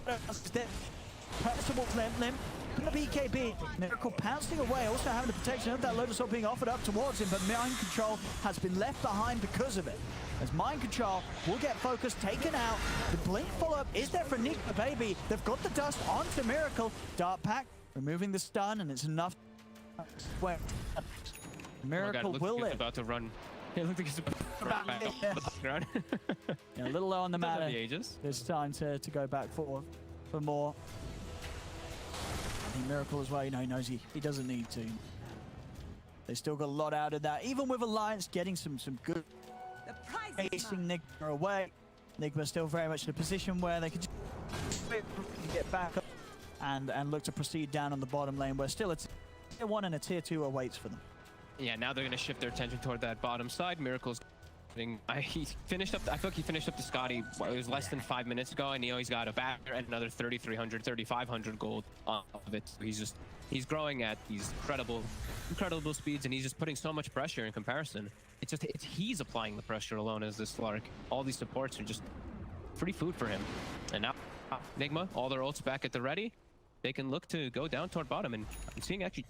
Speaker 1: Percival limp. The BKB, Miracle pouncing away, also having the protection of that Lotus Orb being offered up towards him, but Mind Control has been left behind because of it. As Mind Control will get focused, taken out. The blink follow-up is there for Nigma, baby. They've got the dust onto Miracle. Dart Pack removing the stun, and it's enough. Where Miracle will live.
Speaker 7: About to run. It looks like he's about to run.
Speaker 1: Yeah, a little low on the matter.
Speaker 7: Ages.
Speaker 1: There's time to go back for more. I think Miracle as well, you know, he knows he doesn't need to. They still got a lot out of that. Even with Alliance getting some good chasing Nigma away. Nigma still very much in a position where they could just get back up and look to proceed down on the bottom lane, where still a tier 1 and a tier 2 awaits for them.
Speaker 7: Yeah, now they're going to shift their attention toward that bottom side. Miracle's he finished up. I feel like he finished up the Scotty. Well, it was less than 5 minutes ago, and he's got a backer and another 3,300, 3,500 gold off of it. So he's growing at these incredible speeds, and he's just putting so much pressure in comparison. He's applying the pressure alone as this Slark. All these supports are just free food for him. And now Nigma, all their ults back at the ready. They can look to go down toward bottom, and I'm seeing actually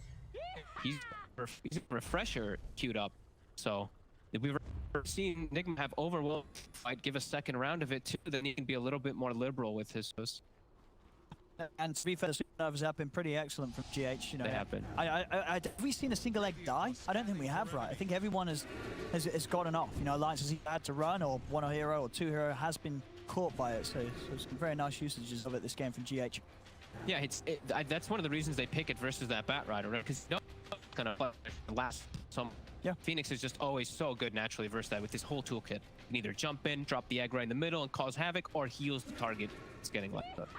Speaker 7: he's a refresher queued up. So if we've seen Nigma have overwhelmed fight, give a second round of it too, then he can be a little bit more liberal with his posts.
Speaker 1: And to be fair, the supernovas have been pretty excellent from GH. You know,
Speaker 7: they have been.
Speaker 1: Have we seen a single egg die? I don't think we have, right? I think everyone has gotten off. You know, Alliance has had to run, or one hero or two hero has been caught by it. So some very nice usages of it this game from GH.
Speaker 7: Yeah, that's one of the reasons they pick it versus that Bat Rider, right? Because you know it's gonna last some.
Speaker 1: Yeah.
Speaker 7: Phoenix is just always so good naturally versus that with his whole toolkit. You can either jump in, drop the egg right in the middle and cause havoc, or heals the target it's getting left up.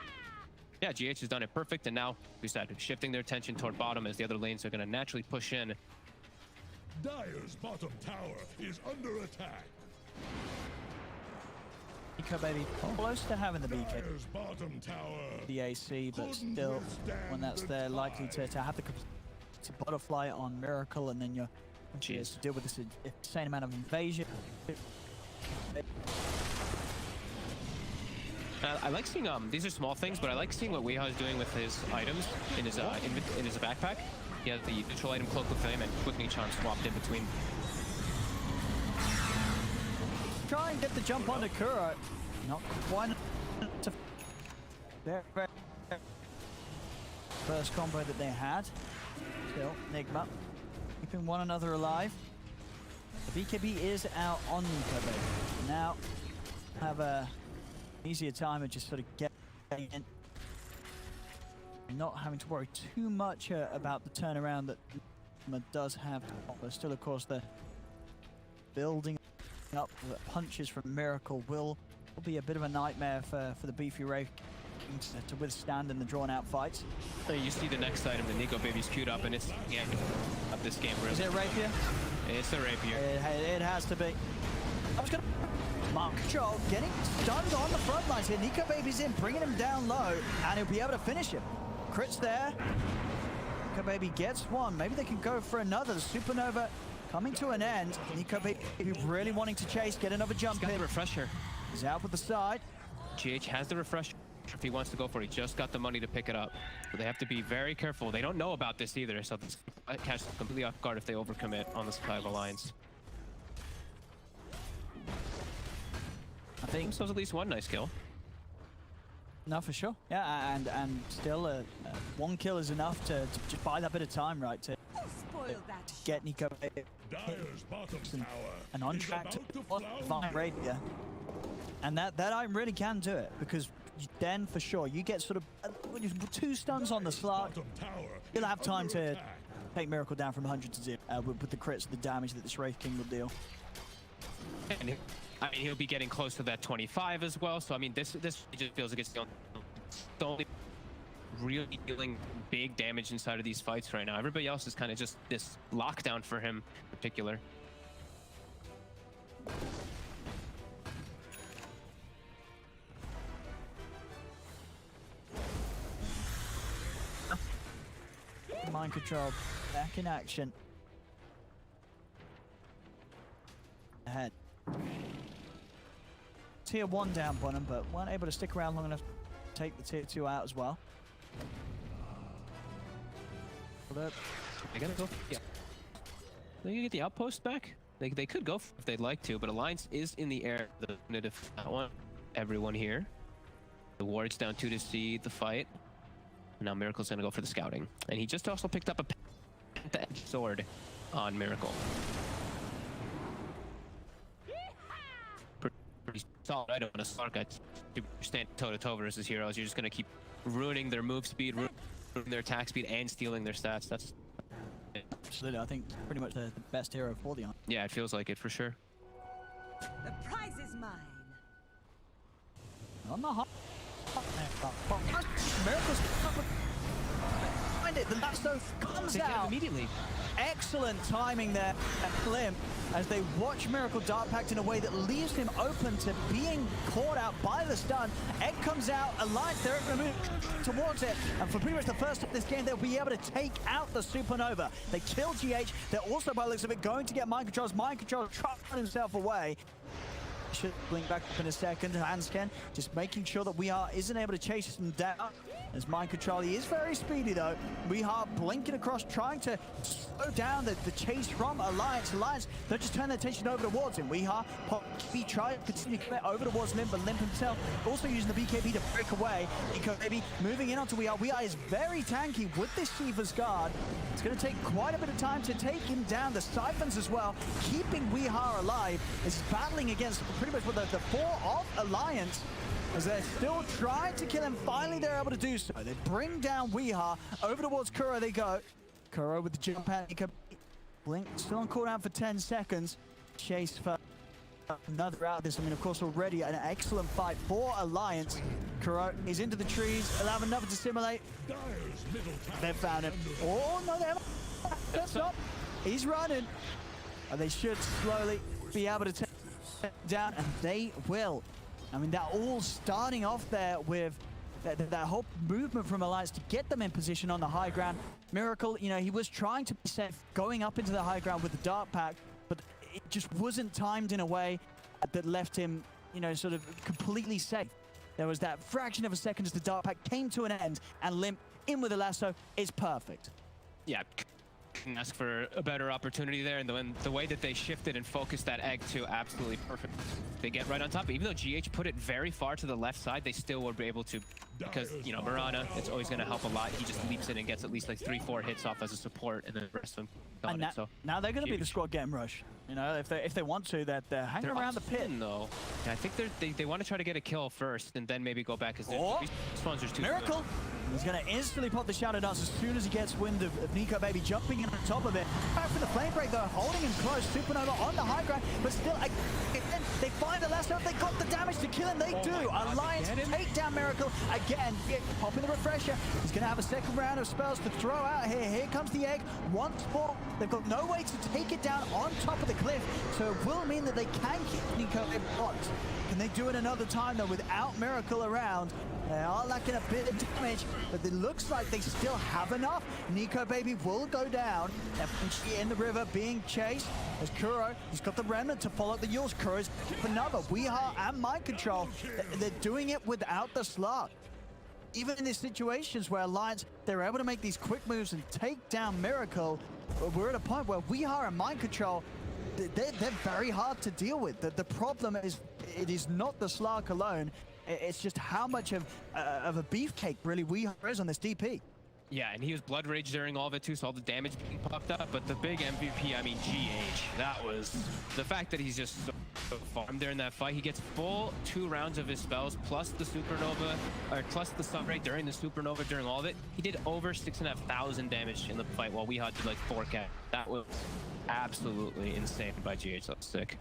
Speaker 7: Yeah, GH has done it perfect, and now we started shifting their attention toward bottom as the other lanes are going to naturally push in.
Speaker 14: Dire's bottom tower is under attack.
Speaker 1: Nico, baby, close to having the BK.
Speaker 14: Dire's bottom tower.
Speaker 1: The AC, but still, when that's there, likely to have the butterfly on Miracle, and then you're to deal with this insane amount of invasion.
Speaker 7: I like seeing these are small things, but I like seeing what Weehaw is doing with his items in his backpack. He has the neutral item Cloak of Flame and Quickening Charm swapped in between.
Speaker 1: Try and get the jump onto Kuro. Not quite to first combo that they had. Still, Nigma keeping one another alive. The BKB is out on Nico, baby. Now have a easier time of just sort of getting in. Not having to worry too much about the turnaround that Nigma does have to offer. Still, of course, the building up the punches from Miracle will be a bit of a nightmare for the beefy Ray to withstand in the drawn-out fights.
Speaker 7: So you see the next item, the Nico Baby's queued up, and it's the end of this game. Really.
Speaker 1: Is it a rapier?
Speaker 7: It's a rapier.
Speaker 1: It has to be. I was gonna. Mark Control getting stunned on the front lines here. Nico Baby's in, bringing him down low, and he'll be able to finish him. Crits there. Nico Baby gets one. Maybe they can go for another. The Supernova coming to an end. Nico Baby really wanting to chase, get another jump
Speaker 7: He's got
Speaker 1: in.
Speaker 7: the refresher.
Speaker 1: He's out with the side.
Speaker 7: GH has the refresher if he wants to go for it. He just got the money to pick it up. So they have to be very careful. They don't know about this either, so this catch them completely off guard if they overcommit on the supply of Alliance. I think themselves at least one nice kill.
Speaker 1: No, for sure. Yeah, and still one kill is enough to just buy that bit of time, right? To get Nico and on track to Divine Rapier. And that I really can do it, because then for sure you get sort of 2 stuns on the Slark. You'll have time to take Miracle down from 100 to 0 with the crits, the damage that this Wraith King will deal.
Speaker 7: And I mean, he'll be getting close to that 25 as well. So I mean, this just feels like it's the only really dealing big damage inside of these fights right now. Everybody else is kind of just this lockdown for him in particular.
Speaker 1: Mind Control back in action. Ahead. Tier 1 down on him, but weren't able to stick around long enough to take the tier 2 out as well.
Speaker 7: They're gonna go. Yeah. They gonna get the outpost back. They could go if they'd like to, but Alliance is in the air. The definitive that one. Everyone here. The Ward's down 2 to see the fight. Now Miracle's gonna go for the scouting, and he just also picked up a penta-edged sword on Miracle. Pretty solid item on a Slark guy to stand toe-to-toe versus heroes. You're just gonna keep ruining their move speed, ruining their attack speed, and stealing their stats. That's
Speaker 1: absolutely, I think pretty much the best hero for the Arm.
Speaker 7: Yeah, it feels like it for sure.
Speaker 10: The prize is mine.
Speaker 1: On the hot. Miracle's behind it. The lasso comes out
Speaker 7: immediately.
Speaker 1: Excellent timing there at Limp as they watch Miracle Dart Pact in a way that leaves him open to being caught out by the stun. Egg comes out, Alliance, they're going to move towards it, and for pretty much the first of this game, they'll be able to take out the Supernova. They kill GH, they're also, by the looks of it, going to get Mind Control's Mind Control, trying himself away. Should blink back up in a second. Hansken just making sure that We Are isn't able to chase him down. As Mind Control, he is very speedy though. We Are blinking across, trying to slow down the chase from Alliance. Alliance, they'll just turn their attention over towards him. We Are, he tried to continue to get over towards Limp, but Limp himself also using the BKB to break away. Nico Baby moving in onto We Are. We Are is very tanky with this Shiva's Guard. It's going to take quite a bit of time to take him down. The Siphons as well, keeping We Are alive as he's battling against pretty much with the 4 of Alliance. As they're still trying to kill him, finally they're able to do so. They bring down Weeha. Over towards Kuro they go. Kuro with the jump out. Blink still on cooldown for 10 seconds. Chase for another out of this. I mean, of course, already an excellent fight for Alliance. Kuro is into the trees. Allow another to simulate. They've found him. Oh, no, they haven't. That's not. He's running. And they should slowly be able to take down, and they will. I mean, they're all starting off there with that whole movement from Alliance to get them in position on the high ground. Miracle, you know, he was trying to be safe going up into the high ground with the Dart Pack, but it just wasn't timed in a way that left him, you know, sort of completely safe. There was that fraction of a second as the Dart Pack came to an end, and Limp in with a lasso is perfect.
Speaker 7: Yeah. Can ask for a better opportunity there, and the way that they shifted and focused that egg to absolutely perfect. They get right on top. Even though GH put it very far to the left side, they still were able to, because, you know, Mirana, it's always going to help a lot. He just leaps in and gets at least like 3-4 hits off as a support, and then the rest of them got it. So
Speaker 1: now they're going to be the squad getting rush. You know, if they want to, they're hanging around the pit.
Speaker 7: Though. Yeah, I think they want to try to get a kill first, and then maybe go back as sponsors too.
Speaker 1: Miracle! He's going to instantly pop the Shadow Dance as soon as he gets wind of Nico Baby jumping in on top of it. Back for the flame break though, holding him close. Supernova on the high ground, but still, again, they find the lasso. They got the damage to kill him. They do. Alliance take down Miracle again. Popping the refresher. He's going to have a second round of spells to throw out here. Here comes the egg. Once more, they've got no way to take it down on top of the cliff, so it will mean that they can keep Nico blocked. Can they do it another time though without Miracle around? They are lacking a bit of damage, but it looks like they still have enough. Nico Baby will go down. Eventually in the river being chased as Kuro, he's got the remnant to follow the Yules. Kuro's another. Weeha and Mind Control, they're doing it without the slug. Even in these situations where Alliance, they're able to make these quick moves and take down Miracle, we're at a point where Weeha and Mind Control, they're very hard to deal with. The problem is, it is not the Slark alone. It's just how much of a beefcake really Weeha is on this DP.
Speaker 7: Yeah, and he was Blood Rage during all of it too, so all the damage being popped up. But the big MVP, I mean, GH, that was the fact that he's just so farmed there in that fight. He gets full 2 rounds of his spells, plus the Supernova, or plus the Sunray during the Supernova during all of it. He did over 6,500 damage in the fight, while Weeha did like 4K. That was absolutely insane by GH. That was sick.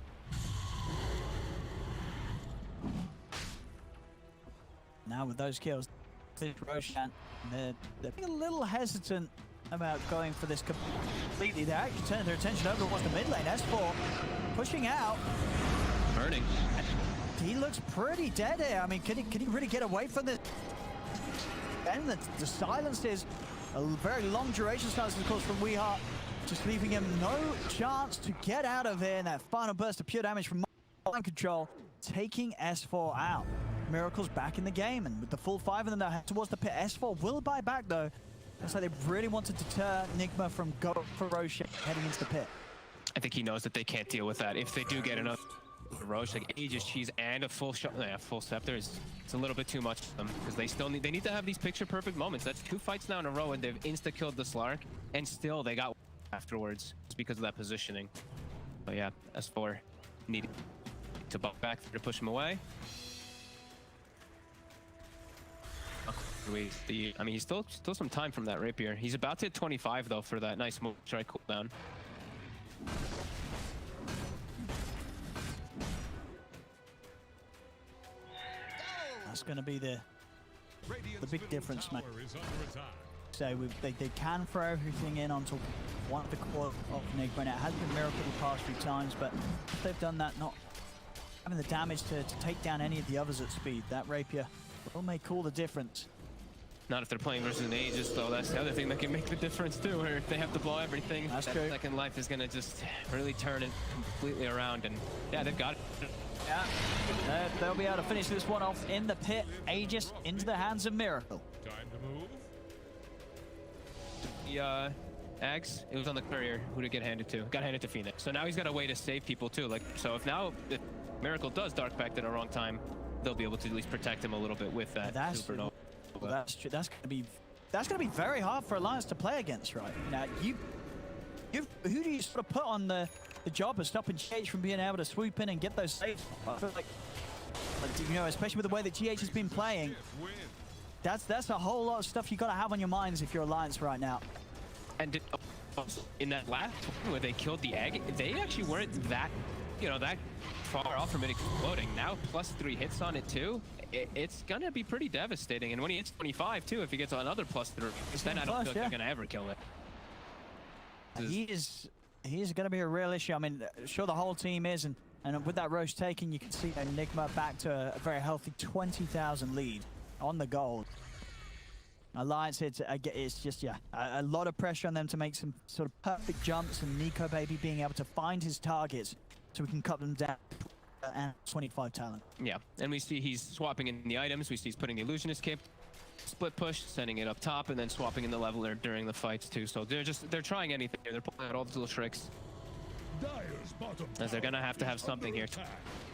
Speaker 1: Now with those kills, Roshan, they're being a little hesitant about going for this completely. They're actually turning their attention over towards the mid lane. S4 pushing out.
Speaker 7: Burning.
Speaker 1: And he looks pretty dead here. I mean, can he really get away from this? And the silence is A very long duration stance, of course, from Weeheart, just leaving him no chance to get out of here. And that final burst of pure damage from mind control, taking S4 out. Miracle's back in the game, and with the full 5 of them that head towards the pit, S4 will buy back though. Looks like they really want to deter Nigma from going for Roche heading into the pit.
Speaker 7: I think he knows that they can't deal with that. If they do get another Roche, like Aegis Cheese and a full shot, full scepter, it's a little bit too much for them, because they need to have these picture perfect moments. That's 2 fights now in a row, and they've insta killed the Slark, and still they got afterwards. It's because of that positioning. But yeah, S4 needed to buck back to push him away. I mean, he's still some time from that rapier. He's about to hit 25 though for that nice move strike cooldown.
Speaker 1: That's going to be the big difference, mate. So they can throw everything in onto one of the core of Nigma, and it has been Miracle the past few times, but if they've done that, not having the damage to take down any of the others at speed, that rapier will make all the difference.
Speaker 7: Not if they're playing versus an Aegis, though. That's the other thing that can make the difference, too, where if they have to blow everything, that second life is going to just really turn it completely around. And yeah, they've got it.
Speaker 1: Yeah, they'll be able to finish this one off in the pit. Aegis into the hands of Miracle.
Speaker 12: Time to move.
Speaker 7: The Ags, it was on the courier. Who did it get handed to? Got handed to Phoenix. So now he's got a way to save people, too. Like, so if Miracle does dark back at the wrong time, they'll be able to at least protect him a little bit with that supernova.
Speaker 1: Well, that's true. That's gonna be very hard for Alliance to play against, right? Now, who do you sort of put on the job of stopping GH from being able to swoop in and get those saves? I feel like you know, especially with the way that GH has been playing, that's a whole lot of stuff you gotta have on your minds if you're Alliance right now.
Speaker 7: And in that last one where they killed the egg, they actually weren't that, that far off from it exploding. Now +3 hits on it too. It's gonna be pretty devastating. And when he hits 25 too, if he gets another +3, then I don't think they're gonna ever kill it.
Speaker 1: He's gonna be a real issue. I mean, sure the whole team is, and with that Roche taken, you can see Nigma back to a very healthy 20,000 lead on the gold. Alliance, it's just, a lot of pressure on them to make some sort of perfect jumps, and Nico Baby being able to find his targets so we can cut them down. And 25 talent.
Speaker 7: Yeah, and we see he's swapping in the items. We see he's putting the illusionist cape, split push, sending it up top, and then swapping in the leveler during the fights too. So they're trying anything. They're pulling out all these little tricks. As they're gonna have to have something here.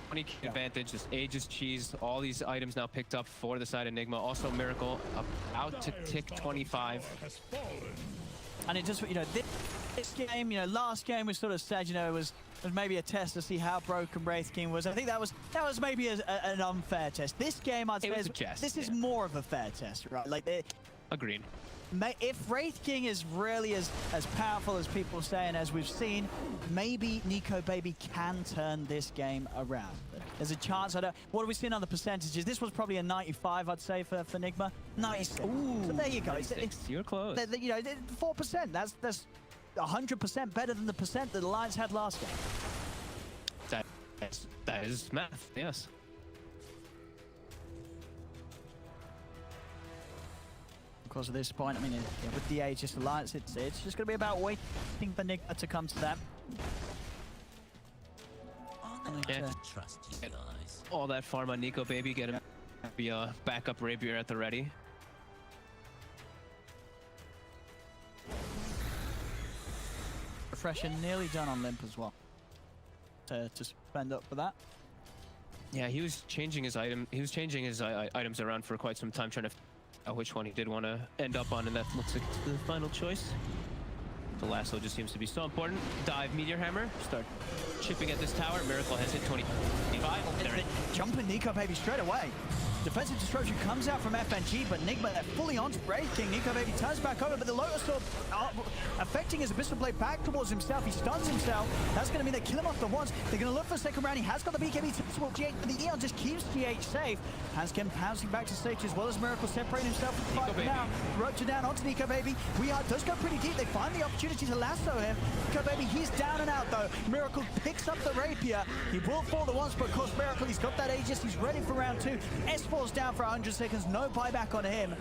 Speaker 7: 20 advantage, just Aegis Cheese, all these items now picked up for the side of Nigma. Also Miracle about to tick 25.
Speaker 1: And it just, this game, last game we sort of said, it was maybe a test to see how broken Wraith King was. I think that was maybe an unfair test. This game, I'd say, this is more of a fair test, right? Like,
Speaker 7: agreed.
Speaker 1: If Wraith King is really as powerful as people say, and as we've seen, maybe Nico Baby can turn this game around. There's a chance. What are we seeing on the percentages? This was probably a 95, I'd say, for Nigma. 96. Ooh, so there you go.
Speaker 7: You're close.
Speaker 1: 4%. That's 100% better than the percent that Alliance had last game.
Speaker 7: That is math, yes.
Speaker 1: Of course, at this point, I mean, with the Aegis Alliance, it's just going to be about waiting for Nigma to come to them.
Speaker 13: Trust you guys.
Speaker 7: All that farm on Nico Baby, get him be a backup rapier at the ready.
Speaker 1: Refresher nearly done on Limp as well. To spend up for that.
Speaker 7: Yeah, he was changing his item. He was changing his items around for quite some time, trying to figure out which one he did want to end up on, and that looks like the final choice. The lasso just seems to be so important. Dive Meteor Hammer, start chipping at this tower. Miracle has hit 25.
Speaker 1: Jumping Nico Baby straight away. Defensive Destruction comes out from FNG, but Nigma, they're fully on to Wraith King. Nico Baby turns back over, but the Lotus Orb affecting his Abyssal Blade back towards himself. He stuns himself. That's going to mean they kill him off the once. They're going to look for the second round. He has got the BKB towards GH, but the Eon just keeps GH safe. Hanskin pouncing back to stage as well as Miracle, separating himself from the fight now. Roger down onto Nico Baby. Does go pretty deep. They find the opportunity to lasso him. Nico Baby, he's down and out though. Miracle picks up the rapier. He will fall the once, but of course Miracle, he's got that Aegis. He's ready for round 2. S4 falls down for 100 seconds, no buyback on him.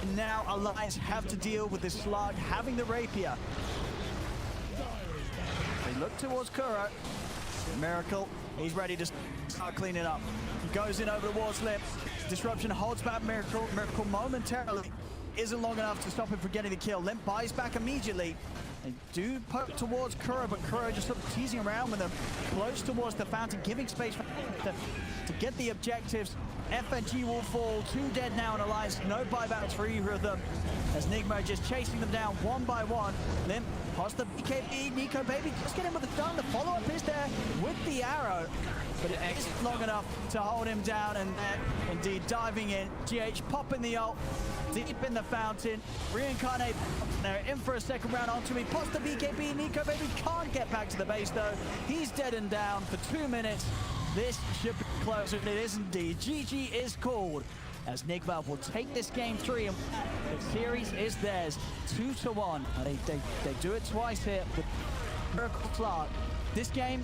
Speaker 1: And now Alliance have to deal with this Slug having the Rapier. They look towards Kuro. Miracle, he's ready to start cleaning up. He goes in over the ward's lip. Disruption holds back Miracle. Miracle momentarily isn't long enough to stop him from getting the kill. Limp buys back immediately. They do poke towards Kuro, but Kuro just sort of teasing around with them, close towards the fountain, giving space for to get the objectives. FNG will fall, 2 dead now in Alliance, no buybacks for either of them, as Nigma just chasing them down one by one. Limp past the BKB, Nico Baby just get him with the stun. The follow-up is there with the arrow, but it isn't long enough to hold him down, and then indeed diving in. GH popping the ult, deep in the fountain, reincarnate. They're in for a second round onto me. Post the BKB, Nico Baby can't get back to the base though. He's dead and down for 2 minutes. This should be close, and it is indeed. GG is called, as Nigma will take this game 3, and the series is theirs, 2-1. They do it twice here with Miracle Clark. This game,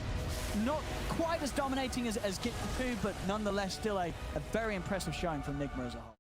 Speaker 1: not quite as dominating as Game 2, but nonetheless still a very impressive showing from Nigma as a whole.